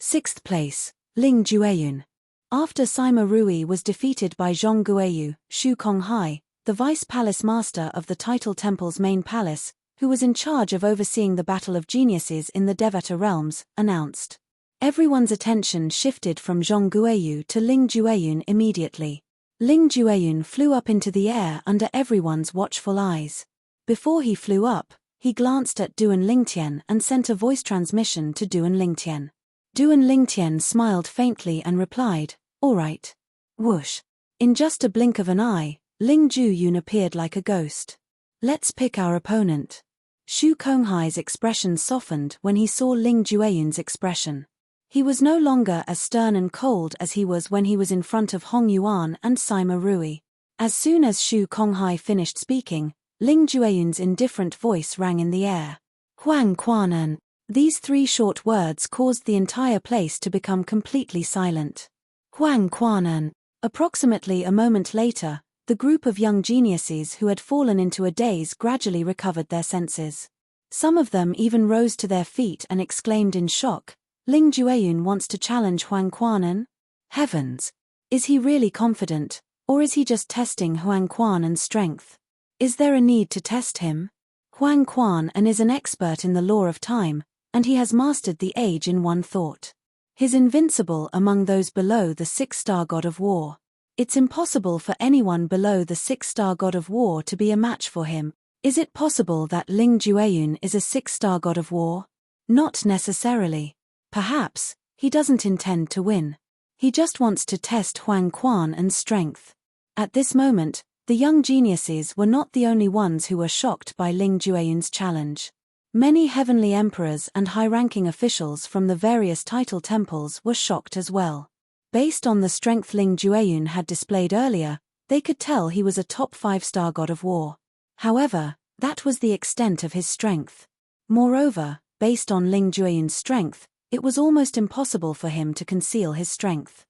6th place, Ling Jueyun. After Sima Rui was defeated by Zhong Guiyu, Shu Konghai, the vice palace master of the title temple's main palace, who was in charge of overseeing the Battle of Geniuses in the Devata Realms, announced. Everyone's attention shifted from Zhong Guiyu to Ling Jueyun immediately. Ling Jueyun flew up into the air under everyone's watchful eyes. Before he flew up, he glanced at Duan Lingtian and sent a voice transmission to Duan Lingtian. Duan Lingtian smiled faintly and replied, "All right." Whoosh. In just a blink of an eye, Ling Jueyun appeared like a ghost. "Let's pick our opponent." Shu Konghai's expression softened when he saw Ling Jueyun's expression. He was no longer as stern and cold as he was when he was in front of Hong Yuan and Sima Rui. As soon as Shu Konghai finished speaking, Ling Jueyun's indifferent voice rang in the air. "Huang Quanan." These 3 short words caused the entire place to become completely silent. Huang Quanan. Approximately a moment later, the group of young geniuses who had fallen into a daze gradually recovered their senses. Some of them even rose to their feet and exclaimed in shock, "Ling Jueyun wants to challenge Huang Quanan? Heavens! Is he really confident, or is he just testing Huang Quanan's strength? Is there a need to test him? Huang Quanan is an expert in the law of time, and he has mastered the age in one thought. He's invincible among those below the 6-star god of war. It's impossible for anyone below the 6-star god of war to be a match for him. Is it possible that Ling Jueyun is a 6-star god of war? Not necessarily. Perhaps he doesn't intend to win. He just wants to test Huang Quanan's strength." At this moment, the young geniuses were not the only ones who were shocked by Ling Jueyun's challenge. Many heavenly emperors and high-ranking officials from the various title temples were shocked as well. Based on the strength Ling Jueyun had displayed earlier, they could tell he was a top 5-star god of war. However, that was the extent of his strength. Moreover, based on Ling Jueyun's strength, it was almost impossible for him to conceal his strength.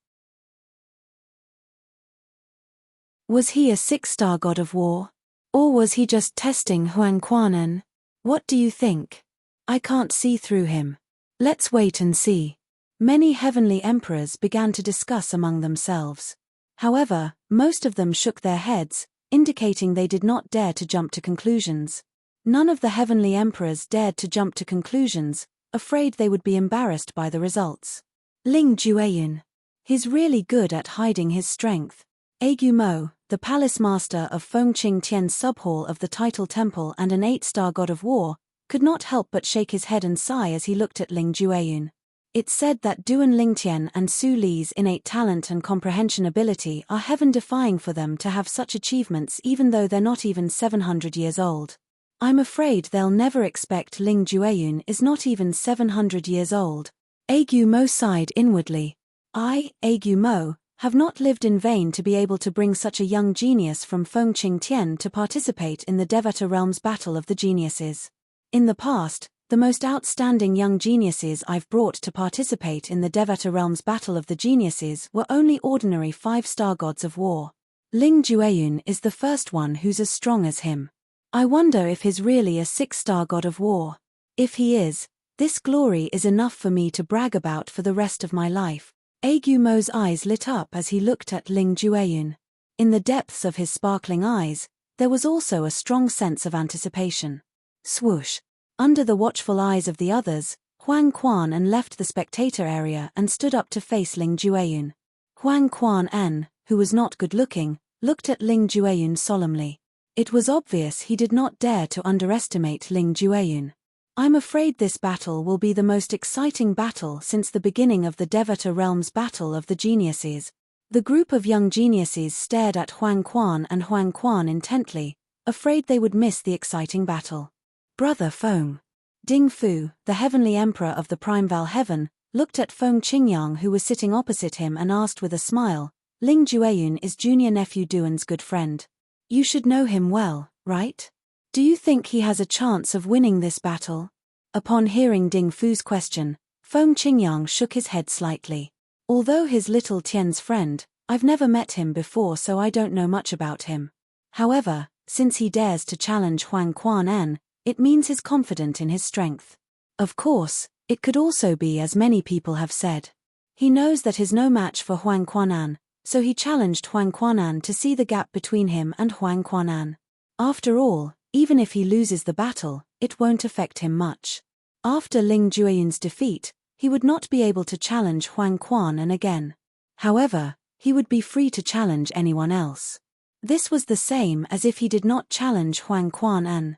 Was he a 6-star god of war? Or was he just testing Huang Quanan? What do you think? I can't see through him. Let's wait and see. Many heavenly emperors began to discuss among themselves. However, most of them shook their heads, indicating they did not dare to jump to conclusions. None of the heavenly emperors dared to jump to conclusions, afraid they would be embarrassed by the results. Ling Jueyun. He's really good at hiding his strength. Agu Mo, the palace master of Fengqing Tian's subhall of the title temple and an 8-star god of war, could not help but shake his head and sigh as he looked at Ling Jueyun. It's said that Duan Lingtian and Su Li's innate talent and comprehension ability are heaven-defying for them to have such achievements even though they're not even 700 years old. I'm afraid they'll never expect Ling Jueyun is not even 700 years old. Agu Mo sighed inwardly. I, Agu Mo, have not lived in vain to be able to bring such a young genius from Fengqing Tian to participate in the Devata Realms Battle of the Geniuses. In the past, the most outstanding young geniuses I've brought to participate in the Devata Realms Battle of the Geniuses were only ordinary 5-star gods of war. Ling Jueyun is the first one who's as strong as him. I wonder if he's really a 6-star god of war. If he is, this glory is enough for me to brag about for the rest of my life. Agu Mo's eyes lit up as he looked at Ling Jueyun. In the depths of his sparkling eyes, there was also a strong sense of anticipation. Swoosh! Under the watchful eyes of the others, Huang Quanan left the spectator area and stood up to face Ling Jueyun. Huang Quanan, who was not good-looking, looked at Ling Jueyun solemnly. It was obvious he did not dare to underestimate Ling Jueyun. I'm afraid this battle will be the most exciting battle since the beginning of the Devata Realms Battle of the Geniuses. The group of young geniuses stared at Huang Quan and Huang Quan intently, afraid they would miss the exciting battle. Brother Feng. Ding Fu, the heavenly emperor of the Primeval Heaven, looked at Feng Qingyang who was sitting opposite him and asked with a smile, Ling Jueyun is junior nephew Duan's good friend. You should know him well, right? Do you think he has a chance of winning this battle? Upon hearing Ding Fu's question, Feng Qingyang shook his head slightly. Although his little Tian's friend, I've never met him before so I don't know much about him. However, since he dares to challenge Huang Quanan, it means he's confident in his strength. Of course, it could also be as many people have said. He knows that he's no match for Huang Quanan, so he challenged Huang Quanan to see the gap between him and Huang Quanan. After all, even if he loses the battle, it won't affect him much. After Ling Jueyun's defeat, he would not be able to challenge Huang Quanan again. However, he would be free to challenge anyone else. This was the same as if he did not challenge Huang Quan.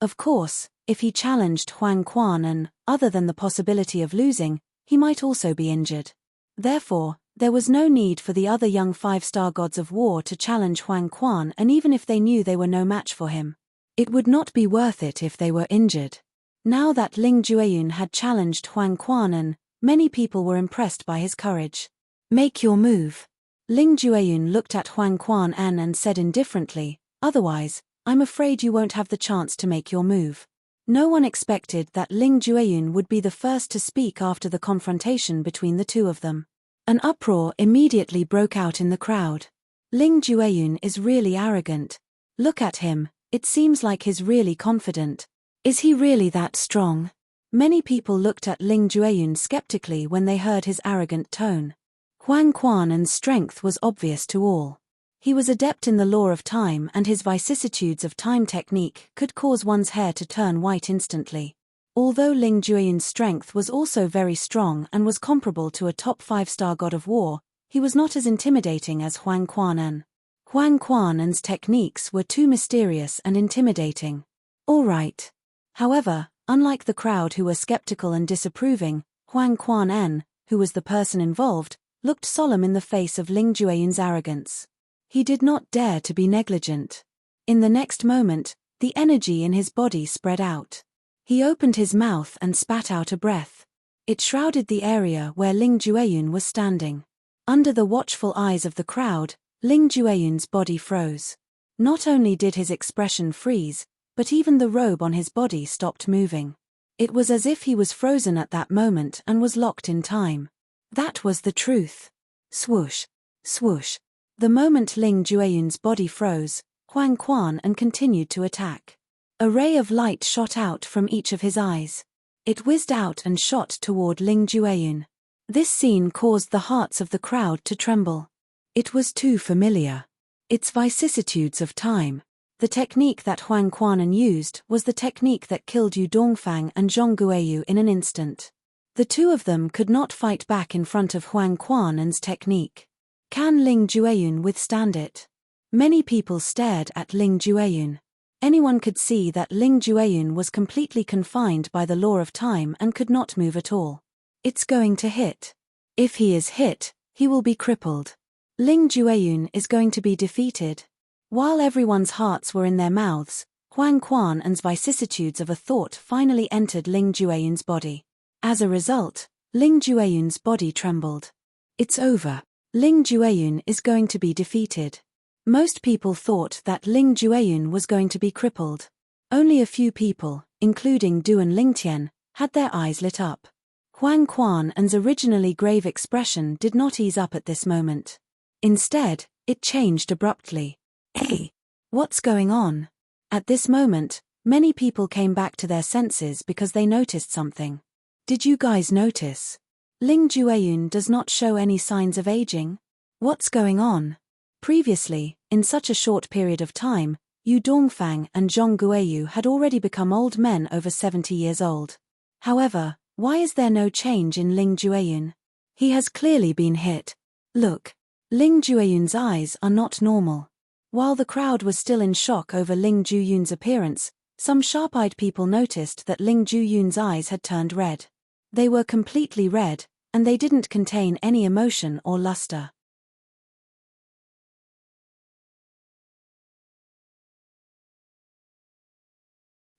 Of course, if he challenged Huang Quan, other than the possibility of losing, he might also be injured. Therefore, there was no need for the other young 5-star gods of war to challenge Huang Quan, and even if they knew they were no match for him, it would not be worth it if they were injured. Now that Ling Jueyun had challenged Huang Quan, many people were impressed by his courage. Make your move. Ling Jueyun looked at Huang Quan and said indifferently, otherwise, I'm afraid you won't have the chance to make your move. No one expected that Ling Jueyun would be the first to speak after the confrontation between the two of them. An uproar immediately broke out in the crowd. Ling Jueyun is really arrogant. Look at him, it seems like he's really confident. Is he really that strong? Many people looked at Ling Jueyun skeptically when they heard his arrogant tone. Huang Quan's strength was obvious to all. He was adept in the law of time, and his vicissitudes of time technique could cause one's hair to turn white instantly. Although Ling Jueyun's strength was also very strong and was comparable to a top 5-star god of war, he was not as intimidating as Huang Quan. Huang Quan's techniques were too mysterious and intimidating. All right. However, unlike the crowd who were skeptical and disapproving, Huang Quan, who was the person involved, looked solemn in the face of Ling Jueyun's arrogance. He did not dare to be negligent. In the next moment, the energy in his body spread out. He opened his mouth and spat out a breath. It shrouded the area where Ling Jueyun was standing. Under the watchful eyes of the crowd, Ling Jueyun's body froze. Not only did his expression freeze, but even the robe on his body stopped moving. It was as if he was frozen at that moment and was locked in time. That was the truth. Swoosh, swoosh. The moment Ling Jueyun's body froze, Huang Quan continued to attack. A ray of light shot out from each of his eyes. It whizzed out and shot toward Ling Jueyun. This scene caused the hearts of the crowd to tremble. It was too familiar. Its vicissitudes of time. The technique that Huang Quan used was the technique that killed Yu Dongfang and Zhong Guiyu in an instant. The two of them could not fight back in front of Huang Quan's technique. Can Ling Jueyun withstand it? Many people stared at Ling Jueyun. Anyone could see that Ling Jueyun was completely confined by the law of time and could not move at all. It's going to hit. If he is hit, he will be crippled. Ling Jueyun is going to be defeated. While everyone's hearts were in their mouths, Huang Quan's vicissitudes of a thought finally entered Ling Jueyun's body. As a result, Ling Jueyun's body trembled. It's over. Ling Jueyun is going to be defeated. Most people thought that Ling Jueyun was going to be crippled. Only a few people, including Du and Lingtian, had their eyes lit up. Huang Quan's originally grave expression did not ease up at this moment. Instead, it changed abruptly. Hey! What's going on? At this moment, many people came back to their senses because they noticed something. Did you guys notice? Ling Jueyun does not show any signs of aging. What's going on? Previously, in such a short period of time, Yu Dongfang and Zhong Guiyu had already become old men over 70 years old. However, why is there no change in Ling Jueyun? He has clearly been hit. Look. Ling Jueyun's eyes are not normal. While the crowd was still in shock over Ling Jueyun's appearance, some sharp-eyed people noticed that Ling Jueyun's eyes had turned red. They were completely red, and they didn't contain any emotion or luster.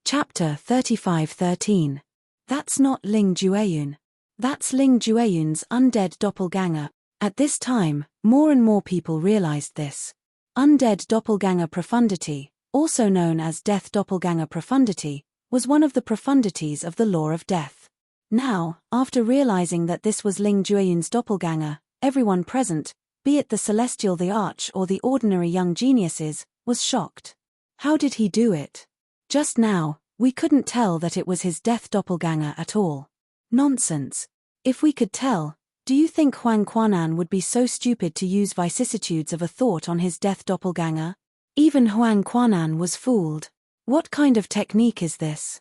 Chapter 35:13. That's not Ling Jueyun. That's Ling Jueyun's undead doppelganger. At this time, more and more people realized this. Undead doppelganger profundity, also known as death doppelganger profundity, was one of the profundities of the law of death. Now, after realizing that this was Ling Jueyun's doppelganger, everyone present, be it the celestial, the arch, or the ordinary young geniuses, was shocked. How did he do it? Just now, we couldn't tell that it was his death doppelganger at all. Nonsense. If we could tell, do you think Huang Quan would be so stupid to use vicissitudes of a thought on his death doppelganger? Even Huang Quan was fooled. What kind of technique is this?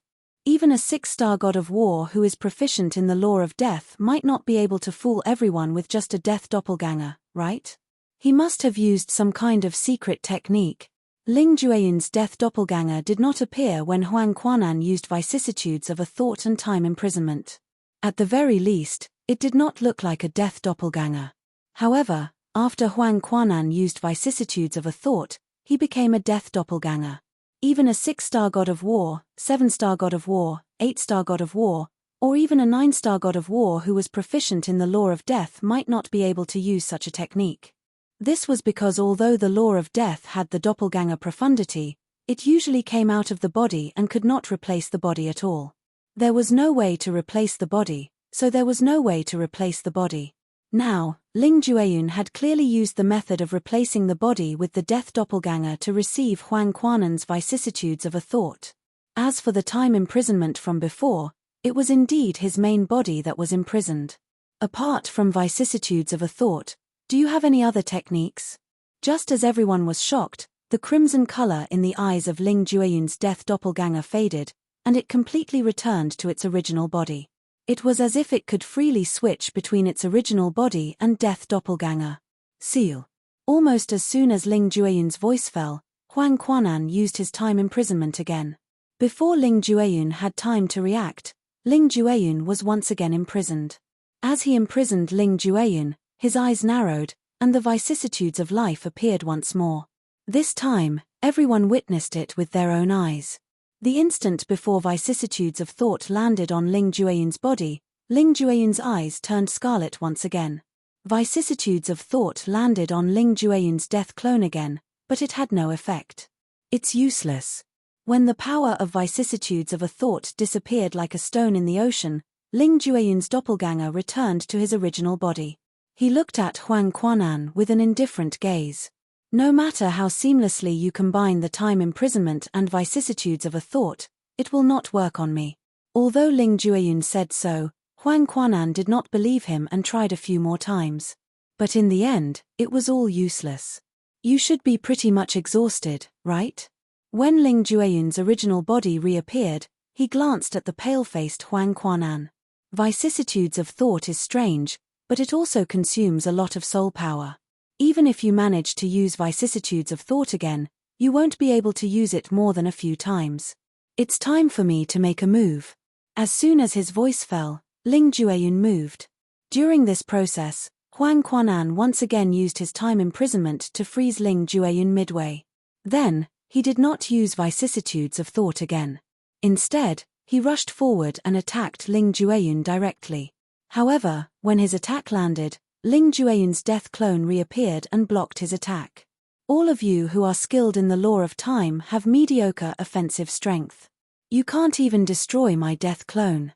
Even a 6-star god of war who is proficient in the law of death might not be able to fool everyone with just a death doppelganger, right? He must have used some kind of secret technique. Ling Jueyun's death doppelganger did not appear when Huang Quanan used vicissitudes of a thought and time imprisonment. At the very least, it did not look like a death doppelganger. However, after Huang Quanan used vicissitudes of a thought, he became a death doppelganger. Even a 6-star god of war, 7-star god of war, 8-star god of war, or even a 9-star god of war who was proficient in the law of death might not be able to use such a technique. This was because although the law of death had the doppelganger profundity, it usually came out of the body and could not replace the body at all. There was no way to replace the body, so there was no way to replace the body. Now, Ling Jueyun had clearly used the method of replacing the body with the death doppelganger to receive Huang Quanan's vicissitudes of a thought. As for the time imprisonment from before, it was indeed his main body that was imprisoned. Apart from vicissitudes of a thought, do you have any other techniques? Just as everyone was shocked, the crimson color in the eyes of Ling Jueyun's death doppelganger faded, and it completely returned to its original body. It was as if it could freely switch between its original body and death doppelganger. Seal. Almost as soon as Ling Jueyun's voice fell, Huang Quanan used his time imprisonment again. Before Ling Jueyun had time to react, Ling Jueyun was once again imprisoned. As he imprisoned Ling Jueyun, his eyes narrowed, and the vicissitudes of life appeared once more. This time, everyone witnessed it with their own eyes. The instant before vicissitudes of thought landed on Ling Jueyun's body, Ling Jueyun's eyes turned scarlet once again. Vicissitudes of thought landed on Ling Jueyun's death clone again, but it had no effect. It's useless. When the power of vicissitudes of a thought disappeared like a stone in the ocean, Ling Jueyun's doppelganger returned to his original body. He looked at Huang Quanan with an indifferent gaze. No matter how seamlessly you combine the time imprisonment and vicissitudes of a thought, it will not work on me. Although Ling Jueyun said so, Huang Quanan did not believe him and tried a few more times. But in the end, it was all useless. You should be pretty much exhausted, right? When Ling Jueyun's original body reappeared, he glanced at the pale-faced Huang Quanan. Vicissitudes of thought is strange, but it also consumes a lot of soul power. Even if you manage to use vicissitudes of thought again, you won't be able to use it more than a few times. It's time for me to make a move. As soon as his voice fell, Ling Jueyun moved. During this process, Huang Quanan once again used his time imprisonment to freeze Ling Jueyun midway. Then, he did not use vicissitudes of thought again. Instead, he rushed forward and attacked Ling Jueyun directly. However, when his attack landed, Ling Jueyun's death clone reappeared and blocked his attack. All of you who are skilled in the law of time have mediocre offensive strength. You can't even destroy my death clone.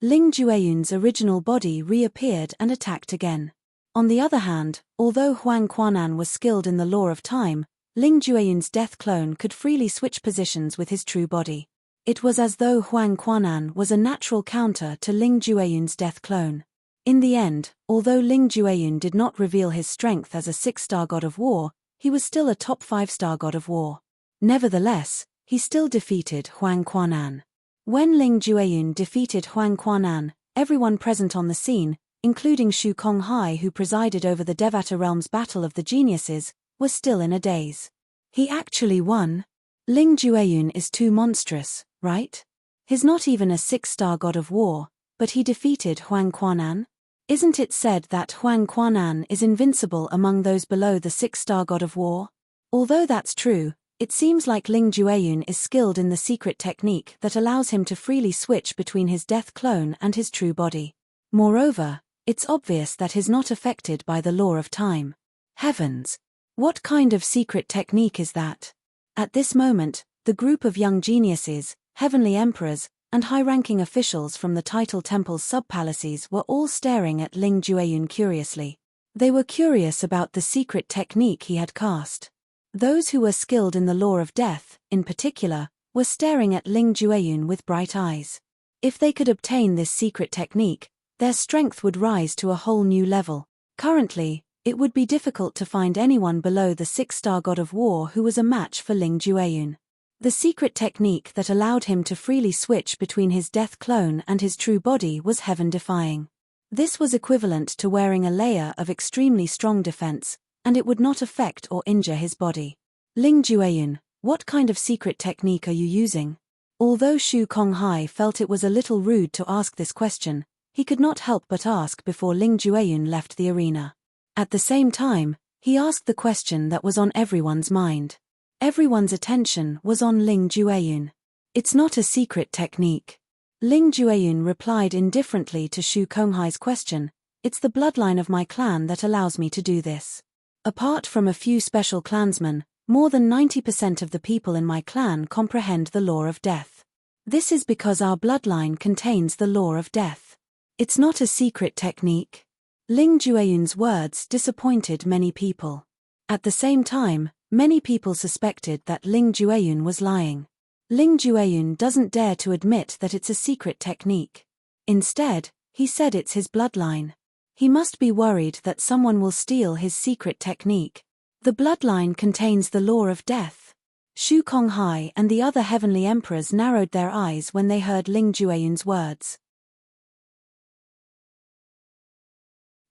Ling Jueyun's original body reappeared and attacked again. On the other hand, although Huang Quanan was skilled in the law of time, Ling Jueyun's death clone could freely switch positions with his true body. It was as though Huang Quanan was a natural counter to Ling Jueyun's death clone. In the end, although Ling Jueyun did not reveal his strength as a 6-star god of war, he was still a top 5-star god of war. Nevertheless, he still defeated Huang Quanan. When Ling Jueyun defeated Huang Quanan, everyone present on the scene, including Shu Konghai who presided over the Devata Realm's Battle of the Geniuses, was still in a daze. He actually won? Ling Jueyun is too monstrous, right? He's not even a 6-star god of war, but he defeated Huang Quanan? Isn't it said that Huang Quanan is invincible among those below the 6-star god of war? Although that's true, it seems like Ling Jueyun is skilled in the secret technique that allows him to freely switch between his death clone and his true body. Moreover, it's obvious that he's not affected by the law of time. Heavens! What kind of secret technique is that? At this moment, the group of young geniuses, heavenly emperors, and high-ranking officials from the Title Temple's sub-palaces were all staring at Ling Jueyun curiously. They were curious about the secret technique he had cast. Those who were skilled in the law of death, in particular, were staring at Ling Jueyun with bright eyes. If they could obtain this secret technique, their strength would rise to a whole new level. Currently, it would be difficult to find anyone below the 6-star god of war who was a match for Ling Jueyun. The secret technique that allowed him to freely switch between his death clone and his true body was heaven-defying. This was equivalent to wearing a layer of extremely strong defense, and it would not affect or injure his body. Ling Jueyun, what kind of secret technique are you using? Although Shu Konghai felt it was a little rude to ask this question, he could not help but ask before Ling Jueyun left the arena. At the same time, he asked the question that was on everyone's mind. Everyone's attention was on Ling Jueyun. It's not a secret technique. Ling Jueyun replied indifferently to Shu Konghai's question, it's the bloodline of my clan that allows me to do this. Apart from a few special clansmen, more than 90% of the people in my clan comprehend the law of death. This is because our bloodline contains the law of death. It's not a secret technique. Ling Jueyun's words disappointed many people. At the same time, many people suspected that Ling Jueyun was lying. Ling Jueyun doesn't dare to admit that it's a secret technique. Instead, he said it's his bloodline. He must be worried that someone will steal his secret technique. The bloodline contains the law of death. Shu Konghai and the other heavenly emperors narrowed their eyes when they heard Ling Jueyun's words.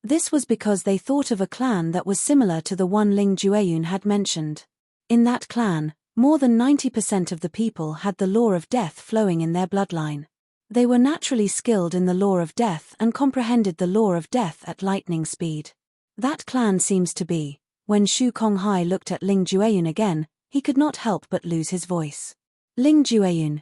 This was because they thought of a clan that was similar to the one Ling Jueyun had mentioned. In that clan, more than 90% of the people had the law of death flowing in their bloodline. They were naturally skilled in the law of death and comprehended the law of death at lightning speed. That clan seems to be. When Shu Konghai looked at Ling Jueyun again, he could not help but lose his voice. Ling Jueyun,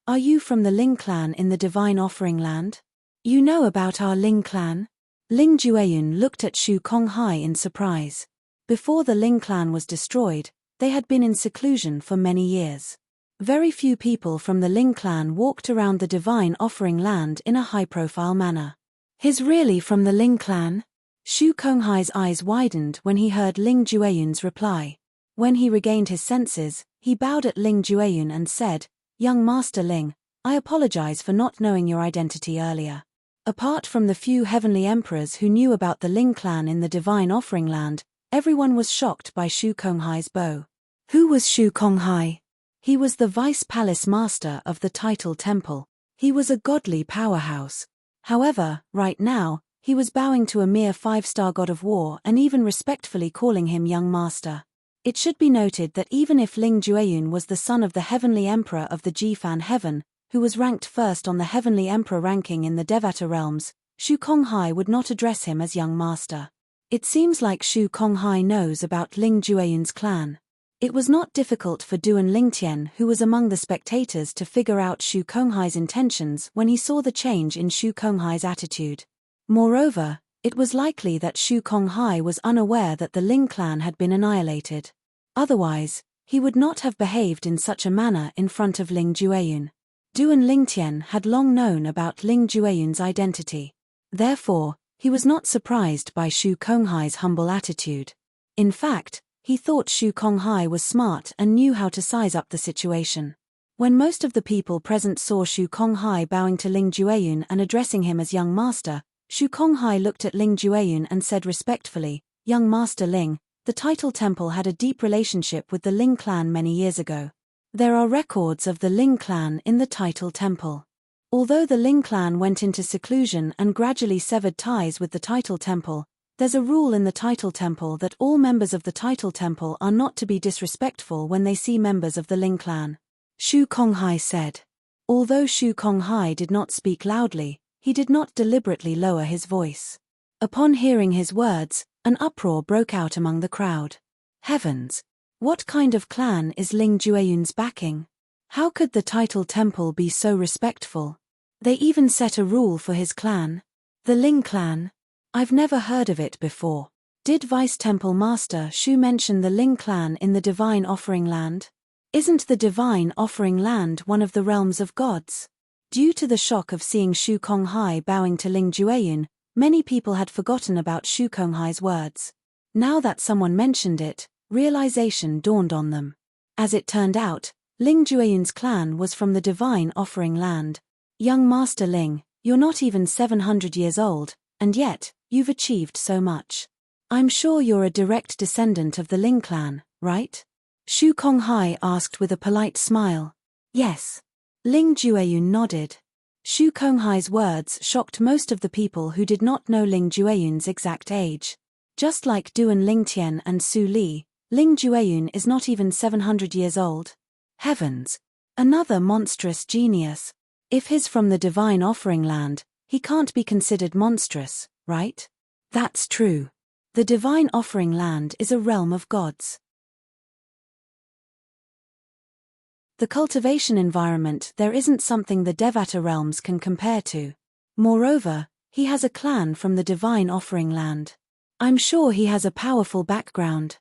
are you from the Ling clan in the Divine Offering Land? You know about our Ling clan? Ling Jueyun looked at Shu Konghai in surprise. Before the Ling clan was destroyed, they had been in seclusion for many years. Very few people from the Ling clan walked around the Divine Offering Land in a high-profile manner. He's really from the Ling clan? Shu Konghai's eyes widened when he heard Ling Jueyun's reply. When he regained his senses, he bowed at Ling Jueyun and said, Young Master Ling, I apologize for not knowing your identity earlier. Apart from the few heavenly emperors who knew about the Ling clan in the Divine Offering Land, everyone was shocked by Shu Konghai's bow. Who was Shu Konghai? He was the Vice Palace Master of the Title Temple. He was a godly powerhouse. However, right now, he was bowing to a mere 5-star god of war and even respectfully calling him Young Master. It should be noted that even if Ling Jueyun was the son of the Heavenly Emperor of the Jifan Heaven, who was ranked first on the Heavenly Emperor ranking in the Devata realms, Shu Konghai would not address him as Young Master. It seems like Shu Konghai knows about Ling Jueyun's clan. It was not difficult for Duan Lingtian, who was among the spectators, to figure out Shu Konghai's intentions when he saw the change in Shu Konghai's attitude. Moreover, it was likely that Shu Konghai was unaware that the Ling clan had been annihilated. Otherwise, he would not have behaved in such a manner in front of Ling Jueyun. Duan Lingtian had long known about Ling Jueyun's identity. Therefore, he was not surprised by Shu Konghai's humble attitude. In fact, he thought Shu Konghai was smart and knew how to size up the situation. When most of the people present saw Shu Konghai bowing to Ling Jueyun and addressing him as Young Master, Shu Konghai looked at Ling Jueyun and said respectfully, Young Master Ling, the Title Temple had a deep relationship with the Ling clan many years ago. There are records of the Ling clan in the Title Temple. Although the Ling clan went into seclusion and gradually severed ties with the Title Temple, there's a rule in the Title Temple that all members of the Title Temple are not to be disrespectful when they see members of the Ling clan. Shu Konghai said. Although Shu Konghai did not speak loudly, he did not deliberately lower his voice. Upon hearing his words, an uproar broke out among the crowd. Heavens! What kind of clan is Ling Jueyun's backing? How could the Title Temple be so respectful? They even set a rule for his clan. The Ling clan? I've never heard of it before. Did Vice Temple Master Shu mention the Ling clan in the Divine Offering Land? Isn't the Divine Offering Land one of the realms of gods? Due to the shock of seeing Shu Konghai bowing to Ling Jueyun, many people had forgotten about Shu Konghai's words. Now that someone mentioned it, realization dawned on them. As it turned out, Ling Jueyun's clan was from the Divine Offering Land. Young Master Ling, you're not even 700 years old, and yet, you've achieved so much. I'm sure you're a direct descendant of the Ling clan, right? Shu Konghai asked with a polite smile. Yes. Ling Jueyun nodded. Shu Konghai's words shocked most of the people who did not know Ling Jueyun's exact age. Just like Duan Lingtian and Su Li, Ling Jueyun is not even 700 years old. Heavens! Another monstrous genius. If he's from the divine offering land, he can't be considered monstrous, right? That's true. The divine offering land is a realm of gods. The cultivation environment there isn't something the Devata realms can compare to. Moreover, he has a clan from the divine offering land. I'm sure he has a powerful background.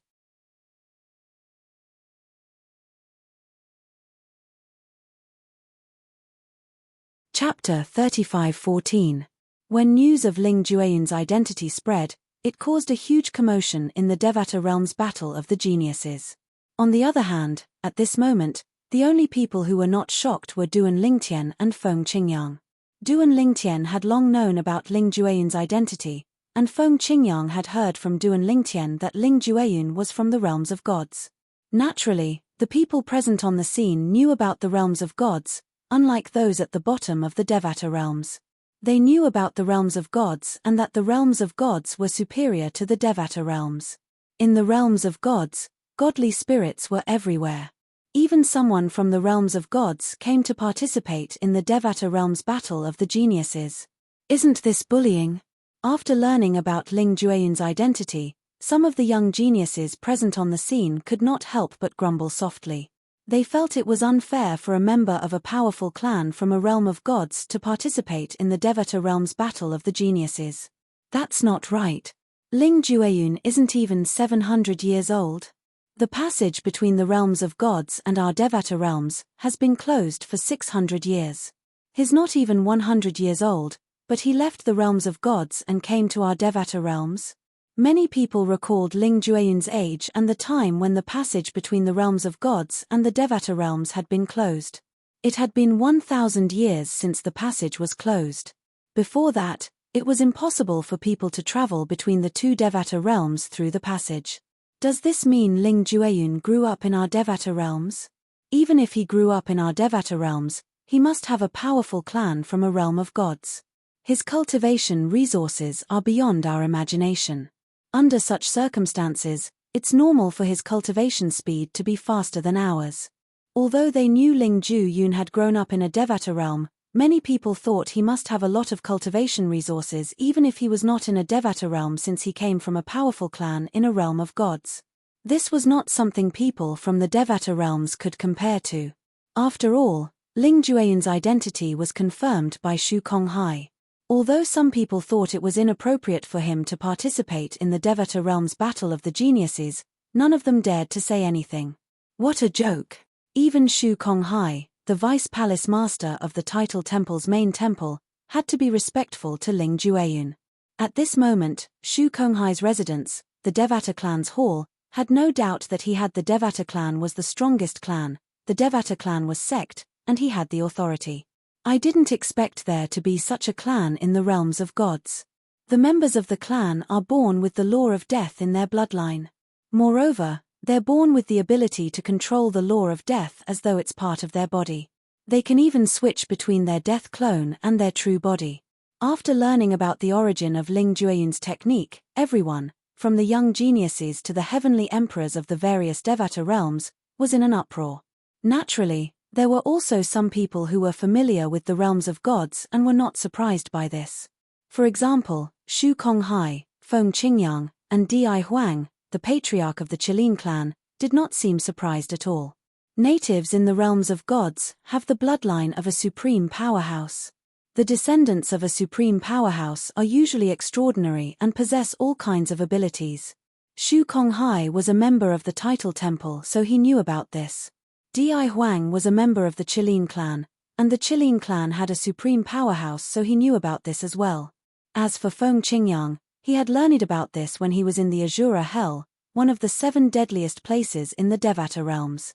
Chapter 35:14. When news of Ling Jueyun's identity spread, it caused a huge commotion in the Devata realm's battle of the geniuses. On the other hand, at this moment, the only people who were not shocked were Duan Lingtian and Feng Qingyang. Duan Lingtian had long known about Ling Jueyun's identity, and Feng Qingyang had heard from Duan Lingtian that Ling Jueyun was from the realms of gods. Naturally, the people present on the scene knew about the realms of gods, unlike those at the bottom of the Devata realms. They knew about the realms of gods and that the realms of gods were superior to the Devata realms. In the realms of gods, godly spirits were everywhere. Even someone from the realms of gods came to participate in the Devata realm's battle of the geniuses. Isn't this bullying? After learning about Ling Jueyun's identity, some of the young geniuses present on the scene could not help but grumble softly. They felt it was unfair for a member of a powerful clan from a realm of gods to participate in the Devata realm's battle of the geniuses. That's not right. Ling Jueyun isn't even 700 years old. The passage between the realms of gods and our Devata realms has been closed for 600 years. He's not even 100 years old, but he left the realms of gods and came to our Devata realms. Many people recalled Ling Jueyun's age and the time when the passage between the realms of gods and the Devata realms had been closed. It had been 1,000 years since the passage was closed. Before that, it was impossible for people to travel between the two Devata realms through the passage. Does this mean Ling Jueyun grew up in our Devata realms? Even if he grew up in our Devata realms, he must have a powerful clan from a realm of gods. His cultivation resources are beyond our imagination. Under such circumstances, it's normal for his cultivation speed to be faster than ours. Although they knew Ling Jueyun had grown up in a Devata realm, many people thought he must have a lot of cultivation resources even if he was not in a Devata realm since he came from a powerful clan in a realm of gods. This was not something people from the Devata realms could compare to. After all, Ling Jueyun's identity was confirmed by Shu Konghai. Although some people thought it was inappropriate for him to participate in the Devata realm's battle of the geniuses, none of them dared to say anything. What a joke! Even Shu Konghai, the vice palace master of the title temple's main temple, had to be respectful to Ling Jueyun. At this moment, Shu Konghai's residence, the Devata clan's hall, had no doubt that the Devata clan was the strongest clan, the Devata clan was sect, and he had the authority. I didn't expect there to be such a clan in the realms of gods. The members of the clan are born with the law of death in their bloodline. Moreover, they're born with the ability to control the law of death as though it's part of their body. They can even switch between their death clone and their true body. After learning about the origin of Ling Jueyun's technique, everyone, from the young geniuses to the heavenly emperors of the various Devata realms, was in an uproar. Naturally, there were also some people who were familiar with the realms of gods and were not surprised by this. For example, Shu Konghai, Feng Qingyang, and Di Huang, the patriarch of the Qilin clan, did not seem surprised at all. Natives in the realms of gods have the bloodline of a supreme powerhouse. The descendants of a supreme powerhouse are usually extraordinary and possess all kinds of abilities. Shu Konghai was a member of the title temple, so he knew about this. Di Huang was a member of the Qilin clan, and the Qilin clan had a supreme powerhouse, so he knew about this as well. As for Feng Qingyang, he had learned about this when he was in the Azura Hell, one of the 7 deadliest places in the Devata realms.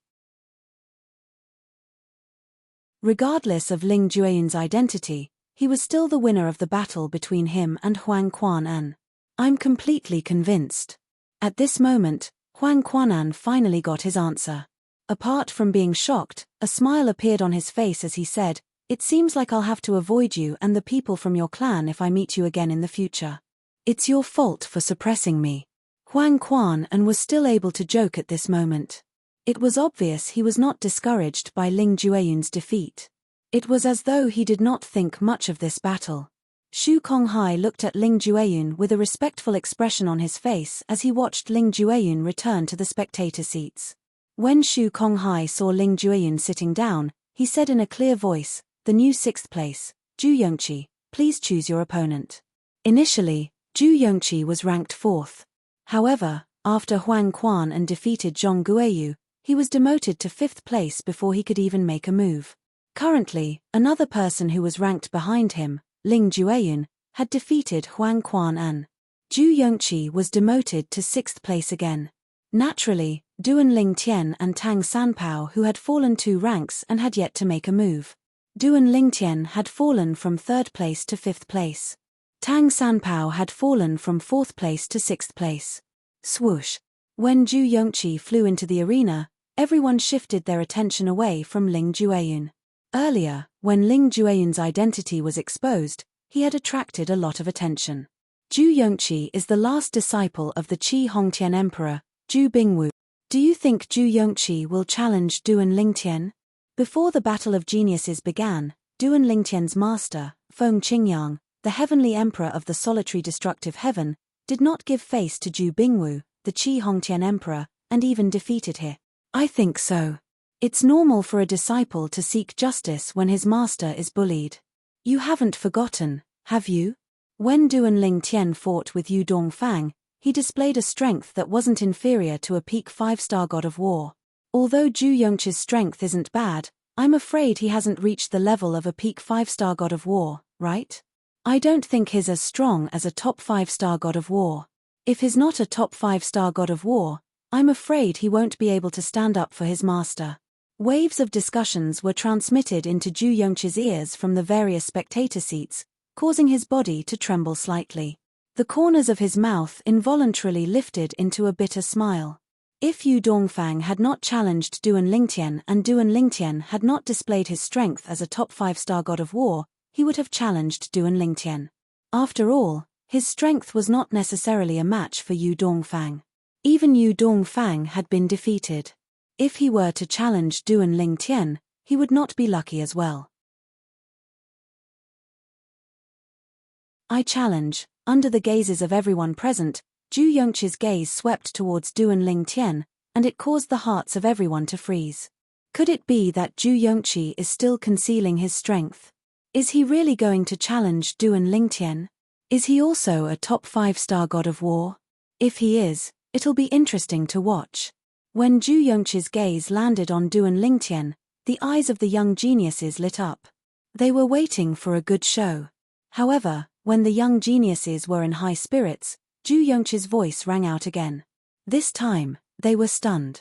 Regardless of Ling Jueyun's identity, he was still the winner of the battle between him and Huang Quan-en. I'm completely convinced. At this moment, Huang Quanan finally got his answer. Apart from being shocked, a smile appeared on his face as he said, "It seems like I'll have to avoid you and the people from your clan if I meet you again in the future. It's your fault for suppressing me." Huang Quan was still able to joke at this moment. It was obvious he was not discouraged by Ling Jueyun's defeat. It was as though he did not think much of this battle. Xu Konghai looked at Ling Jueyun with a respectful expression on his face as he watched Ling Jueyun return to the spectator seats. When Xu Konghai saw Ling Jueyun sitting down, he said in a clear voice, "The new 6th place, Zhu Yongqi, please choose your opponent." Initially, Zhu Yongqi was ranked 4th. However, after Huang Quan defeated Zhong Guiyu, he was demoted to 5th place before he could even make a move. Currently, another person who was ranked behind him, Ling Jueyun, had defeated Huang Quan. Zhu Yongqi was demoted to 6th place again. Naturally, Duan Lingtian and Tang Sanpao who had fallen 2 ranks and had yet to make a move. Duan Lingtian had fallen from 3rd place to 5th place. Tang Sanpao had fallen from 4th place to 6th place. Swoosh! When Zhu Yongqi flew into the arena, everyone shifted their attention away from Ling Jueyun. Earlier, when Ling Jueyun's identity was exposed, he had attracted a lot of attention. Zhu Yongqi is the last disciple of the Qi Hongtian Emperor, Zhu Bingwu. Do you think Zhu Yongqi will challenge Duan Lingtian? Before the Battle of Geniuses began, Duan Lingtian's master, Feng Qingyang, the heavenly emperor of the solitary destructive heaven, did not give face to Zhu Bingwu, the Qi Hongtian emperor, and even defeated him. I think so. It's normal for a disciple to seek justice when his master is bullied. You haven't forgotten, have you? When Duan Lingtian fought with Yu Dongfang, he displayed a strength that wasn't inferior to a peak 5-star god of war. Although Zhu Yongqi's strength isn't bad, I'm afraid he hasn't reached the level of a peak 5-star god of war, right? I don't think he's as strong as a top 5-star god of war. If he's not a top 5-star god of war, I'm afraid he won't be able to stand up for his master. Waves of discussions were transmitted into Zhu Yongqi's ears from the various spectator seats, causing his body to tremble slightly. The corners of his mouth involuntarily lifted into a bitter smile. If Yu Dongfang had not challenged Duan Lingtian and Duan Lingtian had not displayed his strength as a top 5-star god of war, he would have challenged Duan Lingtian. After all, his strength was not necessarily a match for Yu Dongfang. Even Yu Dongfang had been defeated. If he were to challenge Duan Lingtian, he would not be lucky as well. I challenge. Under the gazes of everyone present, Zhu Yongqi's gaze swept towards Duan Lingtian, and it caused the hearts of everyone to freeze. Could it be that Zhu Yongqi is still concealing his strength? Is he really going to challenge Duan Lingtian? Is he also a top 5-star god of war? If he is, it'll be interesting to watch. When Zhu Yongqi's gaze landed on Duan Lingtian, the eyes of the young geniuses lit up. They were waiting for a good show. However, when the young geniuses were in high spirits, Zhu Yongqi's voice rang out again. This time, they were stunned.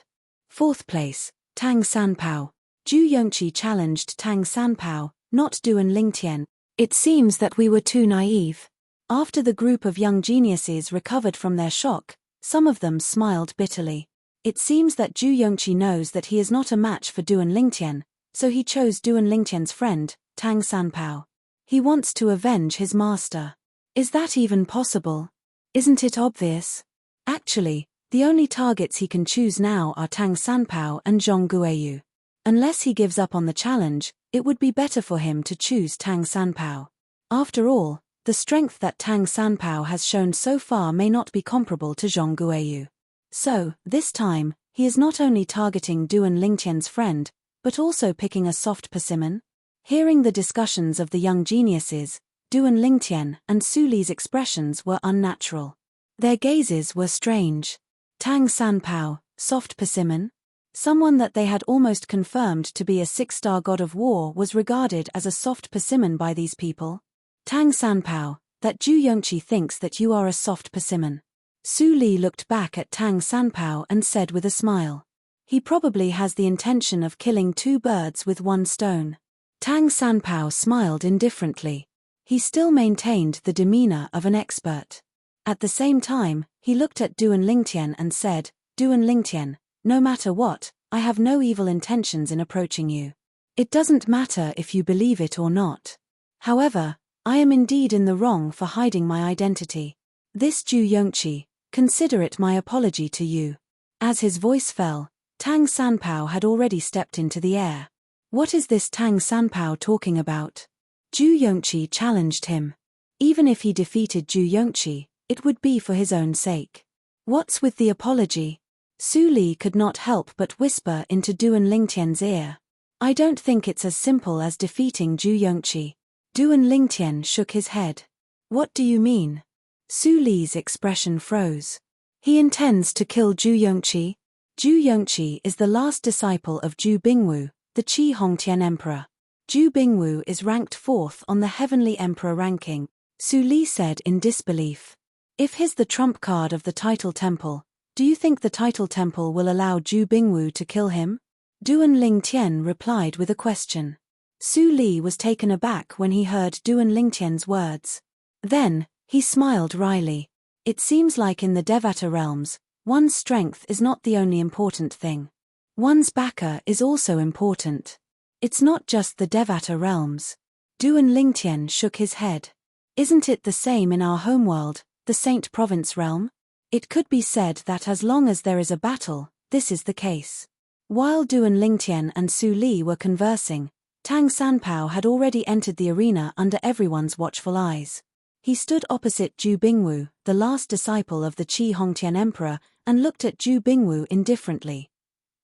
4th place, Tang Sanpao. Zhu Yongqi challenged Tang Sanpao, not Duan Lingtian. It seems that we were too naive. After the group of young geniuses recovered from their shock, some of them smiled bitterly. It seems that Zhu Yongqi knows that he is not a match for Duan Lingtian, so he chose Duan Lingtian's friend, Tang Sanpao. He wants to avenge his master. Is that even possible? Isn't it obvious? Actually, the only targets he can choose now are Tang Sanpao and Zhong Guiyu. Unless he gives up on the challenge, it would be better for him to choose Tang Sanpao. After all, the strength that Tang Sanpao has shown so far may not be comparable to Zhong Guiyu. So, this time, he is not only targeting Duan Lingtian's friend, but also picking a soft persimmon. Hearing the discussions of the young geniuses, Duan Lingtian and Su Li's expressions were unnatural. Their gazes were strange. Tang Sanpao, soft persimmon? Someone that they had almost confirmed to be a 6-star god of war was regarded as a soft persimmon by these people. Tang Sanpao, that Zhu Yongqi thinks that you are a soft persimmon. Su Li looked back at Tang Sanpao and said with a smile. He probably has the intention of killing 2 birds with 1 stone. Tang Sanpao smiled indifferently. He still maintained the demeanor of an expert. At the same time, he looked at Duan Lingtian and said, Duan Lingtian, no matter what, I have no evil intentions in approaching you. It doesn't matter if you believe it or not. However, I am indeed in the wrong for hiding my identity. This Ju Yongqi, consider it my apology to you. As his voice fell, Tang Sanpao had already stepped into the air. What is this Tang Sanpao talking about? Ju Yongqi challenged him. Even if he defeated Ju Yongqi, it would be for his own sake. What's with the apology? Su Li could not help but whisper into Duan Lingtian's ear. I don't think it's as simple as defeating Ju Yongqi. Duan Lingtian shook his head. What do you mean? Su Li's expression froze. He intends to kill Ju Yongqi? Ju Yongqi is the last disciple of Ju Bingwu, the Qi Hongtian Emperor. Ju Bingwu is ranked 4th on the Heavenly Emperor ranking, Su Li said in disbelief. If he's the trump card of the Title Temple, do you think the Title Temple will allow Ju Bingwu to kill him? Duan Lingtian replied with a question. Su Li was taken aback when he heard Duan Lingtian's words. Then, he smiled wryly. It seems like in the Devata realms, one's strength is not the only important thing. One's backer is also important. It's not just the Devata realms. Duan Lingtian shook his head. Isn't it the same in our homeworld, the Saint Province realm? It could be said that as long as there is a battle, this is the case. While Duan Lingtian and Su Li were conversing, Tang Sanpao had already entered the arena under everyone's watchful eyes. He stood opposite Ju Bingwu, the last disciple of the Qi Hongtian Emperor, and looked at Ju Bingwu indifferently.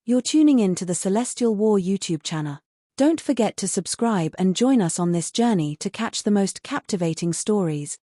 You're tuning in to the Celestial War YouTube channel. Don't forget to subscribe and join us on this journey to catch the most captivating stories.